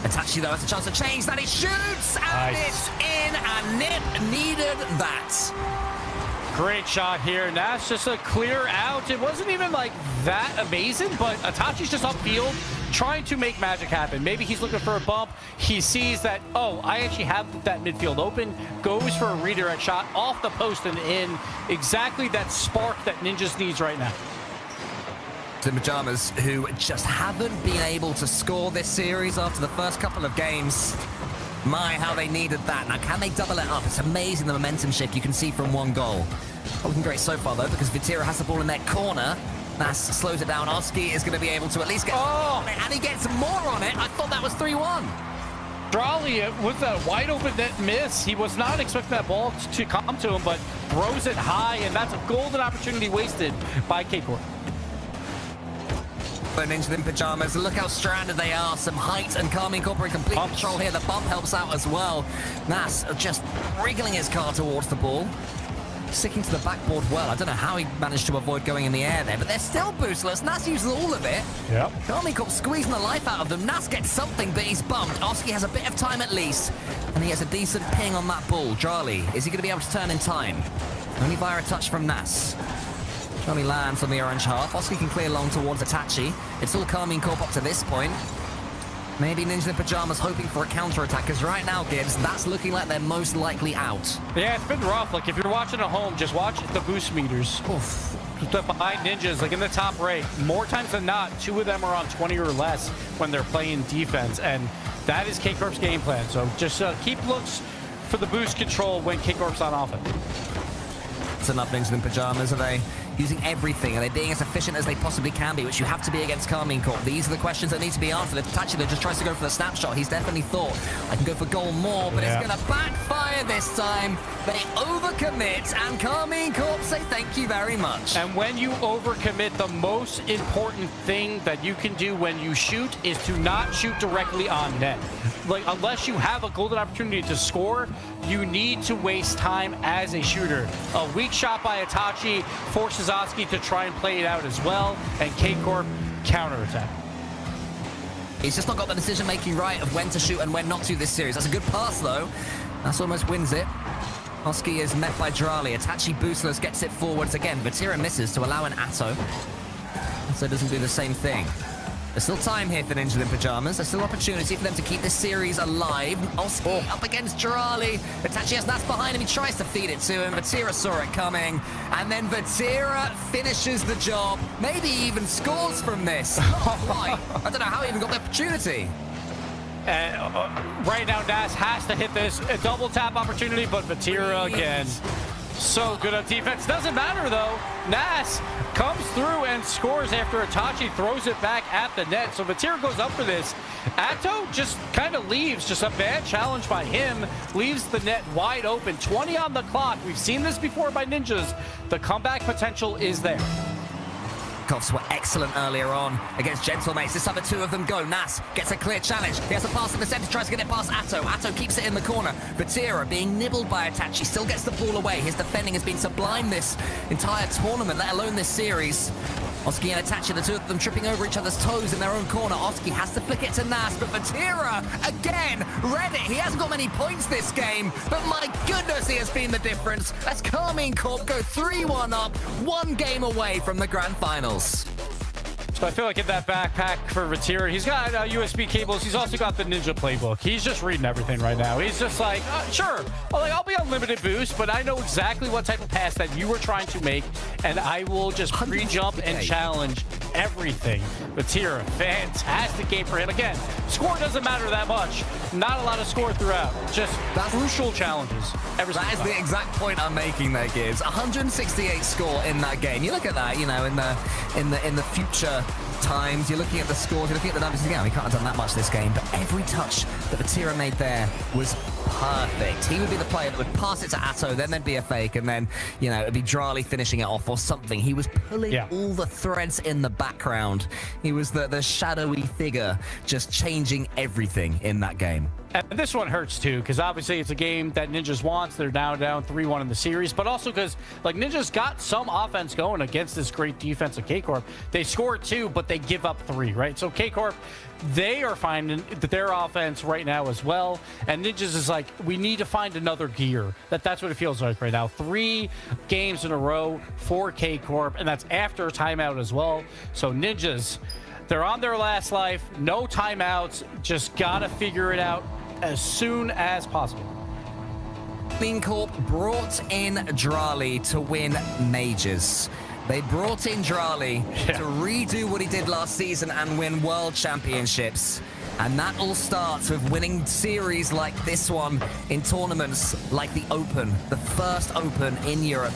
Itachi, though, has a chance to change that. He shoots, and it's in, and Nip needed that. Great shot here. That's just a clear out. It wasn't even like that amazing, but Itachi's just upfield trying to make magic happen. Maybe he's looking for a bump. He sees that, oh, I actually have that midfield open, goes for a redirect shot off the post and in. Exactly that spark that Ninjas needs right now. The Pajamas, who just haven't been able to score this series after the first couple of games. My, how they needed that. Now, can they double it up? It's amazing the momentum shift you can see from 1 goal. Not looking great so far, though, because Vitira has the ball in their corner. Nas slows it down. Oski is going to be able to at least get on it, and he gets more on it. I thought that was 3-1. Drali with a wide open net miss. He was not expecting that ball to come to him, but throws it high, and that's a golden opportunity wasted by K-Corp. Into them Pajamas. Look how stranded they are. Some height and Carmine Corp in complete control here. The bump helps out as well. Nas just wriggling his car towards the ball. Sticking to the backboard well. I don't know how he managed to avoid going in the air there, but they're still boostless. Nas uses all of it. Yep. Carmine Corp squeezing the life out of them. Nas gets something, but he's bumped. Oski has a bit of time at least, and he has a decent ping on that ball. Drali, is he going to be able to turn in time? Only via a touch from Nas. Drali lands on the orange half. Oski can clear long towards Itachi. It's all Carmine Corp up to this point. Maybe Ninja in Pajamas hoping for a counter-attack, because right now, Gibbs, that's looking like they're most likely out. Yeah, it's been rough. Like, if you're watching at home, just watch the boost meters. Oof. Behind Ninjas, like in the top right, more times than not, 2 of them are on 20 or less when they're playing defense, and that is K-Corp's game plan. So just keep looks for the boost control when K-Corp's on offense. It's enough Ninja in Pajamas. Are they using everything? Are they being as efficient as they possibly can be, which you have to be against Carmine Corp? These are the questions that need to be answered. If Itachi just tries to go for the snapshot, he's definitely thought, I can go for goal more, but it's going to backfire this time. They overcommit, and Carmine Corp say thank you very much. And when you overcommit, the most important thing that you can do when you shoot is to not shoot directly on net. Like, unless you have a golden opportunity to score, you need to waste time as a shooter. A weak shot by Itachi forces Oski to try and play it out as well, and K-Corp counterattack. He's just not got the decision-making right of when to shoot and when not to this series. That's a good pass, though. That's almost wins it. Oski is met by Drali. Itachi boostless gets it forwards again. Vatira misses to allow an Atto. So doesn't do the same thing. There's still time here for Ninja in Pajamas. There's still opportunity for them to keep this series alive. Oski up against Drali. Itachi has Nas behind him. He tries to feed it to him. Vatira saw it coming. And then Vatira finishes the job. Maybe he even scores from this. Not quite. I don't know how he even got the opportunity. Right now, Nas has to hit this. A double tap opportunity, but Vatira again. So good on defense. Doesn't matter, though. Nas comes through and scores after Itachi throws it back at the net. So Vatira goes up for this. Atto just kind of leaves. Just a bad challenge by him. Leaves the net wide open. 20 on the clock. We've seen this before by Ninjas. The comeback potential is there. Cops were excellent earlier on against Gentlemates. This time the 2 of them go. Nas gets a clear challenge. He has a pass in the center, tries to get it past Atto. Atto keeps it in the corner. Vatira being nibbled by Itachi, still gets the ball away. His defending has been sublime this entire tournament, let alone this series. Oski and Itachi, the 2 of them tripping over each other's toes in their own corner. Oski has to flick it to Nas, but Vatira, again, read it. He hasn't got many points this game, but my goodness, he has been the difference as Carmine Corp go 3-1 up, 1 game away from the grand finals. So I feel like in that backpack for Vatira, he's got USB cables. He's also got the Ninja playbook. He's just reading everything right now. He's just like, sure, I'll be on limited boost, but I know exactly what type of pass that you were trying to make, and I will just pre-jump and challenge everything. Vatira, fantastic game for him. Again, score doesn't matter that much. Not a lot of score throughout. Just crucial challenges. That is the exact point I'm making there, Gibbs. 168 score in that game. You look at that, you know, in the future times, you're looking at the scores, you're looking at the numbers again. We can't have done that much this game, but every touch that Vatira made there was perfect. He would be the player that would pass it to Atto, then there'd be a fake, and then, you know, it'd be Drali finishing it off or something. He was pulling all the threads in the background. He was the shadowy figure, just changing everything in that game. And this one hurts too, because obviously it's a game that Ninjas wants. They're now down 3-1 in the series, but also because like Ninjas got some offense going against this great defense of K-Corp. They scored 2, but they give up 3, right? So K-Corp, they are finding their offense right now as well. And Ninjas is like, we need to find another gear. That's what it feels like right now. 3 games in a row for K-Corp, and that's after a timeout as well. So Ninjas, they're on their last life. No timeouts. Just gotta figure it out as soon as possible. Corp brought in Drali to win majors. They brought in Drali to redo what he did last season and win world championships. And that all starts with winning series like this one in tournaments like the Open, the first Open in Europe.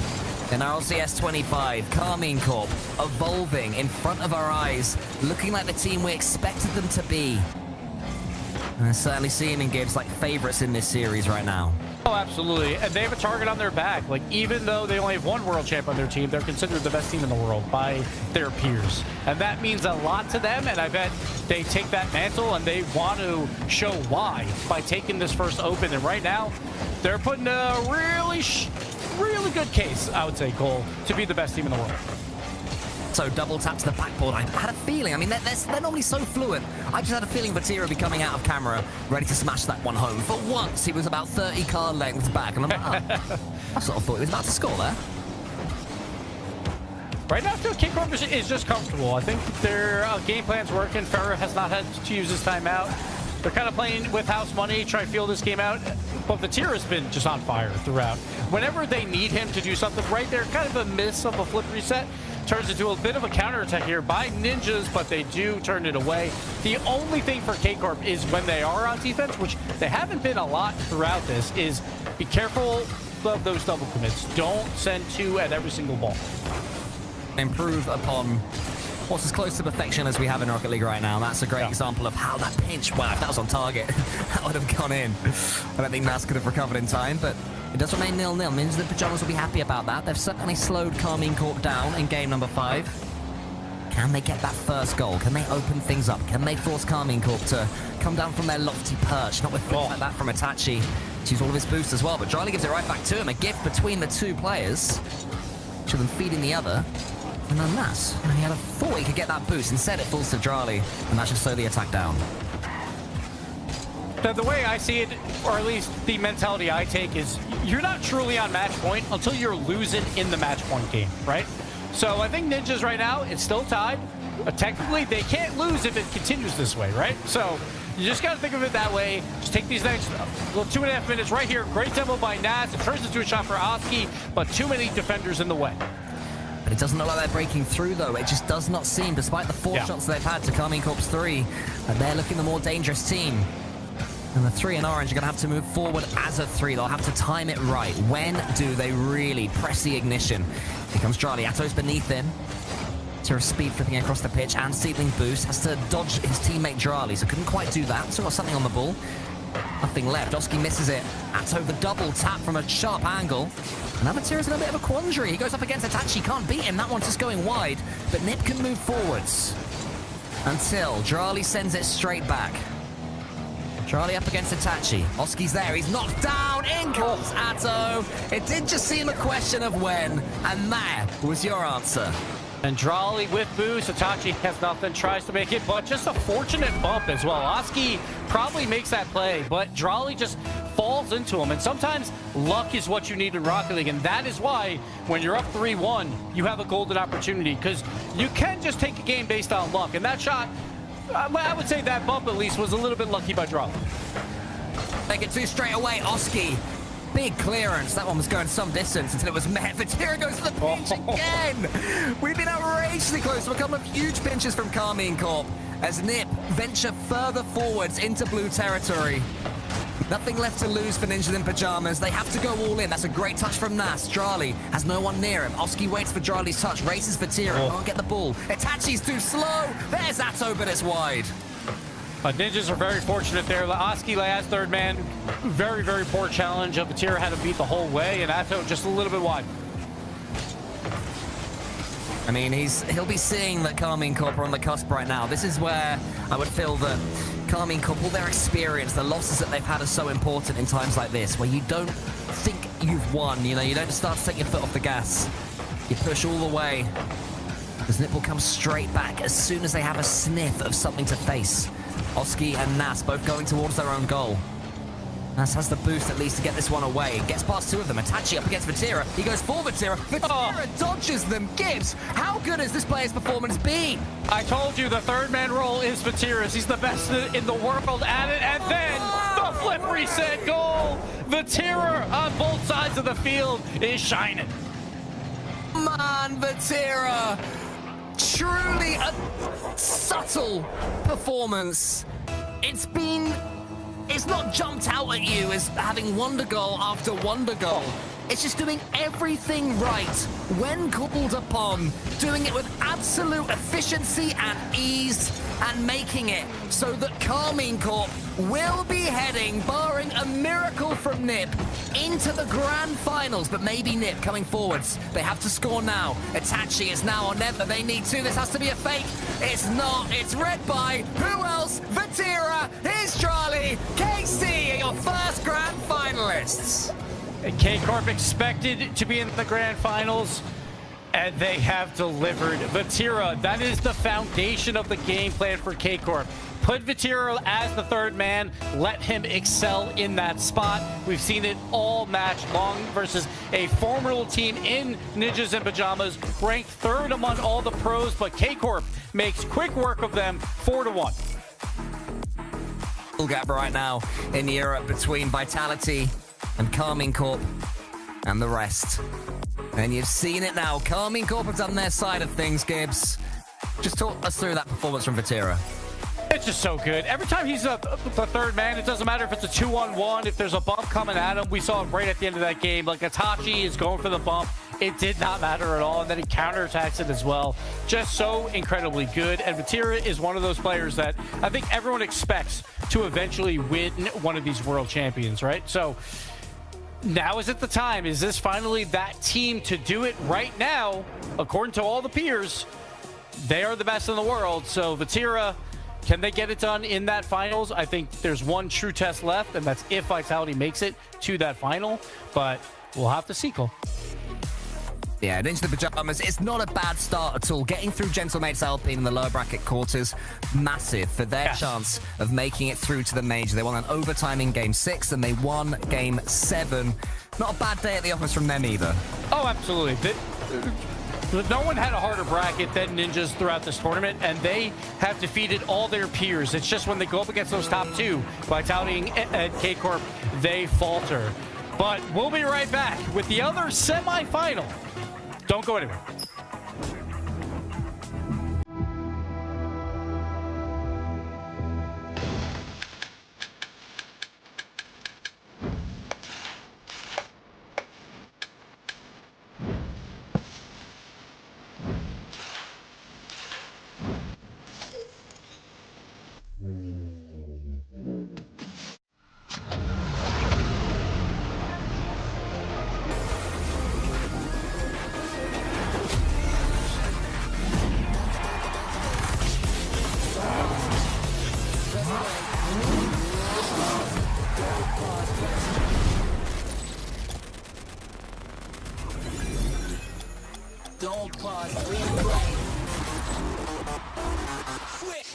In RLCS 25, Carmine Corp evolving in front of our eyes, looking like the team we expected them to be. And I certainly see him in Gibbs like favorites in this series right now. Oh, absolutely. And they have a target on their back. Like, even though they only have 1 world champ on their team, they're considered the best team in the world by their peers. And that means a lot to them, and I bet they take that mantle and they want to show why by taking this first Open. And right now, they're putting a really good case, I would say, Cole, to be the best team in the world. So double tap to the backboard. I had a feeling, I mean, they're normally so fluent. I just had a feeling Vatira would be coming out of camera, ready to smash that one home. For once, he was about 30 car lengths back, and I'm like, I sort of thought he was about to score there. Right now, I feel K-Corp is just comfortable. I think their game plan's working. Ferrer has not had to use his timeout. They're kind of playing with house money, try to feel this game out. But Vatira has been just on fire throughout. Whenever they need him to do something right there, kind of a miss of a flip reset, turns into a bit of a counterattack here by Ninjas, but they do turn it away. The only thing for K-Corp is when they are on defense, which they haven't been a lot throughout this, is be careful of those double commits. Don't send 2 at every single ball. Improve upon what's as close to perfection as we have in Rocket League right now. That's a great example of how that pinch, well, if that was on target, that would have gone in. I don't think Nas could have recovered in time, but it does remain 0-0. Means the Pajamas will be happy about that. They've certainly slowed Carmine Corp down in game number 5. Can they get that first goal? Can they open things up? Can they force Carmine Corp to come down from their lofty perch? Not with things like that from Itachi. Use all of his boost as well, but Drali gives it right back to him. A gift between the 2 players. Each of them feeding the other. And then Nas, he had a thought he could get that boost. Instead, it falls to Drali, and that should slow the attack down. Now, the way I see it, or at least the mentality I take, is you're not truly on match point until you're losing in the match point game, right? So I think Ninjas right now, it's still tied. Technically, they can't lose if it continues this way, right? So you just got to think of it that way. Just take these next 2.5 minutes right here. Great demo by Nas. It turns into a shot for Oski, but too many defenders in the way. But it doesn't look like they're breaking through, though. It just does not seem, despite the 4 shots they've had to Carmine Corp's 3, that they're looking the more dangerous team. And the 3 in orange are going to have to move forward as a 3. They'll have to time it right. When do they really press the ignition? Here comes Drali. Atto's beneath him. To speed flipping across the pitch and stealing boost. Has to dodge his teammate Drali, so couldn't quite do that. Still got something on the ball. Nothing left. Oski misses it. Atto the double tap from a sharp angle. Now Vatira's in a bit of a quandary. He goes up against Itachi. Can't beat him. That one's just going wide. But Nip can move forwards. Until Drali sends it straight back. Drali up against Itachi. Oski's there. He's knocked down. In comes Atto. It did just seem a question of when. And that was your answer. And Drali with boost. Itachi has nothing, tries to make it, but just a fortunate bump as well. Oski probably makes that play, but Drali just falls into them. And sometimes luck is what you need in Rocket League. And that is why when you're up 3-1, you have a golden opportunity, because you can just take a game based on luck. And that shot, I would say that bump at least was a little bit lucky by Drop. They get two straight away. Oski, big clearance. That one was going some distance until it was met. Vatira goes for the pinch again. We've been outrageously close to a couple of huge pinches from Carmine Corp as Nip venture further forwards into blue territory. Nothing left to lose for Ninjas in Pajamas. They have to go all in. That's a great touch from Nas. Drali has no one near him. Oski waits for Drali's touch. Races for Tira. Can't get the ball. Itachi's too slow. There's Atto, but it's wide. Ninjas are very fortunate there. Oski as third man. Very, very poor challenge. Vatira had to beat the whole way, and Atto just a little bit wide. I mean, he'll be seeing that Carmine Corp are on the cusp right now. This is where I would feel that Carmine Corp, all their experience, the losses that they've had are so important in times like this, where you don't think you've won, you know, you don't start to take your foot off the gas. You push all the way. Because Nip will come straight back as soon as they have a sniff of something to face. Oski and Nas both going towards their own goal. Nas has the boost at least to get this one away. Gets past two of them. Itachi up against Vatira. He goes for Vatira. Vatira dodges them. Gibbs, how good has this player's performance been? I told you the third man role is Vatira's. He's the best in the world at it. And then the flip reset goal. Vatira on both sides of the field is shining. Man, Vatira. Truly a subtle performance. It's not jumped out at you as having wonder goal after wonder goal. It's just doing everything right when called upon, doing it with absolute efficiency and ease, and making it so that Carmine Corp will be heading, barring a miracle from Nip, into the grand finals. But maybe Nip coming forwards. They have to score now. Itachi is now or never. They need to. This has to be a fake. It's not. It's read by who else? Vatira. Here's Charlie. KC are your first grand finalists. K-Corp expected to be in the grand finals, and they have delivered. Vatira, that is the foundation of the game plan for K-Corp. Put Vatira as the third man, let him excel in that spot. We've seen it all match long versus a formidable team in Ninjas in Pajamas, ranked third among all the pros, but K-Corp makes quick work of them 4-1. Full gap right now in Europe between Vitality and Carmine Corp and the rest. And you've seen it now. Carmine Corp have done their side of things, Gibbs. Just talk us through that performance from Vatira. It's just so good. Every time he's the third man, it doesn't matter if it's a 2-on-1, if there's a bump coming at him. We saw it right at the end of that game. Like, Itachi is going for the bump. It did not matter at all. And then he counterattacks it as well. Just so incredibly good. And Vatira is one of those players that I think everyone expects to eventually win one of these world champions, right? So now is it the time? Is this finally that team to do it right now? According to all the peers, they are the best in the world. So Vatira, can they get it done in that finals? I think there's one true test left, and that's if Vitality makes it to that final. But we'll have to see, Cole. Yeah, and into the Pajamas, it's not a bad start at all. Getting through Gentlemates Alpine in the lower bracket quarters, massive for their chance of making it through to the major. They won an overtime in Game 6, and they won Game 7. Not a bad day at the office from them either. Oh, absolutely. No one had a harder bracket than Ninjas throughout this tournament, and they have defeated all their peers. It's just when they go up against those top two, Vitality and K-Corp, they falter. But we'll be right back with the other semi-final. Don't go anywhere. Don't pause, replay. Quick.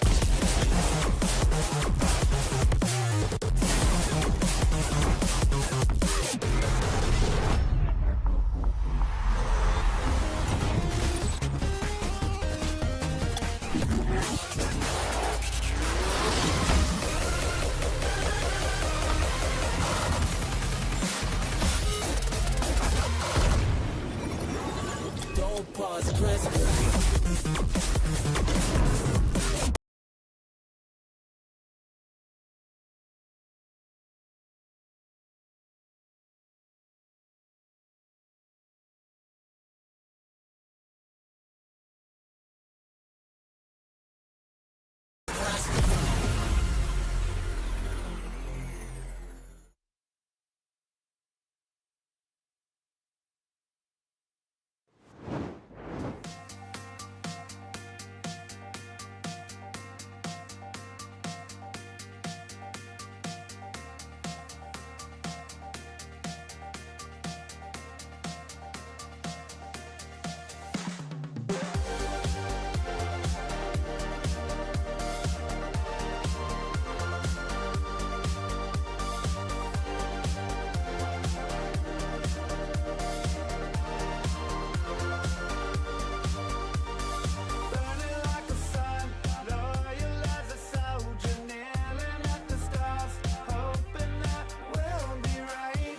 Burning like the sun, loyal as a soldier, kneeling at the stars, hoping that we'll be right.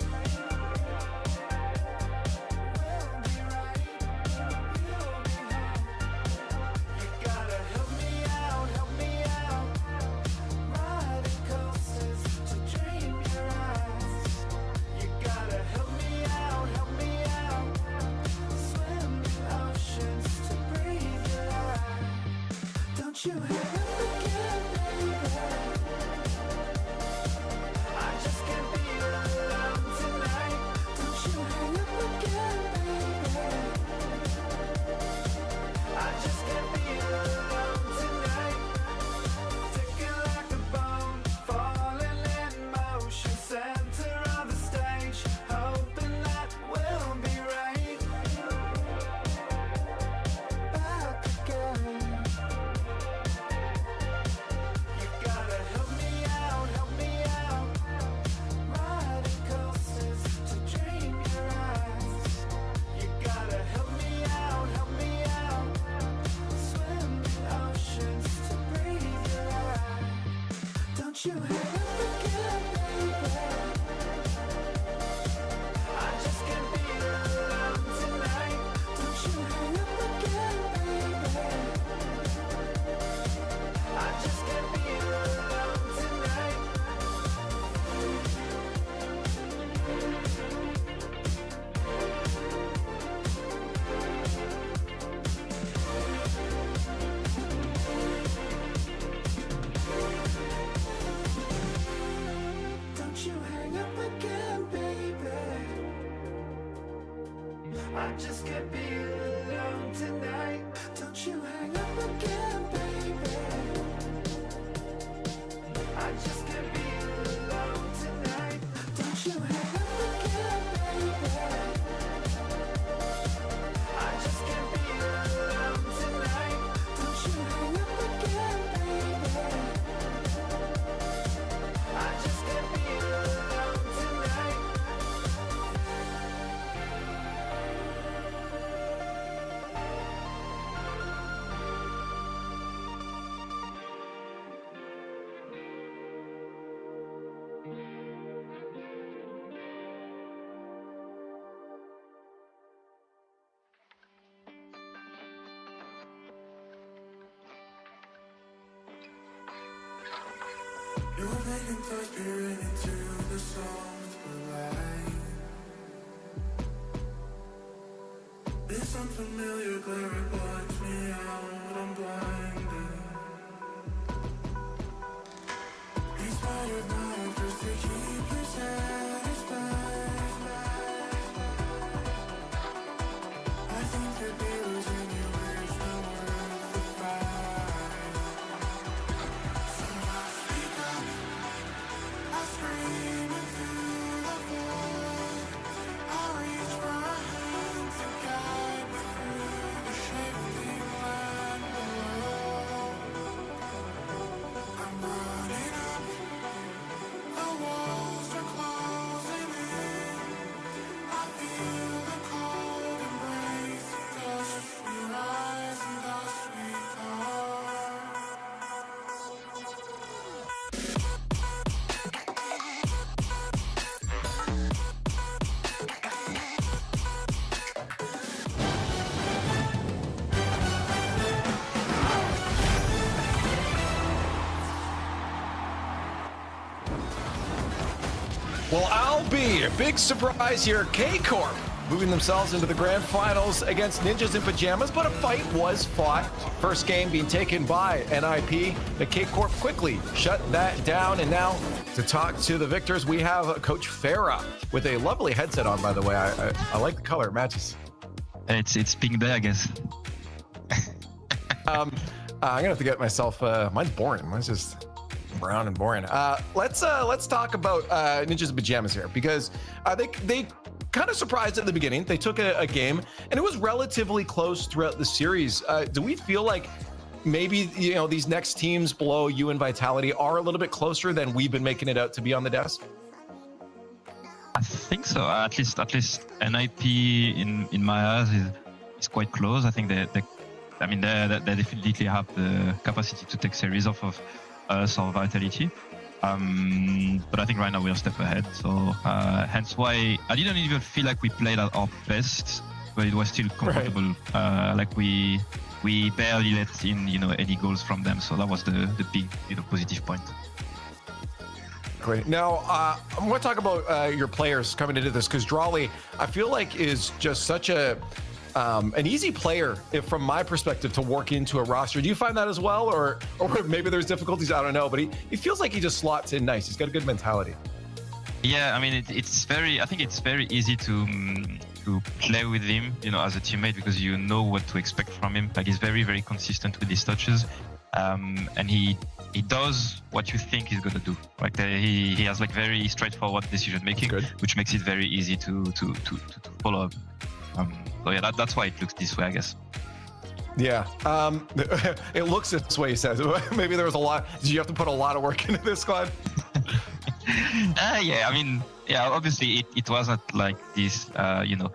We'll be right. You'll be home. You gotta help me out, riding coasters to dream your eyes. You gotta help me out, swim in oceans to breathe your life. Don't you hang up again, baby. I just can't be alone tonight. Don't you hang up again, baby. I just can't be alone tonight. Ticking like a bomb, falling in motion, center of the stage, hoping that we'll be right. Back again. You gotta help me out, riding coasters to dream your eyes. You gotta help me out, swim in oceans to breathe your life. Don't you hang up again, baby. I just can't be alone tonight. Don't you hang up again, baby. I just can't be alone tonight. Don't you hang up again, baby. I just can't be alone tonight. Don't you hang up again, baby. I just can't be alone tonight. Don't you hang up again, baby. I just can't be alone tonight. Don't you hang up again, baby. I just can't be alone tonight. You're making touch peering into the soft blue light. This unfamiliar glare, it blocks me out, I'm blinded. Inspired now just to keep you satisfied. I think to be losing you is not worth the fight. So I speak up, I scream. Well, I'll be a big surprise here. K-Corp moving themselves into the grand finals against Ninjas in Pajamas, but a fight was fought. First game being taken by NIP. The K-Corp quickly shut that down. And now to talk to the victors, we have Coach Farah with a lovely headset on, by the way. I like the color, it matches. It's pink there, I guess. I'm gonna have to get myself, mine's boring. Mine's just brown and boring. Let's talk about Ninjas in Pajamas here, because they kind of surprised at the beginning. They took a game and it was relatively close throughout the series. Do we feel like maybe, you know, these next teams below you and Vitality are a little bit closer than we've been making it out to be on the desk? I think so. At least NIP in my eyes is quite close. I think they definitely have the capacity to take series off of us or Vitality. But I think right now we are a step ahead. So hence why I didn't even feel like we played at our best, but it was still comfortable. Right. Like we barely let in, you know, any goals from them. So that was the big, you know, positive point. Great. Now, I want to talk about your players coming into this, because Drawley, I feel like, is just such an easy player, from my perspective, to work into a roster. Do you find that as well, or maybe there's difficulties? I don't know, but he feels like he just slots in nice. He's got a good mentality. Yeah, I mean, I think it's very easy to play with him, you know, as a teammate, because you know what to expect from him. Like, he's very, very consistent with his touches, and he does what you think he's gonna do. Like, he has like very straightforward decision making, which makes it very easy to follow up. So yeah, that's why it looks this way, I guess. Yeah, it looks this way, he says. Maybe there was a lot. Did you have to put a lot of work into this squad? Yeah, I mean, yeah, obviously it wasn't like this, you know,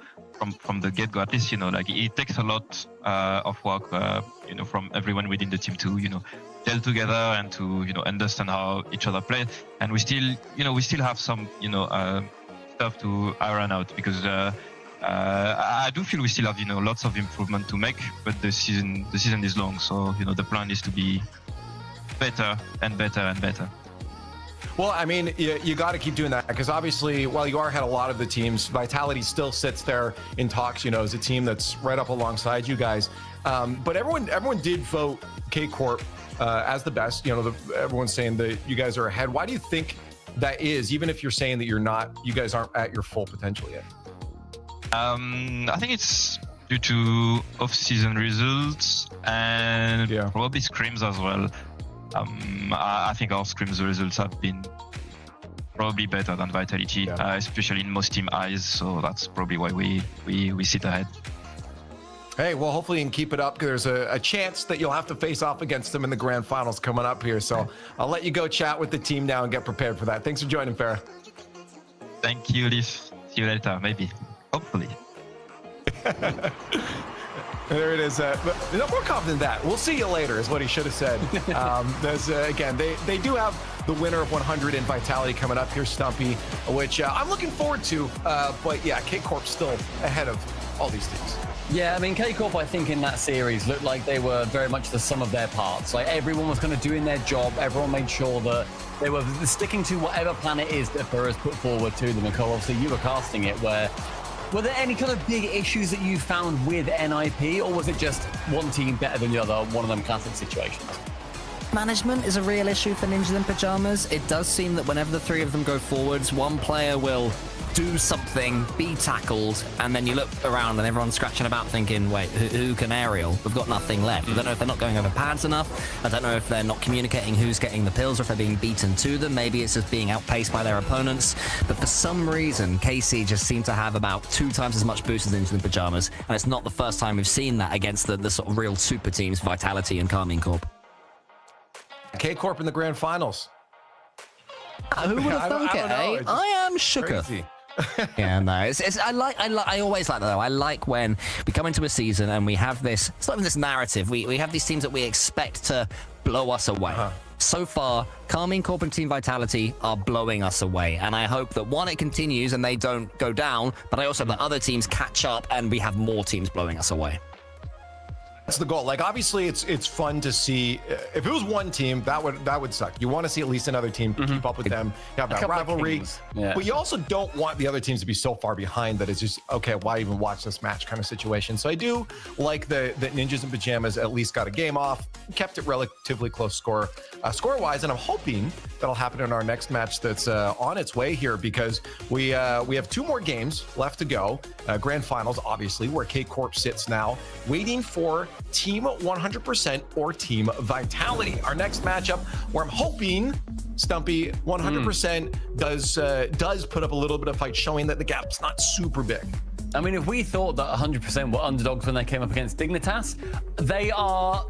from the get-go. At least, you know, like, it takes a lot of work, you know, from everyone within the team to, you know, gel together and to, you know, understand how each other play. And we still have some, you know, stuff to iron out, because I do feel we still have, you know, lots of improvement to make, but the season is long, so, you know, the plan is to be better and better and better. Well, I mean, you got to keep doing that, because obviously, while you are ahead of a lot of the teams, Vitality still sits there in talks, you know, as a team that's right up alongside you guys. But everyone did vote K-Corp as the best. You know, everyone's saying that you guys are ahead. Why do you think that is, even if you're saying that you guys aren't at your full potential yet? I think it's due to off-season results and probably scrims as well. I think our scrims results have been probably better than Vitality, especially in most team eyes. So that's probably why we sit ahead. Hey, well, hopefully you can keep it up. There's a chance that you'll have to face off against them in the grand finals coming up here. So I'll let you go chat with the team now and get prepared for that. Thanks for joining, Farah. Thank you, Liv. See you later, maybe. Hopefully. There it is. No more confident than that. We'll see you later, is what he should have said. Again, they do have the winner of 100 in Vitality coming up here, Stumpy, which I'm looking forward to. But yeah, K-Corp's still ahead of all these teams. Yeah, I mean, K-Corp, I think, in that series looked like they were very much the sum of their parts. Like, everyone was kind of doing their job. Everyone made sure that they were sticking to whatever plan it is that Burrows put forward to them. And Cole, obviously, you were casting it. Were there any kind of big issues that you found with NIP, or was it just one team better than the other, one of them classic situations? Management is a real issue for Ninjas in Pajamas. It does seem that whenever the three of them go forwards, one player will do something, be tackled, and then you look around and everyone's scratching about thinking, wait, who can aerial? We've got nothing left. I don't know if they're not going over pads enough. I don't know if they're not communicating who's getting the pills, or if they're being beaten to them. Maybe it's just being outpaced by their opponents. But for some reason, KC just seemed to have about 2 times as much boost as Ninjas in Pajamas, and it's not the first time we've seen that against the sort of real super teams, Vitality and Carmine Corp. K-Corp in the grand finals. Who would have thunk it, eh? I am shooketh. Yeah, no, I always like that, though. I like when we come into a season and we have this, it's not even this narrative, we have these teams that we expect to blow us away. So far, Carmine Corp and Team Vitality are blowing us away, and I hope that, one, it continues and they don't go down, but I also hope that other teams catch up and we have more teams blowing us away. That's the goal. Like, obviously, it's fun to see. If it was one team, that would suck. You want to see at least another team keep up with them. You have that rivalry, but you also don't want the other teams to be so far behind that it's just okay. Why even watch this match kind of situation? So I do like the Ninjas in Pajamas at least got a game off, kept it relatively close score-wise, and I'm hoping that'll happen in our next match that's on its way here because we have 2 more games left to go. Grand Finals, obviously, where K Corp sits now, waiting for Team 100% or Team Vitality. Our next matchup, where I'm hoping Stumpy 100% does put up a little bit of fight, showing that the gap's not super big. I mean, if we thought that 100% were underdogs when they came up against Dignitas, they are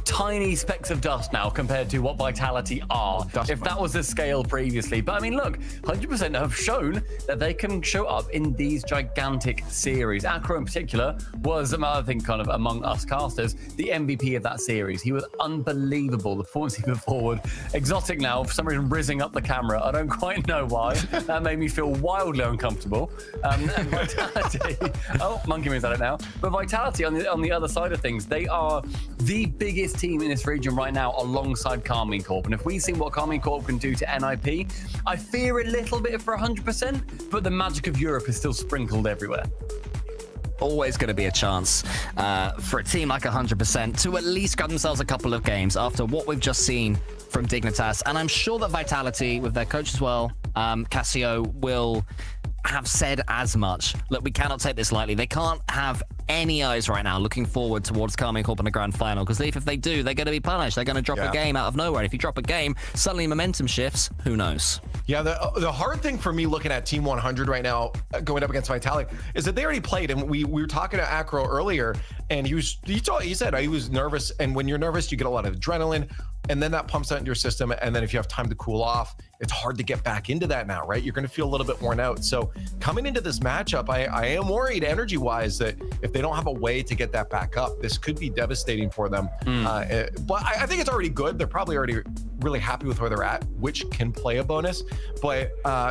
tiny specks of dust now compared to what Vitality are, if that was the scale previously. But I mean, look, 100% have shown that they can show up in these gigantic series. Acro in particular was, I think, kind of among us casters, the MVP of that series. He was unbelievable, the performance he put forward. Exotic now, for some reason, rizzing up the camera. I don't quite know why. That made me feel wildly uncomfortable. Oh, Monkey Moon's at it now. But Vitality on the other side of things, they are the biggest team in this region right now alongside Carmine Corp. And if we see what Carmine Corp can do to NIP, I fear a little bit for 100%, but the magic of Europe is still sprinkled everywhere. Always going to be a chance for a team like 100% to at least grab themselves a couple of games after what we've just seen from Dignitas. And I'm sure that Vitality, with their coach as well, Cassio, will have said as much. Look, we cannot take this lightly. They can't have any eyes right now looking forward towards Carmine Corp in the grand final, because if they do, they're going to be punished. They're going to drop a game out of nowhere. And if you drop a game, suddenly momentum shifts. Who knows? Yeah, the hard thing for me looking at Team 100 right now, going up against Vitality, is that they already played. And we were talking to Acro earlier, and he said he was nervous. And when you're nervous, you get a lot of adrenaline, and then that pumps out into your system. And then if you have time to cool off, it's hard to get back into that now, right? You're going to feel a little bit worn out. So coming into this matchup, I am worried energy-wise that if they don't have a way to get that back up, this could be devastating for them. But I think it's already good. They're probably already really happy with where they're at, which can play a bonus. But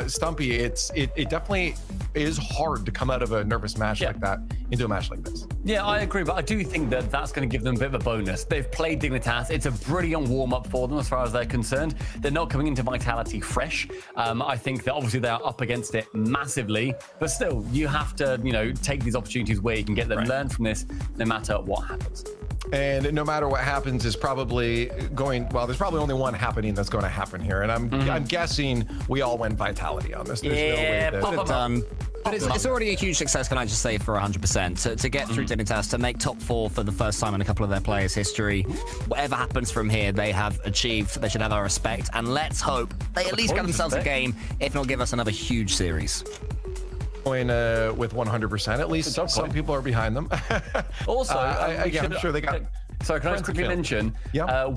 Stumpy, it definitely is hard to come out of a nervous match like that into a match like this. Yeah, I agree, but I do think that that's going to give them a bit of a bonus. They've played Dignitas. It's a brilliant warm-up for them as far as they're concerned. They're not coming into Vitality fresh. I think that obviously they are up against it massively, but still, you have to, take these opportunities where you can get them, learn from this, no matter what happens. And no matter what happens is probably there's probably only one happening that's going to happen here. And I'm guessing we all went Vitality on this. There's no way that but it's already a huge success, can I just say, for 100%. To get through Dignitas, to make top 4 for the first time in a couple of their players' history. Whatever happens from here, they have achieved. They should have our respect. And let's hope they at least get themselves a game, if not give us another huge series. Going with 100%, at least some people are behind them. Also, I'm sure they got... Sorry, can I just quickly mention,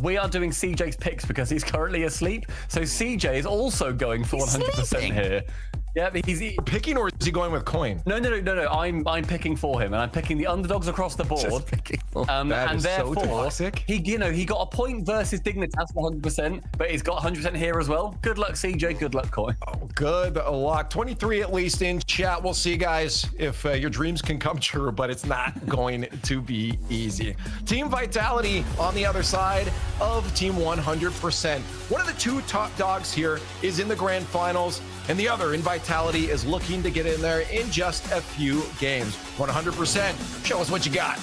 we are doing CJ's picks because he's currently asleep. So CJ is also going for 100% here. Yeah, he's picking, or is he going with coin? No. I'm picking for him, and I'm picking the underdogs across the board. That and is therefore, so toxic. He got a point versus Dignitas for 100%, but he's got 100% here as well. Good luck, CJ. Good luck, coin. Oh, good luck. 23 at least in chat. We'll see, guys, if your dreams can come true, but it's not going to be easy. Team Vitality on the other side of Team 100%. One of the 2 top dogs here is in the grand finals, and the other in Vitality is looking to get in there in just a few games. 100%. Show us what you got.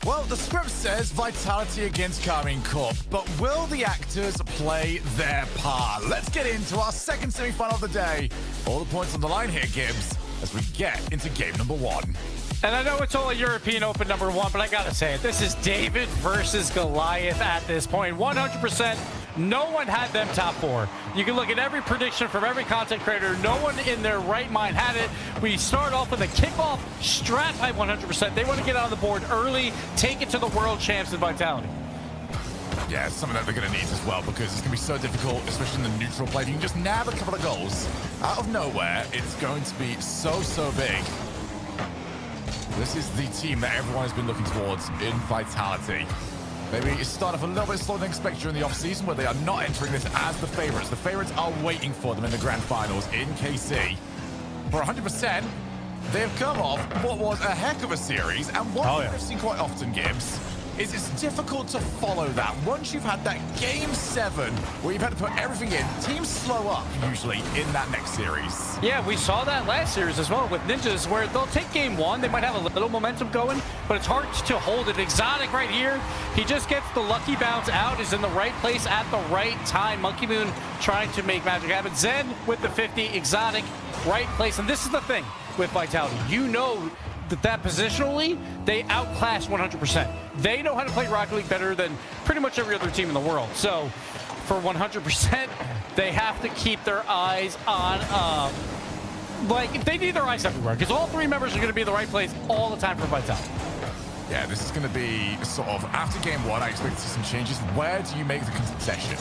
Well, the script says Vitality against Carmine Corp, but will the actors play their part? Let's get into our second semi-final of the day. All the points on the line here, Gibbs, as we get into game number 1. And I know it's only European Open number 1, but I gotta say it. This is David versus Goliath at this point. 100%. No one had them top 4. You can look at every prediction from every content creator. No one in their right mind had it. We start off with a kickoff strat by 100%. They want to get on the board early, take it to the world champs in Vitality. Yeah, it's something that they're going to need as well, because it's going to be so difficult, especially in the neutral play. If you can just nab a couple of goals out of nowhere, it's going to be so big. This is the team that everyone has been looking towards in Vitality. Maybe start off a little bit slower than expected during the off-season, where they are not entering this as the favorites. The favorites are waiting for them in the grand finals in KC. For 100%, they've come off what was a heck of a series, and one thing I've seen quite often, Gibbs, is it's difficult to follow that. Once you've had that game 7 where you've had to put everything in, teams slow up usually in that next series. Yeah, we saw that last series as well with Ninjas, where they'll take game 1, they might have a little momentum going, but it's hard to hold it. Exotic right here, he just gets the lucky bounce out, is in the right place at the right time. Monkey Moon trying to make magic happen. Zen with the 50, Exotic, right place. And this is the thing with Vitality. You know that positionally, they outclass 100%. They know how to play Rocket League better than pretty much every other team in the world. So for 100%, they have to keep their eyes on, they need their eyes everywhere, because all 3 members are going to be in the right place all the time for Vitality. Yeah, this is going to be sort of, after game 1, I expect to see some changes. Where do you make the concession?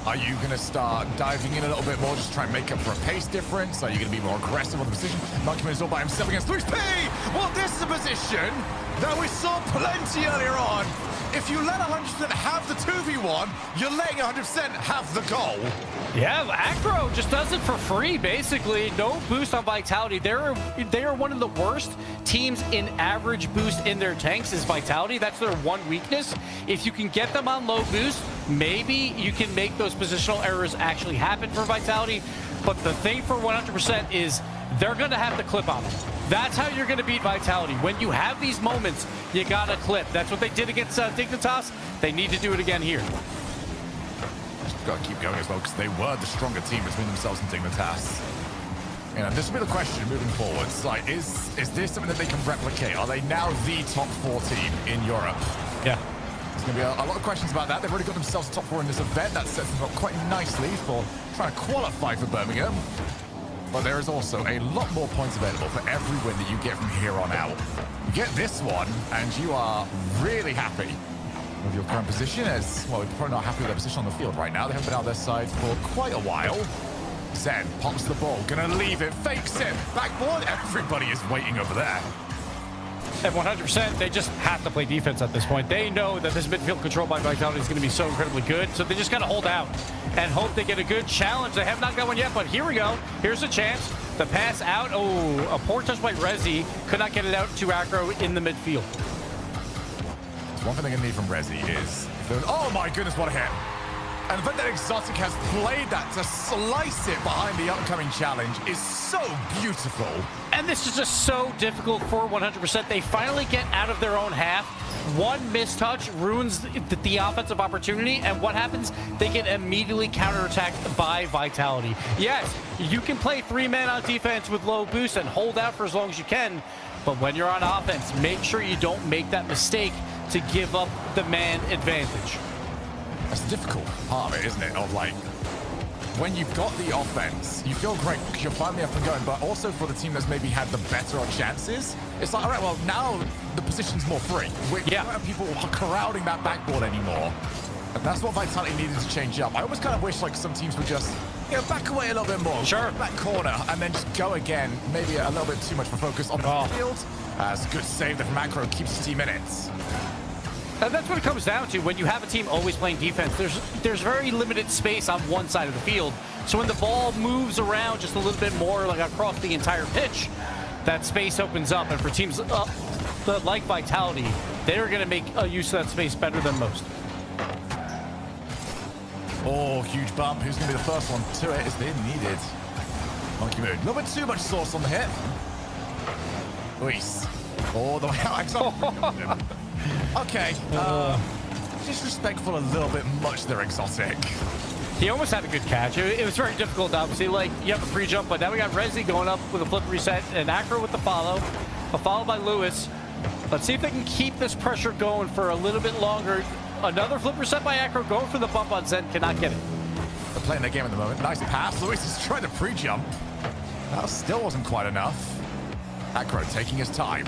Are you going to start diving in a little bit more, just try and make up for a pace difference? Are you going to be more aggressive on the position? Monkey Moon is all by himself against 3P! Well, this is a position that we saw plenty earlier on. If you let 100% have the 2v1, you're letting 100% have the goal. Yeah, Acro just does it for free, basically. No boost on Vitality. They are one of the worst teams in average boost in their tanks is Vitality. That's their one weakness. If you can get them on low boost, maybe you can make those positional errors actually happen for Vitality. But the thing for 100% is they're going to have to clip on them. That's how you're going to beat Vitality. When you have these moments, you got to clip. That's what they did against Dignitas. They need to do it again here. Just got to keep going as well, because they were the stronger team between themselves and Dignitas. You know, this will be the question moving forwards. Like, is this something that they can replicate? Are they now the top 4 team in Europe? Yeah. There's going to be a lot of questions about that. They've already got themselves top 4 in this event. That sets them up quite nicely for trying to qualify for Birmingham. But there is also a lot more points available for every win that you get from here on out. You get this one, and you are really happy with your current position, as, well, you're probably not happy with their position on the field right now. They haven't been out their side for quite a while. Zen pops the ball, gonna leave it, fakes it, backboard. Everybody is waiting over there. At 100%, they just have to play defense at this point. They know that this midfield control by Vitality is going to be so incredibly good, so they just got to hold out and hope they get a good challenge. They have not got one yet, but here we go. Here's a chance. The pass out. Oh, a poor touch by Rezi. Could not get it out to Acro in the midfield. So one thing they're going to need from Rezi is... Oh my goodness, what a hit. And the fact that Exotic has played that to slice it behind the upcoming challenge is so beautiful. And this is just so difficult for 100%. They finally get out of their own half. One mistouch ruins the offensive opportunity, and what happens? They get immediately counterattacked by Vitality. Yes, you can play 3 men on defense with low boost and hold out for as long as you can, but when you're on offense, make sure you don't make that mistake to give up the man advantage. That's the difficult part of it, isn't it? Of like, when you've got the offense, you feel great because you're finally up and going, but also for the team that's maybe had the better of chances, it's like, all right, well, now the position's more free. We don't have people crowding that backboard anymore. And that's what Vitality needed to change up. I almost kind of wish like some teams would just, you know, back away a little bit more. Sure. Back corner, and then just go again. Maybe a little bit too much of a focus on the field. It's a good save that Macro keeps the team in it. And that's what it comes down to. When you have a team always playing defense, there's very limited space on one side of the field. So when the ball moves around just a little bit more, like across the entire pitch, that space opens up. And for teams like Vitality, they're going to make use of that space better than most. Oh, huge bump. Who's going to be the first one to it? Is they needed. Monkey Moon. A little bit too much sauce on the hit. Luis. All the way out. Okay. Disrespectful a little bit much there, Exotic. He almost had a good catch. It was very difficult, obviously. Like, you have a pre-jump, but now we got Rezi going up with a flip reset and Acro with the follow. A follow by Lewis. Let's see if they can keep this pressure going for a little bit longer. Another flip reset by Acro, going for the bump on Zen, cannot get it. They're playing their game at the moment. Nice pass. Lewis is trying to pre-jump. That still wasn't quite enough. Acro taking his time.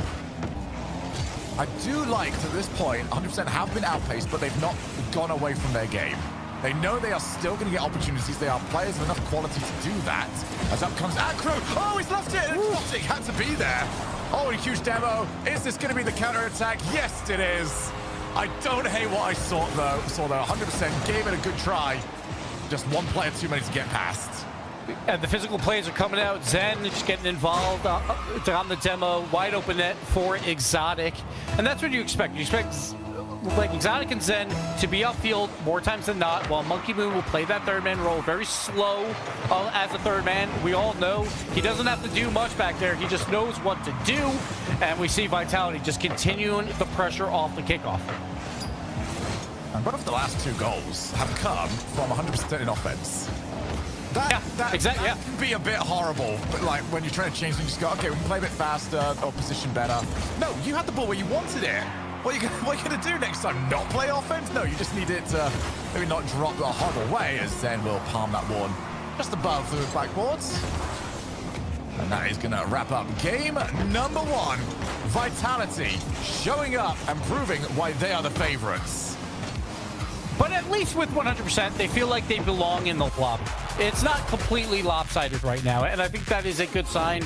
I do like, to this point, 100% have been outpaced, but they've not gone away from their game. They know they are still going to get opportunities. They are players with enough quality to do that. As up comes Acro. Oh, he's left it. Exotic had to be there. Oh, a huge demo. Is this going to be the counter-attack? Yes, it is. I don't hate what I saw, though. 100% gave it a good try. Just one player too many to get past. And the physical plays are coming out. Zen just getting involved on the demo. Wide open net for Exotic. And that's what you expect. You expect like Exotic and Zen to be upfield more times than not, while Monkey Moon will play that third man role very slow as a third man. We all know he doesn't have to do much back there. He just knows what to do. And we see Vitality just continuing the pressure off the kickoff. And both of the last 2 goals have come from 100% in offense. That can be a bit horrible, but like when you're trying to change things, you just go, okay, we can play a bit faster or position better. No, you had the ball where you wanted it. What are you gonna do next time? Not play offense? No, you just need it to maybe not drop a horrible way, as Zen will palm that one just above the backboards. And that is gonna wrap up game number 1. Vitality showing up and proving why they are the favorites. But at least with 100%, they feel like they belong in the lobby. It's not completely lopsided right now, and I think that is a good sign.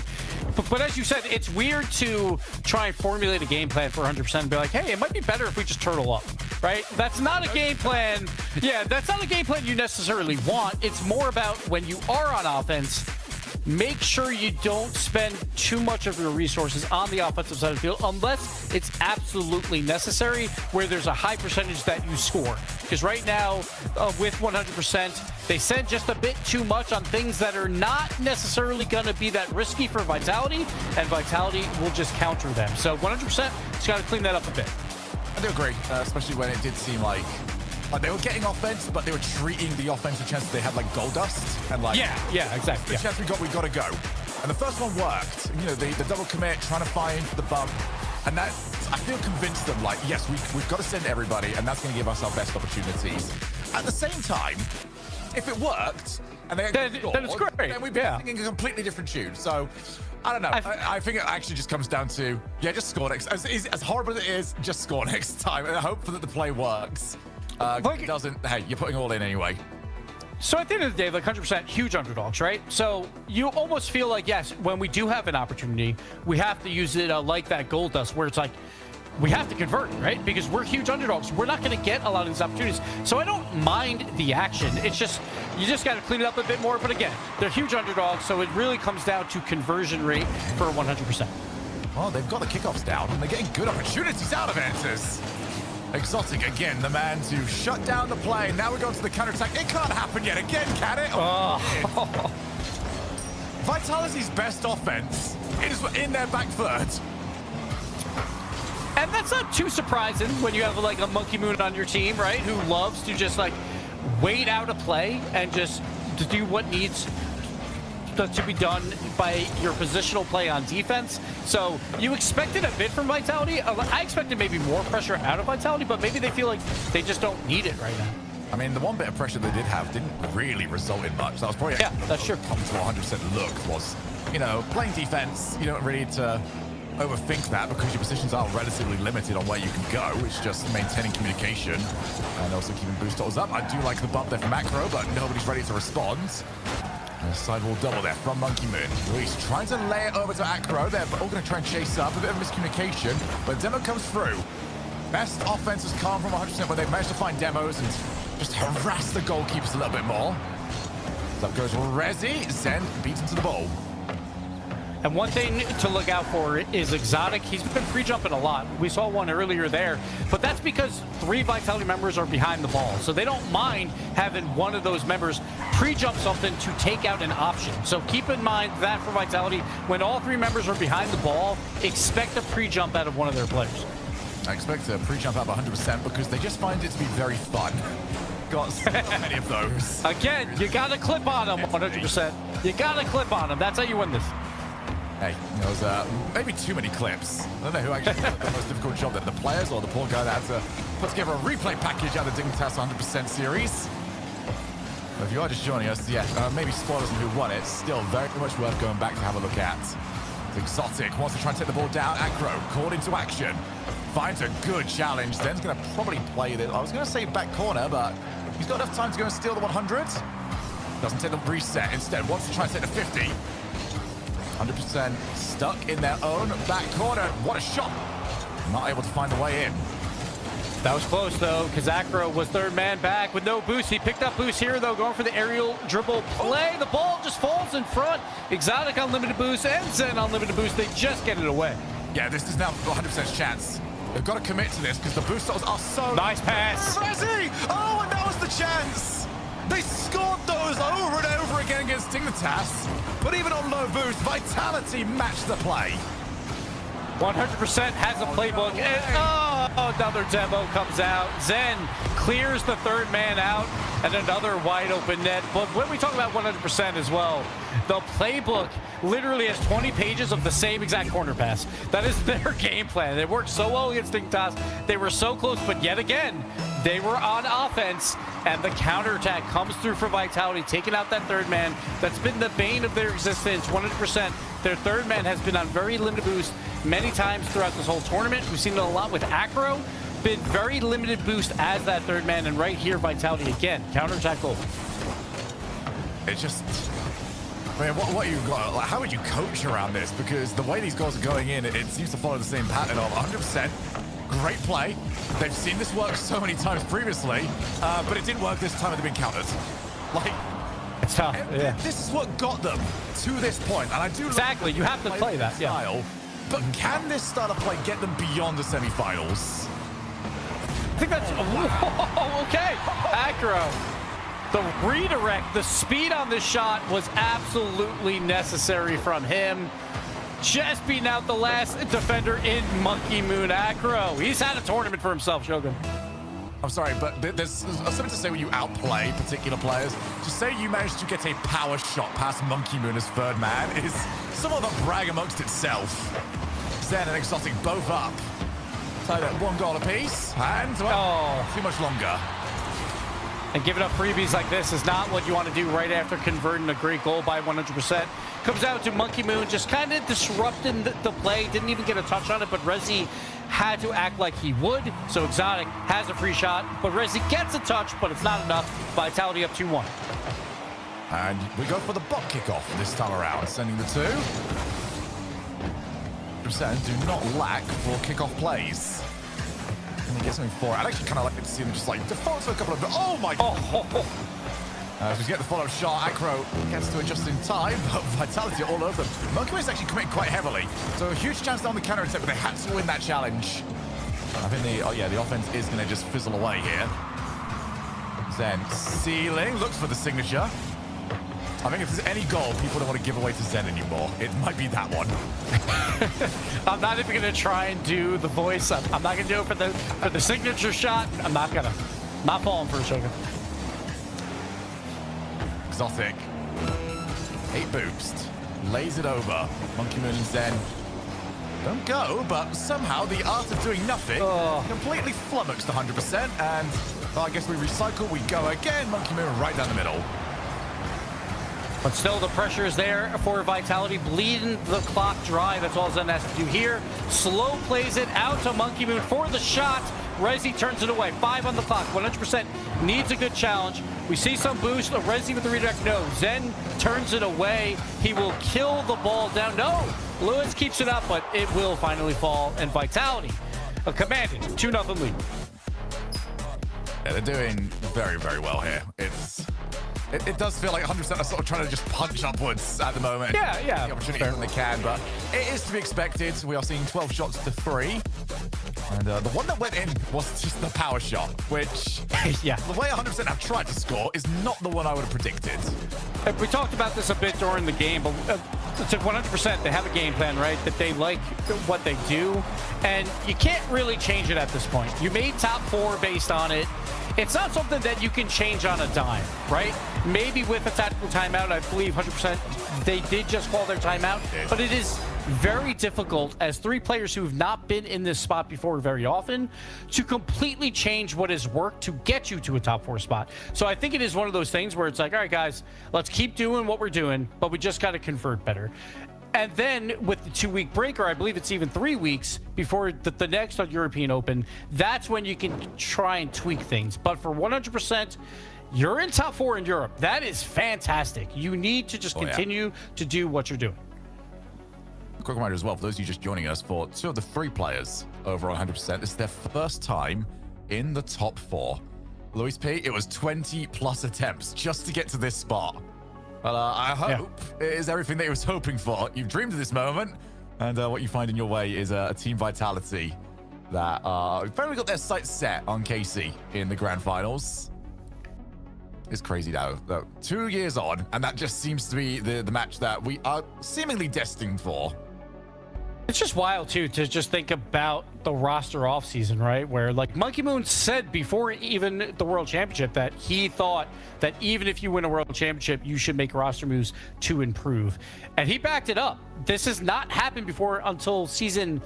But as you said, it's weird to try and formulate a game plan for 100% and be like, hey, it might be better if we just turtle up, right? That's not a game plan. Yeah, that's not a game plan you necessarily want. It's more about when you are on offense, make sure you don't spend too much of your resources on the offensive side of the field unless it's absolutely necessary, where there's a high percentage that you score. Because right now, with 100%, they send just a bit too much on things that are not necessarily going to be that risky for Vitality, and Vitality will just counter them. So 100% just got to clean that up a bit. I do agree, especially when it did seem like they were getting offense, but they were treating the offensive chances they had like goal dust, and like yeah, exactly. The chance we got to go. And the first one worked. You know, the double commit, trying to find the bump, and that I feel convinced them like, yes, we've got to send everybody, and that's going to give us our best opportunities. At the same time, if it worked and they then it's great. Then we'd be singing a completely different tune. So I don't know. I think it actually just comes down to just score next. As horrible as it is, just score next time, and I hope that the play works. If it doesn't, hey, you're putting all in anyway. So at the end of the day, like 100% huge underdogs, right? So you almost feel like, yes, when we do have an opportunity, we have to use it like that gold dust, where it's like, we have to convert, right? Because we're huge underdogs. We're not going to get a lot of these opportunities. So I don't mind the action. It's just, you just got to clean it up a bit more. But again, they're huge underdogs, so it really comes down to conversion rate for 100%. Well, they've got the kickoffs down, and they're getting good opportunities out of it. Exotic again, the man to shut down the play. Now we're going to the counter-attack. It can't happen yet again, can it? Oh. Vitality's best offense is in their back third. And that's not too surprising when you have like a Monkey Moon on your team, right? Who loves to just like wait out a play and just to do what needs to be done by your positional play on defense. So you expected a bit from Vitality. I expected maybe more pressure out of Vitality, but maybe they feel like they just don't need it right now. I mean, the one bit of pressure they did have didn't really result in much. That was probably that's true. Come to 100% look was, you know, playing defense. You don't really need to overthink that because your positions are relatively limited on where you can go. It's just maintaining communication and also keeping boost totals up. I do like the bump there from Macro, but nobody's ready to respond. And a sidewall double there from Monkey Moon. Luis trying to lay it over to Acro. They're all going to try and chase up. A bit of miscommunication, but Demo comes through. Best offense has come from 100% when they've managed to find demos and just harass the goalkeepers a little bit more. Up goes Rezi. Zen beats into the ball. And one thing to look out for is Exotic. He's been pre-jumping a lot. We saw one earlier there, but that's because 3 Vitality members are behind the ball. So they don't mind having one of those members pre-jump something to take out an option. So keep in mind that for Vitality, when all 3 members are behind the ball, expect a pre-jump out of one of their players. I expect a pre-jump out of 100% because they just find it to be very fun. Got so many of those. Again, you got to clip on them 100%. You got to clip on them. That's how you win this. Hey, there was maybe too many clips. I don't know who actually did the most difficult job, the players or the poor guy that had to put together a replay package out of the Dignitas 100% series. But if you are just joining us, maybe spoilers on who won it. Still very much worth going back to have a look at. Exotic wants to try and take the ball down. Acro called into action. Finds a good challenge. Zen's going to probably play this. I was going to say back corner, but he's got enough time to go and steal the 100. Doesn't take the reset. Instead, wants to try and take the 50. 100% stuck in their own back corner. What a shot. Not able to find the way in. That was close, though, because Acro was third man back with no boost. He picked up boost here, though, going for the aerial dribble play. The ball just falls in front. Exotic on limited boost and Zen on limited boost. They just get it away. Yeah, this is now 100% chance. They've got to commit to this because the boost are so... Nice pass. Resi! Oh, and that was the chance. They scored those over and over again against Dignitas. But even on low boost, Vitality matched the play. 100% has a playbook. And, another demo comes out. Zen clears the third man out and another wide open net. But when we talk about 100% as well, the playbook literally has 20 pages of the same exact corner pass. That is their game plan. They worked so well against Dignitas. They were so close, but yet again, they were on offense, and the counterattack comes through for Vitality, taking out that third man. That's been the bane of their existence, 100%. Their third man has been on very limited boost many times throughout this whole tournament. We've seen it a lot with Acro, been very limited boost as that third man, and right here, Vitality again, counterattack goal. It's just... I mean, what you got? Like, how would you coach around this? Because the way these goals are going in, it seems to follow the same pattern of 100%. Great play. They've seen this work so many times previously, but it didn't work this time. They've been countered. Like, it's tough. Yeah. This is what got them to this point, and I do exactly. You have to play that style. Yeah. But can this style of play get them beyond the semifinals? I think that's okay. Acro. The redirect, the speed on this shot was absolutely necessary from him. Just beating out the last defender in Monkey Moon Acro. He's had a tournament for himself, Shogun. I'm sorry, but there's something to say when you outplay particular players. To say you managed to get a power shot past Monkey Moon as third man is somewhat of a brag amongst itself. Zen and Exotic both up. Tied at 1 goal apiece, and well, too much longer. And giving up freebies like this is not what you want to do right after converting a great goal by 100%. Comes out to Monkey Moon, just kind of disrupting the play. Didn't even get a touch on it, but Resi had to act like he would. So Exotic has a free shot, but Resi gets a touch, but it's not enough. Vitality up 2-1. And we go for the bot kickoff this time around, sending the 2. Do not lack for kickoff plays. And they get something for it. I'd actually kind of like to see them just like default to a couple of... Oh my god! As we get the follow-up shot, Acro gets to adjust in time, but Vitality all over them. Monkey Moon is actually committing quite heavily. So a huge chance down the counter-attack, but they had to win that challenge. I think the offense is going to just fizzle away here. Zen ceiling, looks for the signature. I think if there's any goal people don't want to give away to Zen anymore, it might be that one. I'm not even going to try and do the voice. I'm not going to do it for the signature shot. I'm not going to. Not falling for a Shogun. Exotic. 8 boost. Lays it over. Monkey Moon and Zen don't go, but somehow the art of doing nothing completely flummoxed 100%. And I guess we recycle, we go again. Monkey Moon right down the middle. But still, the pressure is there for Vitality, bleeding the clock dry. That's all Zen has to do here. Slow plays it out to Monkey Moon for the shot. Resi turns it away. 5 on the clock. 100% needs a good challenge. We see some boost. Resi with the redirect. No. Zen turns it away. He will kill the ball down. No. Lewis keeps it up, but it will finally fall. And Vitality, a commanding 2-0 lead. Yeah, they're doing very, very well here. It does feel like 100% are sort of trying to just punch upwards at the moment. Yeah. The opportunity when they can, but it is to be expected. We are seeing 12 shots to 3. And the one that went in was just the power shot, which yeah, the way 100% have tried to score is not the one I would have predicted. We talked about this a bit during the game, but to 100% they have a game plan, right? That they like what they do, and you can't really change it at this point. You made top 4 based on it. It's not something that you can change on a dime, right? Maybe with a tactical timeout, I believe 100% they did just call their timeout, but it is very difficult as 3 players who have not been in this spot before very often to completely change what has worked to get you to a top 4 spot. So I think it is one of those things where it's like, all right, guys, let's keep doing what we're doing, but we just got to convert better. And then with the 2-week break, or I believe it's even 3 weeks before the next European Open, that's when you can try and tweak things. But for 100%, you're in top 4 in Europe. That is fantastic. You need to just continue to do what you're doing. Quick reminder as well, for those of you just joining us, for 2 of the 3 players over 100%, this is their first time in the top 4. Luis P, it was 20 plus attempts just to get to this spot. Well, I hope it is everything that he was hoping for. You've dreamed of this moment, and what you find in your way is a team vitality that finally got their sights set on KC in the grand finals. It's crazy now, though. 2 years on, and that just seems to be the match that we are seemingly destined for. It's just wild, too, to just think about the roster offseason, right? Where, like, Monkey Moon said before even the World Championship that he thought that even if you win a World Championship, you should make roster moves to improve. And he backed it up. This has not happened before until Season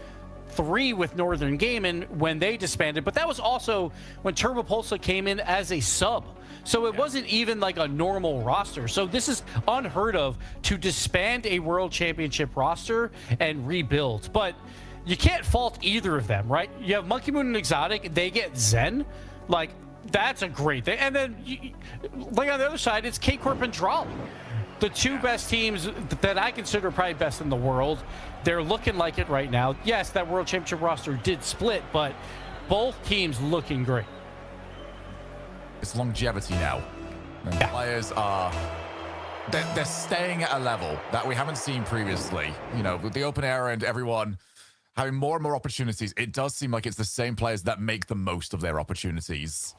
3 with Northern Gaming when they disbanded. But that was also when Turbo Pulsa came in as a sub. So it wasn't even like a normal roster. So this is unheard of to disband a World Championship roster and rebuild. But you can't fault either of them, right? You have Monkey Moon and Exotic. They get Zen. Like, that's a great thing. And then, like on the other side, it's K-Corp and Droll. The two best teams that I consider probably best in the world. They're looking like it right now. Yes, that World Championship roster did split, but both teams looking great. It's longevity now. And players are... They're staying at a level that we haven't seen previously. You know, with the open era and everyone having more and more opportunities, it does seem like it's the same players that make the most of their opportunities.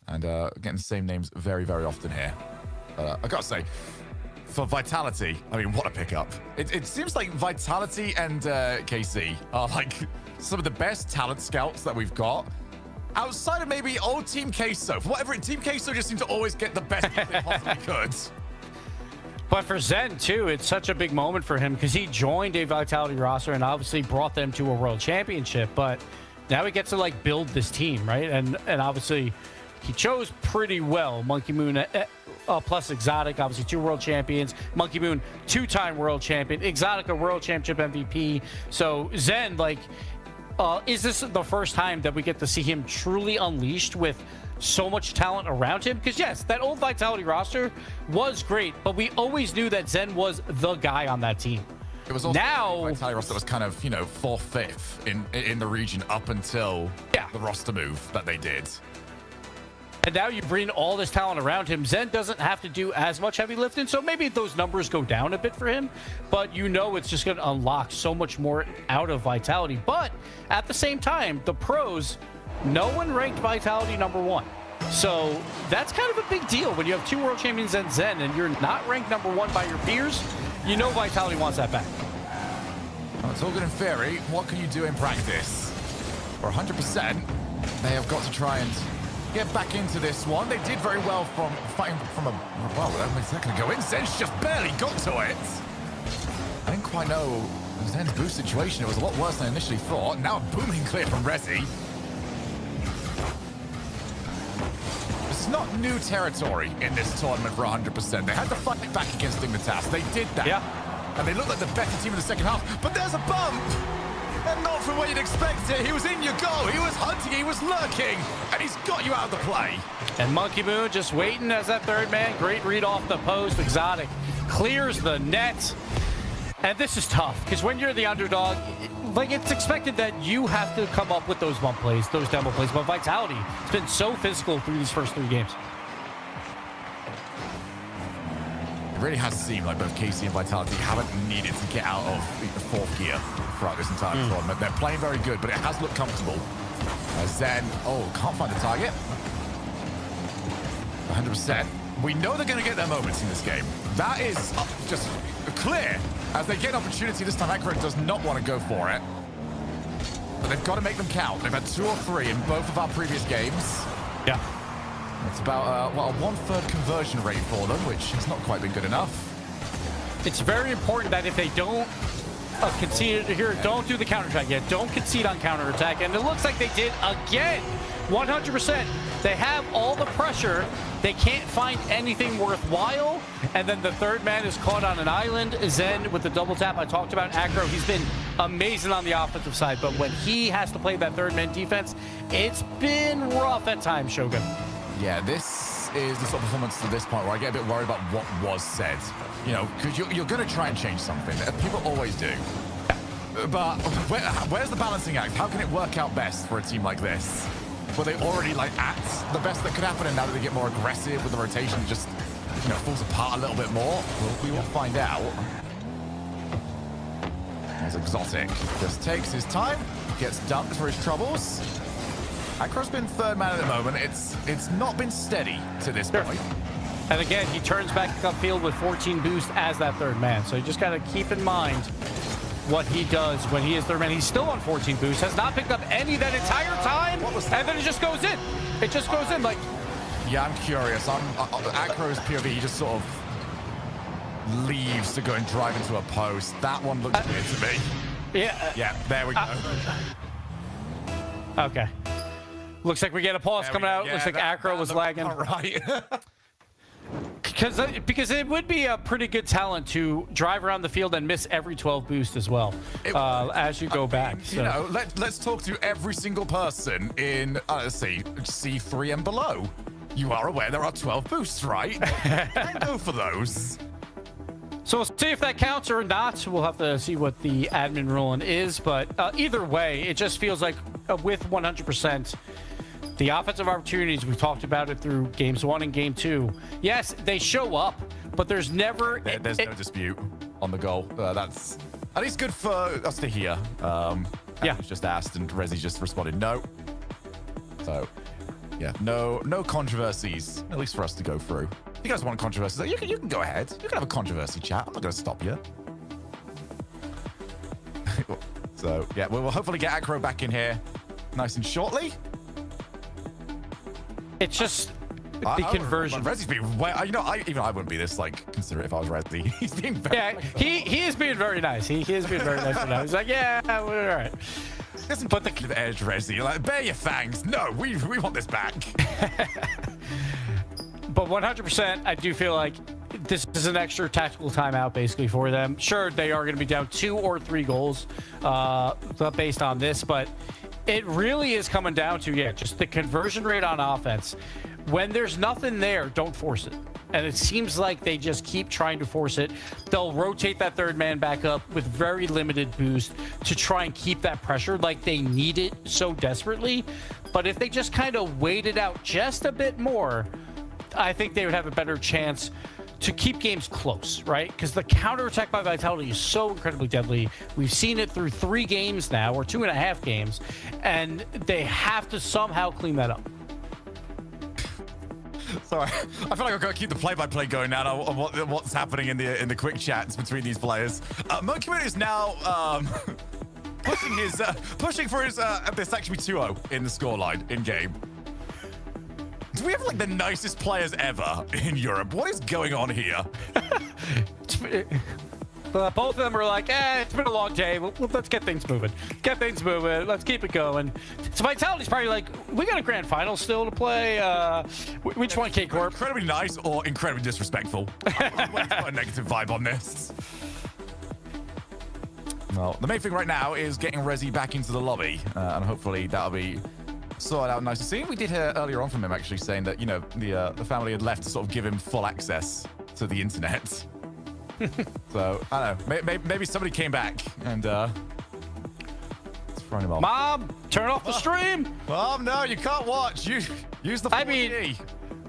And getting the same names very, very often here. I gotta say, for Vitality, I mean, what a pickup. It seems like Vitality and KC are like some of the best talent scouts that we've got. Outside of maybe old Team Queso. For whatever, Team Queso just seemed to always get the best they possibly could. But for Zen, too, it's such a big moment for him because he joined a Vitality roster and obviously brought them to a World Championship. But now he gets to, like, build this team, right? And obviously, he chose pretty well. Monkey Moon plus Exotic, obviously 2 world champions. Monkey Moon, 2-time world champion. Exotic, a world championship MVP. So Zen, like... is this the first time that we get to see him truly unleashed with so much talent around him? Because yes, that old Vitality roster was great, but we always knew that Zen was the guy on that team. It was also now the Vitality roster was kind of, you know, 4th, 5th in the region up until the roster move that they did. And now you bring all this talent around him. Zen doesn't have to do as much heavy lifting, so maybe those numbers go down a bit for him. But you know it's just going to unlock so much more out of Vitality. But at the same time, the pros, no one ranked Vitality #1. So that's kind of a big deal when you have 2 world champions and Zen and you're not ranked #1 by your peers. You know Vitality wants that back. Well, it's all good in theory. What can you do in practice? For 100%, they have got to try and get back into this one. They did very well from fighting from a... Well, is that going to go in? Zen's just barely got to it. I didn't quite know Zen's boost situation. It was a lot worse than I initially thought. Now booming clear from Resi. It's not new territory in this tournament for 100%. They had to fight back against Dignitas. They did that. Yeah. And they looked like the better team in the second half. But there's a bump! And not from where you'd expect it. He was in your goal. He was hunting. He was lurking. And he's got you out of the play. And Monkey Moon just waiting as that third man. Great read off the post. Exotic clears the net. And this is tough because when you're the underdog, like it's expected that you have to come up with those bump plays, those demo plays. But Vitality has been so physical through these first 3 games. It really has seemed like both KC and Vitality haven't needed to get out of the 4th gear throughout this entire tournament. They're playing very good, but it has looked comfortable. Zen, can't find the target. 100%. We know they're going to get their moments in this game. That is just clear. As they get an opportunity, this time Acro does not want to go for it. But they've got to make them count. They've had 2 or 3 in both of our previous games. Yeah. It's about, a 1/3 conversion rate for them, which has not quite been good enough. It's very important that if they don't concede here, don't do the counterattack yet. Don't concede on counterattack. And it looks like they did again. 100%. They have all the pressure. They can't find anything worthwhile. And then the third man is caught on an island. Zen with the double tap. I talked about Acro. He's been amazing on the offensive side. But when he has to play that third man defense, it's been rough at times, Shogun. Yeah, this is the sort of performance to this point where I get a bit worried about what was said. You know, because you're going to try and change something. People always do. But where's the balancing act? How can it work out best for a team like this? were they already like at the best that could happen, and now that they get more aggressive with the rotation, just falls apart a little bit more? We will find out. As Exotic just takes his time, gets dumped for his troubles. Acro's been third man at the moment. It's not been steady to this point. And again, he turns back upfield with 14 boost as that third man. So you just got to keep in mind what he does when he is third man. He's still on 14 boost, has not picked up any that entire time, and then it just goes in. It just goes in like... Yeah, I'm curious. Acro's POV, he just sort of leaves to go and drive into a post. That one looks weird to me. Yeah. Yeah, there we go. Okay. Looks like we get a pause coming out. Yeah, Looks like Acro was lagging. All right. Because it would be a pretty good talent to drive around the field and miss every 12 boost as well as you go back. So. Let's talk to every single person in, let's see, C3 and below. You are aware there are 12 boosts, right? And go for those. So we'll see if that counts or not. We'll have to see what the admin ruling is. But either way, it just feels like with 100%, the offensive opportunities, we've talked about it through games 1 and game 2. Yes, they show up, but there's never... There's no dispute on the goal. That's at least good for us to hear. Yeah. Was just asked, and Rezi just responded no. So, yeah, no controversies, at least for us to go through. If you guys want controversies, you can go ahead. You can have a controversy chat. I'm not going to stop you. So, yeah, we'll hopefully get Acro back in here nice and shortly. It's just the conversion. Rezi's being well, I wouldn't be this considerate if I was Rezi. He's being very he is being very nice. He is being very nice for now. He's like, yeah, we're all right. But the edge, Rezi, like, bear your fangs. No, we want this back. But 100%, I do feel like this is an extra tactical timeout basically for them. Sure, they are going to be down 2 or 3 goals based on this, but it really is coming down to, just the conversion rate on offense. When there's nothing there, don't force it. And it seems like they just keep trying to force it. They'll rotate that third man back up with very limited boost to try and keep that pressure like they need it so desperately. But if they just kind of wait it out just a bit more, I think they would have a better chance to keep games close, right? Because the counterattack by Vitality is so incredibly deadly. We've seen it through 3 games now, or 2.5 games, and they have to somehow clean that up. Sorry, I feel like I've got to keep the play-by-play going now on what's happening in the quick chats between these players. Mercury is now pushing for his this actually 2-0 in the scoreline in game. Do we have the nicest players ever in Europe? What is going on here? Both of them are like, it's been a long day. Let's get things moving. Let's keep it going. So Vitality's probably like, we got a grand final still to play. Which one, K-Corp? Incredibly nice or incredibly disrespectful? I've got a negative vibe on this. Well, the main thing right now is getting Rezi back into the lobby, and hopefully that'll be sorted out nice to see. We did hear earlier on from him actually saying that, the family had left to sort of give him full access to the internet. So, I don't know. Maybe somebody came back and let's throw him off. Mom, turn off the stream. Mom, no, you can't watch. Use the 4G. I mean,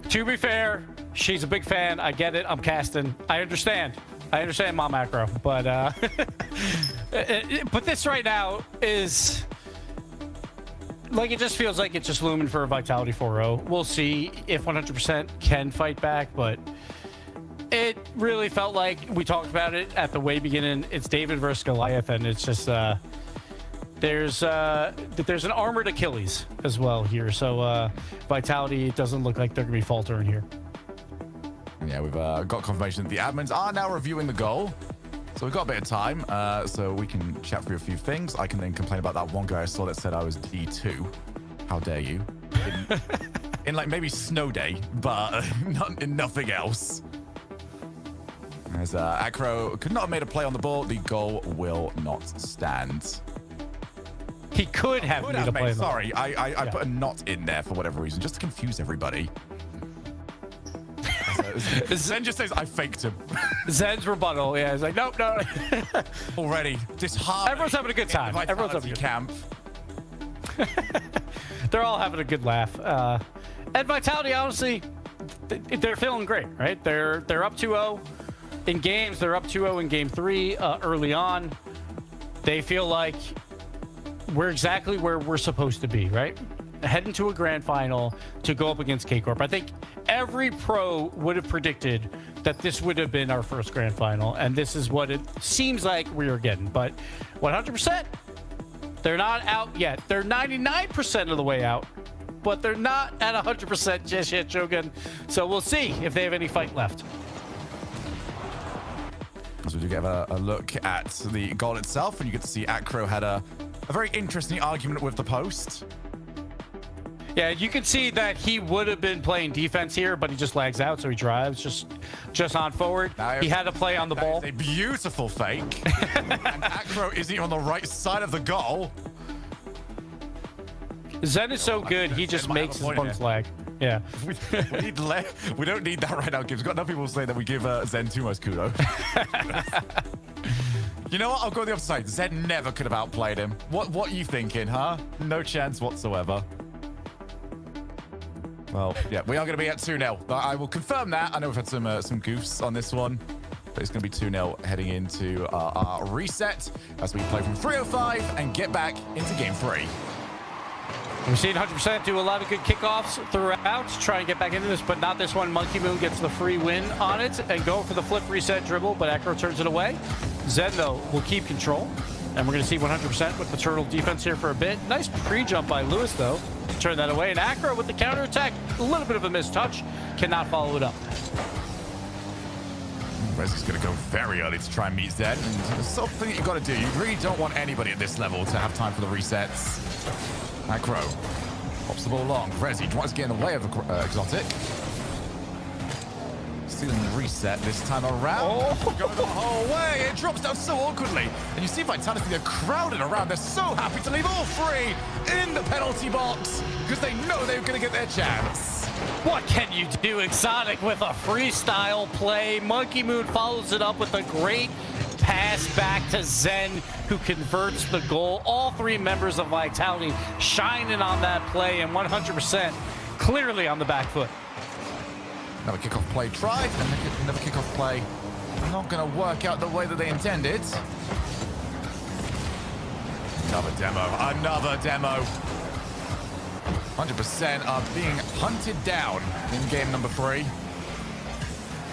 to be fair, she's a big fan. I get it. I'm casting. I understand, Mom Macro. But but this right now is... it just feels like it's just looming for a Vitality 4-0. We'll see if 100% can fight back, but it really felt like we talked about it at the way beginning. It's David versus Goliath, and it's just there's an armored Achilles as well here. So Vitality doesn't look like they're gonna be faltering here. Yeah, we've got confirmation that the admins are now reviewing the goal. So we've got a bit of time, so we can chat through a few things. I can then complain about that one guy I saw that said I was D2. How dare you? In maybe snow day, but in nothing else. As Acro could not have made a play on the ball, the goal will not stand. He could have made a play. Sorry, I put a not in there for whatever reason, just to confuse everybody. Zen just says I faked him. Zen's rebuttal, yeah, he's like, nope, no. Already disheartened. Everyone's having a good time. Everyone's having a good camp. they're all having a good laugh. And Vitality, honestly, they're feeling great, right? They're up 2-0 in games. They're up 2-0 in game 3 early on. They feel like we're exactly where we're supposed to be, right? Heading to a grand final to go up against K-Corp. I think every pro would have predicted that this would have been our first grand final, and this is what it seems like we are getting. But 100%, they're not out yet. They're 99% of the way out, but they're not at 100% just yet, Shogun. So we'll see if they have any fight left. As we do get a look at the goal itself, and you get to see Acro had a very interesting argument with the post. Yeah, you can see that he would have been playing defense here, but he just lags out, so he drives just on forward. He had to play on the ball. That is a beautiful fake. And Acro isn't even on the right side of the goal. Zen is so good, he just makes his opponents lag. Yeah. We don't need that right now, Gibbs. We've got enough people saying that we give Zen too much kudos. You know what? I'll go the other side. Zen never could have outplayed him. What are you thinking, huh? No chance whatsoever. Well, yeah, we are going to be at 2-0. I will confirm that. I know we've had some goofs on this one, but it's going to be 2-0 heading into our reset as we play from 3:05 and get back into game 3. We've seen 100% do a lot of good kickoffs throughout to try and get back into this, but not this one. Monkey Moon gets the free win on it and go for the flip reset dribble, but Acro turns it away. Zen, though, will keep control, and we're going to see 100% with the turtle defense here for a bit. Nice pre-jump by Lewis, though. Turn that away, and Acro with the counterattack. A little bit of a missed touch. Cannot follow it up. Rezi's going to go very early to try and meet Zen. And there's something you've got to do. You really don't want anybody at this level to have time for the resets. Acro pops the ball long. Rezi tries to get in the way of Exotic. Stealing the reset this time around. Oh, going the whole way. It drops down so awkwardly. And you see Vitality, they're crowded around. They're so happy to leave all three in the penalty box because they know they're going to get their chance. What can you do, Exotic, with a freestyle play? Monkey Moon follows it up with a great pass back to Zen, who converts the goal. All three members of Vitality shining on that play, and 100% clearly on the back foot. Another kickoff play tried, and another kickoff play not going to work out the way that they intended. Another demo. 100% are being hunted down in game number 3.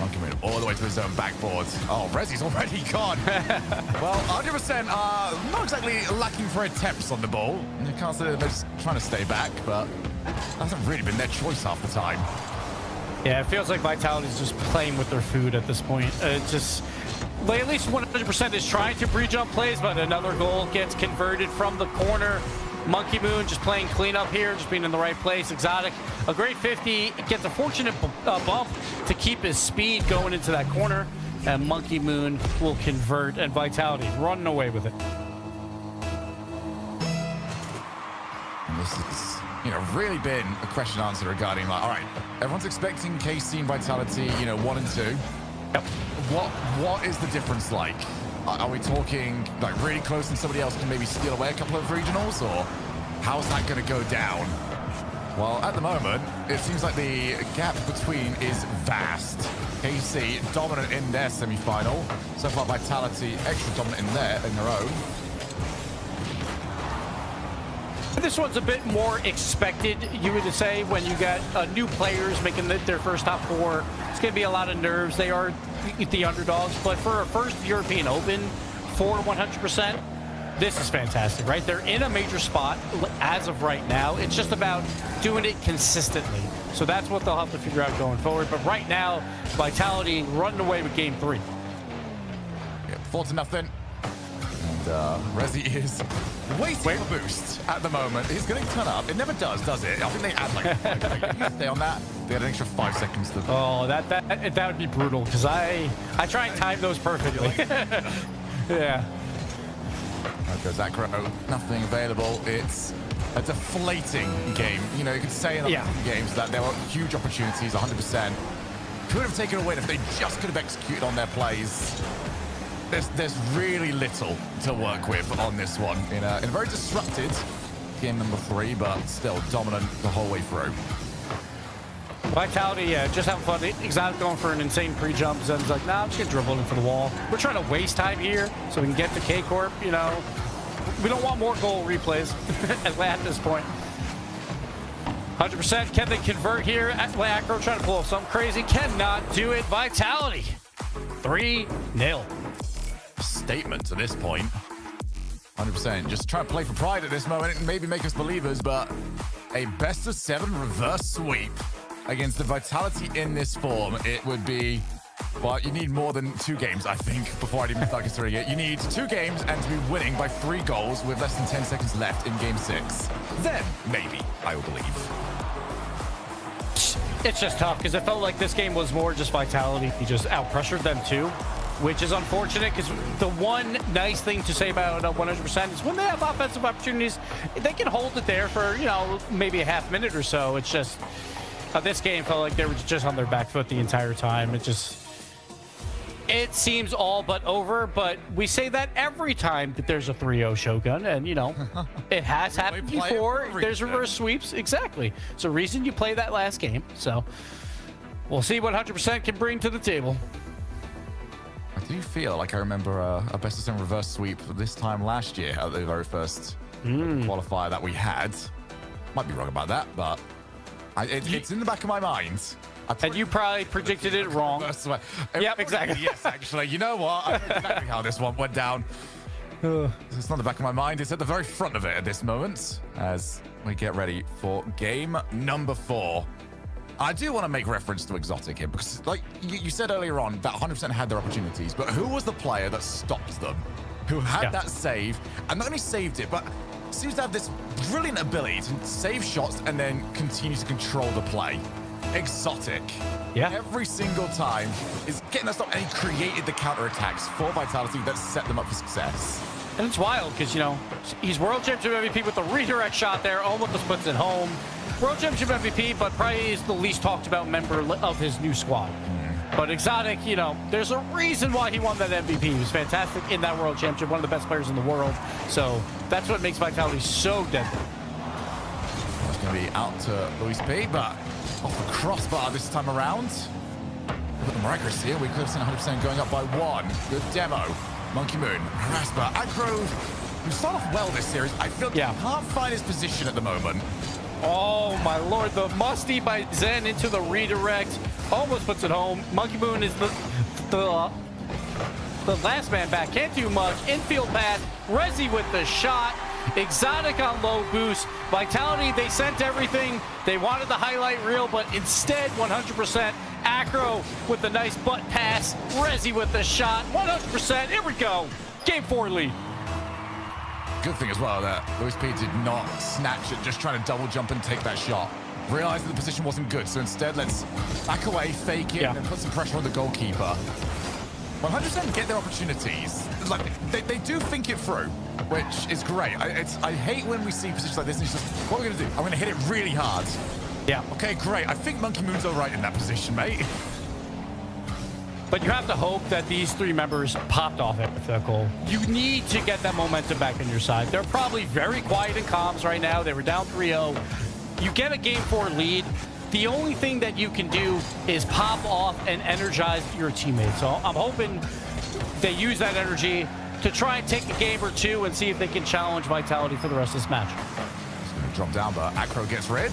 Monkey Moon all the way to his own backboard. Oh, Rezi's already gone. Well, 100% are not exactly lacking for attempts on the ball. You can't say they're just trying to stay back, but that hasn't really been their choice half the time. Yeah, it feels like Vitality's just playing with their food at this point. Just, like, at least 100% is trying to pre-jump plays, but another goal gets converted from the corner. Monkey Moon just playing cleanup here, just being in the right place. Exotic, a great 50, gets a fortunate bump to keep his speed going into that corner, and Monkey Moon will convert, and Vitality running away with it. And this is, really been a question answer regarding, like, all right, everyone's expecting KC and Vitality, 1 and 2. Yep. What is the difference like? Are we talking like really close and somebody else can maybe steal away a couple of regionals, or how's that going to go down? Well, at the moment, it seems like the gap between is vast. KC dominant in their semi-final. So far, Vitality extra dominant in their own. This one's a bit more expected, you would say, when you got new players making their first top 4. It's going to be a lot of nerves. They are the underdogs, but for a first European Open for 100%, this is fantastic, right? They're in a major spot as of right now. It's just about doing it consistently. So that's what they'll have to figure out going forward. But right now, Vitality running away with game 3. Yeah, 4-0. And Rezi is waiting for boost at the moment. He's going to turn up. It never does it? I think they add like 5 seconds. Stay on that. They had an extra 5 seconds to... Oh, that would be brutal, because I try and time those perfectly. Yeah. There goes Acro. Nothing available. It's a deflating game. You could say in the games that there were huge opportunities, 100%. Could have taken a win if they just could have executed on their plays. There's really little to work with on this one in a very disrupted game number 3, but still dominant the whole way through. Vitality, yeah, just having fun. Exotic going for an insane pre-jump. Zen's like, nah, I'm just gonna dribble in for the wall. We're trying to waste time here so we can get to K-Corp, you know. We don't want more goal replays at this point. 100%, can they convert here? Acro trying to pull off something crazy. Cannot do it. Vitality, 3-0. Statement to this point. 100%. Just trying to play for pride at this moment and maybe make us believers, but a best of 7 reverse sweep against the Vitality in this form, it would be, well, you need more than 2 games, I think, before I'd even start considering it. You need 2 games and to be winning by 3 goals with less than 10 seconds left in game 6. Then, maybe, I will believe. It's just tough because it felt like this game was more just Vitality. He just out-pressured them too, which is unfortunate because the one nice thing to say about 100% is when they have offensive opportunities, they can hold it there for, you know, maybe a half minute or so. It's just, this game felt like they were just on their back foot the entire time. It seems all but over, but we say that every time that there's a 3-0 Shogun, and, you know, it has happened before. There's reverse sweeps. Exactly. It's a reason you play that last game. So we'll see what 100% can bring to the table. I do feel like I remember a best of 7 reverse sweep this time last year at the very first qualifier that we had. Might be wrong about that, but it's in the back of my mind. And you probably predicted it wrong. Yep, exactly. Yes, actually. You know what? I know exactly how this one went down. It's not in the back of my mind. It's at the very front of it at this moment as we get ready for game number 4. I do want to make reference to Exotic here because, like you said earlier on, that 100% had their opportunities, but who was the player that stopped them? Who had that save and not only saved it, but seems to have this brilliant ability to save shots and then continue to control the play. Exotic. Yeah. Every single time is getting us up, and he created the counterattacks for Vitality that set them up for success. And it's wild because, you know, he's World Championship MVP with the redirect shot there. Almost puts it home. World Championship MVP, but probably is the least talked about member of his new squad. But Exotic, you know, there's a reason why he won that MVP. He was fantastic in that World Championship, one of the best players in the world. So that's what makes Vitality so deadly. It's going to be out to Luis P, but off the crossbar this time around. Look at the more accuracy, we could have seen 100% going up by 1. Good demo. Monkey Moon, Rasper, Aggro, who started off well this series. I feel he can't find his position at the moment. Oh my lord, the musty by Zen into the redirect. Almost puts it home. Monkey Moon is the last man back. Can't do much. Infield pass. Resi with the shot. Exotic on low boost. Vitality, they sent everything. They wanted the highlight reel, but instead 100% Acro with the nice butt pass. Resi with the shot. 100%. Here we go. Game 4 lead. Good thing as well that Luis P did not snatch it, just trying to double jump and take that shot. Realized that the position wasn't good, so instead let's back away, fake it, and put some pressure on the goalkeeper. 100% get their opportunities. Like they do think it through, which is great. I hate when we see positions like this and it's just, what are we gonna do? I'm gonna hit it really hard. Yeah. Okay, great. I think Monkey Moon's all right in that position, mate. But you have to hope that these 3 members popped off it with that goal. You need to get that momentum back on your side. They're probably very quiet in comms right now. They were down 3-0. You get a game 4 lead. The only thing that you can do is pop off and energize your teammates. So I'm hoping they use that energy to try and take a game or 2 and see if they can challenge Vitality for the rest of this match. He's going to drop down, but Acro gets red.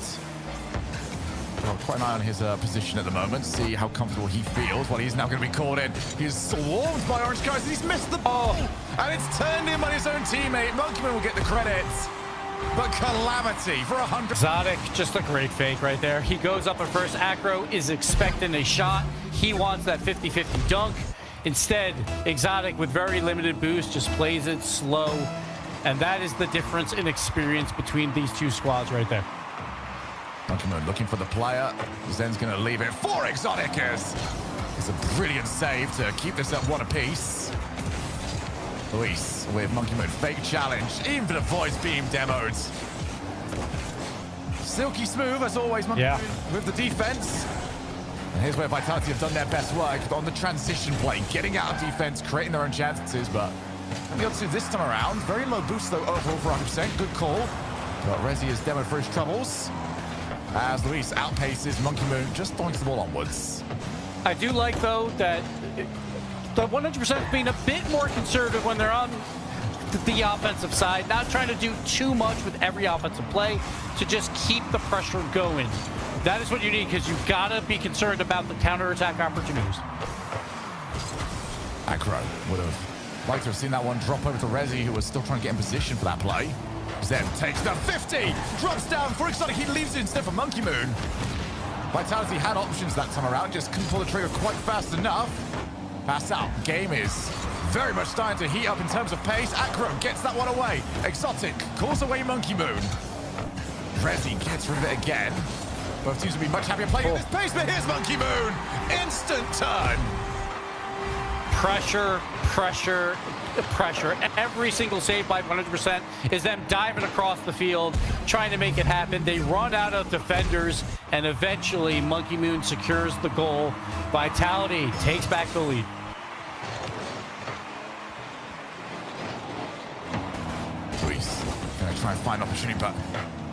Well, quite an eye on his position at the moment, see how comfortable he feels. Well, he's now going to be called in. He's swarmed by orange guys, and he's missed the ball. And it's turned in by his own teammate. Monkeyman will get the credits. But Calamity for 100. Exotic, just a great fake right there. He goes up at first. Acro is expecting a shot. He wants that 50-50 dunk. Instead, Exotic with very limited boost just plays it slow. And that is the difference in experience between these 2 squads right there. Monkey Moon looking for the player. Zen's going to leave it for Exotic. It's a brilliant save to keep this at 1 apiece. Luis with Monkey Moon. Fake challenge. Even for the voice beam demoed. Silky smooth as always, Monkey Moon with the defense. And here's where Vitality have done their best work on the transition play. Getting out of defense, creating their own chances, but on the other 2 this time around. Very low boost though overall for 100%. Good call. But Rezi has demoed for his troubles. As Luis outpaces Monkey Moon, just points the ball onwards. I do like, though, that the 100% being a bit more conservative when they're on the offensive side, not trying to do too much with every offensive play, to just keep the pressure going. That is what you need, because you've got to be concerned about the counterattack opportunities. Acro would have liked to have seen that one drop over to Rezi, who was still trying to get in position for that play. Zen takes the 50, drops down for Exotic. He leaves it instead for Monkey Moon. Vitality had options that time around, just couldn't pull the trigger quite fast enough. Pass out. Game is very much starting to heat up in terms of pace. Acro gets that one away. Exotic calls away Monkey Moon. Rezi gets rid of it again. Both teams will be much happier playing at this pace, but here's Monkey Moon. Instant turn. Pressure, pressure, pressure. Every single save by 100% is them diving across the field, trying to make it happen. They run out of defenders, and eventually Monkey Moon secures the goal. Vitality takes back the lead. Luis gonna try and find an opportunity, but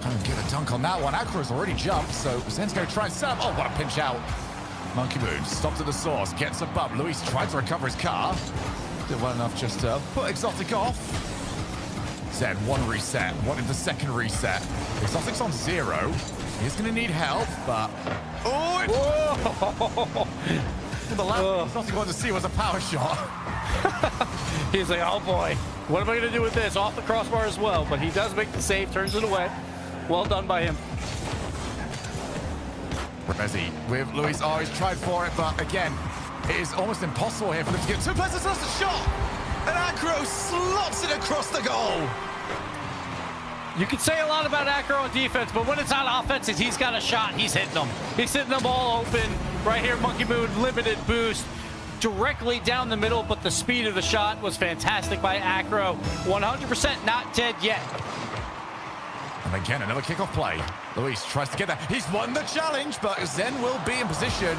can't get a dunk on that one. Acro's already jumped, so Zen's gonna try and set up. Oh, what a pinch out. Monkey Moon stops at the source, gets a bump. Luis tries to recover his car. Did well enough just to put Exotic off. Zen, one reset, wanted the second reset. Exotic's on 0. He's gonna need help, but... Oh! The last thing Exotic wanted to see was a power shot. He's like, oh boy, what am I gonna do with this? Off the crossbar as well, but he does make the save, turns it away. Well done by him. Rezi with Luis. Oh, he's tried for it, but again, it is almost impossible here for them to get two players. That's a shot! And Acro slots it across the goal. You can say a lot about Acro on defense, but when it's on offense, he's got a shot, he's hitting them. He's hitting them all open. Right here, Monkey Moon, limited boost. Directly down the middle, but the speed of the shot was fantastic by Acro. 100% not dead yet. And again, another kickoff play. Luis tries to get that. He's won the challenge, but Zen will be in position.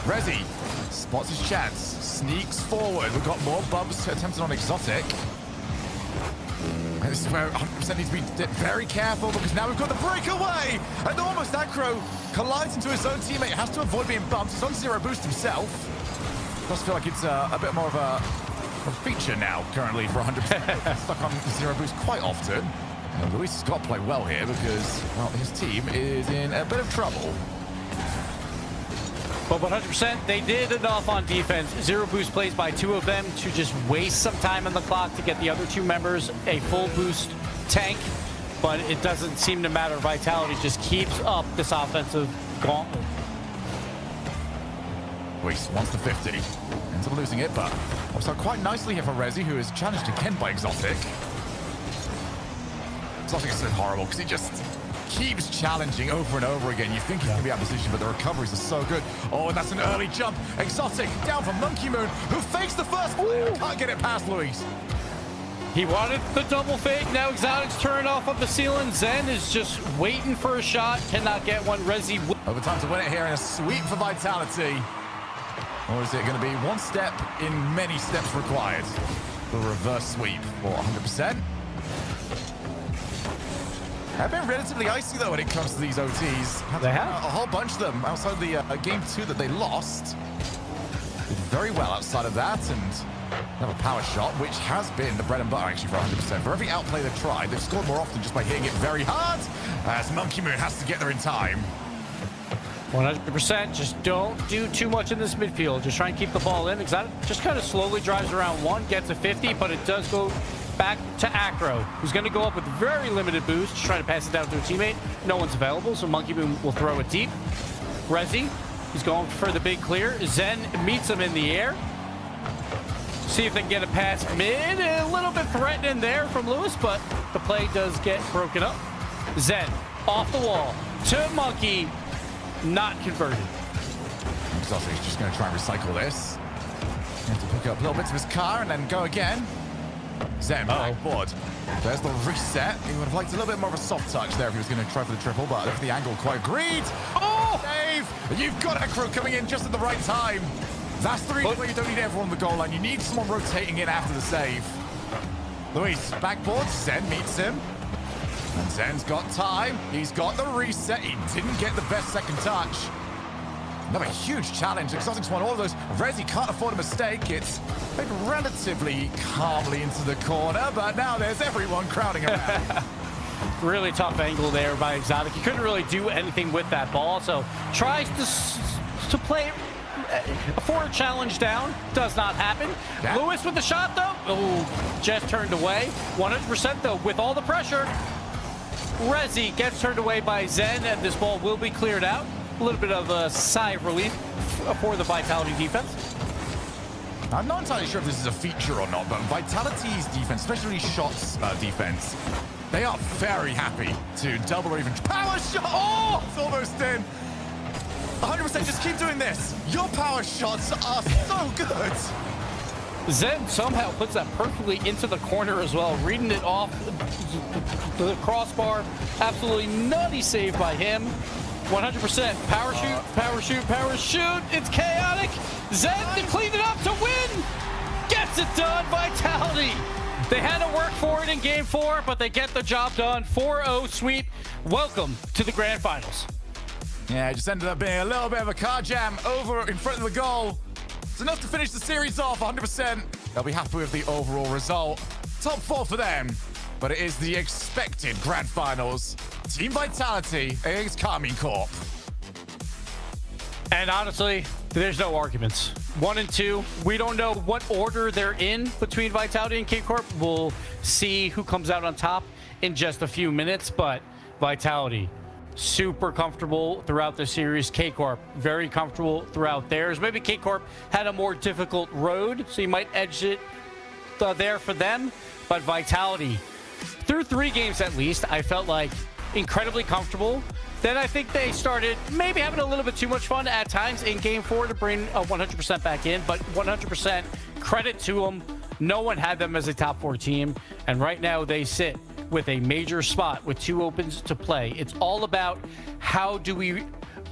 Rezi spots his chance, sneaks forward. We've got more bumps attempted on Exotic. And this is where 100% needs to be very careful, because now we've got the breakaway. And almost Acro collides into his own teammate. Has to avoid being bumped. He's on 0 boost himself. Does feel like it's a bit more of a feature now, currently, for 100%. Stuck on 0 boost quite often. And Luis has got to play well here because, well, his team is in a bit of trouble. But 100%, they did enough on defense. 0 boost plays by 2 of them to just waste some time on the clock to get the other 2 members a full boost tank. But it doesn't seem to matter. Vitality just keeps up this offensive gauntlet. Luis wants the 50. Ends up losing it, but also quite nicely here for Rezi, who is challenged again by Exotic. Exotic is so horrible because he just keeps challenging over and over again. You think he's going to be out of position, but the recoveries are so good. Oh, and that's an early jump. Exotic down from Monkey Moon, who fakes the first player. Can't get it past Luis. He wanted the double fake. Now Exotic's turning off of the ceiling. Zen is just waiting for a shot. Cannot get one. Rezi. Overtime to win it here in a sweep for Vitality. Or is it going to be one step in many steps required? The reverse sweep for 100%. Have been relatively icy, though, when it comes to these OTs. They have? A whole bunch of them outside the game 2 that they lost. Did very well outside of that, and have a power shot, which has been the bread and butter, actually, for 100%. For every outplay they've tried, they've scored more often just by hitting it very hard, as Monkey Moon has to get there in time. 100%. Just don't do too much in this midfield. Just try and keep the ball in. Exotic just kind of slowly drives around 1, gets a 50, but it does go back to Acro, who's going to go up with very limited boost, just trying to pass it down to a teammate. No one's available, so Monkey Moon will throw it deep. Rezi, he's going for the big clear. Zen meets him in the air. See if they can get a pass mid. A little bit threatening there from Luis, but the play does get broken up. Zen off the wall to Monkey, not converted. Exotic's just going to try and recycle this. He has to pick up little bits of his car and then go again. Zen backboard. There's the reset. He would have liked a little bit more of a soft touch there if he was going to try for the triple, but if the angle quite agreed. Oh! Dave, you've got Acro coming in just at the right time. That's the reason why you don't need everyone on the goal line. You need someone rotating in after the save. Luis, backboard. Zen meets him. And Zen's got time. He's got the reset. He didn't get the best second touch. Another huge challenge. Exotics won all of those. Rezi can't afford a mistake. It's played relatively calmly into the corner, but now there's everyone crowding around. Really tough angle there by Exotic. He couldn't really do anything with that ball, so tries to play a forward challenge down. Does not happen. Yeah. Lewis with the shot, though. Oh, just turned away. 100%, though, with all the pressure. Rezi gets turned away by Zen, and this ball will be cleared out. A little bit of a sigh of relief for the Vitality defense. I'm not entirely sure if this is a feature or not, but Vitality's defense, especially shots defense, they are very happy to double or even power shot. Oh, it's almost in. 100% just keep doing this. Your power shots are so good. Zen somehow puts that perfectly into the corner as well, reading it off the crossbar. Absolutely nutty save by him. 100% power shoot, power shoot, power shoot. It's chaotic. Zen to clean it up to win. Gets it done. Vitality. They had to work for it in game 4, but they get the job done. 4-0 sweep. Welcome to the grand finals. Yeah, it just ended up being a little bit of a car jam over in front of the goal. It's enough to finish the series off 100%. They'll be happy with the overall result. Top 4 for them, but it is the expected grand finals. Team Vitality against Carmine Corp. And honestly, there's no arguments. 1 and 2. We don't know what order they're in between Vitality and K-Corp. We'll see who comes out on top in just a few minutes, but Vitality, super comfortable throughout the series. K-Corp, very comfortable throughout theirs. Maybe K-Corp had a more difficult road, so you might edge it there for them. But Vitality, through 3 games at least, I felt like incredibly comfortable. Then I think they started maybe having a little bit too much fun at times in game 4 to bring a 100% back in, but 100% credit to them. No one had them as a top 4 team, and right now they sit with a major spot with 2 opens to play. It's all about how do we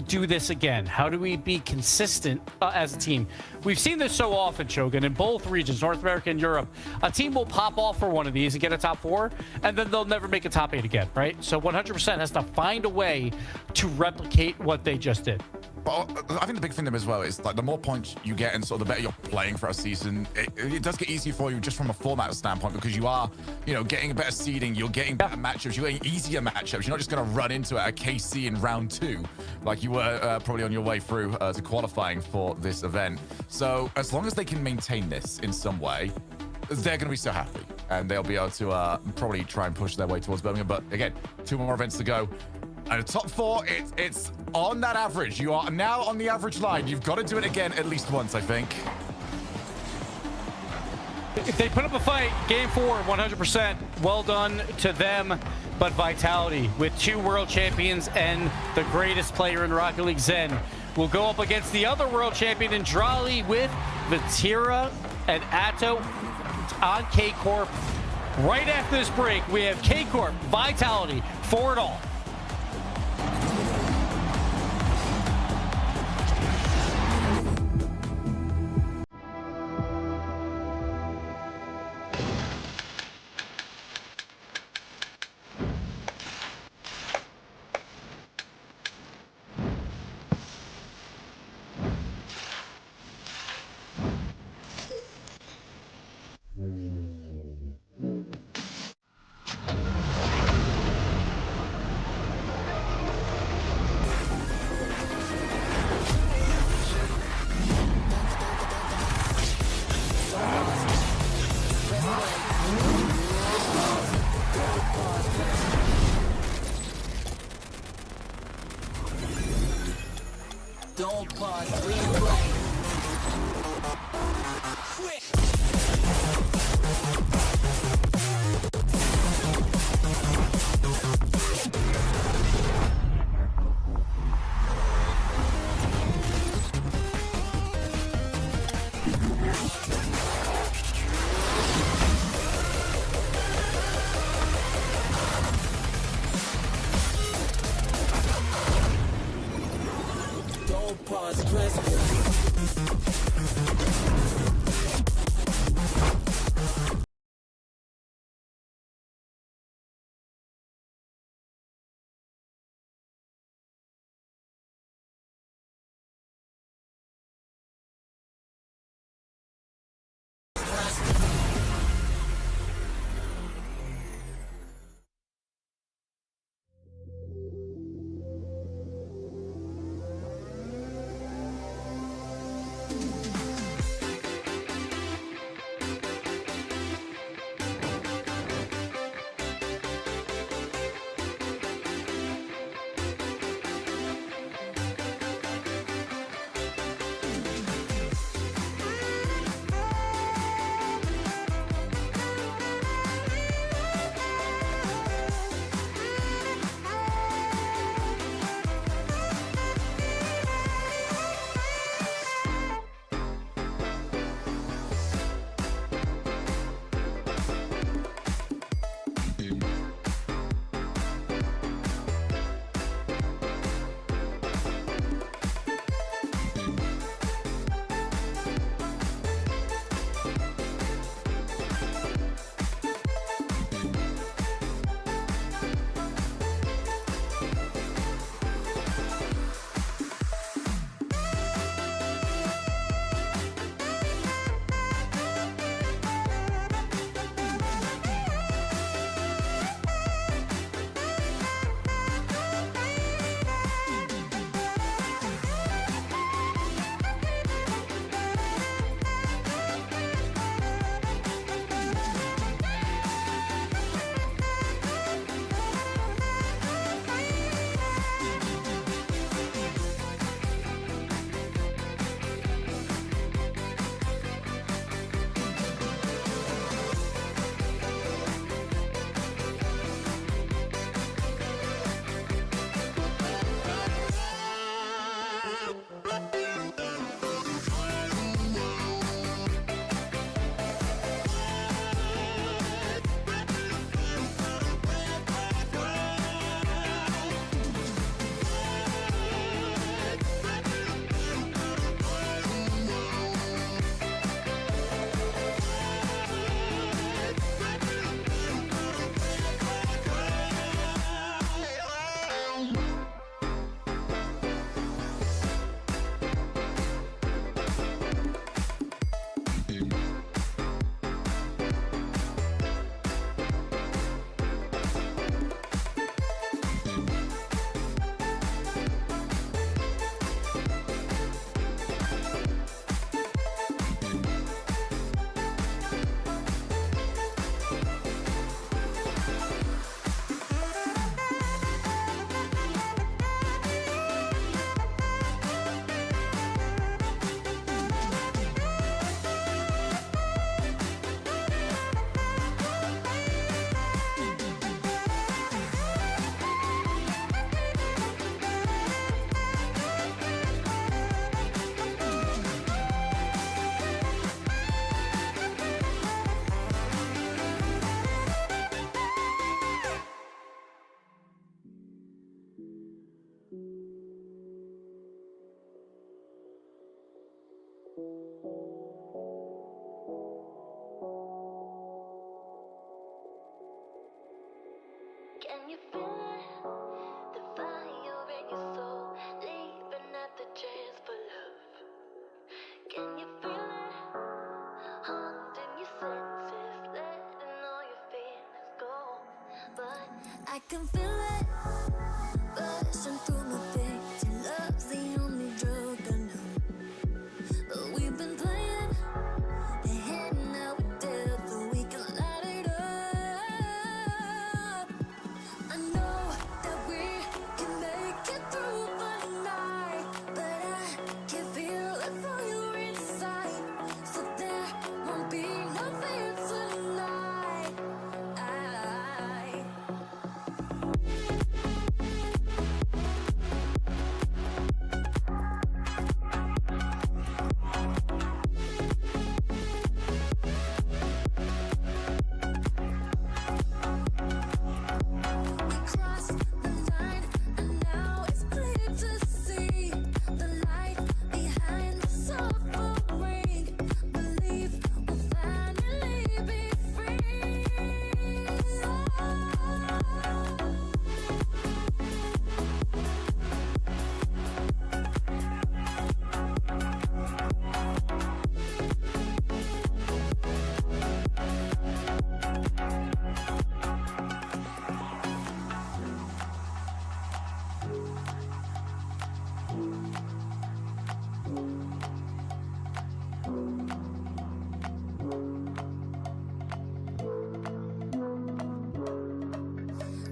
do this again? How do we be consistent as a team? We've seen this so often, Shogun, in both regions, North America and Europe. A team will pop off for one of these and get a top 4, and then they'll never make a top 8 again, right? So 100% has to find a way to replicate what they just did. Well, I think the big thing as well is like the more points you get and sort of the better you're playing for a season, it does get easier for you just from a format standpoint, because you are, getting a better seeding, you're getting better matchups, you're getting easier matchups. You're not just going to run into a KC in round 2 like you were probably on your way through to qualifying for this event. So as long as they can maintain this in some way, they're going to be so happy, and they'll be able to probably try and push their way towards Birmingham. But again, 2 more events to go. And the top 4, it's on that average. You are now on the average line. You've got to do it again at least once, I think. If they put up a fight, game 4, 100%, well done to them. But Vitality, with 2 world champions and the greatest player in Rocket League, Zen, will go up against the other world champion in Drali with Vatira and Atto on K-Corp. Right after this break, we have K-Corp, Vitality, for it all. Don't pause, replay. Don't pause, press can feel it rushing through my veins. Your love's the only drug I know. But we've been playing the hand now with death, so we can light it up. I know that we can make it through the night, but I can feel it for you inside. So there won't be nothing tonight. We crossed the line, and now it's clear to see the light behind the suffering. Believe we'll finally be free.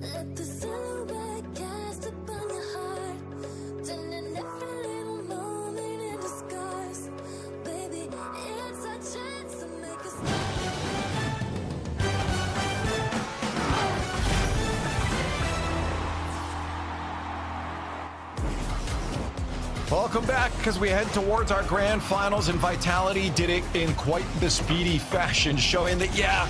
Let the silhouette cast upon your heart, turning every little moment into scars. Baby, it's our chance to make a start. Welcome back, because we head towards our grand finals, and Vitality did it in quite the speedy fashion, showing that, yeah,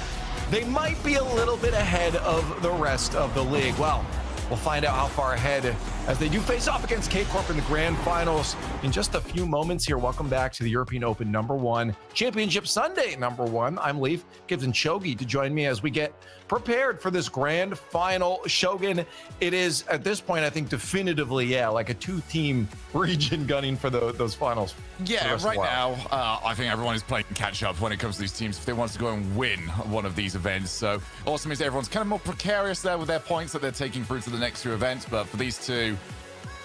they might be a little bit ahead of the rest of the league. Well, we'll find out how far ahead as they do face off against K-Corp in the grand finals in just a few moments here. Welcome back to the European Open #1 Championship Sunday #1. I'm Leaf, Gibbs and Shogi to join me as we get prepared for this grand final. Shogun, it is at this point, I think definitively, yeah, like a 2-team region gunning for those finals. Yeah, right now, I think everyone is playing catch up when it comes to these teams if they want to go and win one of these events. So also means everyone's kind of more precarious there with their points that they're taking through to the next 2 events. But for these 2,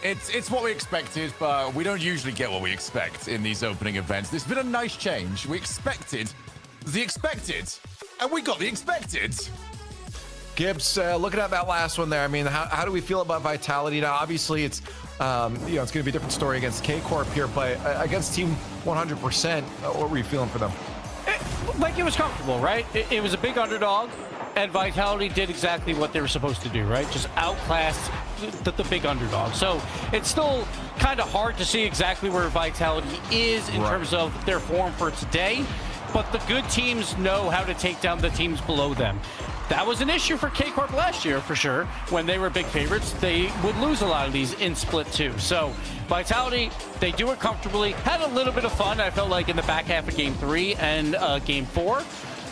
it's what we expected, but we don't usually get what we expect in these opening events. There's been a nice change. We expected the expected, and we got the expected. Gibbs, looking at that last one there, I mean, how do we feel about Vitality now? Obviously, it's it's going to be a different story against K-Corp here, but against Team 100%, what were you feeling for them? It was comfortable, right? It was a big underdog, and Vitality did exactly what they were supposed to do, right? Just outclassed the big underdog. So it's still kind of hard to see exactly where Vitality is in terms of their form for today, but the good teams know how to take down the teams below them. That was an issue for K-Corp last year, for sure. When they were big favorites, they would lose a lot of these in Split 2. So Vitality, they do it comfortably. Had a little bit of fun, I felt like, in the back half of Game 3 and Game 4.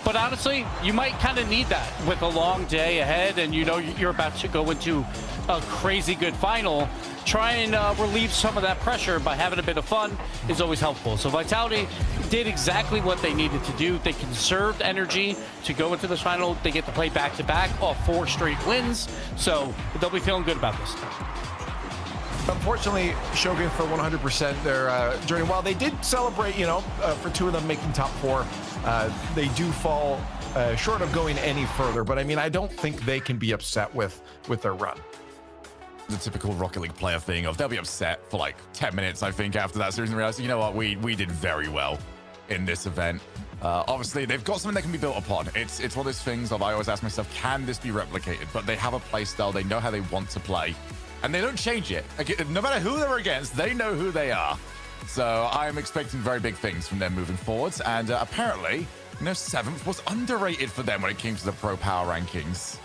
But honestly, you might kind of need that with a long day ahead, and you know you're about to go into a crazy good final. Try and relieve some of that pressure by having a bit of fun is always helpful. So Vitality did exactly what they needed to do. They conserved energy to go into this final. They get to play back-to-back, all 4 straight wins. So they'll be feeling good about this. Unfortunately, Shogun for 100% their journey. While they did celebrate, for 2 of them making top 4, they do fall short of going any further. But I mean, I don't think they can be upset with their run. The typical Rocket League player thing of they'll be upset for like 10 minutes, I think, after that series and realize, you know what, we did very well in this event. Obviously, they've got something that can be built upon. It's one of those things of I always ask myself, can this be replicated? But they have a play style. They know how they want to play. And they don't change it. No matter who they're against, they know who they are. So I'm expecting very big things from them moving forwards. And apparently, 7th was underrated for them when it came to the Pro Power rankings.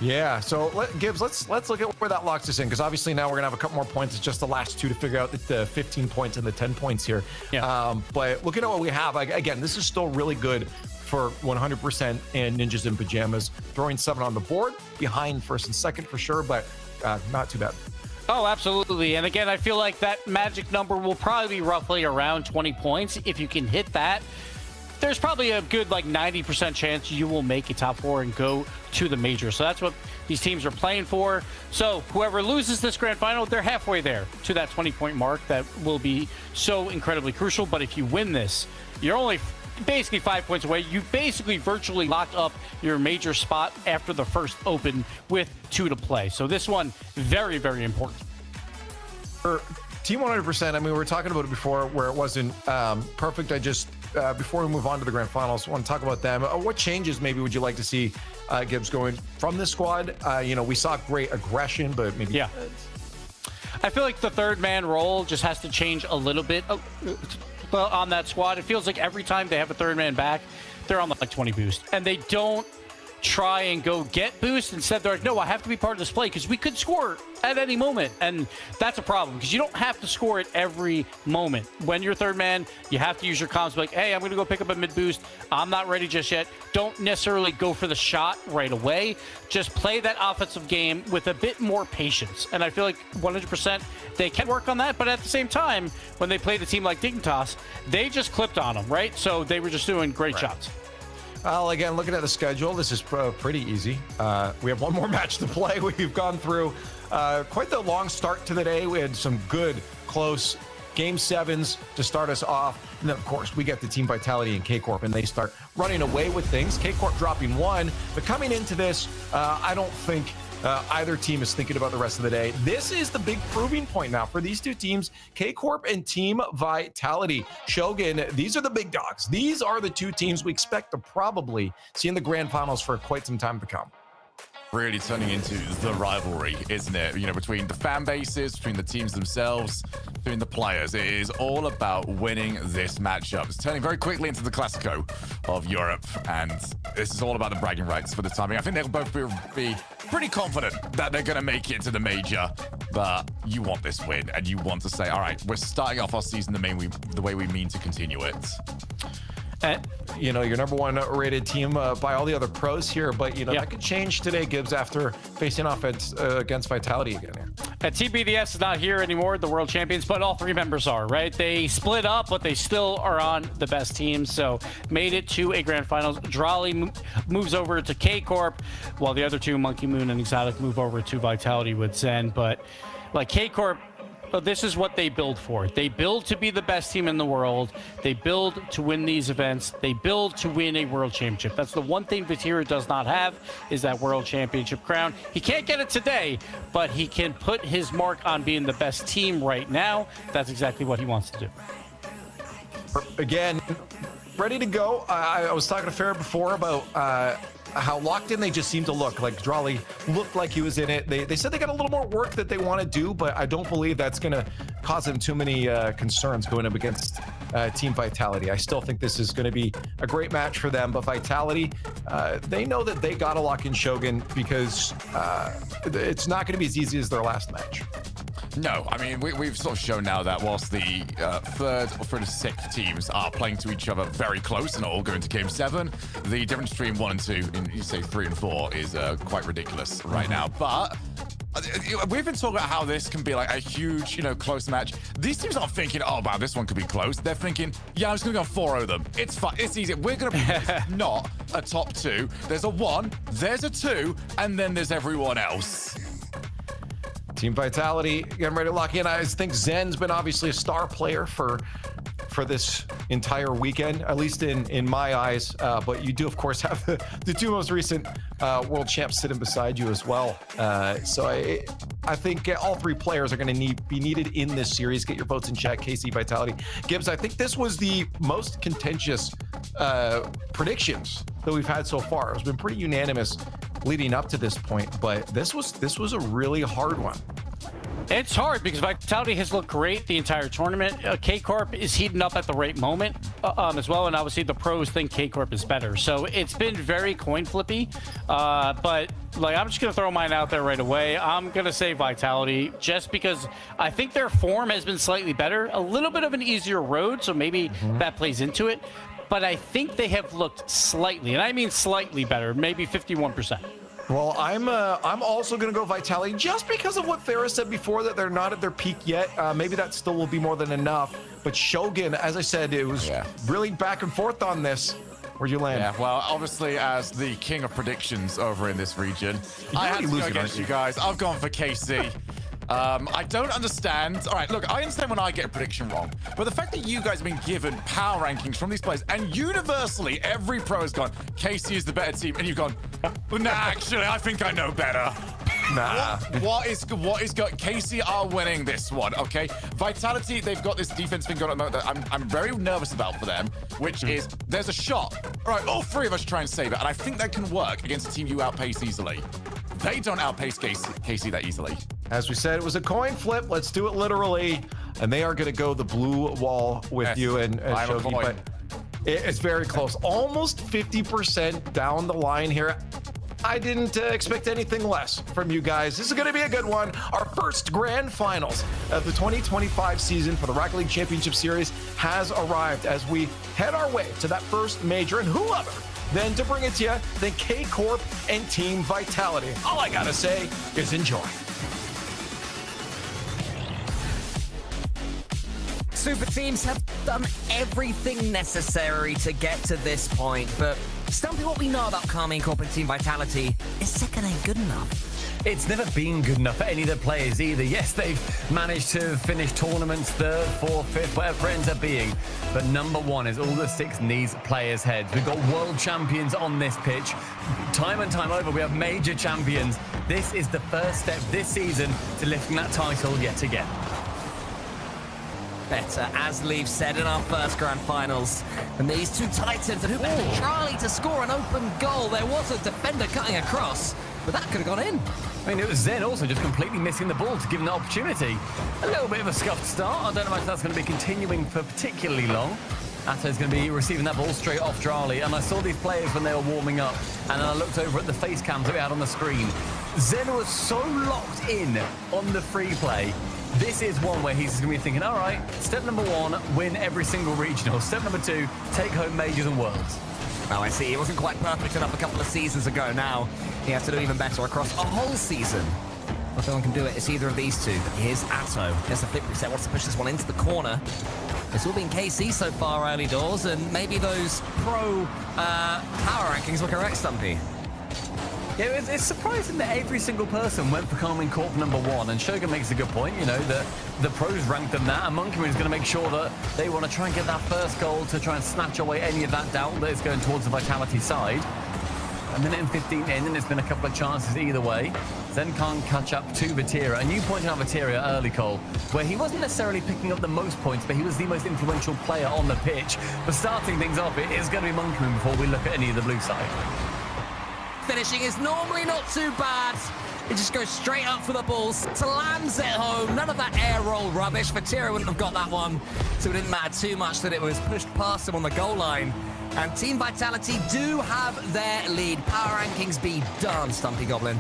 Yeah, so Gibbs, let's look at where that locks us in, because obviously now we're gonna have a couple more points. It's just the last 2 to figure out the 15 points and the 10 points here. Yeah. But looking at what we have, again, this is still really good for 100% and Ninjas in Pajamas. Throwing 7 on the board, behind first and second for sure, but not too bad. Oh, absolutely. And again, I feel like that magic number will probably be roughly around 20 points. If you can hit that, there's probably a good like 90% chance you will make a top 4 and go to the major. So that's what these teams are playing for. So whoever loses this grand final, they're halfway there to that 20-point mark that will be so incredibly crucial. But if you win this, you're only basically 5 points away. You basically virtually locked up your major spot after the first open with 2 to play. So this one, very, very important. For Team 100%, I mean, we were talking about it before where it wasn't perfect. I just, before we move on to the grand finals, I want to talk about them. What changes maybe would you like to see, Gibbs, going from this squad? You know, we saw great aggression, but maybe... Yeah. I feel like the third man role just has to change a little bit on that squad. It feels like every time they have a third man back, they're on like 20 boost. And they don't try and go get boost. Instead, they're like, no, I have to be part of this play because we could score at any moment. And that's a problem because you don't have to score at every moment. When you're third man, you have to use your comms like, hey, I'm going to go pick up a mid boost. I'm not ready just yet. Don't necessarily go for the shot right away. Just play that offensive game with a bit more patience. And I feel like 100% they can work on that. But at the same time, when they played a team like Dignitas, they just clipped on them, right? So they were just doing great shots. Well, again, looking at the schedule, this is pretty easy. We have one more match to play. We've gone through quite the long start to the day. We had some good, close Game 7s to start us off. And then, of course, we get the Team Vitality and K-Corp, and they start running away with things. K-Corp dropping 1. But coming into this, I don't think either team is thinking about the rest of the day. This is the big proving point now for these two teams, K-Corp and Team Vitality. Shogun, these are the big dogs. These are the two teams we expect to probably see in the grand finals for quite some time to come. Really turning into the rivalry, isn't it? You know, between the fan bases, between the teams themselves, between the players. It is all about winning this matchup. It's turning very quickly into the Classico of Europe, and this is all about the bragging rights for the timing. I think they'll both be pretty confident that they're going to make it to the major, but you want this win, and you want to say, all right, we're starting off our season the way we mean to continue it. And, you know, your number 1 rated team by all the other pros here, but, you know, that could change today, Gibbs, after facing off against Vitality again here. And TBDS is not here anymore, the world champions, but all 3 members are, right? They split up, but they still are on the best team, so made it to a grand finals. Drali moves over to K-Corp, while the other 2, Monkey Moon and Exotic, move over to Vitality with Zen. But, like, K-Corp, but this is what they build for. They build to be the best team in the world. They build to win these events. They build to win a world championship. That's the one thing Vatira does not have, is that world championship crown. He can't get it today, but he can put his mark on being the best team right now. That's exactly what he wants to do. Again, ready to go. I was talking to Farrah before about how locked in they just seem to look. Like Drali looked like he was in it. They said they got a little more work that they want to do, but I don't believe that's going to cause them too many concerns going up against Team Vitality. I still think this is going to be a great match for them, but Vitality, they know that they got to lock in Shogun because it's not going to be as easy as their last match. No, I mean, we've sort of shown now that whilst the 3rd or 6th teams are playing to each other very close and all going to Game 7, the difference between 1 and 2, and you say 3 and 4, is quite ridiculous right now. But we've been talking about how this can be like a huge, you know, close match. These teams aren't thinking, oh, wow, this one could be close. They're thinking, yeah, I'm just going to go 4-0 them. It's fun. It's easy. We're going to not a top 2. There's a 1, there's a 2, and then there's everyone else. Team Vitality getting ready to lock in. I think Zen's been obviously a star player for this entire weekend, at least in my eyes. But you do, of course, have the 2 most recent world champs sitting beside you as well. So I think all 3 players are going to be needed in this series. Get your votes in chat, KC Vitality. Gibbs, I think this was the most contentious predictions that we've had so far. It's been pretty unanimous leading up to this point, but this was a really hard one. It's hard because Vitality has looked great the entire tournament. K-Corp is heating up at the right moment as well, and obviously the pros think K-Corp is better. So it's been very coin flippy, but like I'm just going to throw mine out there right away. I'm going to say Vitality just because I think their form has been slightly better, a little bit of an easier road, so maybe that plays into it. But I think they have looked slightly, and I mean slightly better, maybe 51%. Well, I'm also going to go Vitality just because of what Farah said before, that they're not at their peak yet. Maybe that still will be more than enough. But Shogun, as I said, it was really back and forth on this. Where'd you land? Yeah, well, obviously, as the king of predictions over in this region, I had to go against you guys. I've gone for KC. I don't understand. All right, look, I understand when I get a prediction wrong, but the fact that you guys have been given power rankings from these players, and universally every pro has gone, KC is the better team, and you've gone, well, nah, actually, I think I know better. Nah. What is going? KC are winning this one, okay? Vitality, they've got this defense thing going on that I'm very nervous about for them, which is there's a shot. All right, all three of us try and save it, and I think that can work against a team you outpace easily. They don't outpace KC that easily. As we said, it was a coin flip. Let's do it literally. And they are going to go the blue wall with you and Shogi. But it's very close. Almost 50% down the line here. I didn't expect anything less from you guys. This is going to be a good one. Our first grand finals of the 2025 season for the Rocket League Championship Series has arrived as we head our way to that first major. And who other than to bring it to you than K-Corp and Team Vitality. All I got to say is enjoy. Super teams have done everything necessary to get to this point, but Stumpy, what we know about Karmine Corp and Team Vitality is second ain't good enough. It's never been good enough for any of the players either. Yes, they've managed to finish tournaments third, fourth, fifth, whatever it ends up being. But number one is all the six needs players' heads. We've got world champions on this pitch. Time and time over, we have major champions. This is the first step this season to lifting that title yet again. Better, as Leaf said in our first grand finals. And these two titans, and who better Charlie to score an open goal? There was a defender cutting across, but that could have gone in. I mean, it was Zen also just completely missing the ball to give him the opportunity. A little bit of a scuffed start. I don't know if that's going to be continuing for particularly long. Atto's going to be receiving that ball straight off Charlie, and I saw these players when they were warming up, and then I looked over at the face cams that we had on the screen. Zen was so locked in on the free play. This is one where he's going to be thinking, all right, step number one, win every single regional. Step number two, take home majors and worlds. Oh, I see. He wasn't quite perfect enough a couple of seasons ago. Now he has to do even better across a whole season. If no one can do it, it's either of these two. Here's Atto. Here's the flip reset. Wants to push this one into the corner. It's all been KC so far early doors, and maybe those pro power rankings were correct, Stumpy. Yeah, it's surprising that every single person went for Karmine Corp number one, and Shogun makes a good point, you know, that the pros ranked them that, and Monkey Moon is going to make sure that they want to try and get that first goal to try and snatch away any of that doubt that is going towards the Vitality side. A minute and 15 in, and there's been a couple of chances either way. Zen can't catch up to Vatira, and you pointed out Vatira early, Cole, where he wasn't necessarily picking up the most points, but he was the most influential player on the pitch. But starting things off, it is going to be Monkey Moon before we look at any of the blue side. Finishing is normally not too bad. He just goes straight up for the ball, slams it home. None of that air roll rubbish. Vatira wouldn't have got that one, so it didn't matter too much that it was pushed past him on the goal line. And Team Vitality do have their lead. Power rankings be done, Stumpy Goblin.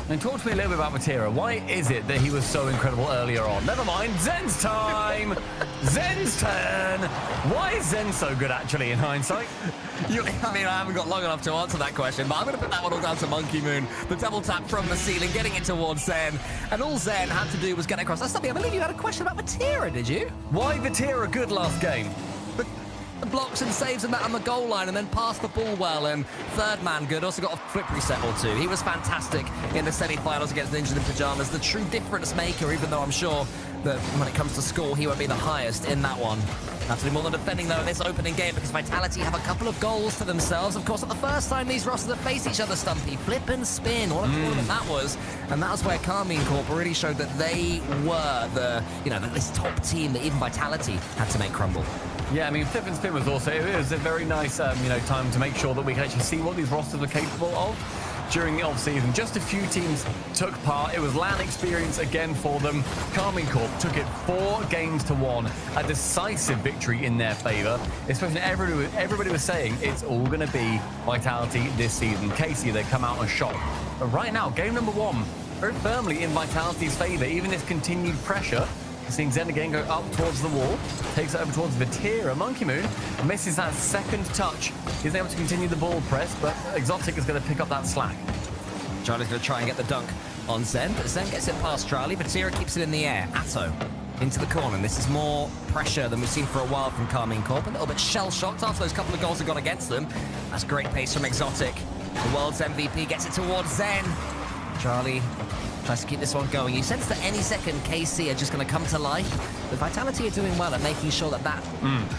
And talk to me a little bit about Vatira. Why is it that he was so incredible earlier on? Never mind, Zen's time! Zen's turn! Why is Zen so good, actually, in hindsight? I mean, I haven't got long enough to answer that question, but I'm going to put that one all down to Monkey Moon. The double tap from the ceiling, getting it towards Zen. And all Zen had to do was get across. That's something I believe you had a question about Vatira, did you? Why Vatira good last game? The blocks and saves and that on the goal line, and then passed the ball well, and third man good. Also got a flip reset or two. He was fantastic in the semi-finals against Ninjas in Pyjamas. The true difference maker, even though I'm sure that when it comes to score, he won't be the highest in that one. Have to do more than defending, though, in this opening game, because Vitality have a couple of goals to themselves. Of course, not the first time these rosters have faced each other, Stumpy. Flip and spin. What a tournament that was. And that was where Karmine Corp really showed that they were this top team that even Vitality had to make crumble. Yeah, I mean, Flip and Spin was also, it was a very nice, time to make sure that we can actually see what these rosters were capable of during the off-season. Just a few teams took part. It was LAN experience again for them. Karmine Corp took it 4 games to 1, a decisive victory in their favor. Especially everybody was saying it's all going to be Vitality this season. Casey, they come out and shock. But right now, game number 1, very firmly in Vitality's favor. Even this continued pressure Seeing Zen again go up towards the wall. Takes it over towards Vatira. Monkey Moon misses that second touch. He's able to continue the ball press, but Exotic is going to pick up that slack. Charlie's going to try and get the dunk on Zen, but Zen gets it past Charlie. Vatira keeps it in the air. Atto into the corner. And this is more pressure than we've seen for a while from Carmine Corp. A little bit shell-shocked after those couple of goals have gone against them. That's great pace from Exotic. The world's MVP gets it towards Zen. Charlie tries to keep this one going. You sense that any second KC are just going to come to life. But Vitality are doing well at making sure that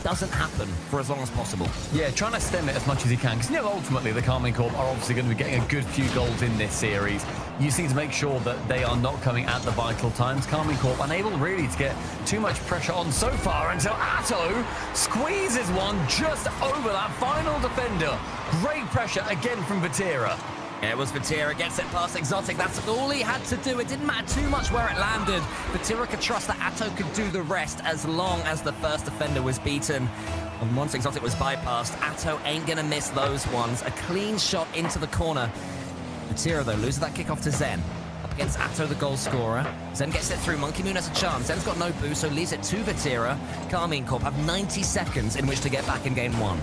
doesn't happen for as long as possible. Yeah, trying to stem it as much as he can. Because, ultimately, the Carmine Corp are obviously going to be getting a good few goals in this series. You just need to make sure that they are not coming at the vital times. Carmine Corp unable really to get too much pressure on so far until Atto squeezes one just over that final defender. Great pressure again from Vatira. It was Vatira, gets it past Exotic. That's all he had to do. It didn't matter too much where it landed. Vatira could trust that Atto could do the rest as long as the first defender was beaten. And once Exotic was bypassed, Atto ain't gonna miss those ones. A clean shot into the corner. Vatira, though, loses that kickoff to Zen. Up against Atto, the goal scorer. Zen gets it through. Monkey Moon has a chance. Zen's got no boost, so leaves it to Vatira. Carmine Corp have 90 seconds in which to get back in game one.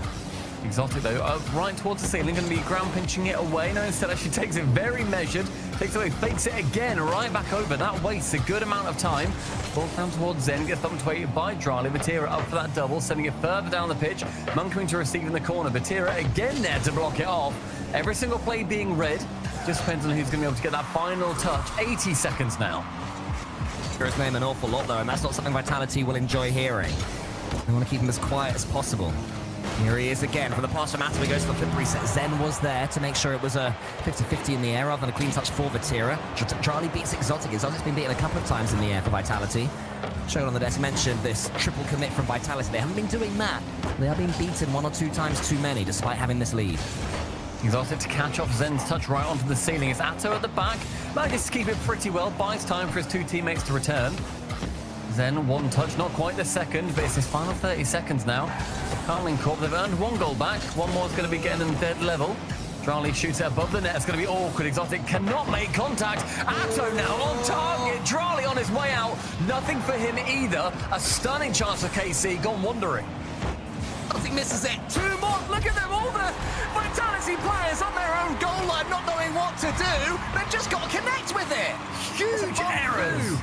Exotic, though, right towards the ceiling, going to be ground pinching it away. No, instead, actually takes it very measured. Takes it away, fakes it again, right back over. That wastes a good amount of time. Ball down towards Zen, gets bumped away by Drali. Vatira up for that double, sending it further down the pitch. Monkey to receive in the corner. Vatira again there to block it off. Every single play being read. Just depends on who's going to be able to get that final touch. 80 seconds now. Hear his name an awful lot, though, and that's not something Vitality will enjoy hearing. They want to keep him as quiet as possible. Here he is again. From the pass from Atto, he goes for the flip reset. Zen was there to make sure it was a 50-50 in the air rather than a clean touch for Vatira. Charlie beats Exotic. Exotic's been beaten a couple of times in the air for Vitality. Shown on the desk mentioned this triple commit from Vitality. They haven't been doing that. They are being beaten one or two times too many, despite having this lead. Exotic to catch off Zen's touch right onto the ceiling. It's Atto at the back. Manages to keep it pretty well. Buys time for his two teammates to return. Zen, one touch, not quite the second, but it's his final 30 seconds now. Carmine Corp, they've earned one goal back. One more is going to be getting them dead level. Drali shoots it above the net. It's going to be awkward. Exotic cannot make contact. Atto now on target. Drali on his way out. Nothing for him either. A stunning chance for KC, gone wandering. Exotic misses it. Two more. Look at them, all the Vitality players on their own goal line, not knowing what to do. They've just got to connect with it. Huge errors.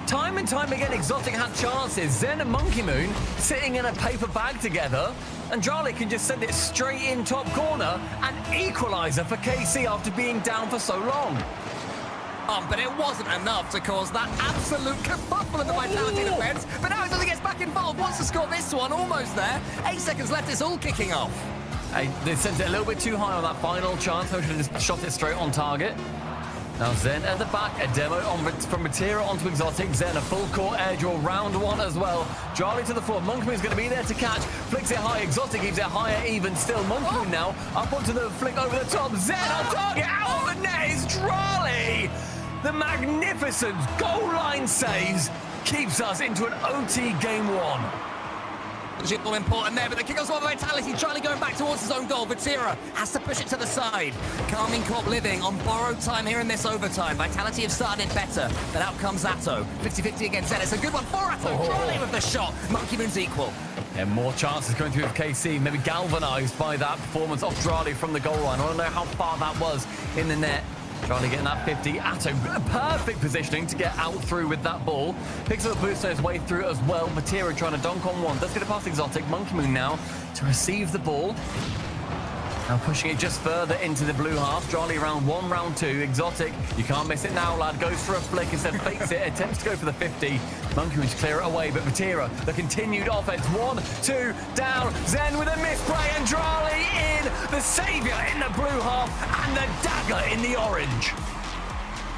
Time and time again, Exotic had chances. Zen and Monkey Moon sitting in a paper bag together, and Drali can just send it straight in top corner. An equaliser for KC after being down for so long. But it wasn't enough to cause that absolute kerfuffle in the Vitality defense. But now Exotic gets back involved, wants to score this one, almost there. 8 seconds left, it's all kicking off. They sent it a little bit too high on that final chance. They should have just shot it straight on target. Now Zen at the back, a demo from Vatira onto Exotic. Zen a full court air draw, round one as well. Drali to the floor, Monkey Moon's going to be there to catch. Flicks it high, Exotic keeps it higher even still. Monkey Moon now up onto the flick over the top. Zen on target, out of the net is Drali. The magnificent goal line saves keeps us into an OT game one. All important there, but the kickoff's one Vitality. Charlie going back towards his own goal. Vatira has to push it to the side. Carmine Corp living on borrowed time here in this overtime. Vitality have started it better, but out comes Atto. 50-50 against Zen. It's a good one for Atto. Charlie with the shot. Monkey Moon's equal. And more chances going through with KC, maybe galvanised by that performance off Drali from the goal line. I don't know how far that was in the net. Drali getting that 50. Atto, perfect positioning to get out through with that ball. Picks up a boost on his way through as well. Vatira trying to dunk on one. Does get it past Exotic. Monkey Moon now to receive the ball. Now pushing it just further into the blue half. Drali round one, round two. Exotic, you can't miss it now, lad. Goes for a flick, instead fakes it, attempts to go for the 50. Monkey Moon to clear it away, but Vatira, the continued offense. 1, 2, down. Zen with a misplay, and Drali in. The saviour in the blue half, and the dagger in the orange.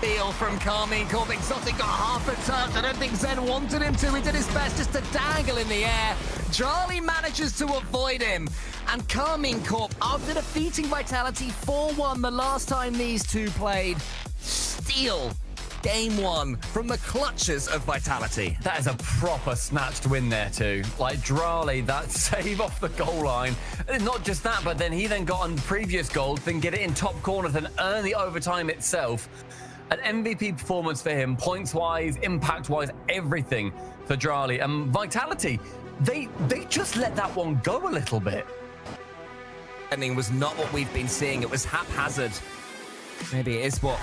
Feel from Carmine Corp. Exotic got half a touch. I don't think Zen wanted him to. He did his best just to dangle in the air. Drali manages to avoid him. And Carmine Corp, after defeating Vitality 4-1 the last time these two played, steal game one from the clutches of Vitality. That is a proper snatched win there too. Like Drali, that save off the goal line. And not just that, but then he then got on previous goals, then get it in top corner, then earn the overtime itself. An MVP performance for him, points-wise, impact-wise, everything for Drali. And Vitality, they just let that one go a little bit. Ending was not what we've been seeing. It was haphazard. Maybe it is what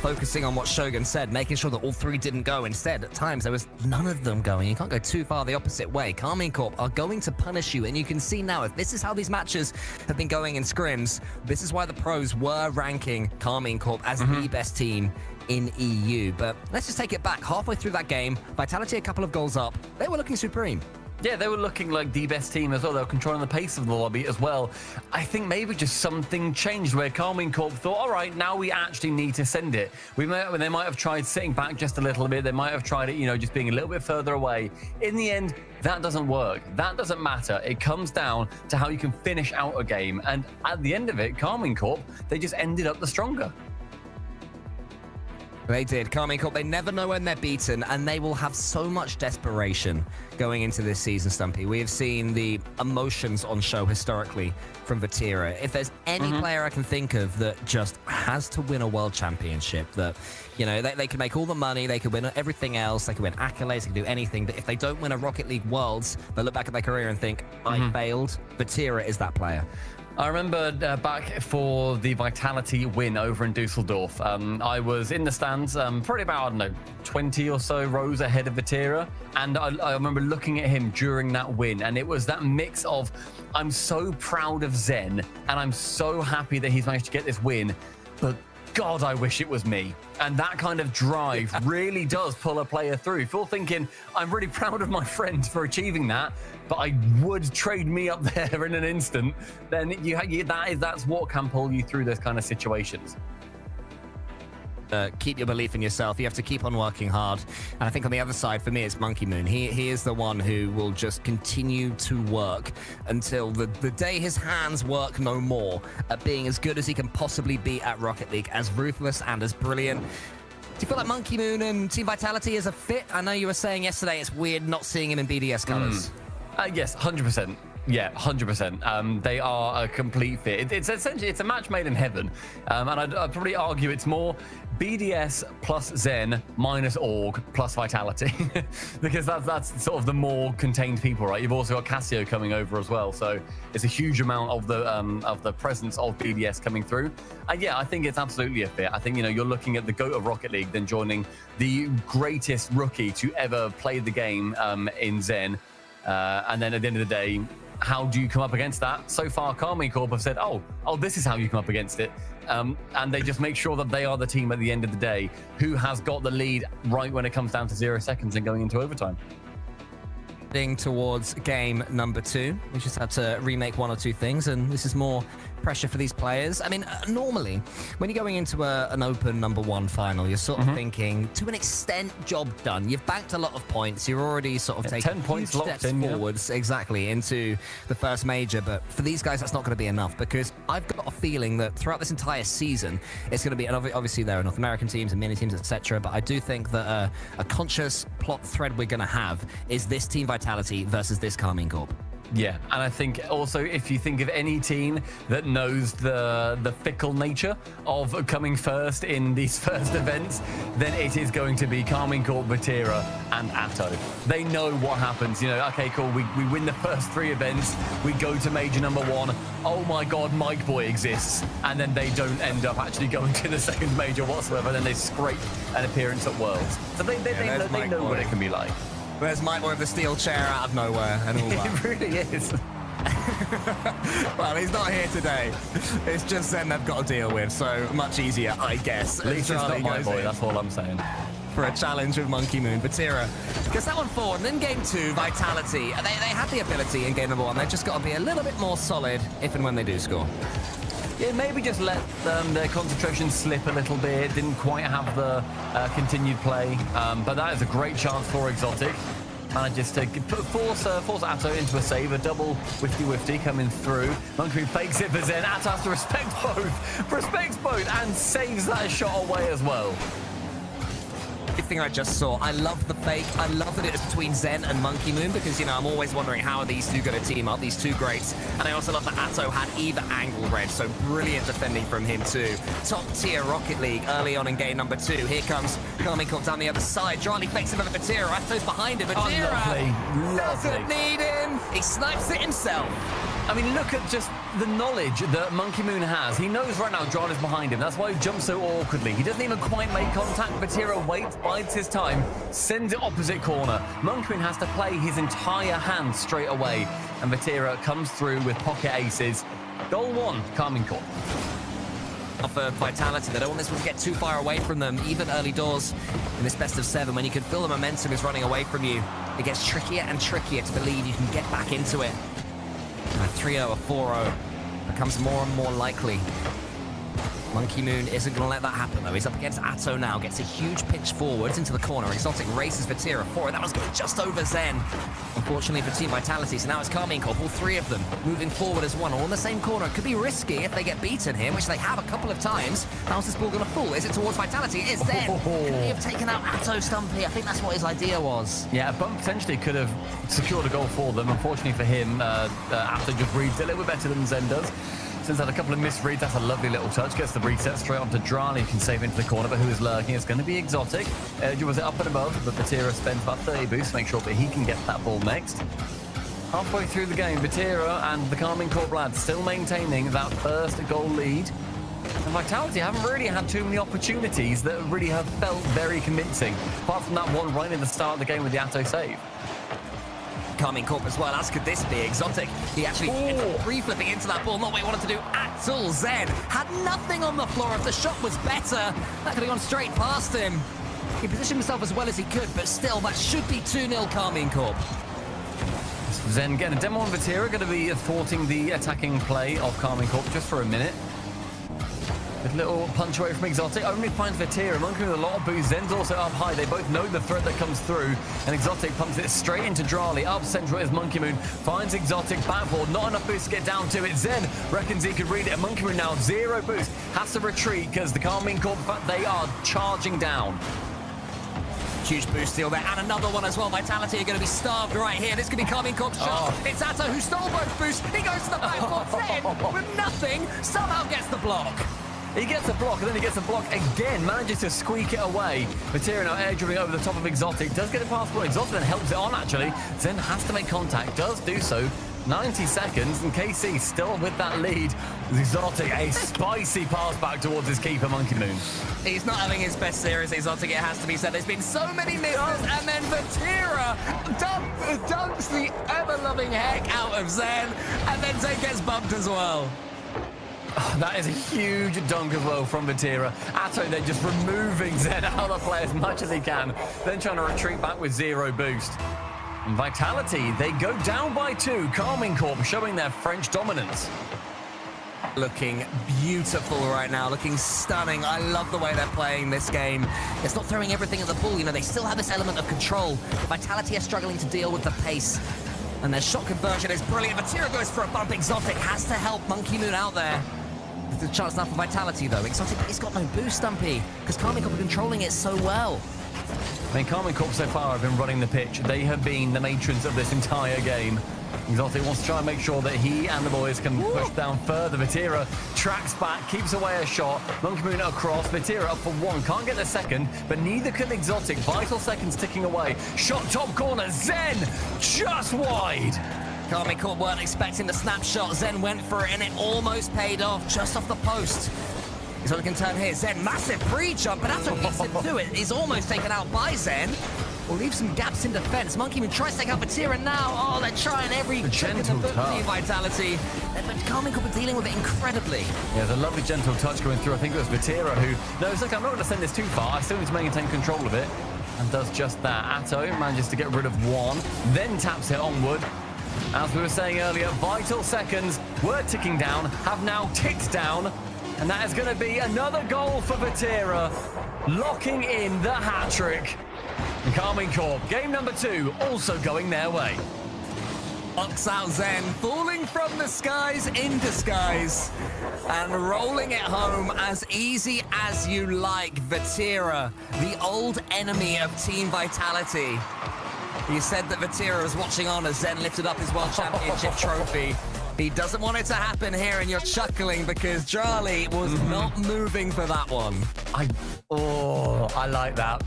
focusing on what Shogun said, making sure that all three didn't go. Instead, at times, there was none of them going. You can't go too far the opposite way. Karmine Corp are going to punish you, and you can see now, if this is how these matches have been going in scrims, this is why the pros were ranking Karmine Corp as the best team in EU. But let's just take it back. Halfway through that game, Vitality a couple of goals up. They were looking supreme. Yeah, they were looking like the best team as well. They were controlling the pace of the lobby as well. I think maybe just something changed where Karmine Corp thought, all right, now we actually need to send it. They might have tried sitting back just a little bit. They might have tried it, you know, just being a little bit further away. In the end, that doesn't work. That doesn't matter. It comes down to how you can finish out a game. And at the end of it, Karmine Corp, they just ended up the stronger. They did. Karmine Corp, they never know when they're beaten, and they will have so much desperation going into this season, Stumpy. We have seen the emotions on show historically from Vatira. If there's any player I can think of that just has to win a world championship, that, you know, they can make all the money, they could win everything else, they could win accolades, they can do anything, but if they don't win a Rocket League Worlds, they look back at their career and think, I failed. Vatira is that player. I remember back for the Vitality win over in Dusseldorf. I was in the stands, probably about, I don't know, 20 or so rows ahead of Vatira. And I remember looking at him during that win. And it was that mix of, I'm so proud of Zen, and I'm so happy that he's managed to get this win. But God, I wish it was me. And that kind of drive really does pull a player through. If you're thinking, I'm really proud of my friend for achieving that, but I would trade me up there in an instant, then that's what can pull you through those kind of situations. Keep your belief in yourself. You have to keep on working hard. And I think on the other side, for me, it's Monkey Moon. He is the one who will just continue to work until the day his hands work no more at being as good as he can possibly be at Rocket League, as ruthless and as brilliant. Do you feel like Monkey Moon and Team Vitality is a fit? I know you were saying yesterday it's weird not seeing him in BDS colors. Yes, 100%. Yeah, 100%. They are a complete fit. It's essentially, it's a match made in heaven. And I'd probably argue it's more BDS plus Zen minus Org plus Vitality. Because that's sort of the more contained people, right? You've also got Casio coming over as well. So it's a huge amount of the presence of BDS coming through. And yeah, I think it's absolutely a fit. I think, you know, you're looking at the GOAT of Rocket League, then joining the greatest rookie to ever play the game in Zen. And then at the end of the day, how do you come up against that? So far, Karmine Corp have said, oh, this is how you come up against it. And they just make sure that they are the team at the end of the day who has got the lead right when it comes down to 0 seconds and going into overtime. Heading towards game number 2. We just had to remake 1 or 2 things, and this is more pressure for these players. I mean, normally, when you're going into an open number 1 final, you're sort of thinking, to an extent, job done. You've banked a lot of points. You're already sort of taking 10 points steps forwards, exactly, into the first major. But for these guys, that's not going to be enough, because I've got a feeling that throughout this entire season, it's going to be, and obviously there are North American teams and mini teams, etc. But I do think that a conscious plot thread we're going to have is this Team Vitality versus this Karmine Corp. Yeah, and I think also if you think of any team that knows the fickle nature of coming first in these first events, then it is going to be Karmine Corp, Vatira, and Atto. They know what happens. You know, okay, cool, we win the first 3 events, we go to major number 1, oh my god, Mike Boy exists, and then they don't end up actually going to the second major whatsoever, then they scrape an appearance at Worlds. So they know what it can be like. There's Mike Boy with the steel chair out of nowhere and all that. It really is. Well, he's not here today. It's just Zen they've got to deal with, so much easier, I guess. At least it's not my boy, that's all I'm saying. For a challenge with Monkey Moon. Vatira gets that one forward, and then game 2, Vitality. They had the ability in game number 1. They've just got to be a little bit more solid if and when they do score. Yeah, maybe just let their concentration slip a little bit. Didn't quite have the continued play, but that is a great chance for Exotic. Manages to force Atto into a save, a double wifty coming through. Monkey Moon fakes it for Zen. Atto has to respects both, and saves that shot away as well. everything I just saw. I love the fake. I love that it was between Zen and Monkey Moon because, you know, I'm always wondering how are these two going to team up, these two greats. And I also love that Atto had either angle red, so brilliant defending from him too. Top tier Rocket League early on in game number 2. Here comes Carmine Corp down the other side. Charlie fakes him over Vatira. Atto's behind him. Vatira doesn't need him. He snipes it himself. I mean, look at just the knowledge that Monkey Moon has. He knows right now John is behind him. That's why he jumps so awkwardly. He doesn't even quite make contact. Vatira waits, bides his time, sends it opposite corner. Monkey Moon has to play his entire hand straight away. And Vatira comes through with pocket aces. Goal 1, Carmine Corp. For Vitality, they don't want this one to get too far away from them, even early doors in this best of 7. When you can feel the momentum is running away from you, it gets trickier and trickier to believe you can get back into it. A 3-0, a 4-0 becomes more and more likely. Monkey Moon isn't going to let that happen, though. He's up against Atto now, gets a huge pitch forwards into the corner. Exotic races Vatira for it. That was going just over Zen. Unfortunately for Team Vitality, so now it's Carmine Corp, all 3 of them moving forward as one, all in the same corner. It could be risky if they get beaten here, which they have a couple of times. How's this ball going to fall? Is it towards Vitality? It is Zen. Could he have taken out Atto Stumpy? I think that's what his idea was. Yeah, a bump potentially could have secured a goal for them. Unfortunately for him, Atto just reads a little bit better than Zen does. Since had a couple of misreads, that's a lovely little touch. Gets the reset straight onto Drali, who can save into the corner, but who is lurking? It's going to be Exotic. Was it up and above? But Vatira spends about 30 boosts to make sure that he can get that ball next. Halfway through the game, Vatira and the Carmine Corp lads still maintaining that first goal lead. And Vitality haven't really had too many opportunities that really have felt very convincing, apart from that one right in the start of the game with the Atto save. Carmine Corp as well, as could this be. Exotic, he actually ended up free-flipping into that ball, not what he wanted to do at all. Zen had nothing on the floor. If the shot was better, that could have gone straight past him. He positioned himself as well as he could, but still, that should be 2-0 Carmine Corp. Zen getting a demo on Vatira, going to be thwarting the attacking play of Carmine Corp just for a minute. A little punch away from Exotic, only finds Vatira. Monkey with a lot of boost. Zen's also up high. They both know the threat that comes through. And Exotic pumps it straight into Drali. Up central is Monkey Moon. Finds Exotic backboard. Not enough boost to get down to it. Zen reckons he could read it. And Monkey Moon now 0 boost. Has to retreat because the Carmine Corp, they are charging down. Huge boost steal there, and another one as well. Vitality are going to be starved right here. This could be Carmine Corp's shot. It's Atto who stole both boosts. He goes to the backboard. Zen, with nothing, somehow gets the block. He gets a block, and then he gets a block again, manages to squeak it away. Vatira now air dribbling over the top of Exotic, does get a pass for Exotic, then helps it on actually. Zen has to make contact, does do so. 90 seconds, and KC still with that lead. Exotic, a spicy pass back towards his keeper, Monkey Moon. He's not having his best series, Exotic, it has to be said. There's been so many misses, and then Vatira dunks the ever-loving heck out of Zen, and then Zen gets bumped as well. Oh, that is a huge dunk as well from Vatira. Atto then just removing Zen out of the play as much as he can, then trying to retreat back with 0 boost. And Vitality, they go down by 2. Carmine Corp showing their French dominance. Looking beautiful right now, looking stunning. I love the way they're playing this game. It's not throwing everything at the ball, you know, they still have this element of control. Vitality are struggling to deal with the pace. And their shot conversion is brilliant. Vatira goes for a bump. Exotic has to help Monkey Moon out there. There's a chance now for Vitality, though. Exotic, he's got no boost, Stumpy, because Carmine Corp are controlling it so well. I mean, Carmine Corp so far have been running the pitch. They have been the matrons of this entire game. Exotic wants to try and make sure that he and the boys can push down further. Vatira tracks back, keeps away a shot. Monkey Moon across. Vatira up for 1. Can't get the second, but neither can Exotic. Vital seconds ticking away. Shot top corner. Zen just wide. Carmine Corp weren't expecting the snapshot. Zen went for it, and it almost paid off just off the post. Exotic can turn here. Zen, massive pre-jump, but Atto beats him to it. He's almost taken out by Zen. Will leave some gaps in defense. Monkey Moon tries to take out Vatira now. Oh, they're trying every trick in the book for Vitality. But Carmine Corp are dealing with it incredibly. Yeah, there's a lovely gentle touch going through. I think it was Vatira who... No, it's like, I'm not going to send this too far. I still need to maintain control of it. And does just that. Atto manages to get rid of 1, then taps it onward. As we were saying earlier, vital seconds were ticking down, have now ticked down. And that is going to be another goal for Vatira, locking in the hat-trick. And Carmine Corp, game number 2, also going their way. Knocks out Zen, falling from the skies in disguise and rolling it home as easy as you like. Vatira, the old enemy of Team Vitality. You said that Vatira was watching on as Zen lifted up his World Championship trophy. He doesn't want it to happen here, and you're chuckling because Charlie was not moving for that one. I like that.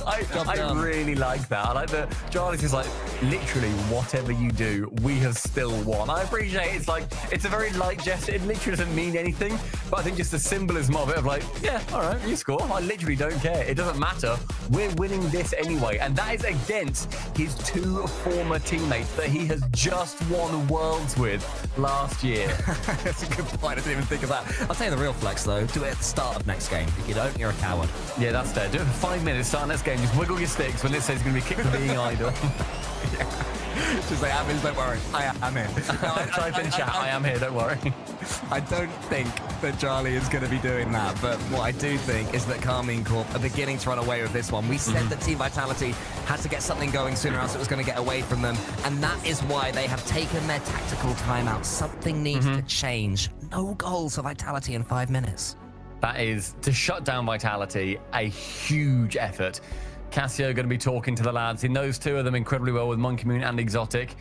I really like that. I like that Charlie's just like, literally, whatever you do, we have still won. I appreciate it's like, it's a very light gesture. It literally doesn't mean anything, but I think just the symbolism of it of like, yeah, all right, you score. I literally don't care. It doesn't matter. We're winning this anyway. And that is against his 2 former teammates that he has just won Worlds with last year. That's a good point. I didn't even think of that. I'll tell you the real flex, though. Do it at the start of next game. If you don't, you're a coward. Yeah, that's fair. Do it for 5 minutes, start next game. Just wiggle your sticks when it says it's going to be kicked for being idle. Just say, I'm in, don't worry. I'm in. No, Type in chat, I am here, don't worry. I don't think that Charlie is going to be doing that, but what I do think is that Carmine Corp are beginning to run away with this one. We said that Team Vitality had to get something going sooner, else it was going to get away from them, and that is why they have taken their tactical timeout. Something needs to change. No goals for Vitality in 5 minutes. That is, to shut down Vitality, a huge effort. Cassio going to be talking to the lads. He knows 2 of them incredibly well with Monkey Moon and Exotic.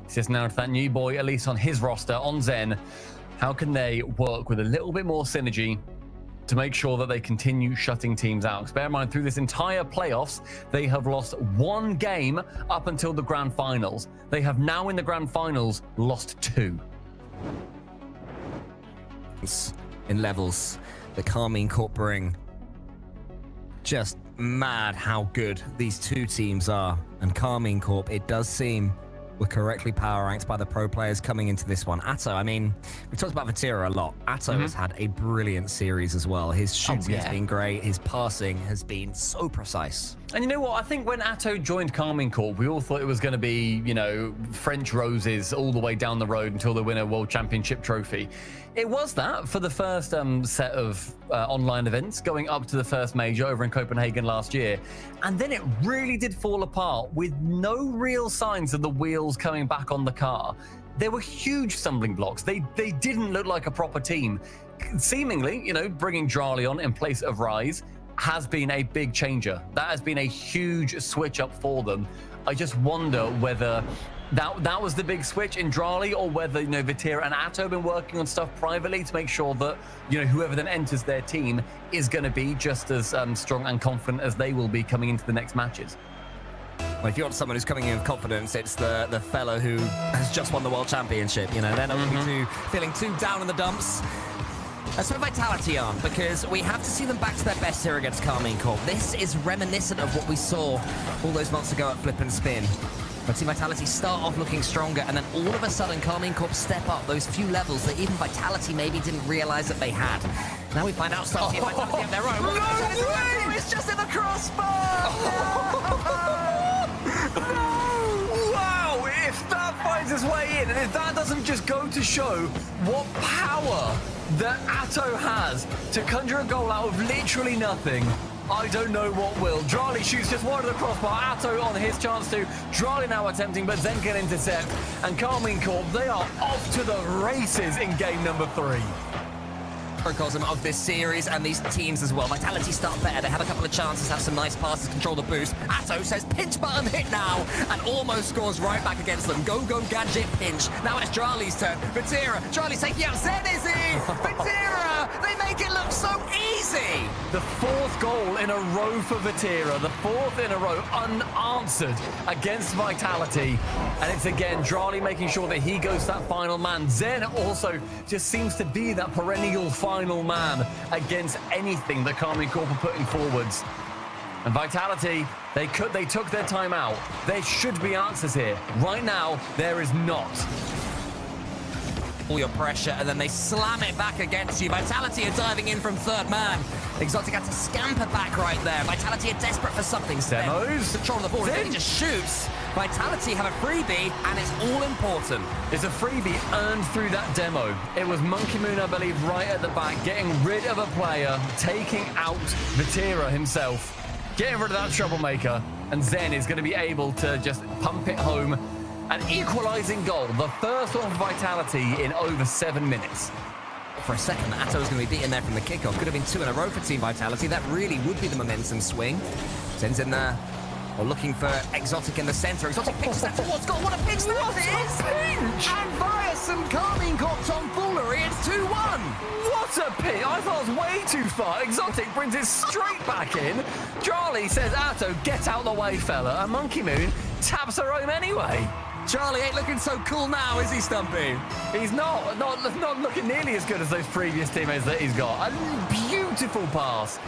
He says now to that new boy, at least on his roster, on Zen, how can they work with a little bit more synergy to make sure that they continue shutting teams out? Because bear in mind, through this entire playoffs, they have lost 1 game up until the grand finals. They have now in the grand finals lost 2. In levels, the Carmine Corp bring. Just mad how good these 2 teams are. And Carmine Corp, it does seem, were correctly power ranked by the pro players coming into this one. Atto, I mean, we talked about Vatira a lot. Atto has had a brilliant series as well. His shooting has been great. His passing has been so precise. And you know what? I think when Atto joined Carmine Corp, we all thought it was going to be, you know, French roses all the way down the road until they win a World Championship trophy. It was that for the first set of online events going up to the first major over in Copenhagen last year. And then it really did fall apart with no real signs of the wheels coming back on the car. There were huge stumbling blocks. They didn't look like a proper team. Seemingly, you know, bringing Drali on in place of Rise has been a big changer. That has been a huge switch up for them. I just wonder whether that was the big switch in Drali, or whether, you know, Vatira and Atto have been working on stuff privately to make sure that, you know, whoever then enters their team is going to be just as strong and confident as they will be coming into the next matches. Well, if you want someone who's coming in with confidence, it's the fellow who has just won the World Championship. You know, they're not going to be feeling too down in the dumps. Let's put Vitality on, because we have to see them back to their best here against Carmine Corp. This is reminiscent of what we saw all those months ago at Flip and Spin. But see Vitality start off looking stronger, and then all of a sudden Carmine Corp step up those few levels that even Vitality maybe didn't realize that they had. Now we find out Vitality have their own. No, it's just in the crossbar! Wow, if that finds its way in, and if that doesn't just go to show what power that Atto has to conjure a goal out of literally nothing, I don't know what will. Drali shoots just wide of the crossbar. Atto on his chance to. Drali now attempting, but Zen can intercept. And Carmine Corp, they are off to the races in game number 3. Microcosm of this series and these teams as well. Vitality start better. They have a couple of chances, have some nice passes, control the boost. Atto says pinch button hit now, and almost scores right back against them. Go gadget pinch. Now it's Drali's turn. Vatira. Drali's taking out Zen, is he? Vatira. They make it look so easy. The 4th goal in a row for Vatira. The 4th in a row unanswered against Vitality. And it's again Drali making sure that he goes to that final man. Zen also just seems to be that perennial final man against anything that Carmine Corp are putting forwards. And Vitality, they took their time out. There should be answers here. Right now, there is not. All your pressure, and then they slam it back against you. Vitality are diving in from 3rd man. Exotic had to scamper back right there. Vitality are desperate for something. Demos. Control the ball, and he just shoots. Vitality have a freebie, and it's all important. It's a freebie earned through that demo. It was Monkey Moon, I believe, right at the back, getting rid of a player, taking out Vatira himself, getting rid of that troublemaker, and Zen is going to be able to just pump it home. An equalising goal, the first one for Vitality in over 7 minutes. For a second, Atto was going to be beaten there from the kickoff. Could have been 2 in a row for Team Vitality. That really would be the momentum swing. Sends in there. We're looking for Exotic in the center. Exotic picks that towards goal. What a pitch that is! And via some Carmine Corp tomfoolery, it's 2-1. What a pit! I thought it was way too far. Exotic brings it straight back in. Charlie says, Atto, get out the way, fella. And Monkey Moon taps her home anyway. Charlie ain't looking so cool now, is he, Stumpy? He's not looking nearly as good as those previous teammates that he's got. A beautiful pass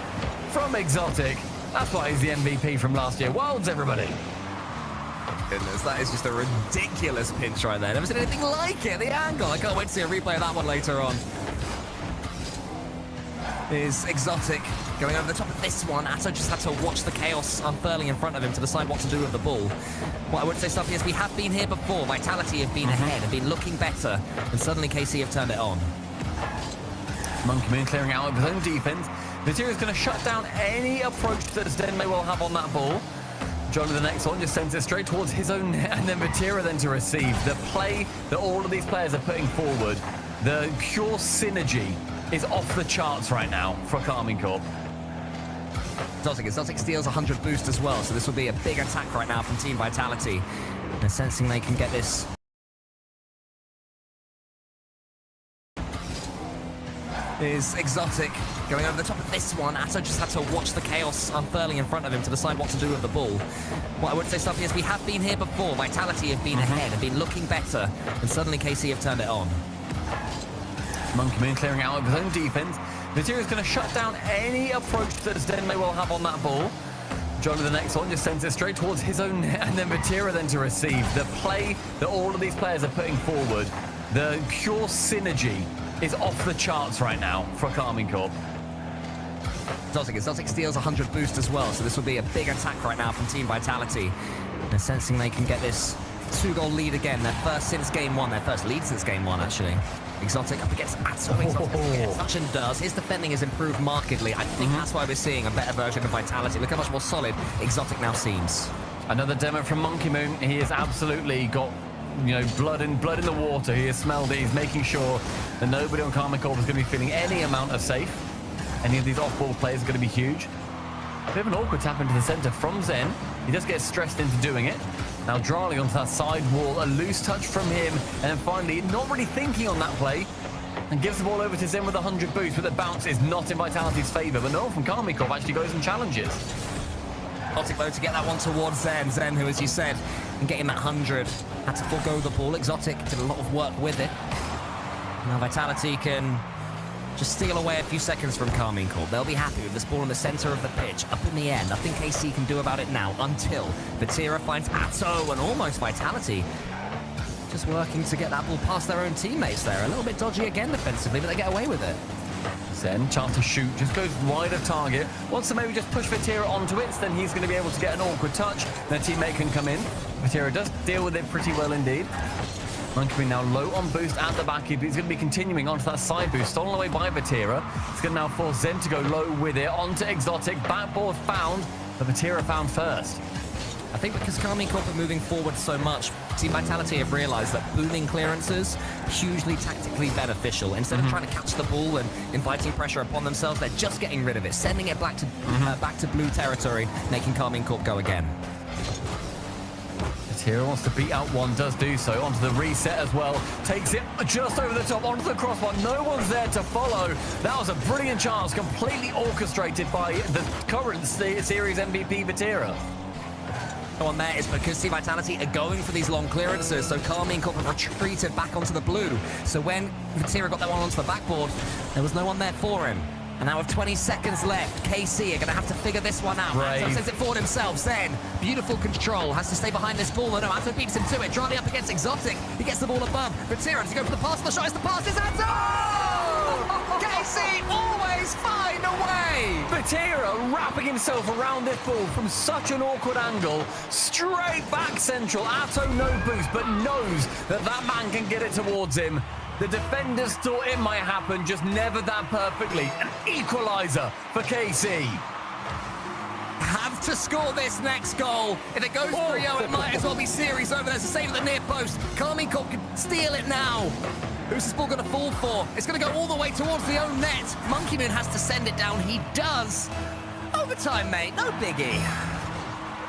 from Exotic. That's why he's the MVP from last year. Worlds, everybody. Goodness, that is just a ridiculous pinch right there. Never seen anything like it. The angle. I can't wait to see a replay of that one later on. Is Exotic going over the top of this one. Atto just had to watch the chaos unfurling in front of him to decide what to do with the ball. What I would say, Stumpy, is we have been here before. Vitality have been ahead, have been looking better, and suddenly KC have turned it on. Monkey Moon clearing out of his own defense. Material's going to shut down any approach that Zen may well have on that ball. Johnny, the next one, just sends it straight towards his own net, and then Vatira then to receive. The play that all of these players are putting forward, the pure synergy is off the charts right now for Carmine Corp. Exotic steals 100 boost as well, so this will be a big attack right now from Team Vitality. They're sensing they can get this. Is Exotic going over the top of this one. Atto just had to watch the chaos unfurling in front of him to decide what to do with the ball. What I would say, Stumpy, is we have been here before. Vitality have been ahead, have been looking better, and suddenly KC have turned it on. Monkey Moon clearing out of his own defense. Material's going to shut down any approach that Zen may well have on that ball. Johnny, the next one, just sends it straight towards his own net, and then Vatira then to receive. The play that all of these players are putting forward, the pure synergy is off the charts right now for Carmine Corp. Exotic steals 100 boost as well, so this will be a big attack right now from Team Vitality. They're sensing they can get this 2-goal lead again, their first since game 1, their first lead since game 1 actually. Exotic up against Atto. Exotic gets touch and does. His defending has improved markedly. I think that's why we're seeing a better version of Vitality. Look how much more solid Exotic now seems. Another demo from Monkey Moon. He has absolutely got, you know, blood in the water. He has smelled it. He's making sure that nobody on Carmine Corp is going to be feeling any amount of safe. Any of these off-ball players are going to be huge. A bit of an awkward tap into the center from Zen. He just gets stressed into doing it. Now Drali onto that side wall, a loose touch from him, and then finally, not really thinking on that play, and gives the ball over to Zen with 100 boost, but the bounce is not in Vitality's favour, but no one from Carmine Corp actually goes and challenges. Exotic though to get that one towards Zen. Zen, who, as you said, can get him that 100. Had to forego the ball. Exotic did a lot of work with it. Now Vitality can just steal away a few seconds from Carmine Corp. They'll be happy with this ball in the center of the pitch, up in the air. Nothing KC can do about it now until Vatira finds Atto and almost Vitality. Just working to get that ball past their own teammates there. A little bit dodgy again defensively, but they get away with it. Zen, chance to shoot, just goes wide of target. Wants to maybe just push Vatira onto it, so then he's going to be able to get an awkward touch. Their teammate can come in. Vatira does deal with it pretty well indeed. Monkey now low on boost at the back. He's going to be continuing onto that side boost, stolen away by Vatira. It's going to now force Zen to go low with it, onto Exotic. Backboard found, but Vatira found first. I think because Carmine Corp are moving forward so much, Team Vitality have realized that booming clearances hugely tactically beneficial. Instead of trying to catch the ball and inviting pressure upon themselves, they're just getting rid of it, sending it back to blue territory, making Carmine Corp go again. Vatira wants to beat out one, does do so. Onto the reset as well. Takes it just over the top, onto the crossbar. No one's there to follow. That was a brilliant chance, completely orchestrated by the current series MVP, Vatira. On there is because Team Vitality are going for these long clearances, so Carmine Corp have retreated back onto the blue. So when Vatira got that one onto the backboard, there was no one there for him. And now with 20 seconds left, KC are going to have to figure this one out. Atto sends it forward himself. Zen, beautiful control, has to stay behind this ball. No, Atto beats him to it. Drali up against Exotic. He gets the ball above. Vatira has to go for the pass. The shot is the pass. It's Atto! KC always find a way! Vatira wrapping himself around this ball from such an awkward angle. Straight back central. Atto no boost, but knows that that man can get it towards him. The defenders thought it might happen, just never that perfectly. An equaliser for KC. Have to score this next goal. If it goes 3-0, it might as well be series over. There's a save at the near post. Carmine Corp can steal it now. Who's this ball going to fall for? It's going to go all the way towards the own net. Monkey Moon has to send it down. He does. Overtime, mate. No biggie.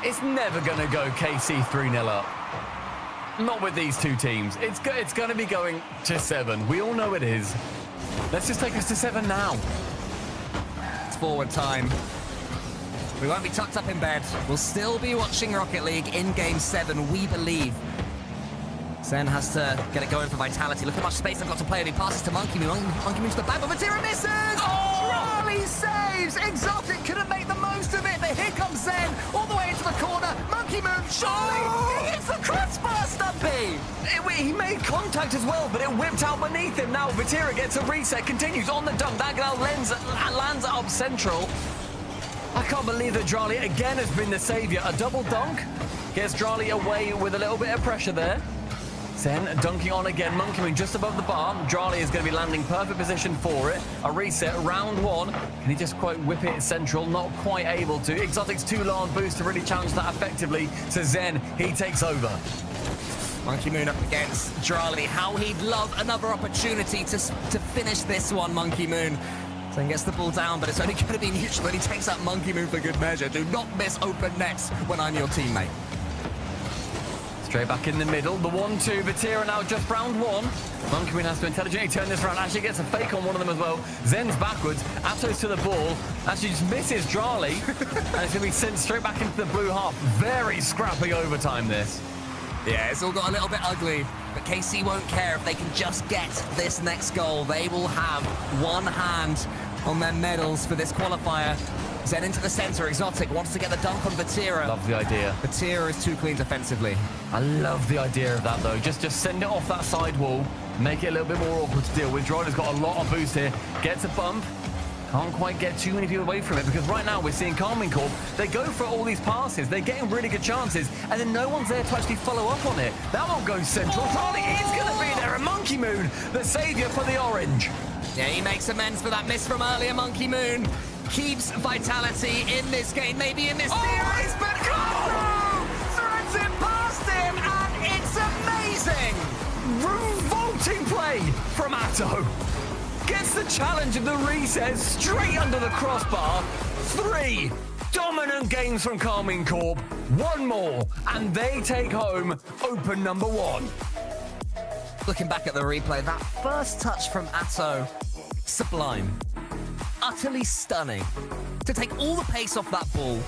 It's never going to go KC 3-0 up. Not with these two teams. It's going to be going to 7. We all know it is. Let's just take us to 7 now. It's forward time. We won't be tucked up in bed. We'll still be watching Rocket League in Game 7, we believe. Zen has to get it going for Vitality. Look how much space they've got to play. And he passes to Monkey Moon. Monkey Moon to the back, but Matera misses! Charlie saves! Exotic couldn't make the most of it, but here comes Zen all the way into the corner. Monkey Moon, Charlie! He hits the crossbar, Stumpy! He made contact as well, but it whipped out beneath him. Now Vatira gets a reset, continues on the dunk. That now lands up central. I can't believe that Drali again has been the savior. A double dunk gets Drali away with a little bit of pressure there. Zen dunking on again. Monkey Moon just above the bar. Drali is going to be landing perfect position for it. A reset, round 1. Can he just quite whip it central? Not quite able to. Exotic's too low on boost to really challenge that effectively. So Zen, he takes over. Monkey Moon up against Drali. How he'd love another opportunity to finish this one, Monkey Moon. Zen gets the ball down, but it's only going to be neutral, and he takes out Monkey Moon for good measure. Do not miss open nets when I'm your teammate. Straight back in the middle. The 1-2. Vatira now just round 1. Monkey Moon has to intelligently turn this around. Actually gets a fake on one of them as well. Zen's backwards. Atos to the ball. Actually just misses Drali. And it's going to be sent straight back into the blue half. Very scrappy overtime, this. Yeah, it's all got a little bit ugly, but KC won't care if they can just get this next goal. They will have one hand on their medals for this qualifier. Zen into the center. Exotic wants to get the dunk on Vatira. Love the idea. Vatira is too clean defensively. I love the idea of that, though. Just send it off that side wall. Make it a little bit more awkward to deal with. Drola's got a lot of boost here. Gets a bump. Can't quite get too many people away from it, because right now we're seeing Carmine Corp. They go for all these passes. They're getting really good chances, and then no one's there to actually follow up on it. That one goes central. Charlie is going to be there. And Monkey Moon, the savior for the orange. Yeah, he makes amends for that miss from earlier. Monkey Moon keeps Vitality in this game, maybe in this series, but threads it past him, and it's amazing! Revolting play from Atto. Gets the challenge of the reset straight under the crossbar. 3 dominant games from Carmine Corp. 1 more, and they take home open number 1. Looking back at the replay, that first touch from Atto, sublime. Utterly stunning. To take all the pace off that ball,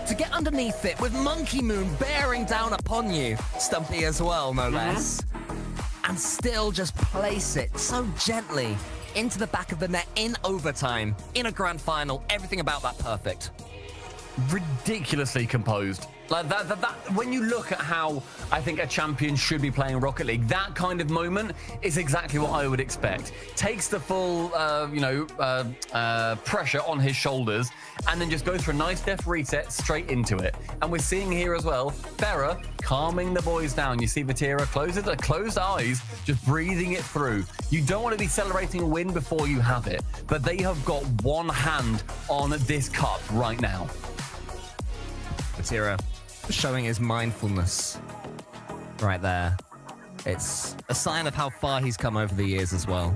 to get underneath it with Monkey Moon bearing down upon you, Stumpy as well, no less, and still just place it so gently into the back of the net in overtime, in a grand final. Everything about that perfect. Ridiculously composed. Like that, when you look at how I think a champion should be playing Rocket League, that kind of moment is exactly what I would expect. Takes the full, pressure on his shoulders, and then just goes for a nice def reset straight into it. And we're seeing here as well, Ferrer calming the boys down. You see Vatira closed eyes, just breathing it through. You don't want to be celebrating a win before you have it, but they have got one hand on this cup right now. Vatira showing his mindfulness right there. It's a sign of how far he's come over the years as well.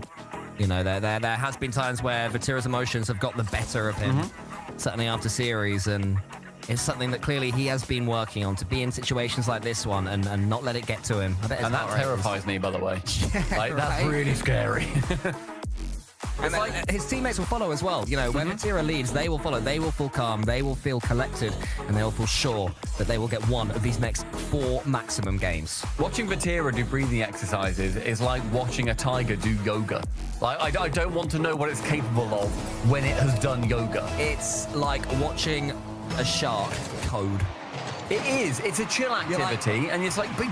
You know, there has been times where Vatira's emotions have got the better of him, certainly after series, and it's something that clearly he has been working on, to be in situations like this one and not let it get to him. And that terrifies me, by the way. Yeah, like, that's really scary. And like, his teammates will follow as well. You know, when Vatira leads, they will follow. They will feel calm. They will feel collected. And they will feel sure that they will get one of these next 4 maximum games. Watching Vatira do breathing exercises is like watching a tiger do yoga. Like, I don't want to know what it's capable of when it has done yoga. It's like watching a shark code. It is. It's a chill activity, and it's like, but,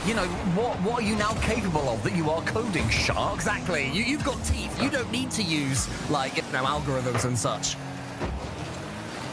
you know, what are you now capable of that you are coding, shark? Exactly. You've got teeth. You don't need to use, like, you know, algorithms and such.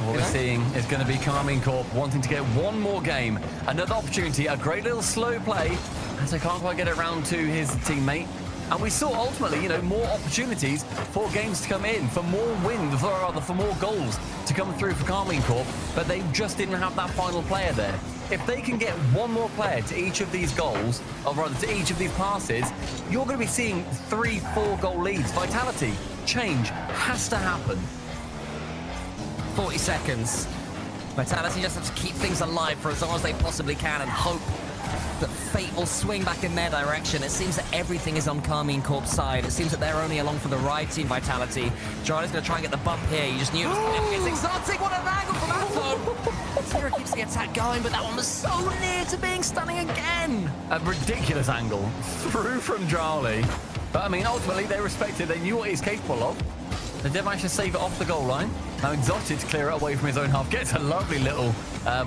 What we're seeing is going to be Carmine Corp wanting to get one more game. Another opportunity, a great little slow play, as I can't quite get it round to his teammate. And we saw ultimately, you know, more opportunities for games to come in, for more wins, or rather for more goals to come through for Karmine Corp, but they just didn't have that final player there. If they can get one more player to each of these goals, or rather to each of these passes, you're going to be seeing 3-4 goal leads. Vitality, change has to happen. 40 seconds. Vitality just have to keep things alive for as long as they possibly can and hope that fate will swing back in their direction. It seems that everything is on Karmine Corp's side. It seems that they're only along for the ride, Team Vitality. Charlie's going to try and get the bump here. You just knew it was going to be exotic. What an angle from that zone. Tira keeps the attack going, but that one was so near to being stunning again. A ridiculous angle through from Charlie. But I mean, ultimately, they respected, they knew what he's capable of. They did manage to save it off the goal line. Now Exotic to clear it away from his own half. Gets a lovely little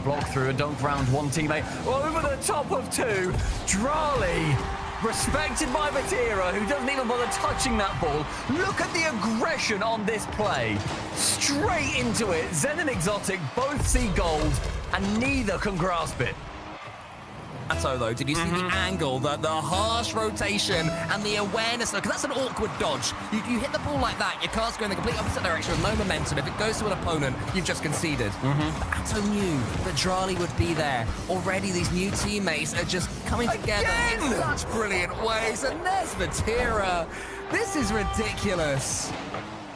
block through and dunk round one teammate. Over the top of two. Drali, respected by Vatira, who doesn't even bother touching that ball. Look at the aggression on this play. Straight into it. Zen and Exotic both see gold, and neither can grasp it. Though, did you see the angle, the harsh rotation, and the awareness? Because that's an awkward dodge. You hit the ball like that, your car's going in the complete opposite direction with no momentum. If it goes to an opponent, you've just conceded. But Atto knew that Drali would be there. Already, these new teammates are just coming together in such brilliant ways. And there's Vatira. This is ridiculous.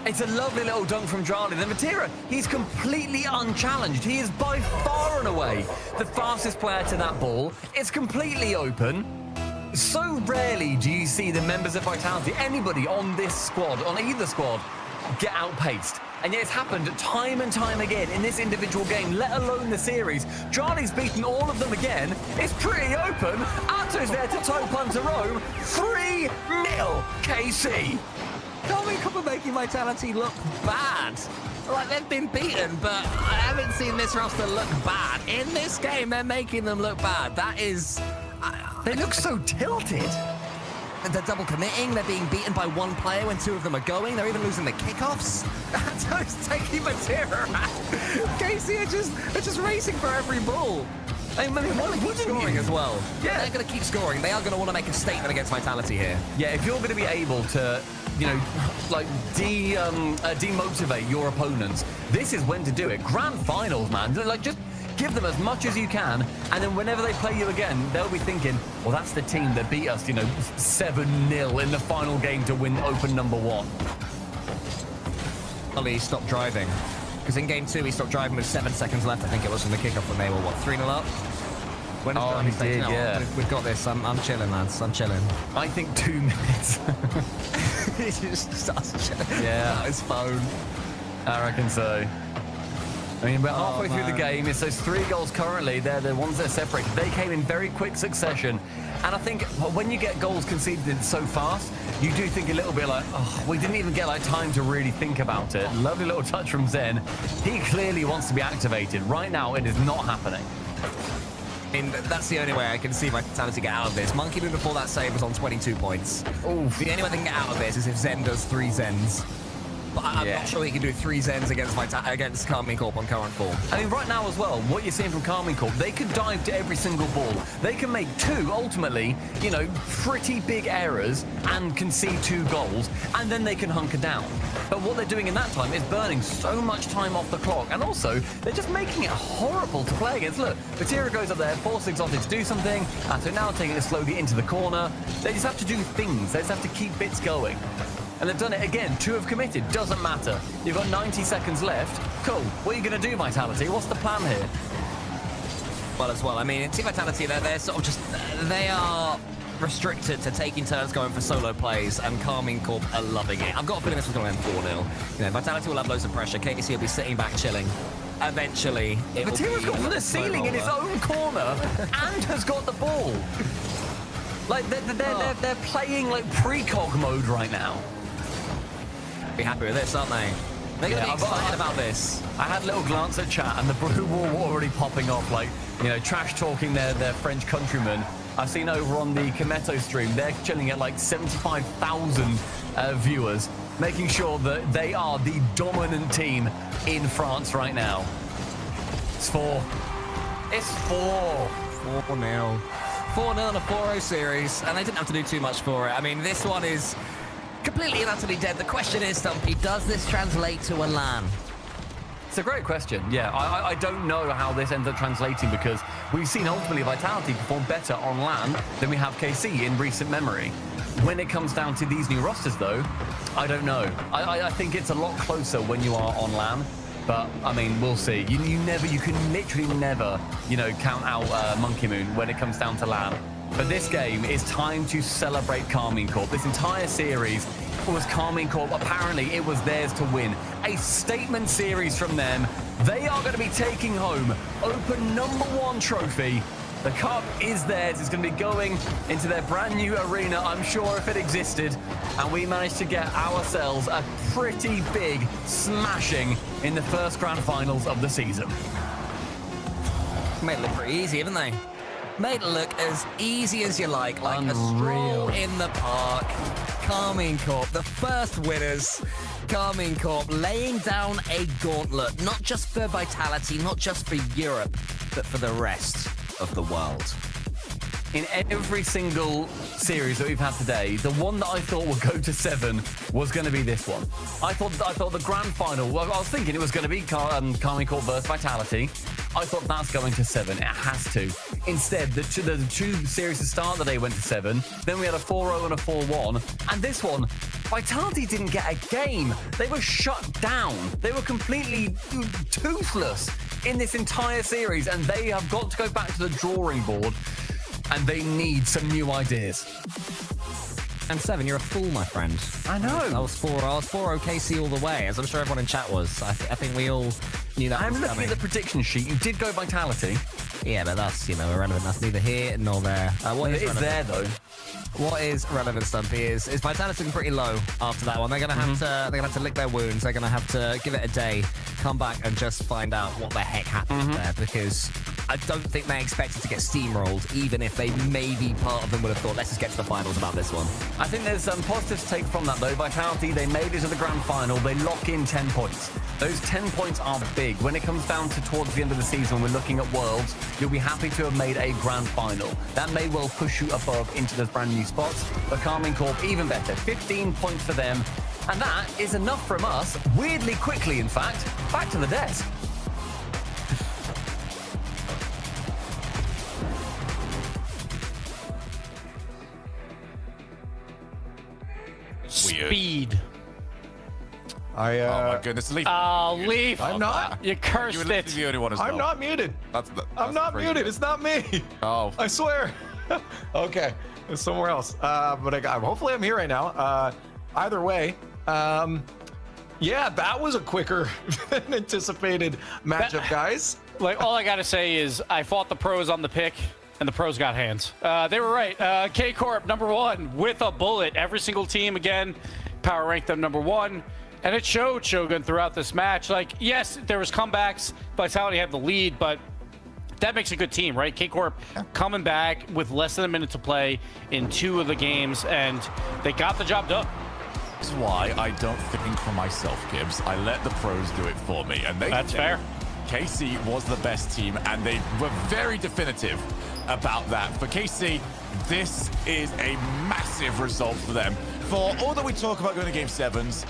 It's a lovely little dunk from Drali. Then Vatira, he's completely unchallenged. He is by far and away the fastest player to that ball. It's completely open. So rarely do you see the members of Vitality, anybody on this squad, on either squad, get outpaced. And yet it's happened time and time again in this individual game, let alone the series. Drali's beaten all of them again. It's pretty open. Atto's there to toe punt to Rome. 3-0 KC. Karmine Corp are making Vitality look bad. Like, they've been beaten, but I haven't seen this roster look bad. In this game, they're making them look bad. That is... They look so tilted. They're double committing. They're being beaten by one player when two of them are going. They're even losing the kickoffs. Atto's taking Vatira. Casey are just racing for every ball. I mean, what keep scoring as well. Yeah, they're going to keep scoring. They are going to want to make a statement against Vitality here. Yeah, if you're going to be able to, you know, like demotivate your opponents, this is when to do it. Grand finals, man. Like, just give them as much as you can, and then whenever they play you again, they'll be thinking, well, that's the team that beat us, you know, 7-0 in the final game to win open number 1. Ollie stopped driving. Because in game 2, he stopped driving with 7 seconds left, I think it was, from the kickoff when they were, what, 3-0 up? When Oh, he did, yeah. We've got this. I'm chilling, lads. I'm chilling. I think 2 minutes. He just starts chilling. Yeah. On his phone. I reckon so. I mean, we're halfway through the man. game. It's those 3 goals currently. They're the ones that are separated. They came in very quick succession. And I think when you get goals conceded so fast, you do think a little bit like, oh, we didn't even get like time to really think about it. Lovely little touch from Zen. He clearly wants to be activated. Right now, it is not happening. I mean, that's the only way I can see Vitality get out of this. Monkey Moon before that save was on 22 points. Oof. The only way they can get out of this is if Zen does 3 Zens. But I'm not sure he can do 3 Zens against Karmine Corp on current form. I mean, right now as well, what you're seeing from Karmine Corp, they could dive to every single ball. They can make 2, ultimately, you know, pretty big errors and concede 2 goals, and then they can hunker down. But what they're doing in that time is burning so much time off the clock, and also, they're just making it horrible to play against. Look, Vatira goes up there, forces Exotic to do something, and so now taking it slowly into the corner. They just have to do things. They just have to keep bits going. And they've done it again. 2 have committed. Doesn't matter. You've got 90 seconds left. Cool. What are you going to do, Vitality? What's the plan here? Well, I mean, Team Vitality, they're sort of just... They are restricted to taking turns going for solo plays, and Karmine Corp are loving it. I've got a feeling this was going to end 4-0. You know, Vitality will have loads of pressure. KC will be sitting back, chilling. Eventually, it will Vatira's got the ceiling in his own corner and has got the ball. Like, they're playing, like, precog mode right now. Be happy with this, aren't they? They're going to be excited about this. I had a little glance at chat, and the blue wall were already popping off, like, you know, trash talking their French countrymen. I've seen over on the Kometo stream, they're chilling at like 75,000 viewers, making sure that they are the dominant team in France right now. It's 4. It's 4. 4-0. 4-0 in a 4-0 series, and they didn't have to do too much for it. I mean, this one is completely and utterly dead. The question is, Stumpy, does this translate to a LAN? It's a great question. Yeah, I don't know how this ends up translating because we've seen ultimately Vitality perform better on LAN than we have KC in recent memory. When it comes down to these new rosters, though, I don't know. I think it's a lot closer when you are on LAN. But, I mean, we'll see. You can literally never, count out Monkey Moon when it comes down to LAN. But this game is time to celebrate Karmine Corp. This entire series was Karmine Corp. Apparently, it was theirs to win. A statement series from them. They are going to be taking home Open #1 trophy. The cup is theirs. It's going to be going into their brand new arena, I'm sure, if it existed. And we managed to get ourselves a pretty big smashing in the first grand finals of the season. Made it look pretty easy, haven't they? Made it look as easy as you like Unreal. a stroll in the park. Karmine Corp, the first winners. Karmine Corp laying down a gauntlet, not just for Vitality, not just for Europe, but for the rest of the world. In every single series that we've had today, the one that I thought would go to 7 was going to be this one. I thought the grand final, well, I was thinking it was going to be Karmine Corp versus Vitality. I thought that's going to 7. It has to. Instead, the two series to start the day went to 7. Then we had a 4-0 and a 4-1. And this one, Vitality didn't get a game. They were shut down. They were completely toothless in this entire series. And they have got to go back to the drawing board. And they need some new ideas. And 7, you're a fool, my friend. I know. I was 4 KC all the way, as I'm sure everyone in chat was. I think we all knew that I'm was looking coming. at the prediction sheet. You did go Vitality. Yeah, but that's, irrelevant. That's neither here nor there. What It is there, though. What is relevant, Stumpy, is Vitality looking pretty low after that one. They're gonna have to lick their wounds. They're gonna have to give it a day, come back and just find out what the heck happened there, because I don't think they expected to get steamrolled, even if they maybe part of them would have thought, let's just get to the finals about this one. I think there's some positives to take from that, though. Vitality, they made it to the grand final. They lock in 10 points. Those 10 points are big. When it comes down to towards the end of the season, when we're looking at Worlds, you'll be happy to have made a grand final. That may well push you above into those brand new spots. But Karmine Corp, even better. 15 points for them. And that is enough from us, weirdly quickly, in fact, back to the desk. Speed. Oh my goodness, Leaf. Oh, Leaf. I'm not. You cursed You were it. the only one as well. I'm not muted. That's I'm not crazy. muted. It's not me. Oh. I swear. Okay. It's somewhere else. But hopefully I'm here right now. Either way, yeah, that was a quicker than anticipated matchup, guys. Like, all I got to say is I fought the pros on the pick, and the pros got hands. They were right. K-Corp, #1, with a bullet. Every single team, again, power ranked them #1. And it showed, Shogun, throughout this match. Like, yes, there was comebacks. Vitality had the lead, but that makes a good team, right? K-Corp coming back with less than a minute to play in 2 of the games, and they got the job done. That's why I don't think for myself, Gibbs. I let the pros do it for me. And That's fair. KC was the best team, and they were very definitive about that. For KC, this is a massive result for them. For all that we talk about going to Game 7s,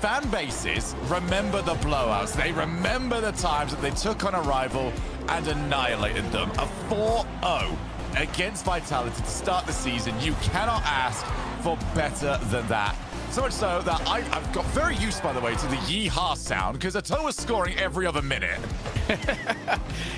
fan bases remember the blowouts. They remember the times that they took on a rival and annihilated them. A 4-0 against Vitality to start the season. You cannot ask for better than that. So much so that I've got very used, by the way, to the yeehaw sound, because Ato was scoring every other minute.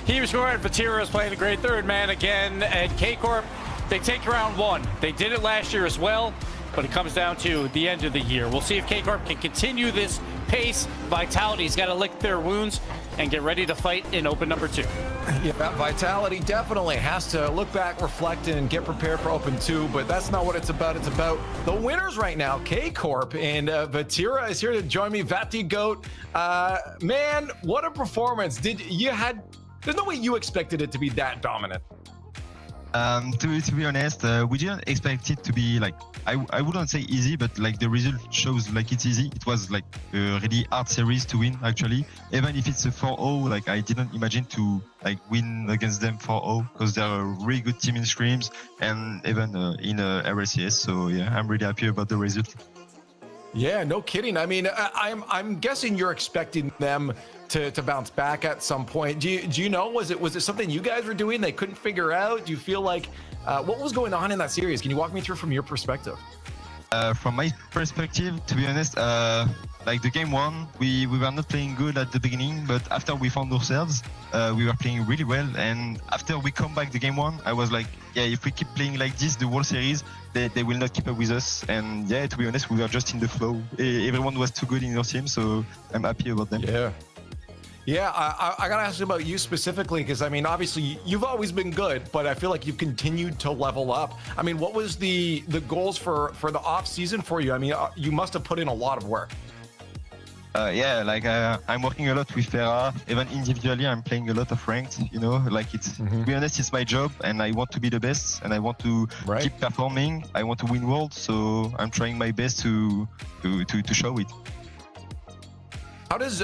He was scoring. Vatira was playing a great third man again. And K-Corp, they take round 1. They did it last year as well, but it comes down to the end of the year. We'll see if K-Corp can continue this pace. Vitality's got to lick their wounds and get ready to fight in Open #2. Yeah, Vitality definitely has to look back, reflect, and get prepared for Open 2, but that's not what it's about. It's about the winners right now, K-Corp, and Vatira is here to join me. Vati Goat, man, what a performance. There's no way you expected it to be that dominant. To be honest, we didn't expect it to be like I wouldn't say easy, but like the result shows like it's easy. It was like a really hard series to win actually. Even if it's a 4-0, like I didn't imagine to like win against them 4-0 because they're a really good team in scrims and even in RLCS. So yeah, I'm really happy about the result. Yeah, no kidding. I mean, I'm guessing you're expecting them to bounce back at some point. Do you know, was it something you guys were doing they couldn't figure out? Do you feel like what was going on in that series? Can you walk me through from your perspective? From my perspective, to be honest, like the game one, we were not playing good at the beginning, but after we found ourselves, we were playing really well. And after we come back the game one, I was like, yeah, if we keep playing like this, the whole series, they will not keep up with us. And yeah, to be honest, we were just in the flow. Everyone was too good in our team, so I'm happy about them. Yeah. Yeah, I gotta ask you about you specifically, because I mean, obviously you've always been good, but I feel like you've continued to level up. I mean, what was the goals for the off season for you? I mean, you must have put in a lot of work. Yeah, like I'm working a lot with Farah. Even individually, I'm playing a lot of ranked. You know, like it's to be honest, it's my job, and I want to be the best, and I want to keep performing. I want to win worlds, so I'm trying my best to show it. How does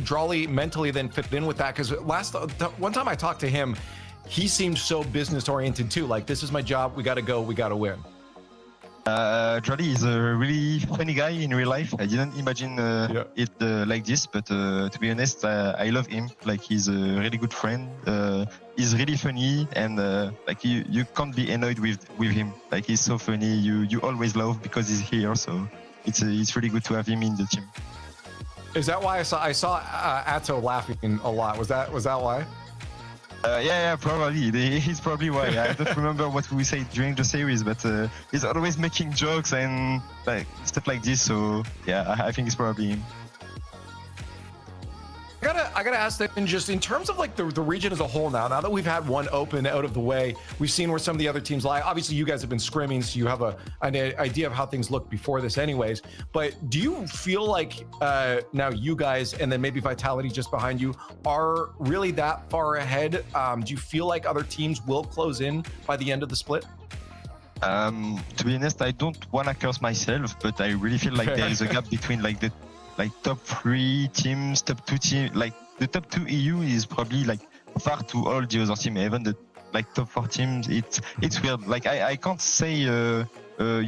Drawley mentally then fit in with that? Because one time I talked to him, he seemed so business oriented too. Like, this is my job. We got to go. We got to win. Drawley is a really funny guy in real life. I didn't imagine it like this, but to be honest, I love him. Like, he's a really good friend. He's really funny, and like you can't be annoyed with him. Like, he's so funny. You always love because he's here. So it's really good to have him in the team. Is that why I saw Atto laughing a lot? Was that why? Yeah, probably. He's probably why. I don't remember what we said during the series, but he's always making jokes and like stuff like this. So yeah, I think it's probably him. I gotta ask that, and just in terms of like the region as a whole now that we've had one open out of the way, we've seen where some of the other teams lie. Obviously, you guys have been scrimming, so you have an idea of how things look before this anyways. But do you feel like now you guys, and then maybe Vitality just behind you, are really that far ahead? Do you feel like other teams will close in by the end of the split? To be honest, I don't want to curse myself, but I really feel like there is a gap between like the top 3 teams, top 2 teams. Like the top 2 EU is probably like far to all the other teams. Even the like top 4 teams, it's weird. Like I can't say you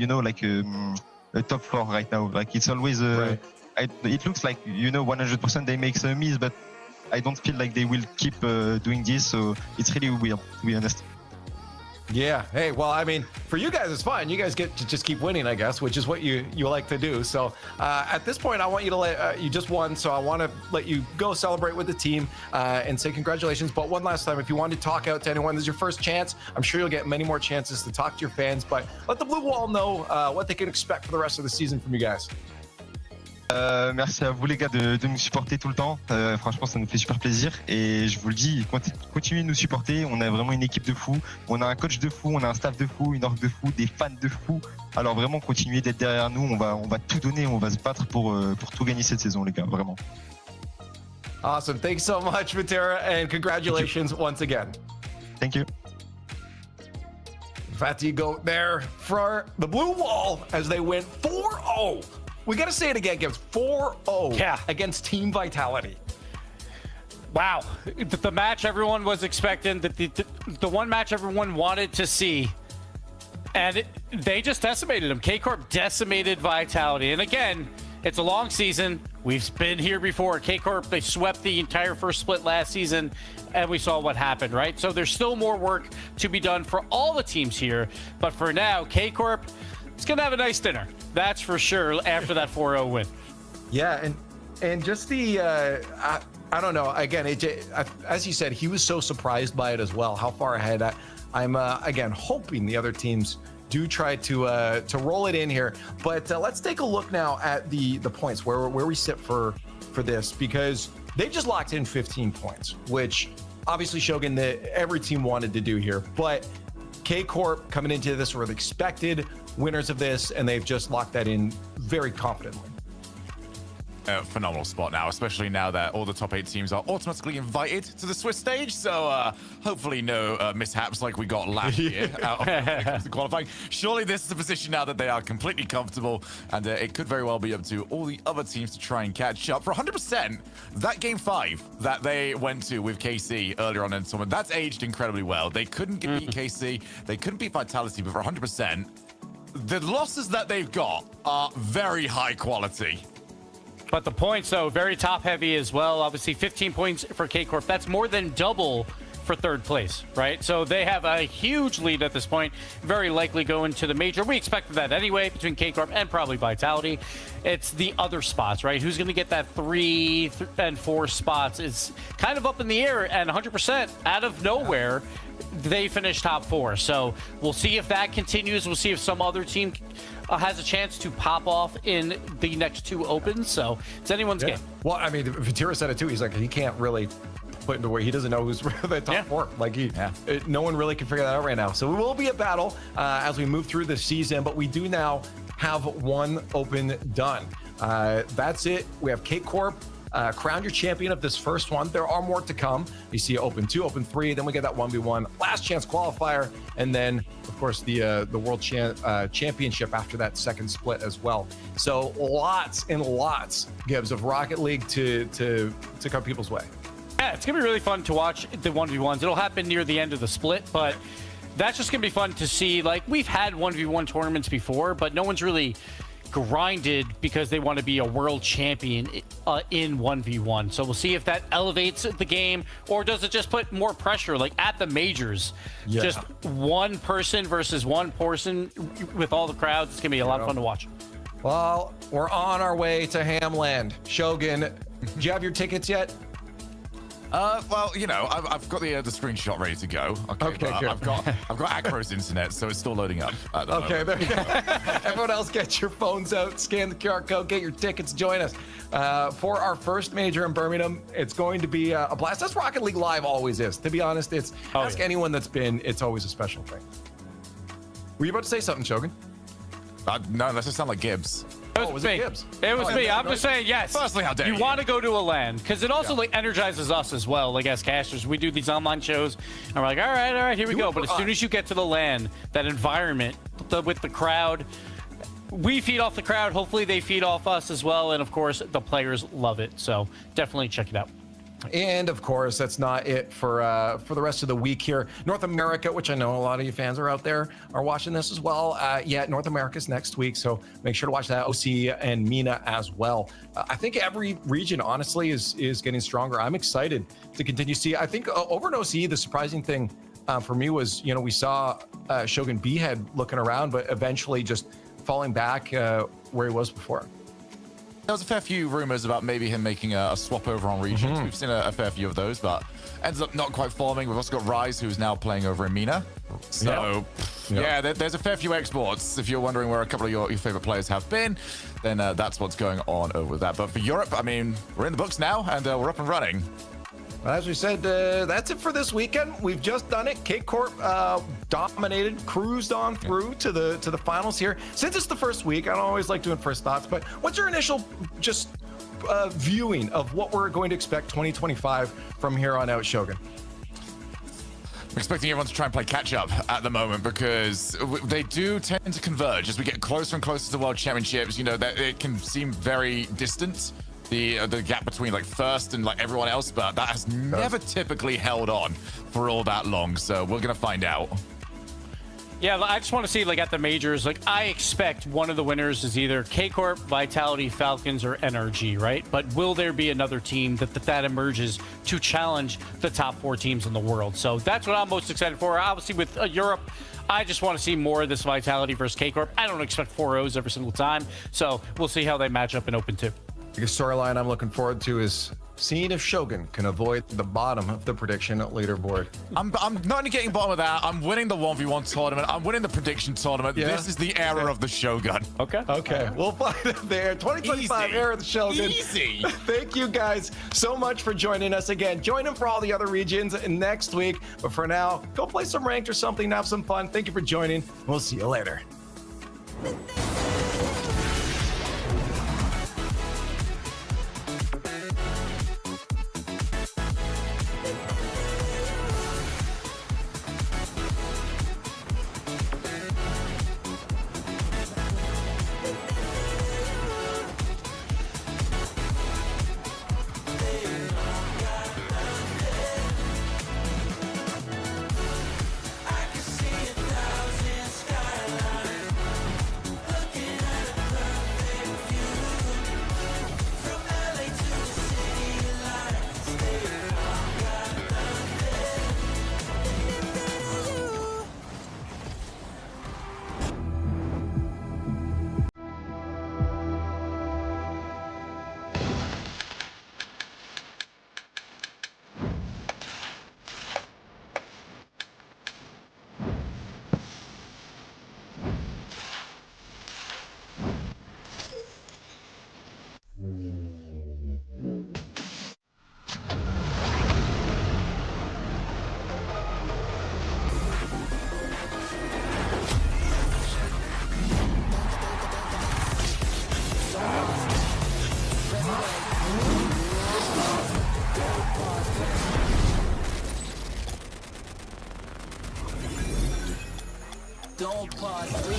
know, like a top 4 right now. Like it's always it looks like, you know, 100% they make some miss, but I don't feel like they will keep doing this. So it's really weird, to be honest. Yeah. Hey, well, I mean, for you guys, it's fine. You guys get to just keep winning, I guess, which is what you like to do. So at this point, I want you to let you just won. So I want to let you go celebrate with the team and say congratulations. But one last time, if you want to talk out to anyone, this is your first chance. I'm sure you'll get many more chances to talk to your fans. But let the Blue Wall know what they can expect for the rest of the season from you guys. Merci à vous les gars de nous supporter tout le temps. Franchement, ça nous fait super plaisir. Et je vous le dis, continuez de nous supporter. On a vraiment une équipe de fou. On a un coach de fou, on a un staff de fou, une org de fou, des fans de fou. Alors vraiment, continuez d'être derrière nous. On va tout donner. On va se battre pour tout gagner cette saison, les gars. Vraiment. Awesome. Thanks so much, Vatera, and congratulations once again. Thank you. Fatigo there for the Blue Wall as they win 4-0. We got to say it again, Gibbs. 4-0 against Team Vitality. Wow. The match everyone was expecting, the one match everyone wanted to see. And they just decimated them. K-Corp decimated Vitality. And again, it's a long season. We've been here before. K-Corp, they swept the entire first split last season, and we saw what happened, right? So there's still more work to be done for all the teams here. But for now, K-Corp, it's going to have a nice dinner. That's for sure after that 4-0 win. Yeah, and just the, I don't know, again, as you said, he was so surprised by it as well, how far ahead. I'm, again, hoping the other teams do try to roll it in here. But let's take a look now at the points, where we sit for this, because they just locked in 15 points, which obviously Shogun, that every team wanted to do here. But K-Corp coming into this were the expected winners of this, and they've just locked that in very confidently. a phenomenal spot now, especially now that all the top 8 teams are automatically invited to the Swiss stage. So hopefully no mishaps like we got last year out of the qualifying. Surely this is a position now that they are completely comfortable, and it could very well be up to all the other teams to try and catch up. For 100%, that game 5 that they went to with KC earlier on in the tournament, that's aged incredibly well. They couldn't beat KC, they couldn't beat Vitality, but for 100%, the losses that they've got are very high quality. But the points, though, very top heavy as well. Obviously, 15 points for K-Corp. That's more than double for third place, right? So they have a huge lead at this point. Very likely going to the major. We expected that anyway between K-Corp and probably Vitality. It's the other spots, right? Who's going to get that 3 and 4 spots is kind of up in the air, and 100% out of nowhere, they finished top 4. So we'll see if that continues. We'll see if some other team has a chance to pop off in the next 2 opens. So it's anyone's game. Well, I mean, Vatira said it too. He's like, he can't really put into where he doesn't know who's the top 4. Like no one really can figure that out right now. So it will be a battle as we move through the season, but we do now have 1 open done. That's it. We have K-Corp. Crown your champion of this first one. There are more to come. You see Open 2, Open 3, then we get that 1v1 last chance qualifier, and then of course the World Championship after that second split as well. So lots and lots, Gibbs, of Rocket League to come people's way. Yeah, it's gonna be really fun to watch the 1v1s. It'll happen near the end of the split, but that's just gonna be fun to see. Like, we've had 1v1 tournaments before, but no one's really grinded because they want to be a world champion in 1v1. So we'll see if that elevates the game, or does it just put more pressure, like at the majors? Just one person versus one person with all the crowds. It's gonna be a lot of fun to watch. Well, we're on our way to Hamland. Shogun, do you have your tickets yet? Well, you know, I've got the screenshot ready to go. Okay, good. I've got Acro's internet, so it's still loading up. Okay, there you go. Everyone else, get your phones out, scan the QR code, get your tickets, join us for our first major in Birmingham. It's going to be a blast. That's Rocket League Live always is. To be honest, it's ask anyone that's been. It's always a special thing. Were you about to say something, Shogun? No, that just sound like Gibbs. It was me. It was me. I'm just saying, yes. Firstly, how dare you? You want to go to a LAN because it also like energizes us as well, like as casters. We do these online shows, and we're like, all right, here we go. But as soon as you get to the LAN, that environment with the crowd, we feed off the crowd. Hopefully, they feed off us as well, and of course, the players love it. So definitely check it out. And of course, that's not it for the rest of the week here. North America, which I know a lot of you fans are out there, are watching this as well. Yeah, North America's next week, so make sure to watch that. OC and MENA as well. I think every region, honestly, is getting stronger. I'm excited to continue to see. I think over in OC, the surprising thing for me was, you know, we saw Shogun B-Head looking around, but eventually just falling back where he was before. There was a fair few rumors about maybe him making a swap over on regions. We've seen a fair few of those, but ends up not quite forming. We've also got Rise, who's now playing over in MENA. So, yeah, there's a fair few exports. If you're wondering where a couple of your favorite players have been, then that's what's going on over that. But for Europe, I mean, we're in the books now, and we're up and running. As we said, that's it for this weekend. We've just done it. K-Corp dominated, cruised on through to the finals here. Since it's the first week, I don't always like doing first thoughts, but what's your initial just viewing of what we're going to expect 2025 from here on out, Shogun? I'm expecting everyone to try and play catch up at the moment because they do tend to converge as we get closer and closer to the World Championships. You know, that it can seem very distant, the gap between like first and like everyone else, but that has never typically held on for all that long. So we're gonna find out. Yeah, I just want to see, like, at the majors, like, I expect one of the winners is either K-Corp, Vitality, Falcons, or NRG, right? But will there be another team that emerges to challenge the top 4 teams in the world? So that's what I'm most excited for. Obviously, with Europe, I just want to see more of this Vitality versus K-Corp. I don't expect 4-0s every single time, so we'll see how they match up in Open 2. The storyline I'm looking forward to is seeing if Shogun can avoid the bottom of the prediction leaderboard. I'm not only getting bottom of that, I'm winning the 1v1 tournament. I'm winning the prediction tournament. Yeah. This is the era of the Shogun. Okay. We'll find it there. 2025 era of the Shogun. Easy. Thank you guys so much for joining us again. Join them for all the other regions next week. But for now, go play some ranked or something and have some fun. Thank you for joining. We'll see you later. 1. We